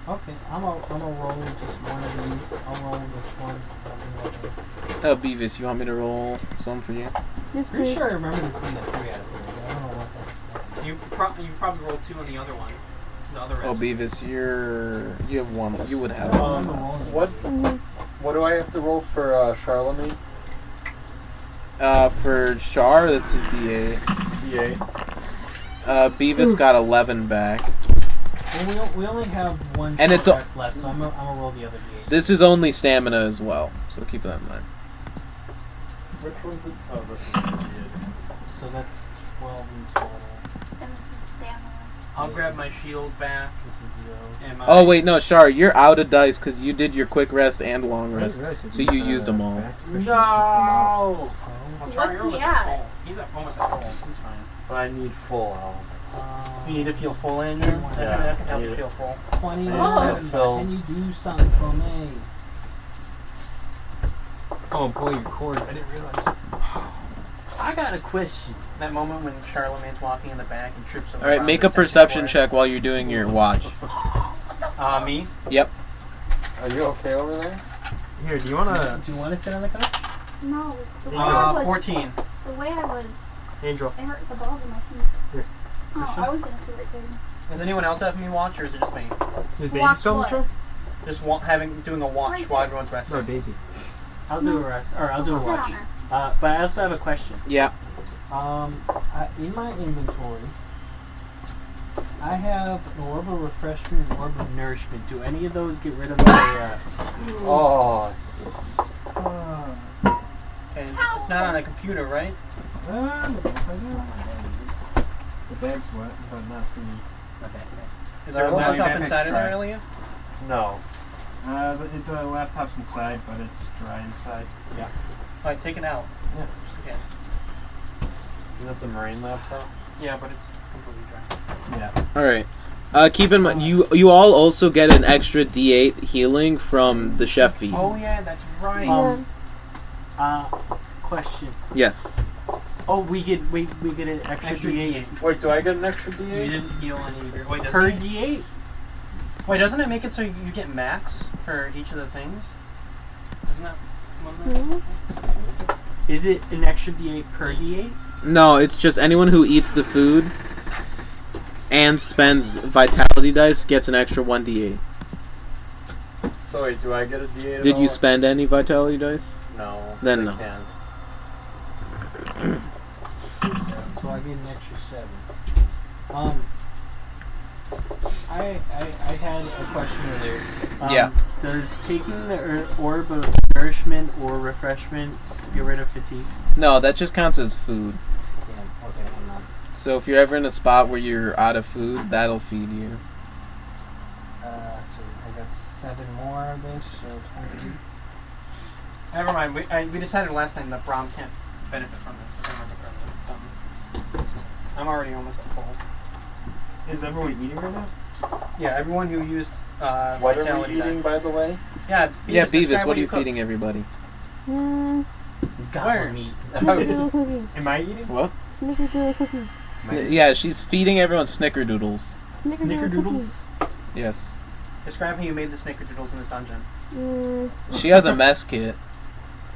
[SPEAKER 3] Okay, I'm gonna roll just one of these. I'll roll this one.
[SPEAKER 2] Oh, Beavis, you want me to roll some for you?
[SPEAKER 3] Yes, Pretty sure I remember this being a 3 out of 3. I don't know what that.
[SPEAKER 1] You probably rolled 2 on the other one. The other race.
[SPEAKER 2] Oh, Beavis, you have 1. You would have
[SPEAKER 5] What do I have to roll for Charlemagne?
[SPEAKER 2] For Char, that's a D8.
[SPEAKER 5] D8.
[SPEAKER 2] Beavis got 11 back.
[SPEAKER 3] Well, we only have one
[SPEAKER 2] And it's
[SPEAKER 3] rest left, so I'm gonna roll the other D8.
[SPEAKER 2] This is only stamina as well, so keep that in mind.
[SPEAKER 5] Which one's the? Oh, this is
[SPEAKER 3] So that's 12 in total.
[SPEAKER 4] And this is stamina.
[SPEAKER 1] I'll grab my shield back.
[SPEAKER 3] This is 0.
[SPEAKER 1] And my
[SPEAKER 2] Oh wait, no, Char, you're out of dice because you did your quick rest and long rest, so you used them all.
[SPEAKER 5] No.
[SPEAKER 1] I'll try
[SPEAKER 4] What's
[SPEAKER 1] your
[SPEAKER 4] he
[SPEAKER 1] almost
[SPEAKER 4] at?
[SPEAKER 1] full. He's almost at full. He's fine.
[SPEAKER 5] But I need full health.
[SPEAKER 1] You need to feel full in there?
[SPEAKER 5] Yeah,
[SPEAKER 1] That can help
[SPEAKER 5] I
[SPEAKER 1] you
[SPEAKER 5] need
[SPEAKER 1] feel full.
[SPEAKER 3] 20.
[SPEAKER 5] Oh.
[SPEAKER 3] Can you do something for me?
[SPEAKER 8] Oh, boy, your cords. I didn't realize.
[SPEAKER 1] I got a question. That moment when Charlemagne's walking in the back and trips over.
[SPEAKER 2] Alright, make a perception check while you're doing your watch.
[SPEAKER 1] Me?
[SPEAKER 2] Yep.
[SPEAKER 5] Are you okay over there?
[SPEAKER 8] Here, do you want to...
[SPEAKER 3] Do you want to sit on the couch?
[SPEAKER 4] No. The way I was,
[SPEAKER 1] 14.
[SPEAKER 4] The way I was,
[SPEAKER 8] Angel.
[SPEAKER 4] it hurt the balls in my feet.
[SPEAKER 8] Here.
[SPEAKER 4] Oh, I was gonna sit right there.
[SPEAKER 1] Does anyone else have me watch, or is it just me?
[SPEAKER 8] Is Daisy
[SPEAKER 4] Watch
[SPEAKER 8] still in the
[SPEAKER 4] what?
[SPEAKER 8] truck?
[SPEAKER 1] Just doing a watch
[SPEAKER 4] Right
[SPEAKER 1] while
[SPEAKER 4] there.
[SPEAKER 1] everyone's resting.
[SPEAKER 8] No, Daisy.
[SPEAKER 3] I'll do a rest, or I'll do a
[SPEAKER 4] Sit
[SPEAKER 3] watch.
[SPEAKER 4] on her.
[SPEAKER 3] But I also have a question.
[SPEAKER 2] Yeah.
[SPEAKER 3] In my inventory, I have an orb of refreshment and orb of nourishment. Do any of those get rid of my?
[SPEAKER 5] Oh.
[SPEAKER 1] Okay, it's not on a computer, right?
[SPEAKER 8] The bag's wet, but not for me.
[SPEAKER 3] My backpack.
[SPEAKER 1] Is there a
[SPEAKER 5] No,
[SPEAKER 1] laptop
[SPEAKER 8] backpack's
[SPEAKER 1] inside of
[SPEAKER 8] dry.
[SPEAKER 1] there, Elliott?
[SPEAKER 5] No.
[SPEAKER 8] But the laptop's inside, but it's dry inside.
[SPEAKER 3] Yeah.
[SPEAKER 1] Alright, take it out.
[SPEAKER 8] Yeah.
[SPEAKER 1] Just in case.
[SPEAKER 5] Is that the Marine laptop?
[SPEAKER 1] Yeah, but it's completely dry.
[SPEAKER 8] Yeah.
[SPEAKER 2] Alright. Keep in mind, you all also get an extra D8 healing from the chef feed.
[SPEAKER 1] Oh yeah, that's right.
[SPEAKER 3] Question.
[SPEAKER 2] Yes.
[SPEAKER 3] Oh, we get an extra D8
[SPEAKER 5] Wait, do I get an extra
[SPEAKER 1] You
[SPEAKER 5] D8?
[SPEAKER 1] didn't heal any of your... Wait, does
[SPEAKER 3] per
[SPEAKER 1] it?
[SPEAKER 3] D8.
[SPEAKER 1] Wait, doesn't it make it so you get max for each of the things? Isn't that one of the...
[SPEAKER 3] Is it an extra D8 per D8?
[SPEAKER 2] No, it's just anyone who eats the food and spends vitality dice gets an extra 1d8.
[SPEAKER 5] So wait, do I get a D8
[SPEAKER 2] Did
[SPEAKER 5] at
[SPEAKER 2] you
[SPEAKER 5] all?
[SPEAKER 2] spend any vitality dice?
[SPEAKER 5] No.
[SPEAKER 2] Then
[SPEAKER 5] I
[SPEAKER 2] no.
[SPEAKER 5] Can't.
[SPEAKER 3] So I get an extra 7. I had a question earlier.
[SPEAKER 2] Yeah.
[SPEAKER 3] Does taking the orb of nourishment or refreshment get rid of fatigue?
[SPEAKER 2] No, that just counts as food.
[SPEAKER 3] Damn.
[SPEAKER 2] So if you're ever in a spot where you're out of food, that'll feed you.
[SPEAKER 6] So I got 7 more of this, so 20.
[SPEAKER 1] Never mind. We decided last time that Brom can't benefit from this. I don't remember correctly. I'm already almost at full.
[SPEAKER 8] Is everyone eating right now?
[SPEAKER 1] Yeah, everyone who used
[SPEAKER 11] What are we
[SPEAKER 1] vitality
[SPEAKER 11] eating, by the way?
[SPEAKER 1] Yeah,
[SPEAKER 2] Yeah,
[SPEAKER 1] describe
[SPEAKER 2] Beavis, what are you
[SPEAKER 1] cook.
[SPEAKER 2] feeding everybody?
[SPEAKER 6] Goblin meat.
[SPEAKER 12] Snickerdoodle cookies.
[SPEAKER 8] Am I eating?
[SPEAKER 2] What?
[SPEAKER 12] Snickerdoodle cookies.
[SPEAKER 2] Yeah, she's feeding everyone snickerdoodles.
[SPEAKER 12] Snickerdoodles.
[SPEAKER 2] Yes.
[SPEAKER 1] Describe how you made the snickerdoodles in this dungeon.
[SPEAKER 2] She has a mess kit,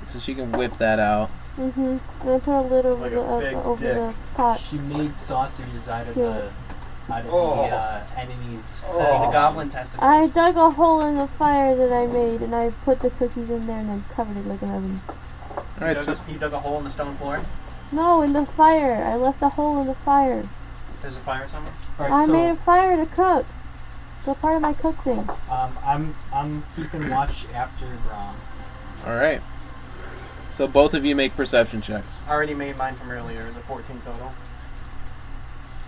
[SPEAKER 2] so she can whip that out.
[SPEAKER 12] And I put a lid over,
[SPEAKER 8] Like
[SPEAKER 12] the,
[SPEAKER 8] a big
[SPEAKER 12] over
[SPEAKER 8] dick.
[SPEAKER 12] the pot.
[SPEAKER 6] She made sausages out of
[SPEAKER 12] Skillet.
[SPEAKER 6] the enemies.
[SPEAKER 1] The goblin testicles.
[SPEAKER 12] I dug a hole in the fire that I made, and I put the cookies in there, and I covered it like an oven.
[SPEAKER 2] Alright, so
[SPEAKER 1] You dug a hole in the stone floor.
[SPEAKER 12] No, in the fire. I left a hole in the fire.
[SPEAKER 1] There's a fire somewhere.
[SPEAKER 6] Alright,
[SPEAKER 12] I
[SPEAKER 6] so
[SPEAKER 12] made a fire to cook. It's part of my cook thing.
[SPEAKER 6] I'm keeping watch after Brom.
[SPEAKER 2] alright. So both of you make perception checks.
[SPEAKER 1] I already made mine from earlier. It was a 14 total.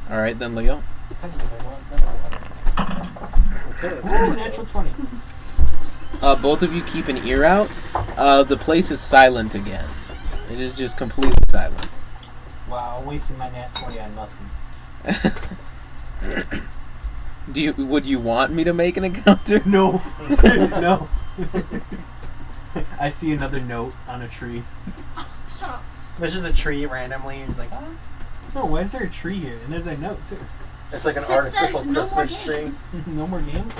[SPEAKER 2] Alright, then Leo.
[SPEAKER 6] Ooh, natural 20.
[SPEAKER 2] Both of you keep an ear out. The place is silent again. It is just completely silent.
[SPEAKER 6] Wow, I'm wasting my nat 20 on nothing.
[SPEAKER 2] Would you want me to make an encounter?
[SPEAKER 6] No. No. I see another note on a tree.
[SPEAKER 4] Shut up.
[SPEAKER 1] There's just a tree randomly. It's like, oh.
[SPEAKER 6] No, why is there a tree here? And there's a note too.
[SPEAKER 1] It's like an
[SPEAKER 4] It
[SPEAKER 1] artificial
[SPEAKER 4] says no more
[SPEAKER 1] Christmas tree.
[SPEAKER 4] games.
[SPEAKER 6] No more games?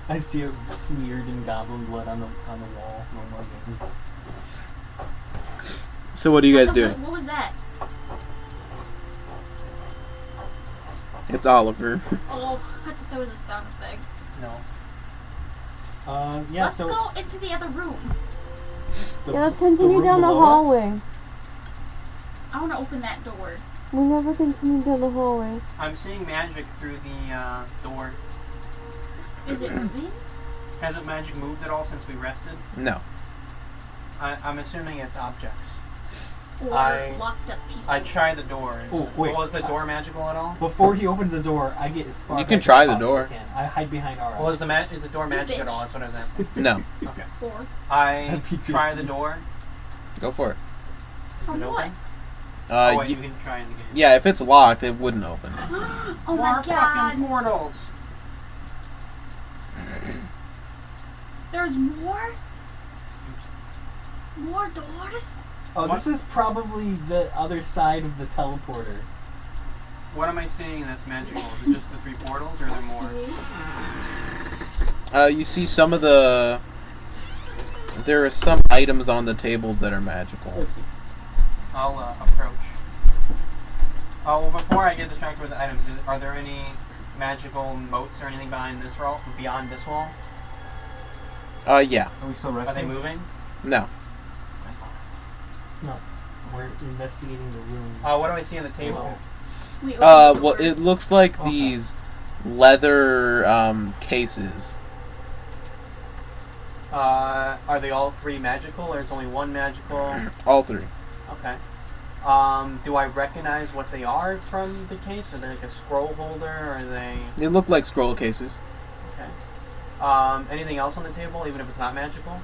[SPEAKER 6] I see it smeared in goblin blood on the wall. No more games.
[SPEAKER 2] So what are you guys doing?
[SPEAKER 4] What was that?
[SPEAKER 2] It's Oliver.
[SPEAKER 4] Oh, I thought that was a sound effect.
[SPEAKER 1] No.
[SPEAKER 6] Yeah,
[SPEAKER 4] Let's
[SPEAKER 6] so
[SPEAKER 4] go into the other room.
[SPEAKER 12] Yeah, let's continue
[SPEAKER 6] room
[SPEAKER 12] down the
[SPEAKER 6] below us?
[SPEAKER 12] hallway.
[SPEAKER 4] I want to open that door.
[SPEAKER 12] We never continued down the hallway.
[SPEAKER 1] I'm seeing magic through the door.
[SPEAKER 4] Is it moving?
[SPEAKER 1] Hasn't magic moved at all since we rested?
[SPEAKER 2] No.
[SPEAKER 1] I'm assuming it's objects.
[SPEAKER 4] Or
[SPEAKER 1] I-
[SPEAKER 4] locked up people?
[SPEAKER 1] I tried the door.
[SPEAKER 6] Oh, wait.
[SPEAKER 1] Was the door magical at all?
[SPEAKER 6] before he opens the door, I get as far
[SPEAKER 2] You
[SPEAKER 6] back
[SPEAKER 2] can
[SPEAKER 6] as
[SPEAKER 2] try the
[SPEAKER 6] possible
[SPEAKER 2] door.
[SPEAKER 6] I can. I hide behind our
[SPEAKER 1] Well, is the door magic at
[SPEAKER 4] bitch.
[SPEAKER 1] all? That's what I was asking.
[SPEAKER 2] No.
[SPEAKER 1] Okay.
[SPEAKER 4] Or
[SPEAKER 1] I
[SPEAKER 6] PTSD.
[SPEAKER 1] try the door.
[SPEAKER 2] Go for it.
[SPEAKER 4] from
[SPEAKER 1] it
[SPEAKER 4] what?
[SPEAKER 1] open? Oh, wait,
[SPEAKER 2] You-
[SPEAKER 1] you can try it again.
[SPEAKER 2] yeah, if it's locked, it wouldn't open.
[SPEAKER 4] Oh
[SPEAKER 1] More
[SPEAKER 4] my god.
[SPEAKER 1] fucking portals.
[SPEAKER 4] There's more? More doors?
[SPEAKER 6] Oh,
[SPEAKER 1] What?
[SPEAKER 6] this is probably the other side of the teleporter.
[SPEAKER 1] What am I seeing that's magical? Is it just the 3 portals, or are there more?
[SPEAKER 2] You see some of the... There are some items on the tables that are magical.
[SPEAKER 1] I'll approach. Oh, well, before I get distracted with the items, are there any magical moats or anything behind this wall? Beyond this wall?
[SPEAKER 2] Yeah.
[SPEAKER 8] Are we still
[SPEAKER 1] Are
[SPEAKER 8] resting?
[SPEAKER 1] they moving?
[SPEAKER 2] No.
[SPEAKER 6] No, we're investigating the room.
[SPEAKER 1] What do I see on the table?
[SPEAKER 4] We opened the
[SPEAKER 2] Well,
[SPEAKER 4] door.
[SPEAKER 2] it looks like
[SPEAKER 6] Okay.
[SPEAKER 2] these leather cases.
[SPEAKER 1] Are they all 3 magical, or is only 1 magical?
[SPEAKER 2] All 3.
[SPEAKER 1] Okay. Do I recognize what they are from the case? Are they like a scroll holder, or are they...
[SPEAKER 2] They look like scroll cases.
[SPEAKER 1] Okay. Anything else on the table, even if it's not magical?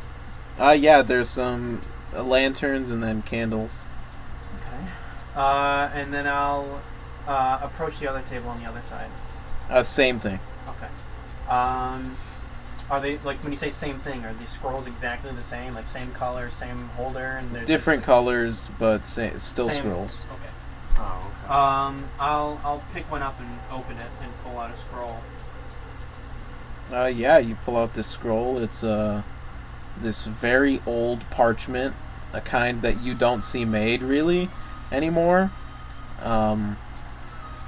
[SPEAKER 2] Yeah, there's some lanterns and then candles.
[SPEAKER 1] Okay. And then I'll approach the other table on the other side.
[SPEAKER 2] Same thing.
[SPEAKER 1] Okay. Are they, like, when you say same thing, are these scrolls exactly the same? Like, same color, same holder? And they're
[SPEAKER 2] Different
[SPEAKER 1] just, like,
[SPEAKER 2] colors, but still
[SPEAKER 1] same-
[SPEAKER 2] scrolls.
[SPEAKER 1] Okay.
[SPEAKER 8] Oh, okay.
[SPEAKER 1] I'll pick one up and open it and pull out a scroll.
[SPEAKER 2] Yeah, you pull out this scroll. It's this very old parchment, a kind that you don't see made really anymore.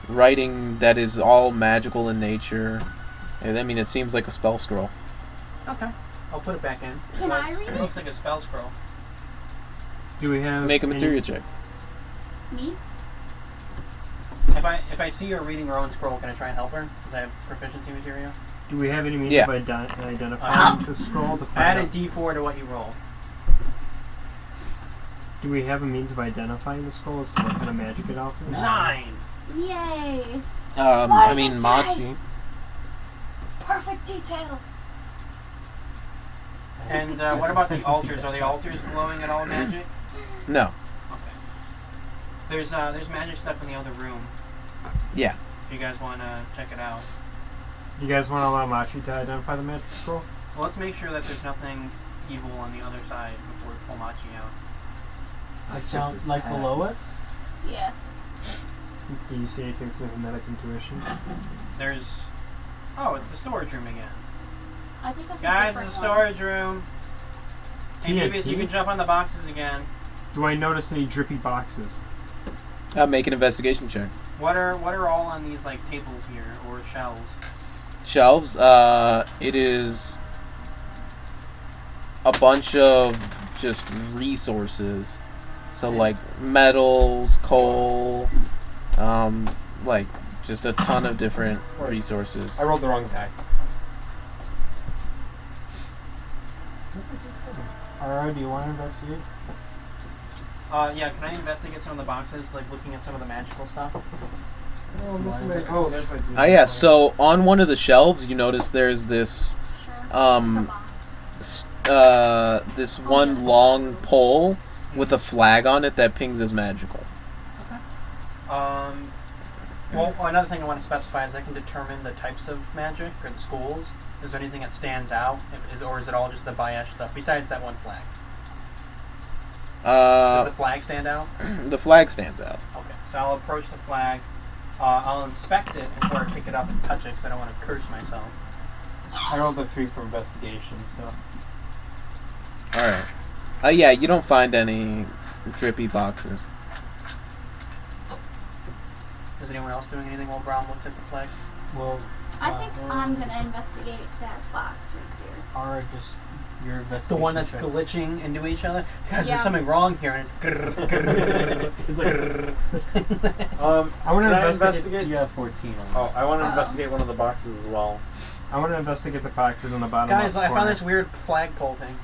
[SPEAKER 2] Writing that is all magical in nature. I mean, it seems like a spell scroll.
[SPEAKER 1] Okay. I'll put it back in.
[SPEAKER 4] Can I read it?
[SPEAKER 1] Looks like a spell scroll.
[SPEAKER 8] Do we have
[SPEAKER 2] Make a materia check.
[SPEAKER 4] Me?
[SPEAKER 1] If I see her reading her own scroll, can I try and help her? Because I have proficiency material.
[SPEAKER 8] Do we have any means
[SPEAKER 2] Yeah.
[SPEAKER 8] of identifying the scroll to
[SPEAKER 1] Add
[SPEAKER 8] find
[SPEAKER 1] a
[SPEAKER 8] out?
[SPEAKER 1] D4 to what you roll.
[SPEAKER 8] Do we have a means of identifying the scroll as to what kind of magic it offers?
[SPEAKER 1] 9.
[SPEAKER 4] Yay!
[SPEAKER 2] I mean, Machi.
[SPEAKER 4] Perfect detail.
[SPEAKER 1] And what about the altars? Are the altars glowing at all magic?
[SPEAKER 2] No.
[SPEAKER 1] Okay. There's magic stuff in the other room.
[SPEAKER 2] Yeah.
[SPEAKER 1] If you guys want to check it out.
[SPEAKER 8] You guys want to allow Machi to identify the magic scroll?
[SPEAKER 1] Well, let's make sure that there's nothing evil on the other side before we pull Machi out.
[SPEAKER 6] Like below us?
[SPEAKER 4] Yeah.
[SPEAKER 8] Do you see anything from the Hermetic Intuition?
[SPEAKER 1] There's... Oh, it's the storage room again.
[SPEAKER 4] I think that's
[SPEAKER 1] Guys,
[SPEAKER 4] a
[SPEAKER 1] it's a
[SPEAKER 4] different
[SPEAKER 1] storage room. Hey, Beavis, you can jump on the boxes again.
[SPEAKER 8] Do I notice any drippy boxes?
[SPEAKER 2] Make an investigation check.
[SPEAKER 1] What are all on these like tables here or shelves?
[SPEAKER 2] Shelves. It is a bunch of just resources. So like metals, coal, like just a ton of different resources.
[SPEAKER 9] I rolled the wrong die.
[SPEAKER 6] Alright, do you want to investigate?
[SPEAKER 1] Yeah, can I investigate some of the boxes, like looking at some of the magical stuff?
[SPEAKER 9] There's
[SPEAKER 2] Yeah, so on one of the shelves you notice there's this this one long pole with a flag on it that pings as magical.
[SPEAKER 1] Okay. Well, another thing I want to specify is I can determine the types of magic or the schools. Is there anything that stands out, or is it all just the Bayesh stuff besides that one flag? Does the flag stand out?
[SPEAKER 2] The flag stands out.
[SPEAKER 1] Okay, so I'll approach the flag. I'll inspect it before I pick it up and touch it because I don't want to curse myself.
[SPEAKER 9] I rolled a 3 for investigation, so.
[SPEAKER 2] Alright. Yeah, you don't find any drippy boxes.
[SPEAKER 1] Is anyone else doing anything while Brom looks at the flag?
[SPEAKER 6] Well,
[SPEAKER 4] I think I'm gonna investigate that box right there.
[SPEAKER 6] Or just your investigation.
[SPEAKER 1] The one that's
[SPEAKER 6] check.
[SPEAKER 1] glitching into each other? Guys,
[SPEAKER 4] Yeah.
[SPEAKER 1] there's something wrong here and it's grrr, grrr. It's like
[SPEAKER 8] I want to
[SPEAKER 5] Can I
[SPEAKER 8] investigate.
[SPEAKER 6] You have 14 on
[SPEAKER 5] Oh, I want to investigate one of the boxes as well.
[SPEAKER 8] I want to investigate the boxes on the bottom.
[SPEAKER 1] Guys,
[SPEAKER 8] left
[SPEAKER 1] I found
[SPEAKER 8] corner.
[SPEAKER 1] this weird flagpole thing.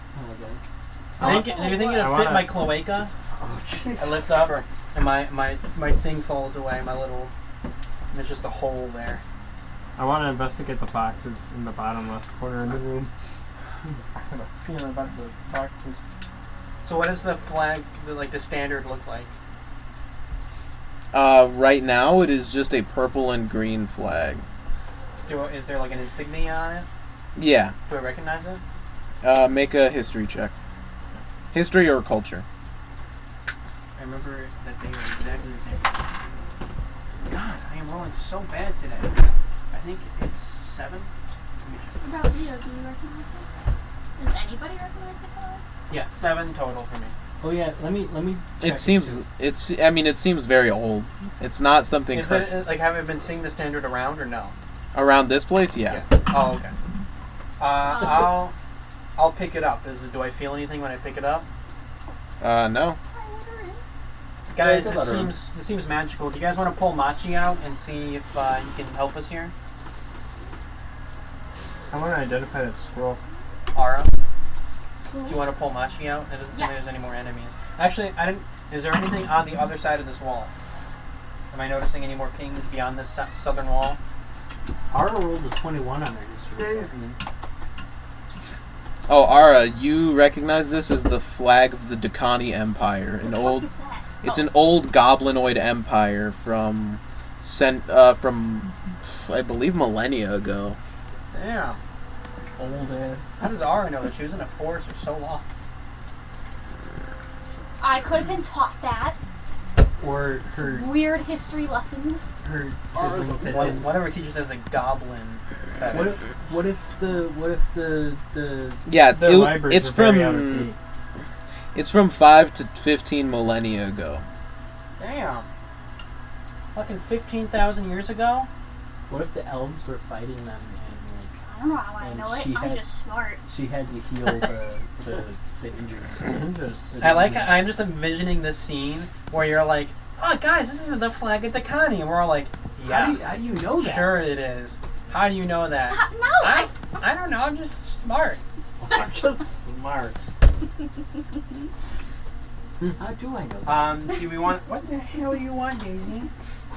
[SPEAKER 4] Oh,
[SPEAKER 1] Do you think
[SPEAKER 8] I
[SPEAKER 1] it'll fit
[SPEAKER 8] wanna-
[SPEAKER 1] my cloaca?
[SPEAKER 5] Oh, jeez.
[SPEAKER 1] I lift up and my thing falls away, my little... And there's just a hole there.
[SPEAKER 8] I want to investigate the boxes in the bottom left corner of the room.
[SPEAKER 9] I have a feeling about the boxes.
[SPEAKER 1] So what does the flag, the standard look like?
[SPEAKER 2] Right now it is just a purple and green flag.
[SPEAKER 1] Is there like an insignia on it?
[SPEAKER 2] Yeah.
[SPEAKER 1] Do I recognize it?
[SPEAKER 2] Make a history check. History or culture.
[SPEAKER 1] I remember that they were exactly the same. God, I am rolling so bad today. I think it's 7.
[SPEAKER 4] What about Leo? Do you recognize it? Does anybody recognize the color?
[SPEAKER 1] Yeah, 7 total for me.
[SPEAKER 6] Oh yeah, let me. Check
[SPEAKER 2] It seems it seems very old. It's not something
[SPEAKER 1] Is it like have I been seeing the standard around or no?
[SPEAKER 2] around this place. Yeah.
[SPEAKER 1] Oh, okay. I'll pick it up. Do I feel anything when I pick it up?
[SPEAKER 2] No.
[SPEAKER 1] Guys,
[SPEAKER 9] Yeah,
[SPEAKER 1] this seems magical. Do you guys want to pull Machi out and see if he can help us here?
[SPEAKER 8] I want to identify that scroll.
[SPEAKER 1] Ara, do you want to pull Machi out? It doesn't seem like there's any more enemies. Actually, I didn't. Is there anything on the other side of this wall? Am I noticing any more pings beyond this southern wall?
[SPEAKER 6] Ara rolled a 21 on her history.
[SPEAKER 2] Oh, Ara, you recognize this as the flag of the Dhakaani Empire, an old.
[SPEAKER 4] What is that?
[SPEAKER 2] It's an old goblinoid empire from I believe millennia ago.
[SPEAKER 1] Damn.
[SPEAKER 6] Old ass.
[SPEAKER 1] How does Ara know that she was in a forest for so long?
[SPEAKER 4] I could have been taught that.
[SPEAKER 6] Or her
[SPEAKER 4] Weird history lessons.
[SPEAKER 6] siblings that didn't.
[SPEAKER 1] Whatever teaches as a goblin.
[SPEAKER 6] What if the
[SPEAKER 2] Yeah,
[SPEAKER 8] The libraries
[SPEAKER 2] it's
[SPEAKER 8] are very out of
[SPEAKER 2] from
[SPEAKER 8] date.
[SPEAKER 2] it's from 5 to 15 millennia ago.
[SPEAKER 1] Damn. Fucking 15,000 years ago?
[SPEAKER 6] what if the elves were fighting them
[SPEAKER 4] I don't know how I
[SPEAKER 6] And
[SPEAKER 4] know it.
[SPEAKER 6] she
[SPEAKER 4] I'm
[SPEAKER 6] had-
[SPEAKER 4] just smart.
[SPEAKER 6] and she had to heal the injured souls?
[SPEAKER 1] I'm just envisioning this scene where you're like, oh guys, this is the flag of Dhakaani, and we're all like, yeah.
[SPEAKER 6] How do you know that?
[SPEAKER 1] Sure it is. How do you know that?
[SPEAKER 4] No,
[SPEAKER 1] I don't know, I'm just smart.
[SPEAKER 6] I'm just smart. How do I know?
[SPEAKER 1] Do we want? What the hell do you want, Daisy?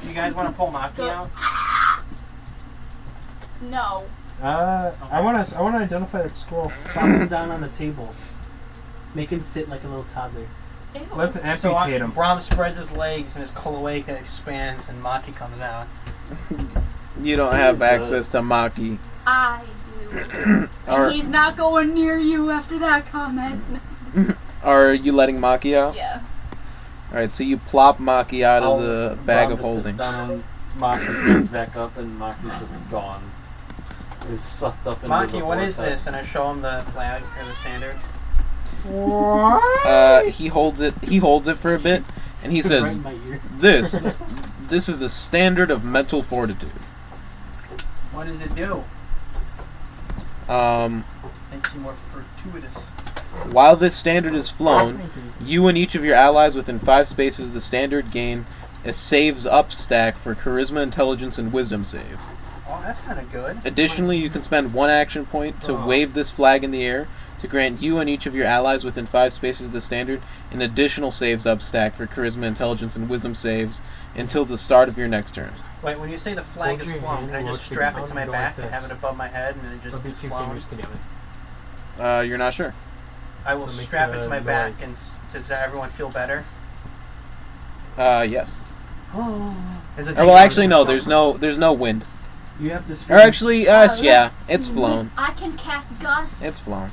[SPEAKER 1] You guys want to pull Maki out?
[SPEAKER 4] No.
[SPEAKER 8] I want to identify that scroll.
[SPEAKER 6] Pop him down on the table. Make him sit like a little toddler.
[SPEAKER 4] Ew.
[SPEAKER 8] Let's
[SPEAKER 1] So
[SPEAKER 8] amputate him.
[SPEAKER 1] Brom spreads his legs and his cloaca expands and Maki comes out.
[SPEAKER 2] You don't have access to Maki.
[SPEAKER 4] I do. And he's not going near you after that comment.
[SPEAKER 2] Are you letting Maki out?
[SPEAKER 4] Yeah.
[SPEAKER 2] Alright, so you plop Maki out of the bag of holding.
[SPEAKER 5] Maki stands back up and Maki's just gone. He's sucked up into
[SPEAKER 1] Maki,
[SPEAKER 5] the
[SPEAKER 1] what is
[SPEAKER 5] vortex.
[SPEAKER 1] this? And I show him the flag or the standard.
[SPEAKER 2] He holds it for a bit, and he says,
[SPEAKER 6] Right in my ear.
[SPEAKER 2] This is a standard of mental fortitude.
[SPEAKER 1] What does it do? Makes you more fortuitous.
[SPEAKER 2] While this standard is flown, you and each of your allies within 5 spaces of the standard gain a saves up stack for charisma, intelligence, and wisdom saves.
[SPEAKER 1] Oh, that's kind of good.
[SPEAKER 2] Additionally, you can spend 1 action point to wave this flag in the air to grant you and each of your allies within 5 spaces of the standard an additional saves up stack for charisma, intelligence, and wisdom saves until the start of your next turn.
[SPEAKER 1] Wait, when you say the flag is flown, can I just strap it to my back and have it above my head and then it just
[SPEAKER 6] Rub your
[SPEAKER 1] gets
[SPEAKER 6] 2
[SPEAKER 1] flown?
[SPEAKER 6] fingers together.
[SPEAKER 2] You're not sure.
[SPEAKER 1] I will
[SPEAKER 6] So it makes
[SPEAKER 1] strap it
[SPEAKER 6] a
[SPEAKER 1] to my back,
[SPEAKER 6] noise.
[SPEAKER 1] and does everyone feel better?
[SPEAKER 2] Yes.
[SPEAKER 1] Is it
[SPEAKER 2] Well, actually, no. There's no wind.
[SPEAKER 6] You have to
[SPEAKER 2] Or
[SPEAKER 6] scream.
[SPEAKER 2] actually, yeah, it's flown.
[SPEAKER 4] I can cast Gust.
[SPEAKER 2] It's flown.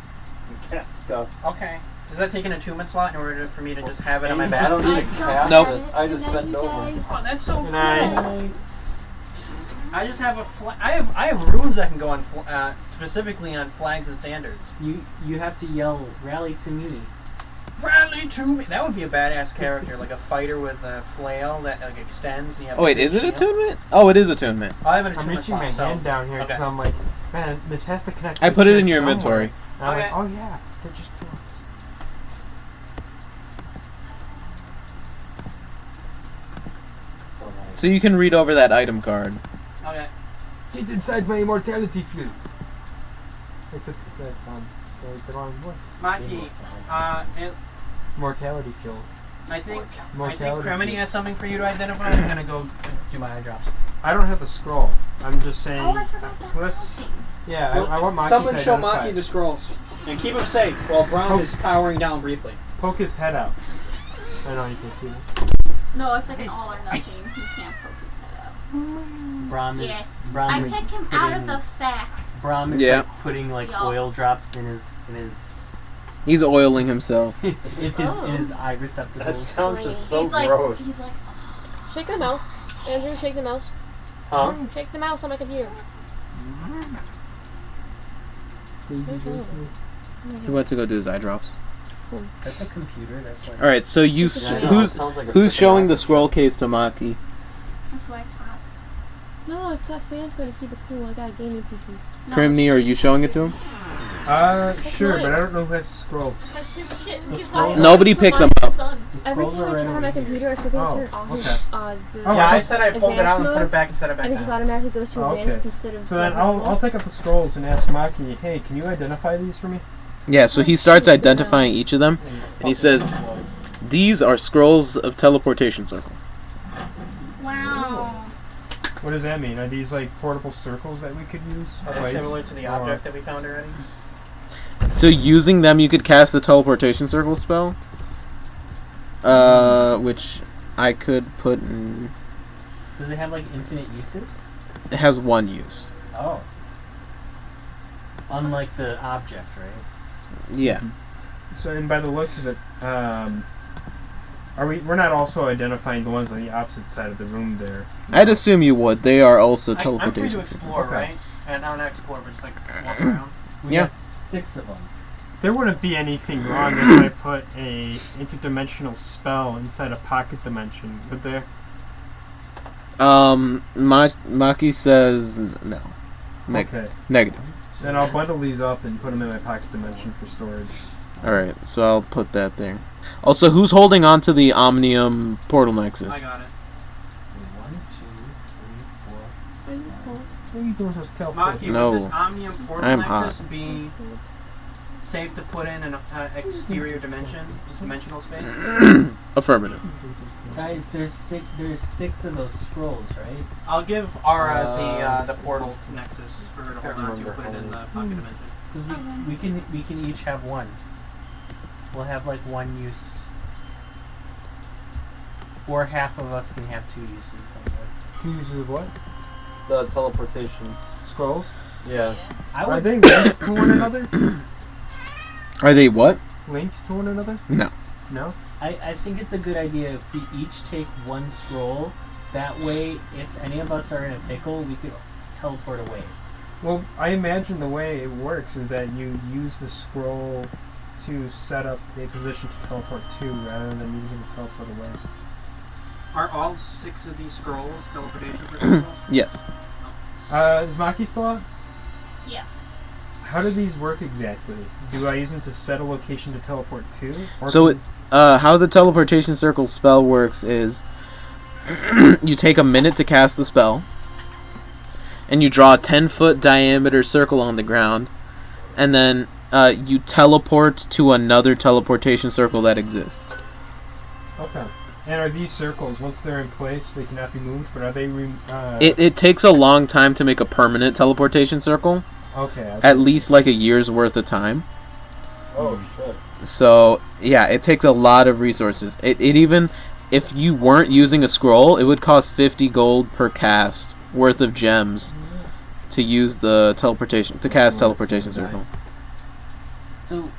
[SPEAKER 5] Cast Gust.
[SPEAKER 1] Okay. Does that take an attunement slot in order for me to just have it on my
[SPEAKER 5] I
[SPEAKER 1] back?
[SPEAKER 5] don't need a
[SPEAKER 4] Gust
[SPEAKER 5] cast
[SPEAKER 2] Nope.
[SPEAKER 5] it. I just bend over.
[SPEAKER 1] Oh, that's so cool.
[SPEAKER 8] Night.
[SPEAKER 1] I just have I have runes that can go on specifically on flags and standards.
[SPEAKER 6] You have to yell, "Rally to me!"
[SPEAKER 1] Rally to me! That would be a badass character, like a fighter with a flail that like extends. And you have
[SPEAKER 2] Oh wait,
[SPEAKER 1] a
[SPEAKER 2] is it
[SPEAKER 1] shield.
[SPEAKER 2] attunement? Oh, it is attunement.
[SPEAKER 1] I have an
[SPEAKER 8] I'm
[SPEAKER 1] attunement
[SPEAKER 8] reaching my
[SPEAKER 1] slot,
[SPEAKER 8] hand down here because
[SPEAKER 1] okay.
[SPEAKER 8] I'm like, man, this has to connect.
[SPEAKER 2] I
[SPEAKER 8] to
[SPEAKER 2] put
[SPEAKER 8] the
[SPEAKER 2] it in
[SPEAKER 8] church
[SPEAKER 2] your
[SPEAKER 8] somewhere.
[SPEAKER 2] inventory.
[SPEAKER 8] And I'm
[SPEAKER 1] Okay.
[SPEAKER 8] like, oh yeah, they're just.
[SPEAKER 5] So nice.
[SPEAKER 2] So you can read over that item card.
[SPEAKER 1] Okay.
[SPEAKER 8] Get inside my immortality field. That's the wrong one.
[SPEAKER 1] Maki,
[SPEAKER 8] Mortality field.
[SPEAKER 1] I think
[SPEAKER 8] Mortality
[SPEAKER 1] Crimeny
[SPEAKER 8] field.
[SPEAKER 1] has something for you to identify. I'm gonna go do my eye drops.
[SPEAKER 8] I don't have the scroll. I'm just saying.
[SPEAKER 4] Oh, I forgot that.
[SPEAKER 8] Let's. Yeah, I want Maki
[SPEAKER 1] Someone
[SPEAKER 8] to
[SPEAKER 1] show
[SPEAKER 8] identify.
[SPEAKER 1] Maki the scrolls and keep him safe while Brom is powering down briefly.
[SPEAKER 8] Poke his head out. I know you can do that.
[SPEAKER 4] No, it's like an all or nothing. He can't poke his head out.
[SPEAKER 6] Brom
[SPEAKER 4] Yeah.
[SPEAKER 6] Brom
[SPEAKER 4] I
[SPEAKER 6] is
[SPEAKER 4] take him
[SPEAKER 6] putting,
[SPEAKER 4] out of the sack.
[SPEAKER 6] Brom is
[SPEAKER 2] Yeah.
[SPEAKER 6] like putting like
[SPEAKER 4] Yup.
[SPEAKER 6] oil drops in his
[SPEAKER 2] He's oiling himself.
[SPEAKER 6] in his eye
[SPEAKER 5] That
[SPEAKER 6] receptacles.
[SPEAKER 5] sounds just so
[SPEAKER 4] He's like,
[SPEAKER 5] gross.
[SPEAKER 4] he's like,
[SPEAKER 12] Shake the mouse. Andrew, shake the mouse.
[SPEAKER 5] Huh?
[SPEAKER 12] Shake the mouse on my computer.
[SPEAKER 6] Daisy's right here.
[SPEAKER 2] He went to go do his eye drops.
[SPEAKER 6] Is that the computer? That's like.
[SPEAKER 2] All right, so you
[SPEAKER 12] Yeah, I know,
[SPEAKER 2] who's
[SPEAKER 5] it sounds like a
[SPEAKER 2] who's
[SPEAKER 5] freaking
[SPEAKER 2] showing the
[SPEAKER 5] rocket
[SPEAKER 2] scroll case to Maki?
[SPEAKER 4] that's why it's hot.
[SPEAKER 12] No, it's got fans going to keep it cool. I got a gaming PC.
[SPEAKER 4] No,
[SPEAKER 2] Crimeny, are you showing it to him?
[SPEAKER 8] Sure, but I don't know who has the scroll.
[SPEAKER 4] That's his shit. He's
[SPEAKER 6] scroll-
[SPEAKER 4] like,
[SPEAKER 2] Nobody
[SPEAKER 4] "Put
[SPEAKER 2] picked
[SPEAKER 4] mine
[SPEAKER 2] them
[SPEAKER 4] in the
[SPEAKER 2] up.
[SPEAKER 4] sun."
[SPEAKER 6] The
[SPEAKER 12] Every
[SPEAKER 6] scrolls
[SPEAKER 12] time I
[SPEAKER 6] are
[SPEAKER 12] turn on my
[SPEAKER 6] right over
[SPEAKER 12] computer, I forget
[SPEAKER 8] Oh,
[SPEAKER 12] to turn off
[SPEAKER 8] okay.
[SPEAKER 12] the
[SPEAKER 8] Oh,
[SPEAKER 1] Yeah, I
[SPEAKER 8] okay.
[SPEAKER 1] said I pulled it out and put
[SPEAKER 12] Advanced
[SPEAKER 1] it back and set it back
[SPEAKER 12] and it just
[SPEAKER 1] down.
[SPEAKER 12] automatically goes to
[SPEAKER 8] Oh,
[SPEAKER 12] advanced
[SPEAKER 8] okay.
[SPEAKER 12] instead of.
[SPEAKER 8] So then I'll take up the scrolls and ask Maki, hey, can you identify these for me?
[SPEAKER 2] Yeah, so he starts identifying each of them, and he says, "These are scrolls of teleportation circle."
[SPEAKER 4] Wow.
[SPEAKER 8] What does that mean? Are these like portable circles that we could use?
[SPEAKER 1] Are they
[SPEAKER 8] twice?
[SPEAKER 1] similar to the
[SPEAKER 8] Or-
[SPEAKER 1] object that we found already?
[SPEAKER 2] So using them, you could cast the teleportation circle spell, which I could put in.
[SPEAKER 6] Does it have like infinite uses?
[SPEAKER 2] It has 1 use.
[SPEAKER 6] Oh. Unlike the object, right?
[SPEAKER 2] Yeah.
[SPEAKER 8] So, and by the looks of it, we're not also identifying the ones on the opposite side of the room there.
[SPEAKER 2] I'd assume you would. They are also
[SPEAKER 1] I'm free to
[SPEAKER 2] teleportation.
[SPEAKER 1] explore,
[SPEAKER 8] Okay.
[SPEAKER 1] right? And not explore, but just like walk around.
[SPEAKER 6] We
[SPEAKER 2] Yeah.
[SPEAKER 6] got 6 of them.
[SPEAKER 8] There wouldn't be anything wrong if I put a interdimensional spell inside a pocket dimension, would there?
[SPEAKER 2] Maki says no.
[SPEAKER 8] Okay.
[SPEAKER 2] Negative.
[SPEAKER 8] Then I'll bundle these up and put them in my pocket dimension for storage.
[SPEAKER 2] Alright, so I'll put that there. Also, who's holding on to the Omnium Portal Nexus?
[SPEAKER 1] I got it.
[SPEAKER 6] 1, 2, 3, 4.
[SPEAKER 8] What are you doing with those tail
[SPEAKER 1] Maki,
[SPEAKER 2] No.
[SPEAKER 1] would this Omnium Portal
[SPEAKER 2] I'm
[SPEAKER 1] Nexus be safe to put in an exterior dimensional space?
[SPEAKER 2] Affirmative.
[SPEAKER 6] Guys, there's six of those scrolls, right?
[SPEAKER 1] I'll give Aura the portal nexus for her to hold on to, put it in the pocket dimension.
[SPEAKER 6] Because we can each have one. We'll have like one use. Or half of us can have two uses, I guess.
[SPEAKER 8] 2 uses of what?
[SPEAKER 9] The teleportation.
[SPEAKER 8] Scrolls?
[SPEAKER 9] Yeah.
[SPEAKER 8] Are they linked to one another?
[SPEAKER 2] Are they what?
[SPEAKER 8] Linked to one another?
[SPEAKER 2] No.
[SPEAKER 8] No?
[SPEAKER 6] I think it's a good idea if we each take one scroll. That way, if any of us are in a pickle, we could teleport away.
[SPEAKER 8] Well, I imagine the way it works is that you use the scroll to set up a position to teleport to rather than using it to teleport away.
[SPEAKER 1] Are all 6 of these scrolls teleportation for scrolls?
[SPEAKER 2] Yes.
[SPEAKER 8] Is Maki still out?
[SPEAKER 4] Yeah.
[SPEAKER 8] How do these work exactly? Do I use them to set a location to teleport to? Or
[SPEAKER 2] So how the teleportation circle spell works is you take a minute to cast the spell, and you draw a 10-foot diameter circle on the ground, and then you teleport to another teleportation circle that exists.
[SPEAKER 8] Okay. And are these circles, once they're in place, they cannot be moved, but are they...
[SPEAKER 2] It takes a long time to make a permanent teleportation circle.
[SPEAKER 8] Okay.
[SPEAKER 2] At least like a year's worth of time.
[SPEAKER 9] Oh, shit.
[SPEAKER 2] So, yeah, it takes a lot of resources. It even, if you weren't using a scroll, it would cost 50 gold per cast worth of gems to use the teleportation, to cast teleportation circle.
[SPEAKER 6] So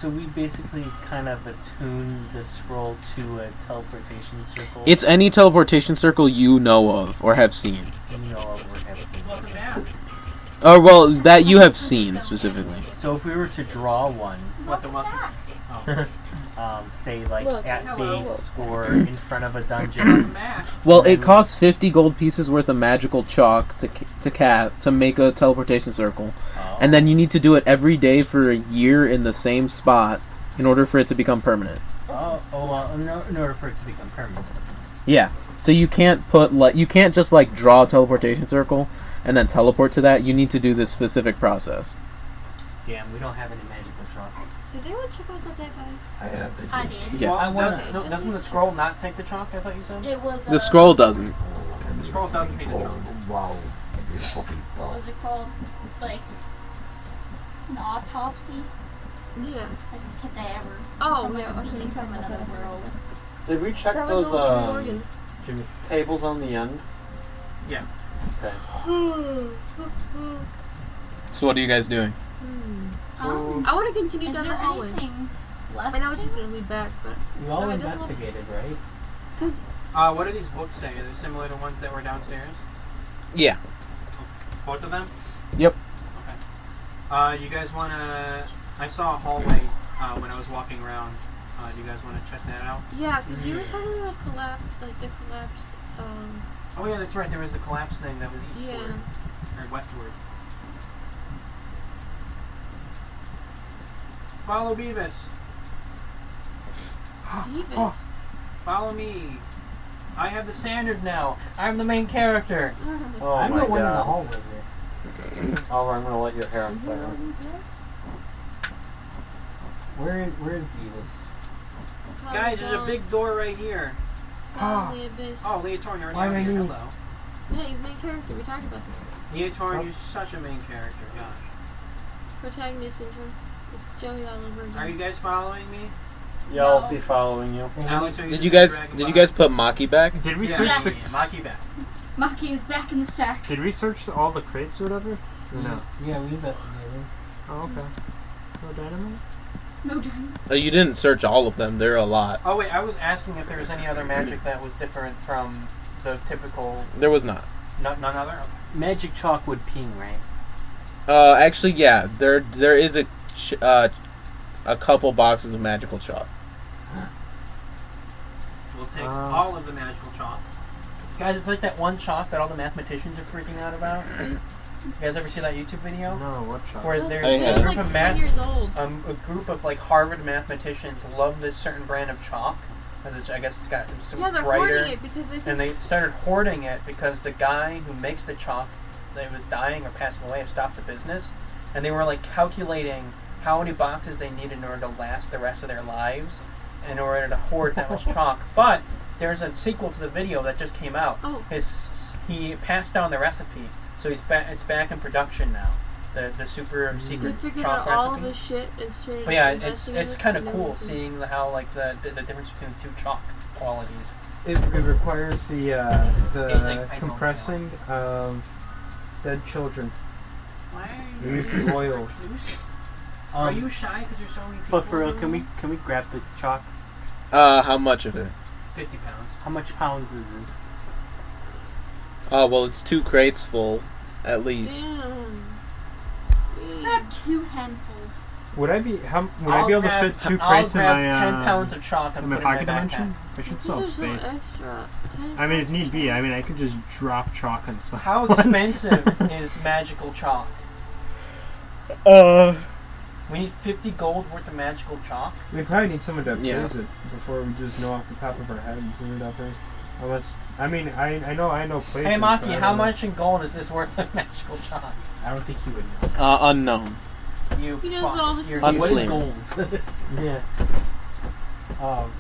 [SPEAKER 6] we basically kind of attune the scroll to a teleportation circle.
[SPEAKER 2] It's any teleportation circle you know of or have seen.
[SPEAKER 6] You know of or have seen.
[SPEAKER 2] Oh, well, that you have seen specifically.
[SPEAKER 6] So if we were to draw one,
[SPEAKER 1] What the welcome?
[SPEAKER 6] say like at base or in front of a dungeon.
[SPEAKER 2] Well, it costs 50 gold pieces worth of magical chalk to make a teleportation circle. And then you need to do it every day for a year in the same spot in order for it to become permanent.
[SPEAKER 6] In order for it to become permanent.
[SPEAKER 2] Yeah. So you can't just like draw a teleportation circle and then teleport to that. You need to do this specific process.
[SPEAKER 6] Damn, we don't have any magical chalk.
[SPEAKER 12] Did anyone check out that dead body?
[SPEAKER 9] I have the
[SPEAKER 4] I did.
[SPEAKER 2] Yes.
[SPEAKER 1] Doesn't the scroll not take the chalk, I thought you said?
[SPEAKER 4] It was...
[SPEAKER 2] The scroll doesn't.
[SPEAKER 1] The scroll doesn't take the chalk.
[SPEAKER 9] Wow.
[SPEAKER 4] What was it called? Like... an autopsy?
[SPEAKER 12] Yeah.
[SPEAKER 4] Like a cadaver.
[SPEAKER 12] Oh,
[SPEAKER 4] From, like,
[SPEAKER 12] yeah,
[SPEAKER 4] a
[SPEAKER 12] okay,
[SPEAKER 4] being
[SPEAKER 12] you're
[SPEAKER 4] from
[SPEAKER 12] talking about
[SPEAKER 4] another
[SPEAKER 12] that.
[SPEAKER 4] world.
[SPEAKER 9] Did we check
[SPEAKER 12] That was
[SPEAKER 9] those
[SPEAKER 12] all Primordians.
[SPEAKER 9] tables on the end?
[SPEAKER 1] Yeah.
[SPEAKER 9] Okay.
[SPEAKER 2] So what are you guys doing?
[SPEAKER 12] I want to continue
[SPEAKER 4] Is
[SPEAKER 12] down the
[SPEAKER 4] there
[SPEAKER 12] hallway.
[SPEAKER 4] anything left
[SPEAKER 12] I know it's
[SPEAKER 4] to
[SPEAKER 12] just
[SPEAKER 4] it?
[SPEAKER 12] going to lead back, but...
[SPEAKER 6] We all
[SPEAKER 12] No, it doesn't
[SPEAKER 6] investigated, right?
[SPEAKER 12] Because...
[SPEAKER 1] What do these books say? Are they similar to ones that were downstairs?
[SPEAKER 2] Yeah.
[SPEAKER 1] Both of them?
[SPEAKER 2] Yep.
[SPEAKER 1] Okay. You guys wanna... I saw a hallway when I was walking around. Do you guys want to check that out?
[SPEAKER 12] Yeah, because you were talking about the collapsed...
[SPEAKER 1] Oh yeah, that's right. There was the collapse thing that was eastward.
[SPEAKER 12] Yeah.
[SPEAKER 1] Or westward. Follow Beavis.
[SPEAKER 12] Beavis?
[SPEAKER 1] Follow me. I have the standard now. I'm the main character.
[SPEAKER 9] Oh
[SPEAKER 6] I'm
[SPEAKER 9] my
[SPEAKER 6] the one in the
[SPEAKER 9] god.
[SPEAKER 6] hallway here.
[SPEAKER 9] Oliver, I'm gonna light your hair on fire.
[SPEAKER 6] Where's Beavis?
[SPEAKER 1] Guys, there's a big door right here.
[SPEAKER 12] Oh, the abyss.
[SPEAKER 1] Oh, Leotorin, you're
[SPEAKER 8] Why
[SPEAKER 1] already
[SPEAKER 8] me?
[SPEAKER 1] Hello.
[SPEAKER 12] Yeah, he's main character. We talked about that.
[SPEAKER 1] Leotorin, you're such a main character. Gosh.
[SPEAKER 12] Protagonist syndrome. It's Joey all over again.
[SPEAKER 1] Are you guys following me?
[SPEAKER 9] Yeah, I'll be following you.
[SPEAKER 1] Alex, are you
[SPEAKER 2] Did you
[SPEAKER 1] gonna
[SPEAKER 2] guys
[SPEAKER 1] drag
[SPEAKER 2] did you
[SPEAKER 1] by?
[SPEAKER 2] guys put Maki back?
[SPEAKER 8] Did we
[SPEAKER 1] Yeah,
[SPEAKER 8] search
[SPEAKER 4] Yes.
[SPEAKER 8] the...
[SPEAKER 1] Maki back.
[SPEAKER 4] Maki is back in the sack.
[SPEAKER 8] Did we search all the crates or whatever? Or no?
[SPEAKER 6] Yeah, we investigated.
[SPEAKER 8] Oh, okay. No dynamite?
[SPEAKER 4] No dynamite.
[SPEAKER 2] Oh, you didn't search all of them. There are a lot.
[SPEAKER 1] Oh wait, I was asking if there was any other magic that was different from the typical.
[SPEAKER 2] There was not.
[SPEAKER 1] None other. Okay.
[SPEAKER 6] Magic chalk would ping, right?
[SPEAKER 2] Actually, yeah. There is a couple boxes of magical chalk.
[SPEAKER 1] We'll take all of the magical chalk. Guys, it's like that one chalk that all the mathematicians are freaking out about. You guys ever see that YouTube video?
[SPEAKER 8] No, what shot?
[SPEAKER 1] Where there's
[SPEAKER 2] I have.
[SPEAKER 1] a group
[SPEAKER 12] like
[SPEAKER 1] of
[SPEAKER 12] 10 years old.
[SPEAKER 1] a group of like Harvard mathematicians love this certain brand of chalk because I guess it's got some
[SPEAKER 12] Yeah, they're
[SPEAKER 1] brighter.
[SPEAKER 12] hoarding it because they think...
[SPEAKER 1] And they started hoarding it because the guy who makes the chalk that was dying or passing away had stopped the business, and they were like calculating how many boxes they need in order to last the rest of their lives, in order to hoard that much chalk. But there's a sequel to the video that just came out.
[SPEAKER 4] Oh.
[SPEAKER 1] He passed down the recipe, so it's back in production now. The super secret
[SPEAKER 12] They figured
[SPEAKER 1] chalk
[SPEAKER 12] out all
[SPEAKER 1] recipe.
[SPEAKER 12] the shit and started
[SPEAKER 1] But yeah,
[SPEAKER 12] investing in
[SPEAKER 1] it's
[SPEAKER 12] it
[SPEAKER 1] kind of
[SPEAKER 12] and
[SPEAKER 1] cool
[SPEAKER 12] everything.
[SPEAKER 1] seeing how like the difference between the two chalk qualities.
[SPEAKER 6] It requires the
[SPEAKER 1] I
[SPEAKER 6] compressing of dead children.
[SPEAKER 1] Why
[SPEAKER 6] Use the oils.
[SPEAKER 1] Are you shy because you're so many people?
[SPEAKER 13] But for real, can we grab the chalk?
[SPEAKER 2] How much of it?
[SPEAKER 1] 50 pounds.
[SPEAKER 13] How much pounds is it?
[SPEAKER 2] Oh, well, it's 2 crates full, at least.
[SPEAKER 12] Damn.
[SPEAKER 4] Just grab 2 handfuls.
[SPEAKER 6] Would I be able to fit 2
[SPEAKER 1] I'll
[SPEAKER 6] crates in
[SPEAKER 1] grab
[SPEAKER 6] my
[SPEAKER 1] 10 pounds of chalk and
[SPEAKER 6] in my
[SPEAKER 1] put it in
[SPEAKER 6] pocket
[SPEAKER 1] my
[SPEAKER 6] dimension?
[SPEAKER 1] backpack.
[SPEAKER 6] I should still have space.
[SPEAKER 12] Extra.
[SPEAKER 6] I mean, if need be, I mean, I could just drop chalk on stuff.
[SPEAKER 1] How expensive is magical chalk? We need 50 gold worth of magical chalk.
[SPEAKER 6] We probably need someone to
[SPEAKER 2] Yeah.
[SPEAKER 6] appraise it before we just know off the top of our heads or whatever. Unless, I mean, I know places.
[SPEAKER 1] Hey
[SPEAKER 6] but
[SPEAKER 1] Maki,
[SPEAKER 6] I
[SPEAKER 1] how
[SPEAKER 6] don't know.
[SPEAKER 1] much in gold is this worth of magical chalk?
[SPEAKER 6] I don't think he would know.
[SPEAKER 2] Unknown.
[SPEAKER 1] You
[SPEAKER 12] He knows
[SPEAKER 1] fuck.
[SPEAKER 12] all the-
[SPEAKER 1] You're
[SPEAKER 2] What is
[SPEAKER 1] useless.
[SPEAKER 2] gold?
[SPEAKER 6] Yeah.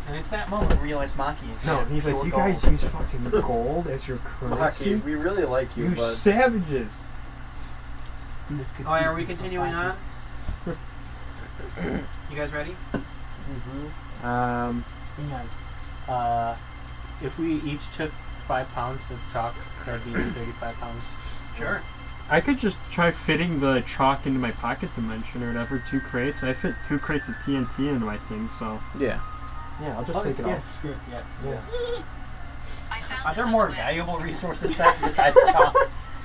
[SPEAKER 1] And it's that moment we realize Maki is
[SPEAKER 6] No, he's like,
[SPEAKER 1] pure
[SPEAKER 6] you
[SPEAKER 1] gold.
[SPEAKER 6] guys use fucking gold as your currency?
[SPEAKER 11] Maki, we really like you,
[SPEAKER 6] You
[SPEAKER 11] but
[SPEAKER 6] savages!
[SPEAKER 1] Oh, are we continuing on? You guys ready?
[SPEAKER 13] Mm-hmm.
[SPEAKER 6] Hang
[SPEAKER 13] on. If we each took 5 pounds of chalk, that'd be 35 pounds.
[SPEAKER 1] Sure.
[SPEAKER 6] I could just try fitting the chalk into my pocket dimension or whatever, 2 crates. I fit 2 crates of TNT into my thing, so...
[SPEAKER 2] Yeah.
[SPEAKER 6] Yeah, I'll just take it off.
[SPEAKER 13] Screw it. Yeah.
[SPEAKER 1] Are there more valuable resources besides chalk?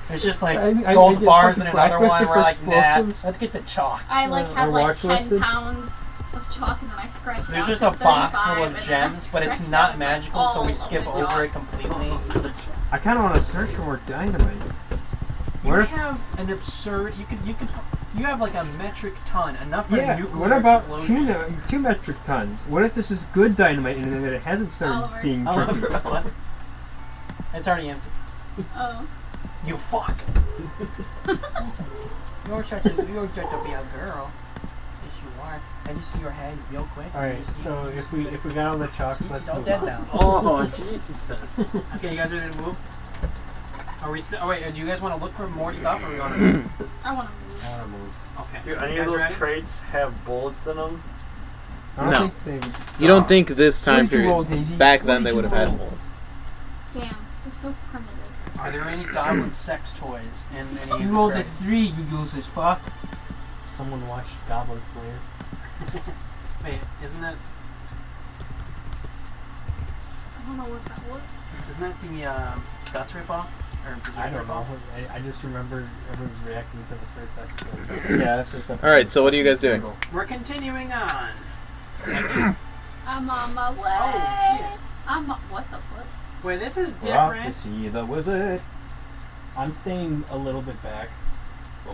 [SPEAKER 1] It's just like
[SPEAKER 6] I
[SPEAKER 1] gold
[SPEAKER 6] get
[SPEAKER 1] bars and
[SPEAKER 6] fucking
[SPEAKER 1] another one.
[SPEAKER 6] blacklisted
[SPEAKER 1] We're
[SPEAKER 6] for
[SPEAKER 1] like, nah,
[SPEAKER 6] explosives.
[SPEAKER 1] let's get the chalk.
[SPEAKER 4] I like have
[SPEAKER 6] or
[SPEAKER 4] like
[SPEAKER 6] watch
[SPEAKER 4] 10
[SPEAKER 6] listed.
[SPEAKER 4] pounds of chalk and then I scratch it
[SPEAKER 1] There's
[SPEAKER 4] out
[SPEAKER 1] just
[SPEAKER 4] to
[SPEAKER 1] a box
[SPEAKER 4] 35
[SPEAKER 1] full
[SPEAKER 4] and
[SPEAKER 1] of
[SPEAKER 4] then
[SPEAKER 1] gems,
[SPEAKER 4] I
[SPEAKER 1] but it's
[SPEAKER 4] scratch it
[SPEAKER 1] not
[SPEAKER 4] out to
[SPEAKER 1] magical, so
[SPEAKER 4] all
[SPEAKER 1] we
[SPEAKER 4] of
[SPEAKER 1] skip
[SPEAKER 4] the
[SPEAKER 1] over
[SPEAKER 4] chalk.
[SPEAKER 1] it completely.
[SPEAKER 6] I kind of want to search for more dynamite.
[SPEAKER 1] You
[SPEAKER 6] What if-
[SPEAKER 1] have an absurd. You have like a metric ton, enough for
[SPEAKER 6] Yeah,
[SPEAKER 1] a nuclear
[SPEAKER 6] what about
[SPEAKER 1] explosion.
[SPEAKER 6] 2 metric tons? What if this is good dynamite and that it hasn't started
[SPEAKER 4] Oliver.
[SPEAKER 6] being tricky?
[SPEAKER 1] It's already empty.
[SPEAKER 4] Oh.
[SPEAKER 1] You fuck. You're such a be a girl. Yes, you are. I just see your head real quick.
[SPEAKER 6] Alright, so if we got all the chalk, let's
[SPEAKER 1] all
[SPEAKER 6] move
[SPEAKER 1] dead
[SPEAKER 6] on.
[SPEAKER 1] now.
[SPEAKER 11] oh Jesus!
[SPEAKER 1] Okay, you guys ready to move? Are we still? Oh wait, do you guys want to look for more stuff, or we want to move?
[SPEAKER 4] I want to move.
[SPEAKER 6] I want to move.
[SPEAKER 1] Okay.
[SPEAKER 11] Do any
[SPEAKER 1] You
[SPEAKER 11] of
[SPEAKER 1] guys
[SPEAKER 11] those
[SPEAKER 1] ready?
[SPEAKER 11] crates have bullets in them?
[SPEAKER 6] I don't
[SPEAKER 2] No.
[SPEAKER 6] think they...
[SPEAKER 2] You don't think this time
[SPEAKER 6] What did you roll,
[SPEAKER 2] period,
[SPEAKER 6] Daisy?
[SPEAKER 2] back
[SPEAKER 6] What
[SPEAKER 2] then
[SPEAKER 6] did
[SPEAKER 2] they
[SPEAKER 6] you
[SPEAKER 2] would have
[SPEAKER 6] roll?
[SPEAKER 2] had bullets.
[SPEAKER 4] Damn, they're so primitive.
[SPEAKER 1] Are there any goblin sex toys in any of
[SPEAKER 13] You
[SPEAKER 1] the
[SPEAKER 13] rolled a
[SPEAKER 1] crates?
[SPEAKER 13] 3, you useless fuck.
[SPEAKER 6] Someone watched Goblin Slayer.
[SPEAKER 1] Wait, isn't that
[SPEAKER 4] I don't know what that was.
[SPEAKER 1] isn't that the Guts ripoff or Berserk
[SPEAKER 6] I don't know.
[SPEAKER 1] ripoff?
[SPEAKER 6] I just remember everyone's reacting to the first episode. Yeah, that's just
[SPEAKER 2] Alright, so what are you guys doing?
[SPEAKER 1] We're continuing on.
[SPEAKER 4] I'm on my way.
[SPEAKER 1] Oh, shit.
[SPEAKER 4] What the fuck?
[SPEAKER 1] Wait, this is
[SPEAKER 6] We're off to
[SPEAKER 1] different.
[SPEAKER 6] see the wizard. I'm staying a little bit back.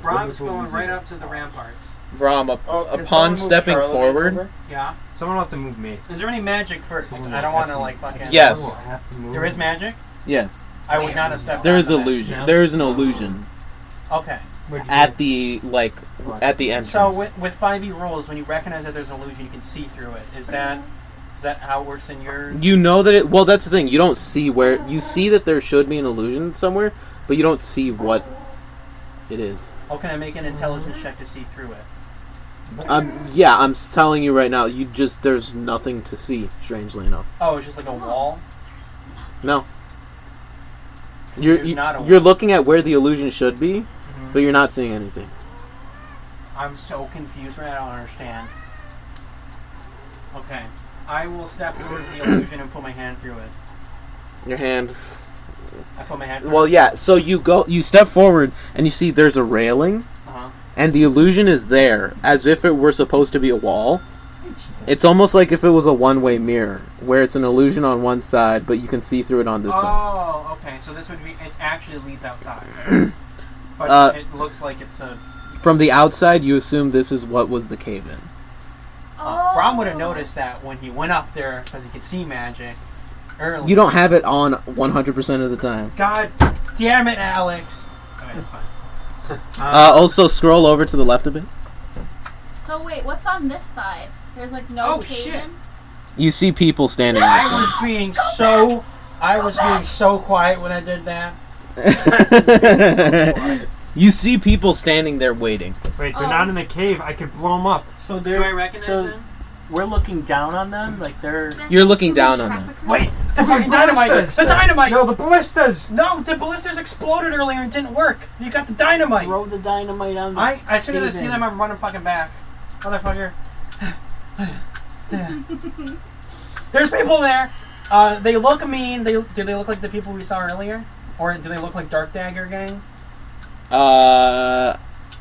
[SPEAKER 1] Brom's going right up to the ramparts.
[SPEAKER 2] Brom,
[SPEAKER 11] Can
[SPEAKER 2] upon
[SPEAKER 11] someone move
[SPEAKER 2] stepping
[SPEAKER 11] Charlemagne
[SPEAKER 2] forward,
[SPEAKER 11] over?
[SPEAKER 1] Yeah.
[SPEAKER 6] Someone will have to move me.
[SPEAKER 1] Is there any magic first?
[SPEAKER 6] Someone
[SPEAKER 1] I
[SPEAKER 6] will
[SPEAKER 1] don't
[SPEAKER 6] have
[SPEAKER 1] want to
[SPEAKER 6] to-
[SPEAKER 1] like fucking.
[SPEAKER 2] Yes.
[SPEAKER 6] Someone will have to move
[SPEAKER 1] There is magic.
[SPEAKER 2] yes,
[SPEAKER 1] I would not have stepped.
[SPEAKER 2] there
[SPEAKER 1] on
[SPEAKER 2] is
[SPEAKER 1] that.
[SPEAKER 2] illusion.
[SPEAKER 1] No?
[SPEAKER 2] There is an illusion
[SPEAKER 1] Okay.
[SPEAKER 6] Where'd you
[SPEAKER 2] at
[SPEAKER 6] go?
[SPEAKER 2] the at the entrance.
[SPEAKER 1] So with 5e rolls, when you recognize that there's an illusion, you can see through it. Is that how it works in your?
[SPEAKER 2] You know that it. Well, that's the thing. You don't see where. You see that there should be an illusion somewhere, but you don't see what it is.
[SPEAKER 1] Oh, can I make an intelligence check to see through it?
[SPEAKER 2] Yeah, I'm telling you right now. There's nothing to see. Strangely enough,
[SPEAKER 1] Oh, it's just like a wall.
[SPEAKER 2] no.
[SPEAKER 1] There's not a
[SPEAKER 2] You're
[SPEAKER 1] wall.
[SPEAKER 2] looking at where the illusion should be, but you're not seeing anything.
[SPEAKER 1] I'm so confused right now. I don't understand. Okay. I will step towards the illusion and put my hand through it.
[SPEAKER 2] Your hand.
[SPEAKER 1] I put my hand through
[SPEAKER 2] Well,
[SPEAKER 1] it.
[SPEAKER 2] yeah. So you step forward and you see there's a railing,
[SPEAKER 1] Uh-huh.
[SPEAKER 2] and the illusion is there as if it were supposed to be a wall. It's almost like if it was a one-way mirror, where it's an illusion on one side, but you can see through it on this side.
[SPEAKER 1] Oh, okay. So this would be. It actually leads outside. But it looks like it's a.
[SPEAKER 2] From the outside, you assume this is what was the cave-in.
[SPEAKER 1] Brom would have noticed that when he went up there because he could see magic earlier.
[SPEAKER 2] You don't have it on 100% of the time.
[SPEAKER 1] God damn it, Alex. Alright, that's fine.
[SPEAKER 2] Also, scroll over to the left a bit.
[SPEAKER 4] So wait, what's on this side? There's like no cave in?
[SPEAKER 2] You see people standing this
[SPEAKER 14] I was being so quiet when I did that.
[SPEAKER 2] You see people standing there waiting.
[SPEAKER 8] Wait, they're not in the cave. I could blow them up.
[SPEAKER 13] So
[SPEAKER 1] Do I recognize them?
[SPEAKER 13] we're looking down on them, like they're.
[SPEAKER 2] You're looking down on them.
[SPEAKER 14] Wait, the fucking dynamite! The dynamite!
[SPEAKER 8] No, the ballistas!
[SPEAKER 14] No, the ballistas exploded earlier and didn't work. You got the dynamite.
[SPEAKER 13] Throw the dynamite on.
[SPEAKER 14] As soon as I see them, I'm running fucking back, motherfucker. There's people there. They look mean. Do they look like the people we saw earlier, or do they look like Dark Dagger gang?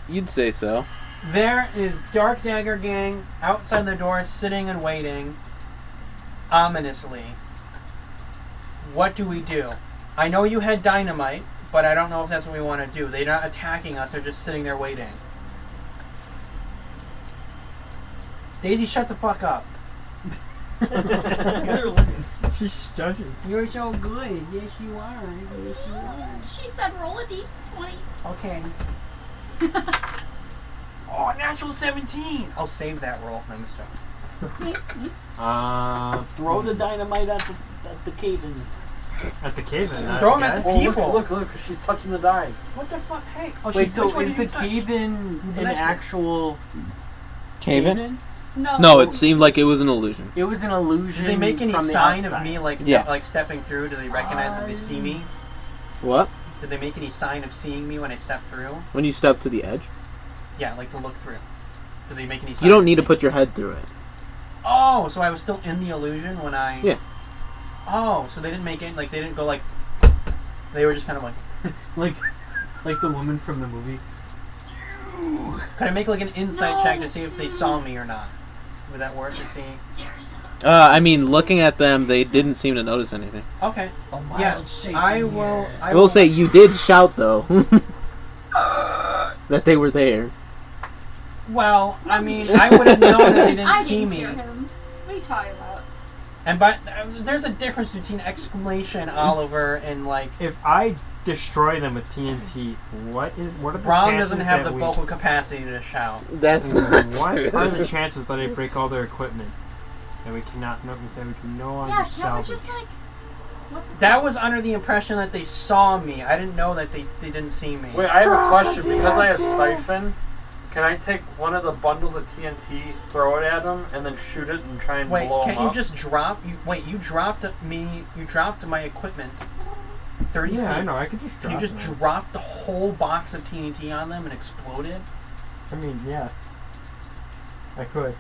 [SPEAKER 2] You'd say so.
[SPEAKER 14] There is Dark Dagger gang outside the door, sitting and waiting, ominously. What do we do? I know you had dynamite, but I don't know if that's what we want to do. They're not attacking us, they're just sitting there waiting. Daisy, shut the fuck up.
[SPEAKER 8] She's judging.
[SPEAKER 14] You're so good. Yes, you are. Yes, you are.
[SPEAKER 4] She said roll a d20.
[SPEAKER 14] Okay. Oh, natural 17! I'll save that roll for the stuff.
[SPEAKER 13] Throw the dynamite at the cave-in.
[SPEAKER 8] At the cave-in?
[SPEAKER 14] Throw them at the people!
[SPEAKER 11] Look, she's touching the die.
[SPEAKER 14] What the fuck? Hey! Oh,
[SPEAKER 13] wait, so is the cave-in an actual
[SPEAKER 2] Cave-in?
[SPEAKER 4] No.
[SPEAKER 2] No, it seemed like it was an illusion.
[SPEAKER 13] It was an illusion.
[SPEAKER 14] Did they make any
[SPEAKER 13] from the
[SPEAKER 14] sign
[SPEAKER 13] outside.
[SPEAKER 14] of me, like stepping through? Do they recognize that they see me?
[SPEAKER 2] What?
[SPEAKER 14] Did they make any sign of seeing me when I step through?
[SPEAKER 2] When you step to the edge?
[SPEAKER 14] Yeah, like to look through. Did they make any sign?
[SPEAKER 2] You don't need to put your head through it.
[SPEAKER 14] Oh, so I was still in the illusion when I...
[SPEAKER 2] Yeah.
[SPEAKER 14] Oh, so they didn't make it, like, they didn't go like... They were just kind of like...
[SPEAKER 13] like the woman from the movie.
[SPEAKER 14] Could I make like an insight check to see if they saw me or not? Would that work to see?
[SPEAKER 2] I mean, looking at them, they didn't seem to notice anything.
[SPEAKER 14] Okay. Yeah, I will...
[SPEAKER 2] I will say, you did shout, though, that they were there.
[SPEAKER 14] Well, I mean, I would have known that they didn't see me.
[SPEAKER 4] Hear him. What are you talking about?
[SPEAKER 14] And there's a difference between exclamation Oliver and like...
[SPEAKER 8] If I destroy them with TNT, what are the
[SPEAKER 14] Brom
[SPEAKER 8] chances
[SPEAKER 14] doesn't have the
[SPEAKER 8] that
[SPEAKER 14] vocal capacity to shout.
[SPEAKER 2] That's not
[SPEAKER 8] What
[SPEAKER 2] true.
[SPEAKER 8] are the chances that I break all their equipment? That we can no longer
[SPEAKER 4] Yeah, can't we
[SPEAKER 8] salvage?
[SPEAKER 4] just like... What's it
[SPEAKER 14] That
[SPEAKER 4] called?
[SPEAKER 14] was under the impression that they saw me. I didn't know that they didn't see me.
[SPEAKER 11] Wait, I have a question. Because I have Siphon, can I take one of the bundles of TNT, throw it at them, and then shoot it and try and blow them up?
[SPEAKER 14] Can't you just drop... you dropped me... You dropped my equipment 30 feet.
[SPEAKER 8] Yeah, I know. I could just drop
[SPEAKER 14] Can you just
[SPEAKER 8] them.
[SPEAKER 14] drop the whole box of TNT on them and explode it?
[SPEAKER 8] I mean, yeah. I could.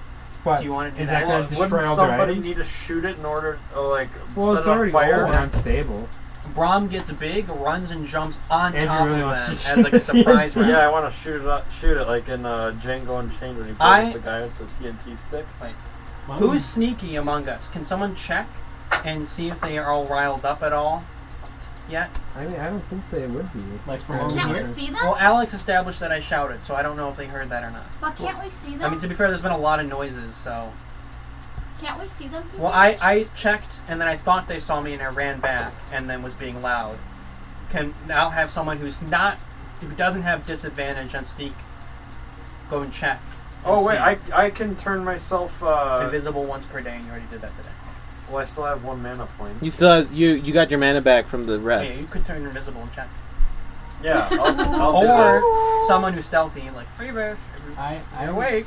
[SPEAKER 8] But
[SPEAKER 14] Do you want to do
[SPEAKER 8] is
[SPEAKER 14] that?
[SPEAKER 8] that going to destroy
[SPEAKER 11] Wouldn't
[SPEAKER 8] all their
[SPEAKER 11] somebody
[SPEAKER 8] items?
[SPEAKER 11] need to shoot it in order to, like,
[SPEAKER 8] Well,
[SPEAKER 11] set
[SPEAKER 8] it's
[SPEAKER 11] it on
[SPEAKER 8] already
[SPEAKER 11] fire?
[SPEAKER 8] old and unstable.
[SPEAKER 14] Brom gets big, runs and jumps on
[SPEAKER 8] Andrew
[SPEAKER 14] top
[SPEAKER 8] really
[SPEAKER 14] of
[SPEAKER 8] wants
[SPEAKER 14] them
[SPEAKER 8] to
[SPEAKER 14] as like a
[SPEAKER 8] shoot
[SPEAKER 14] surprise
[SPEAKER 8] TNT.
[SPEAKER 14] round.
[SPEAKER 11] Yeah, I want to shoot it like in Django Unchained when he plays the guy with the TNT stick.
[SPEAKER 14] Wait. Who's sneaky among us? Can someone check and see if they are all riled up at all yet?
[SPEAKER 8] I mean, I don't think they would be.
[SPEAKER 13] Like from
[SPEAKER 4] Can't
[SPEAKER 13] over
[SPEAKER 4] we
[SPEAKER 13] here.
[SPEAKER 4] see them?
[SPEAKER 14] Well, Alex established that I shouted, so I don't know if they heard that or not.
[SPEAKER 4] But can't we see them?
[SPEAKER 14] I mean, to be fair, there's been a lot of noises, so...
[SPEAKER 4] Can't we see them?
[SPEAKER 14] Well, I checked, and then I thought they saw me, and I ran back, and then was being loud. Can now have someone who doesn't have disadvantage on sneak go and check. And
[SPEAKER 11] Oh wait,
[SPEAKER 14] see.
[SPEAKER 11] I can turn myself
[SPEAKER 14] invisible once per day, and you already did that today.
[SPEAKER 11] Well, I still have 1 mana point.
[SPEAKER 2] You still has, you got your mana back from the rest.
[SPEAKER 14] Yeah, you could turn invisible and check.
[SPEAKER 11] Yeah, I'll do
[SPEAKER 14] Or
[SPEAKER 11] that.
[SPEAKER 14] someone who's stealthy, like Beavis.
[SPEAKER 6] I
[SPEAKER 14] awake.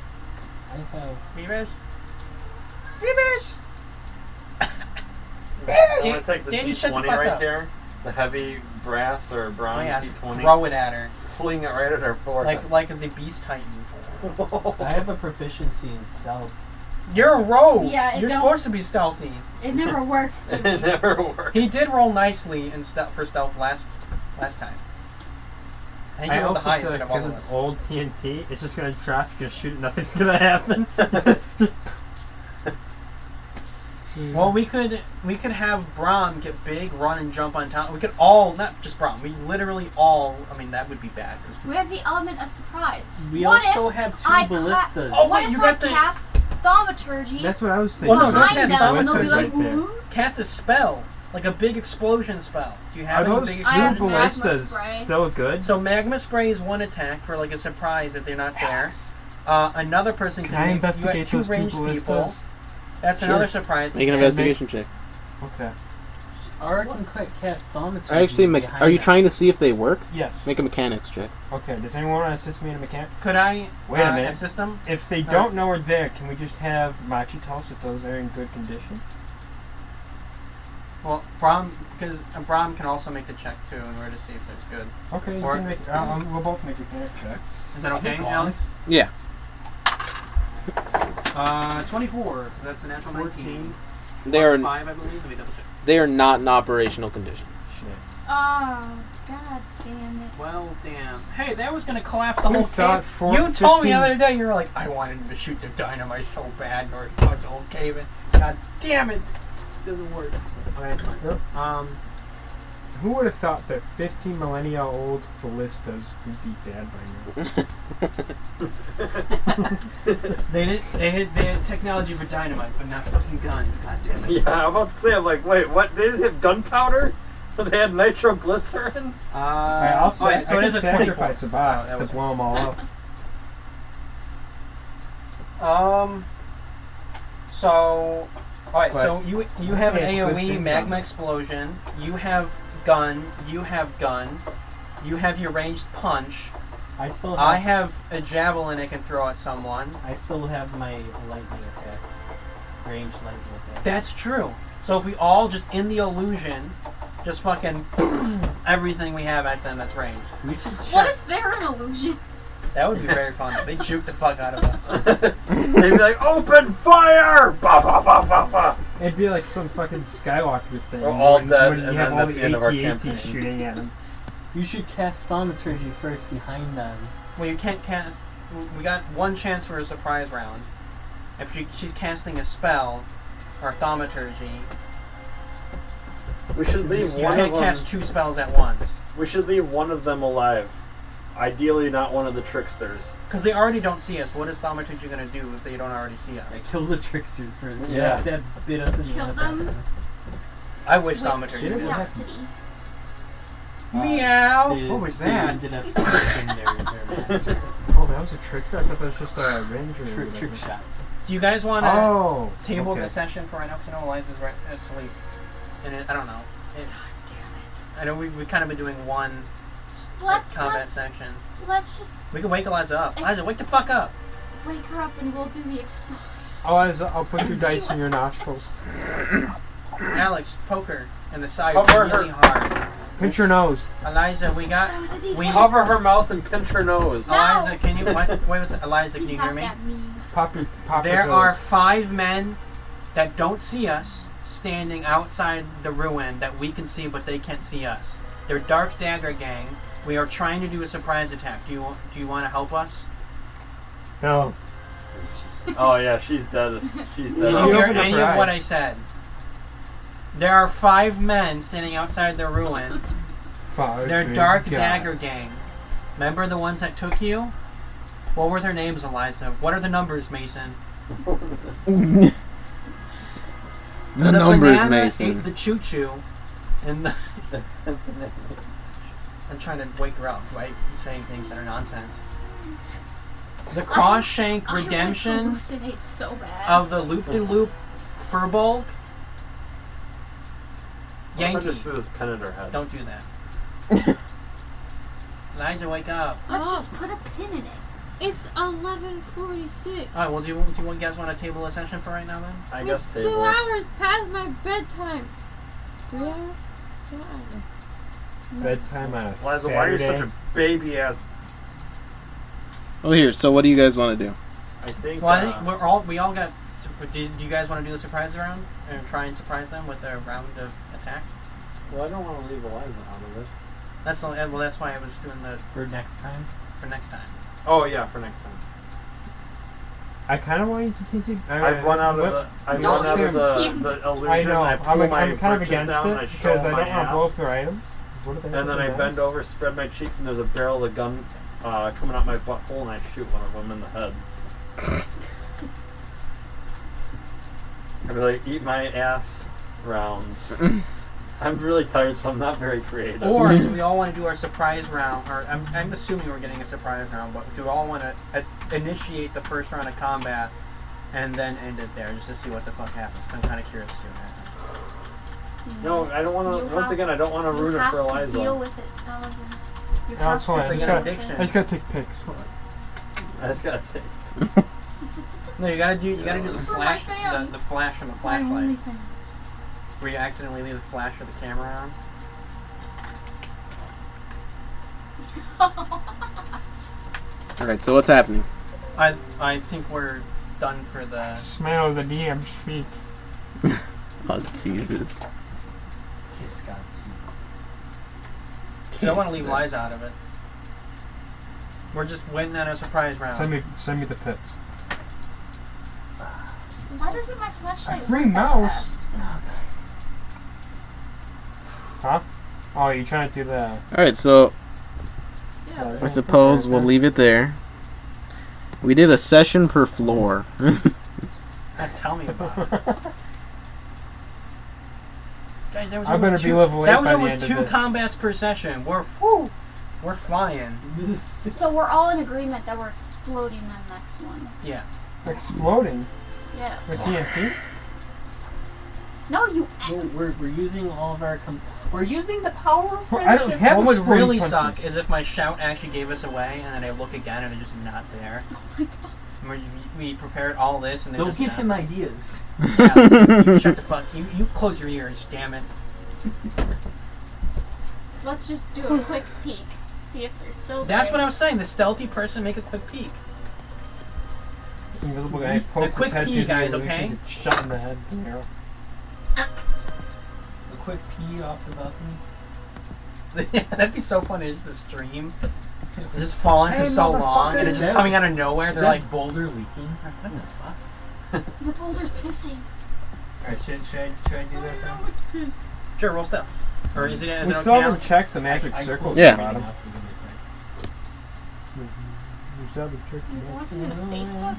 [SPEAKER 6] I have...
[SPEAKER 14] Beavis.
[SPEAKER 11] I'm gonna take the
[SPEAKER 14] Danny, shut the
[SPEAKER 11] D20
[SPEAKER 14] fuck
[SPEAKER 11] right
[SPEAKER 14] up.
[SPEAKER 11] there, the heavy brass or bronze D20.
[SPEAKER 14] Throw it at her.
[SPEAKER 11] Fling it right at her forehead.
[SPEAKER 14] Like the Beast Titan.
[SPEAKER 6] I have a proficiency in stealth.
[SPEAKER 14] You're a rogue.
[SPEAKER 4] Yeah,
[SPEAKER 14] You're supposed to be stealthy.
[SPEAKER 4] It never works.
[SPEAKER 11] It never worked.
[SPEAKER 14] He did roll nicely in for stealth last time. I think he
[SPEAKER 8] I
[SPEAKER 14] rolled the
[SPEAKER 8] also
[SPEAKER 14] highest
[SPEAKER 8] feel
[SPEAKER 14] out
[SPEAKER 8] like
[SPEAKER 14] of all
[SPEAKER 8] because
[SPEAKER 14] of
[SPEAKER 8] it's
[SPEAKER 14] us.
[SPEAKER 8] old TNT, it's just gonna trap. You're gonna shoot it. Nothing's gonna happen.
[SPEAKER 14] Well, we could have Brom get big, run and jump on top. We could all, not just Brom, we literally all. I mean, that would be bad.
[SPEAKER 4] We have the element of surprise.
[SPEAKER 13] We
[SPEAKER 4] What
[SPEAKER 13] also
[SPEAKER 4] if
[SPEAKER 13] have two
[SPEAKER 4] I
[SPEAKER 13] ballistas.
[SPEAKER 14] Oh,
[SPEAKER 4] What
[SPEAKER 14] wait,
[SPEAKER 4] if
[SPEAKER 14] you
[SPEAKER 4] I
[SPEAKER 14] got the
[SPEAKER 4] cast thaumaturgy?
[SPEAKER 8] That's what I was thinking.
[SPEAKER 14] Well, no, don't
[SPEAKER 4] behind
[SPEAKER 14] cast
[SPEAKER 4] them, and they'll be
[SPEAKER 14] thaumaturgy.
[SPEAKER 4] like,
[SPEAKER 8] Right there.
[SPEAKER 4] "Woo?"
[SPEAKER 14] Cast a spell, like a big explosion spell. Do you
[SPEAKER 8] Are
[SPEAKER 14] have any
[SPEAKER 8] those
[SPEAKER 14] big
[SPEAKER 8] two
[SPEAKER 4] I have
[SPEAKER 14] explosion?
[SPEAKER 4] magma
[SPEAKER 8] ballistas
[SPEAKER 4] spray.
[SPEAKER 8] still good?
[SPEAKER 14] So magma spray is one attack for like a surprise if they're not there. Another person
[SPEAKER 8] Can I
[SPEAKER 14] you
[SPEAKER 8] investigate
[SPEAKER 14] have two
[SPEAKER 8] those two
[SPEAKER 14] ranged people.
[SPEAKER 8] ballistas?
[SPEAKER 14] That's
[SPEAKER 2] Sure.
[SPEAKER 14] another surprise.
[SPEAKER 2] Make an investigation check.
[SPEAKER 8] Okay.
[SPEAKER 13] Or I can cast Thaumaturgy.
[SPEAKER 2] Actually,
[SPEAKER 13] behind
[SPEAKER 2] are you
[SPEAKER 13] them.
[SPEAKER 2] trying to see if they work?
[SPEAKER 8] Yes.
[SPEAKER 2] Make a mechanics check.
[SPEAKER 8] Okay, does anyone want to assist me in a mechanic?
[SPEAKER 14] Could I
[SPEAKER 8] Wait a minute.
[SPEAKER 14] assist them?
[SPEAKER 8] If they don't know we're there, can we just have Machi tell us if those are in good condition?
[SPEAKER 14] Well, Brom, because Brom can also make the check too in order to see if it's good.
[SPEAKER 8] Okay,
[SPEAKER 14] Or-
[SPEAKER 8] you can make, we'll both make mechanic checks.
[SPEAKER 14] Is that okay, Alex?
[SPEAKER 2] Yeah.
[SPEAKER 14] 24. That's a natural 19.
[SPEAKER 2] They
[SPEAKER 14] Plus
[SPEAKER 2] are
[SPEAKER 14] 5, I believe. Let me double check.
[SPEAKER 2] they are not in operational condition.
[SPEAKER 8] Shit.
[SPEAKER 4] Oh, god damn it.
[SPEAKER 14] Well, damn. Hey, that was going to collapse the
[SPEAKER 8] Who
[SPEAKER 14] whole
[SPEAKER 8] thought
[SPEAKER 14] cave.
[SPEAKER 8] for
[SPEAKER 14] You told me
[SPEAKER 8] 15
[SPEAKER 14] the other day, you were like, I wanted him to shoot the dynamite so bad in order to touch the whole cave. And god damn it. It doesn't work. Okay, it's fine.
[SPEAKER 8] Who would have thought that 15 millennia old ballistas would be bad by now?
[SPEAKER 14] They had technology for dynamite, but not fucking guns, god damn it.
[SPEAKER 11] Yeah, I'm about to say, I'm like, wait, what? They didn't have gunpowder? They had nitroglycerin?
[SPEAKER 8] I'll say,
[SPEAKER 14] Alright, so
[SPEAKER 8] I
[SPEAKER 14] it
[SPEAKER 8] can
[SPEAKER 14] is a 24.
[SPEAKER 8] sacrifice a box
[SPEAKER 14] So that
[SPEAKER 8] to
[SPEAKER 14] was-
[SPEAKER 8] blow them all up.
[SPEAKER 14] So, alright,
[SPEAKER 8] But-
[SPEAKER 14] so you have an
[SPEAKER 8] Okay, good
[SPEAKER 14] AoE
[SPEAKER 8] thing
[SPEAKER 14] magma
[SPEAKER 8] so.
[SPEAKER 14] explosion, you have gun, you have your ranged punch,
[SPEAKER 13] I still have.
[SPEAKER 14] I have a javelin I can throw at someone.
[SPEAKER 13] I still have my lightning attack. Ranged lightning attack.
[SPEAKER 14] That's true. So if we all just in the illusion, just fucking everything we have at them that's ranged.
[SPEAKER 13] We should
[SPEAKER 4] What if they're an illusion?
[SPEAKER 14] That would be very fun. They'd juke the fuck out of us.
[SPEAKER 11] They'd be like, open fire! Ba ba ba ba ba!
[SPEAKER 8] It'd be like some fucking Skywalker thing.
[SPEAKER 11] We're all
[SPEAKER 8] when,
[SPEAKER 11] dead,
[SPEAKER 8] when you
[SPEAKER 11] and
[SPEAKER 8] have
[SPEAKER 11] then
[SPEAKER 8] all
[SPEAKER 11] that's
[SPEAKER 8] the
[SPEAKER 11] the end of our
[SPEAKER 8] AT-AT
[SPEAKER 11] campaign.
[SPEAKER 8] shooting at them.
[SPEAKER 13] You should cast Thaumaturgy first behind them.
[SPEAKER 14] Well, you can't cast. We got one chance for a surprise round. If she's casting a spell or thaumaturgy,
[SPEAKER 11] We should leave
[SPEAKER 14] you
[SPEAKER 11] one of
[SPEAKER 14] can't
[SPEAKER 11] them.
[SPEAKER 14] cast two spells at once.
[SPEAKER 11] We should leave one of them alive. Ideally, not one of the tricksters.
[SPEAKER 14] Because they already don't see us. What is thaumaturgy going to do if they don't already see us?
[SPEAKER 13] Yeah, kill the tricksters first.
[SPEAKER 11] Yeah.
[SPEAKER 13] That bit us in the
[SPEAKER 4] Kill
[SPEAKER 13] ass.
[SPEAKER 4] them.
[SPEAKER 14] I wish
[SPEAKER 4] With
[SPEAKER 14] thaumaturgy would.
[SPEAKER 4] curiosity.
[SPEAKER 14] Meow!
[SPEAKER 13] They-
[SPEAKER 14] What was
[SPEAKER 13] they
[SPEAKER 14] that?
[SPEAKER 13] ended up striking their master.
[SPEAKER 8] Oh, that was a trickster? I thought that was just a ranger. or
[SPEAKER 13] Trick
[SPEAKER 8] whatever.
[SPEAKER 13] shot.
[SPEAKER 14] Do you guys want to
[SPEAKER 8] Oh,
[SPEAKER 14] table
[SPEAKER 8] okay.
[SPEAKER 14] the session for right now? Because I know Eliza's right asleep. And I don't know.
[SPEAKER 4] God damn
[SPEAKER 14] I know we've kind of been doing one combat
[SPEAKER 4] let's
[SPEAKER 14] section.
[SPEAKER 4] let's just
[SPEAKER 14] We can wake Eliza up. Eliza, wake the fuck up!
[SPEAKER 4] wake her up and we'll do the explode.
[SPEAKER 8] I'll put your
[SPEAKER 4] And
[SPEAKER 8] dice
[SPEAKER 4] see
[SPEAKER 8] in your nostrils.
[SPEAKER 14] Alex, poke her in the side
[SPEAKER 11] Cover
[SPEAKER 14] really
[SPEAKER 11] her.
[SPEAKER 14] hard.
[SPEAKER 8] Pinch your nose.
[SPEAKER 14] Eliza, we got.
[SPEAKER 4] That was a D20.
[SPEAKER 14] We
[SPEAKER 11] Cover her mouth and pinch her nose.
[SPEAKER 4] No.
[SPEAKER 14] Eliza, can you? Wait a second. Eliza,
[SPEAKER 4] He's
[SPEAKER 14] can you
[SPEAKER 4] not
[SPEAKER 14] hear me?
[SPEAKER 4] that mean.
[SPEAKER 8] Pop your
[SPEAKER 14] There
[SPEAKER 8] nose.
[SPEAKER 14] are 5 men that don't see us standing outside the ruin that we can see, but they can't see us. They're Dark Dagger Gang. We are trying to do a surprise attack. Do you want to help us?
[SPEAKER 8] No.
[SPEAKER 11] Oh yeah, she's dead. She's
[SPEAKER 14] Did
[SPEAKER 11] dead.
[SPEAKER 14] you
[SPEAKER 8] She
[SPEAKER 14] hear
[SPEAKER 8] opened up
[SPEAKER 14] any
[SPEAKER 8] her
[SPEAKER 14] of what
[SPEAKER 8] eyes.
[SPEAKER 14] I said? There are 5 men standing outside the ruin. They're Dark Dagger Gang. Remember the ones that took you? What were their names, Eliza? What are the numbers, Mason?
[SPEAKER 2] The numbers,
[SPEAKER 14] banana
[SPEAKER 2] Mason.
[SPEAKER 14] ate the choo-choo, and the I'm trying to wake her up by saying things that are nonsense. The Crossshank
[SPEAKER 4] I
[SPEAKER 14] Redemption
[SPEAKER 4] would hallucinate so bad.
[SPEAKER 14] of the Loop-de-Loop Furbolg.
[SPEAKER 11] What if I
[SPEAKER 14] Yankee.
[SPEAKER 11] just threw this pen in her head?
[SPEAKER 14] Don't do that. Eliza, wake up.
[SPEAKER 4] Let's just put a pin in it.
[SPEAKER 12] It's 11:46.
[SPEAKER 14] Alright, well, do you guys want to table a session for right now then?
[SPEAKER 11] I guess
[SPEAKER 12] It's 2
[SPEAKER 11] table.
[SPEAKER 12] hours past my bedtime. 3 hours? 2 hours.
[SPEAKER 8] Bedtime on a
[SPEAKER 11] Eliza, why are you
[SPEAKER 8] Saturday.
[SPEAKER 11] such a baby ass?
[SPEAKER 2] Oh, here. So, what do you guys want to do?
[SPEAKER 11] I think.
[SPEAKER 14] Well, I think we all got. Do you guys want to do the surprise round and try and surprise them with a round of attacks?
[SPEAKER 11] Well, I don't want to leave Eliza out of it.
[SPEAKER 14] That's why I was doing the
[SPEAKER 13] For next time?
[SPEAKER 14] for next time.
[SPEAKER 11] Oh yeah, for next time.
[SPEAKER 8] I kind of want you to teach it.
[SPEAKER 11] I've run out of the. I've
[SPEAKER 4] Don't
[SPEAKER 11] run out of
[SPEAKER 4] use
[SPEAKER 11] the
[SPEAKER 4] the
[SPEAKER 11] illusion.
[SPEAKER 8] I know.
[SPEAKER 11] I pull
[SPEAKER 8] I'm
[SPEAKER 11] my
[SPEAKER 8] kind of
[SPEAKER 11] britches
[SPEAKER 8] against
[SPEAKER 11] down
[SPEAKER 8] it
[SPEAKER 11] and I show
[SPEAKER 8] because I
[SPEAKER 11] my
[SPEAKER 8] don't want to blow up
[SPEAKER 11] ass.
[SPEAKER 8] their items. What if they have
[SPEAKER 11] And then I
[SPEAKER 8] something
[SPEAKER 11] bend
[SPEAKER 8] else?
[SPEAKER 11] over, spread my cheeks, and there's a barrel of gun coming out my butthole, and I shoot one of them in the head. I'd be like, eat my ass rounds. I'm really tired, so I'm not very creative.
[SPEAKER 14] Or do we all want to do our surprise round? Or I'm assuming we're getting a surprise round, but do we all want to initiate the first round of combat and then end it there just to see what the fuck happens? I'm kind of curious to see what happens.
[SPEAKER 11] No, I don't want to. Once again, I don't want to ruin it for Eliza.
[SPEAKER 4] Deal with it, Eliza. You
[SPEAKER 8] No,
[SPEAKER 4] have
[SPEAKER 8] it's fine.
[SPEAKER 14] It's
[SPEAKER 8] I
[SPEAKER 14] like
[SPEAKER 8] just
[SPEAKER 14] an
[SPEAKER 8] gotta-
[SPEAKER 14] addiction.
[SPEAKER 8] I just gotta take pics.
[SPEAKER 11] I just gotta take.
[SPEAKER 14] No, you gotta do the
[SPEAKER 4] for
[SPEAKER 14] flash,
[SPEAKER 4] my fans.
[SPEAKER 14] the flash from the
[SPEAKER 4] My
[SPEAKER 14] flashlight.
[SPEAKER 4] only fans.
[SPEAKER 14] Where you accidentally leave the flash of the camera on.
[SPEAKER 2] Alright, so what's happening?
[SPEAKER 14] I think we're done for the.
[SPEAKER 8] Smell the DM's feet.
[SPEAKER 2] Oh, Jesus.
[SPEAKER 6] Kiss God's feet.
[SPEAKER 14] I don't want to leave Liza out of it. We're just waiting on a surprise round.
[SPEAKER 8] Send me the pics.
[SPEAKER 4] Why doesn't my flashlight
[SPEAKER 8] A free
[SPEAKER 4] work that
[SPEAKER 8] mouse.
[SPEAKER 4] fast?
[SPEAKER 8] Huh? Oh, you trying to do the?
[SPEAKER 2] Alright, so
[SPEAKER 4] Yeah.
[SPEAKER 2] I suppose we'll leave it there. We did a session per floor.
[SPEAKER 14] Tell me about it. Guys, that was
[SPEAKER 8] I better
[SPEAKER 14] almost
[SPEAKER 8] be
[SPEAKER 14] two,
[SPEAKER 8] level 8
[SPEAKER 14] that was
[SPEAKER 8] by the
[SPEAKER 14] almost
[SPEAKER 8] end of
[SPEAKER 14] 2
[SPEAKER 8] this.
[SPEAKER 14] combats per session. We're flying.
[SPEAKER 4] So we're all in agreement that we're exploding the next one.
[SPEAKER 14] Yeah.
[SPEAKER 8] Exploding
[SPEAKER 4] Yeah.
[SPEAKER 8] with TNT.
[SPEAKER 4] No, you.
[SPEAKER 6] No, we're using all of our. We're using the power of
[SPEAKER 8] Well, I
[SPEAKER 6] friendship.
[SPEAKER 8] don't have
[SPEAKER 14] What would
[SPEAKER 8] exploding
[SPEAKER 14] really
[SPEAKER 8] punches.
[SPEAKER 14] suck is if my shout actually gave us away, and then I look again and it's just not there. We prepared all this, and they're
[SPEAKER 6] Don't
[SPEAKER 14] just
[SPEAKER 6] give
[SPEAKER 14] not.
[SPEAKER 6] him ideas.
[SPEAKER 14] Yeah, you shut the fuck. You close your ears, damn it.
[SPEAKER 4] Let's just do a quick peek. See if they're still there.
[SPEAKER 14] That's what I was saying. The stealthy person make a quick peek.
[SPEAKER 8] Invisible guy pokes
[SPEAKER 14] quick
[SPEAKER 8] his head
[SPEAKER 14] pee,
[SPEAKER 8] through the
[SPEAKER 14] guys,
[SPEAKER 8] illusion,
[SPEAKER 14] okay?
[SPEAKER 8] gets shot in the head. with an arrow.
[SPEAKER 6] A quick pee off the balcony.
[SPEAKER 14] Yeah, that'd be so funny. Just the stream, just falling for so long, and it's just coming out of nowhere.
[SPEAKER 6] Is
[SPEAKER 14] They're
[SPEAKER 6] that
[SPEAKER 14] like,
[SPEAKER 6] boulder leaking?
[SPEAKER 14] "What the fuck?"
[SPEAKER 4] The boulder's pissing.
[SPEAKER 6] Alright, should I do that then?
[SPEAKER 4] it's pissed.
[SPEAKER 14] Sure, roll stealth. Or is it? Is
[SPEAKER 8] We
[SPEAKER 14] it
[SPEAKER 8] still
[SPEAKER 14] okay
[SPEAKER 8] haven't
[SPEAKER 14] now?
[SPEAKER 8] checked the magic
[SPEAKER 6] I
[SPEAKER 8] circles
[SPEAKER 6] closed
[SPEAKER 2] Yeah.
[SPEAKER 8] at the bottom.
[SPEAKER 6] everything else, so give me a sec.
[SPEAKER 8] We still haven't checked the
[SPEAKER 4] You want
[SPEAKER 8] magic
[SPEAKER 4] them to Facebook?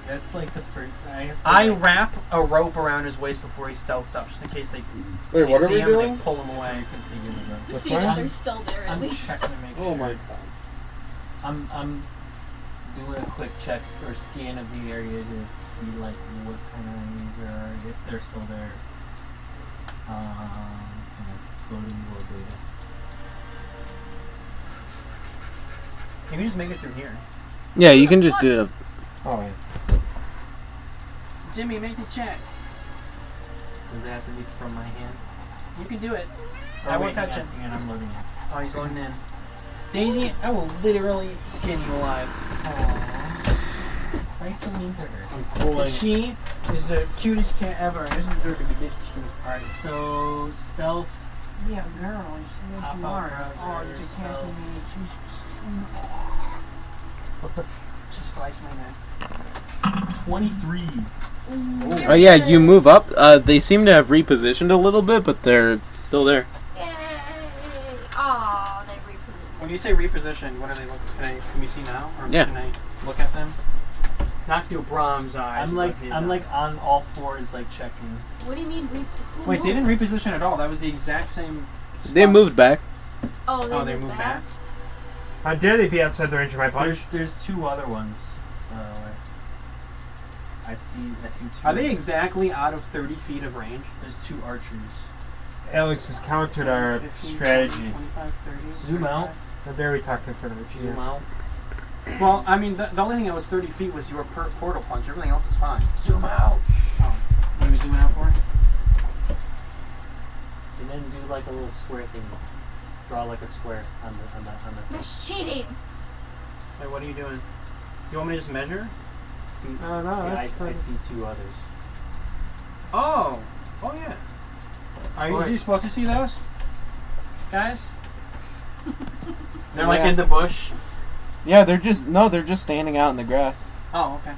[SPEAKER 6] That's like the first. I have to
[SPEAKER 14] I
[SPEAKER 6] like,
[SPEAKER 14] wrap a rope around his waist before he stealths up, just in case they
[SPEAKER 5] Wait, what are
[SPEAKER 14] see
[SPEAKER 5] we
[SPEAKER 14] him
[SPEAKER 5] doing?
[SPEAKER 14] and they pull him away.
[SPEAKER 6] configure the rope.
[SPEAKER 4] To
[SPEAKER 8] What's
[SPEAKER 4] see
[SPEAKER 8] going
[SPEAKER 4] that
[SPEAKER 8] on?
[SPEAKER 4] they're still there at
[SPEAKER 6] I'm
[SPEAKER 4] least.
[SPEAKER 6] checking to make
[SPEAKER 5] Oh
[SPEAKER 6] sure.
[SPEAKER 5] my god.
[SPEAKER 6] I'm doing a quick check or scan of the area to see like what kind of enemies there are, if they're still there. Loading world data.
[SPEAKER 14] Can you just make it through here?
[SPEAKER 2] Yeah, you can just do it.
[SPEAKER 8] Oh, yeah.
[SPEAKER 14] Jimmy, make the check.
[SPEAKER 6] Does it have to be from my hand?
[SPEAKER 14] You can do it.
[SPEAKER 6] Or
[SPEAKER 14] I won't
[SPEAKER 6] wait,
[SPEAKER 14] touch
[SPEAKER 6] hang
[SPEAKER 14] it.
[SPEAKER 6] on, hang on, I'm loading it.
[SPEAKER 14] Oh, he's loading in. Daisy, I will literally skin you alive.
[SPEAKER 6] Why are you so mean to her?
[SPEAKER 5] I'm pulling.
[SPEAKER 14] She is the cutest cat ever, and this is her to be this cute.
[SPEAKER 6] Alright, so stealth.
[SPEAKER 14] Yeah, girl, yes
[SPEAKER 6] Pop
[SPEAKER 14] you
[SPEAKER 6] out
[SPEAKER 14] are.
[SPEAKER 6] browser,
[SPEAKER 14] Oh, you're just
[SPEAKER 6] stealth.
[SPEAKER 14] attacking me. She sliced my neck.
[SPEAKER 6] 23.
[SPEAKER 2] Oh yeah, you move up. They seem to have repositioned a little bit, but they're still there.
[SPEAKER 4] Yay! Aw, they repositioned.
[SPEAKER 14] When you say reposition, what are they looking? Can we see now, or
[SPEAKER 2] Yeah.
[SPEAKER 14] can I look at them? Not through Brom's eyes.
[SPEAKER 6] I'm
[SPEAKER 14] but his eyes.
[SPEAKER 6] on all fours, like checking.
[SPEAKER 4] What do you mean
[SPEAKER 14] Wait, they didn't reposition at all. That was the exact same.
[SPEAKER 2] They moved back.
[SPEAKER 4] Oh,
[SPEAKER 14] Oh, they moved back.
[SPEAKER 8] How dare they be outside the range of my punch?
[SPEAKER 6] There's two other ones. I see two.
[SPEAKER 14] Are they exactly out of 30 feet of range?
[SPEAKER 6] There's two archers.
[SPEAKER 8] Alex has countered our
[SPEAKER 14] 15,
[SPEAKER 8] strategy.
[SPEAKER 14] 25, 30,
[SPEAKER 6] Zoom out.
[SPEAKER 8] How dare we talk to Frederick?
[SPEAKER 6] Zoom out.
[SPEAKER 14] Well, I mean, the only thing that was 30 feet was your portal punch. Everything else is fine.
[SPEAKER 6] Zoom out.
[SPEAKER 14] Oh, what are we zooming out for?
[SPEAKER 6] And then do like a little square thing. Draw like a square on the
[SPEAKER 4] That's cheating.
[SPEAKER 14] Wait, what are you doing? You want me to just measure?
[SPEAKER 6] See,
[SPEAKER 8] No,
[SPEAKER 6] see I
[SPEAKER 8] that's
[SPEAKER 6] see two others.
[SPEAKER 14] Oh, yeah. Are you supposed to see those, guys? They're like
[SPEAKER 2] Yeah.
[SPEAKER 14] in the bush.
[SPEAKER 2] Yeah, they're just standing out in the grass.
[SPEAKER 14] Oh, okay.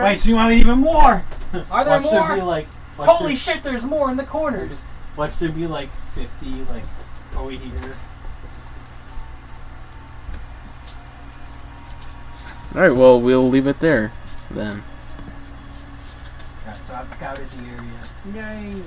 [SPEAKER 14] Wait, so you want even more? Are there
[SPEAKER 6] Watch there
[SPEAKER 14] more?
[SPEAKER 6] be like.
[SPEAKER 14] Holy shit! There's more in the corners.
[SPEAKER 6] Watch there be like 50 like over here.
[SPEAKER 2] Alright, well, we'll leave it there then.
[SPEAKER 6] Alright, so I've scouted the area.
[SPEAKER 14] Yay!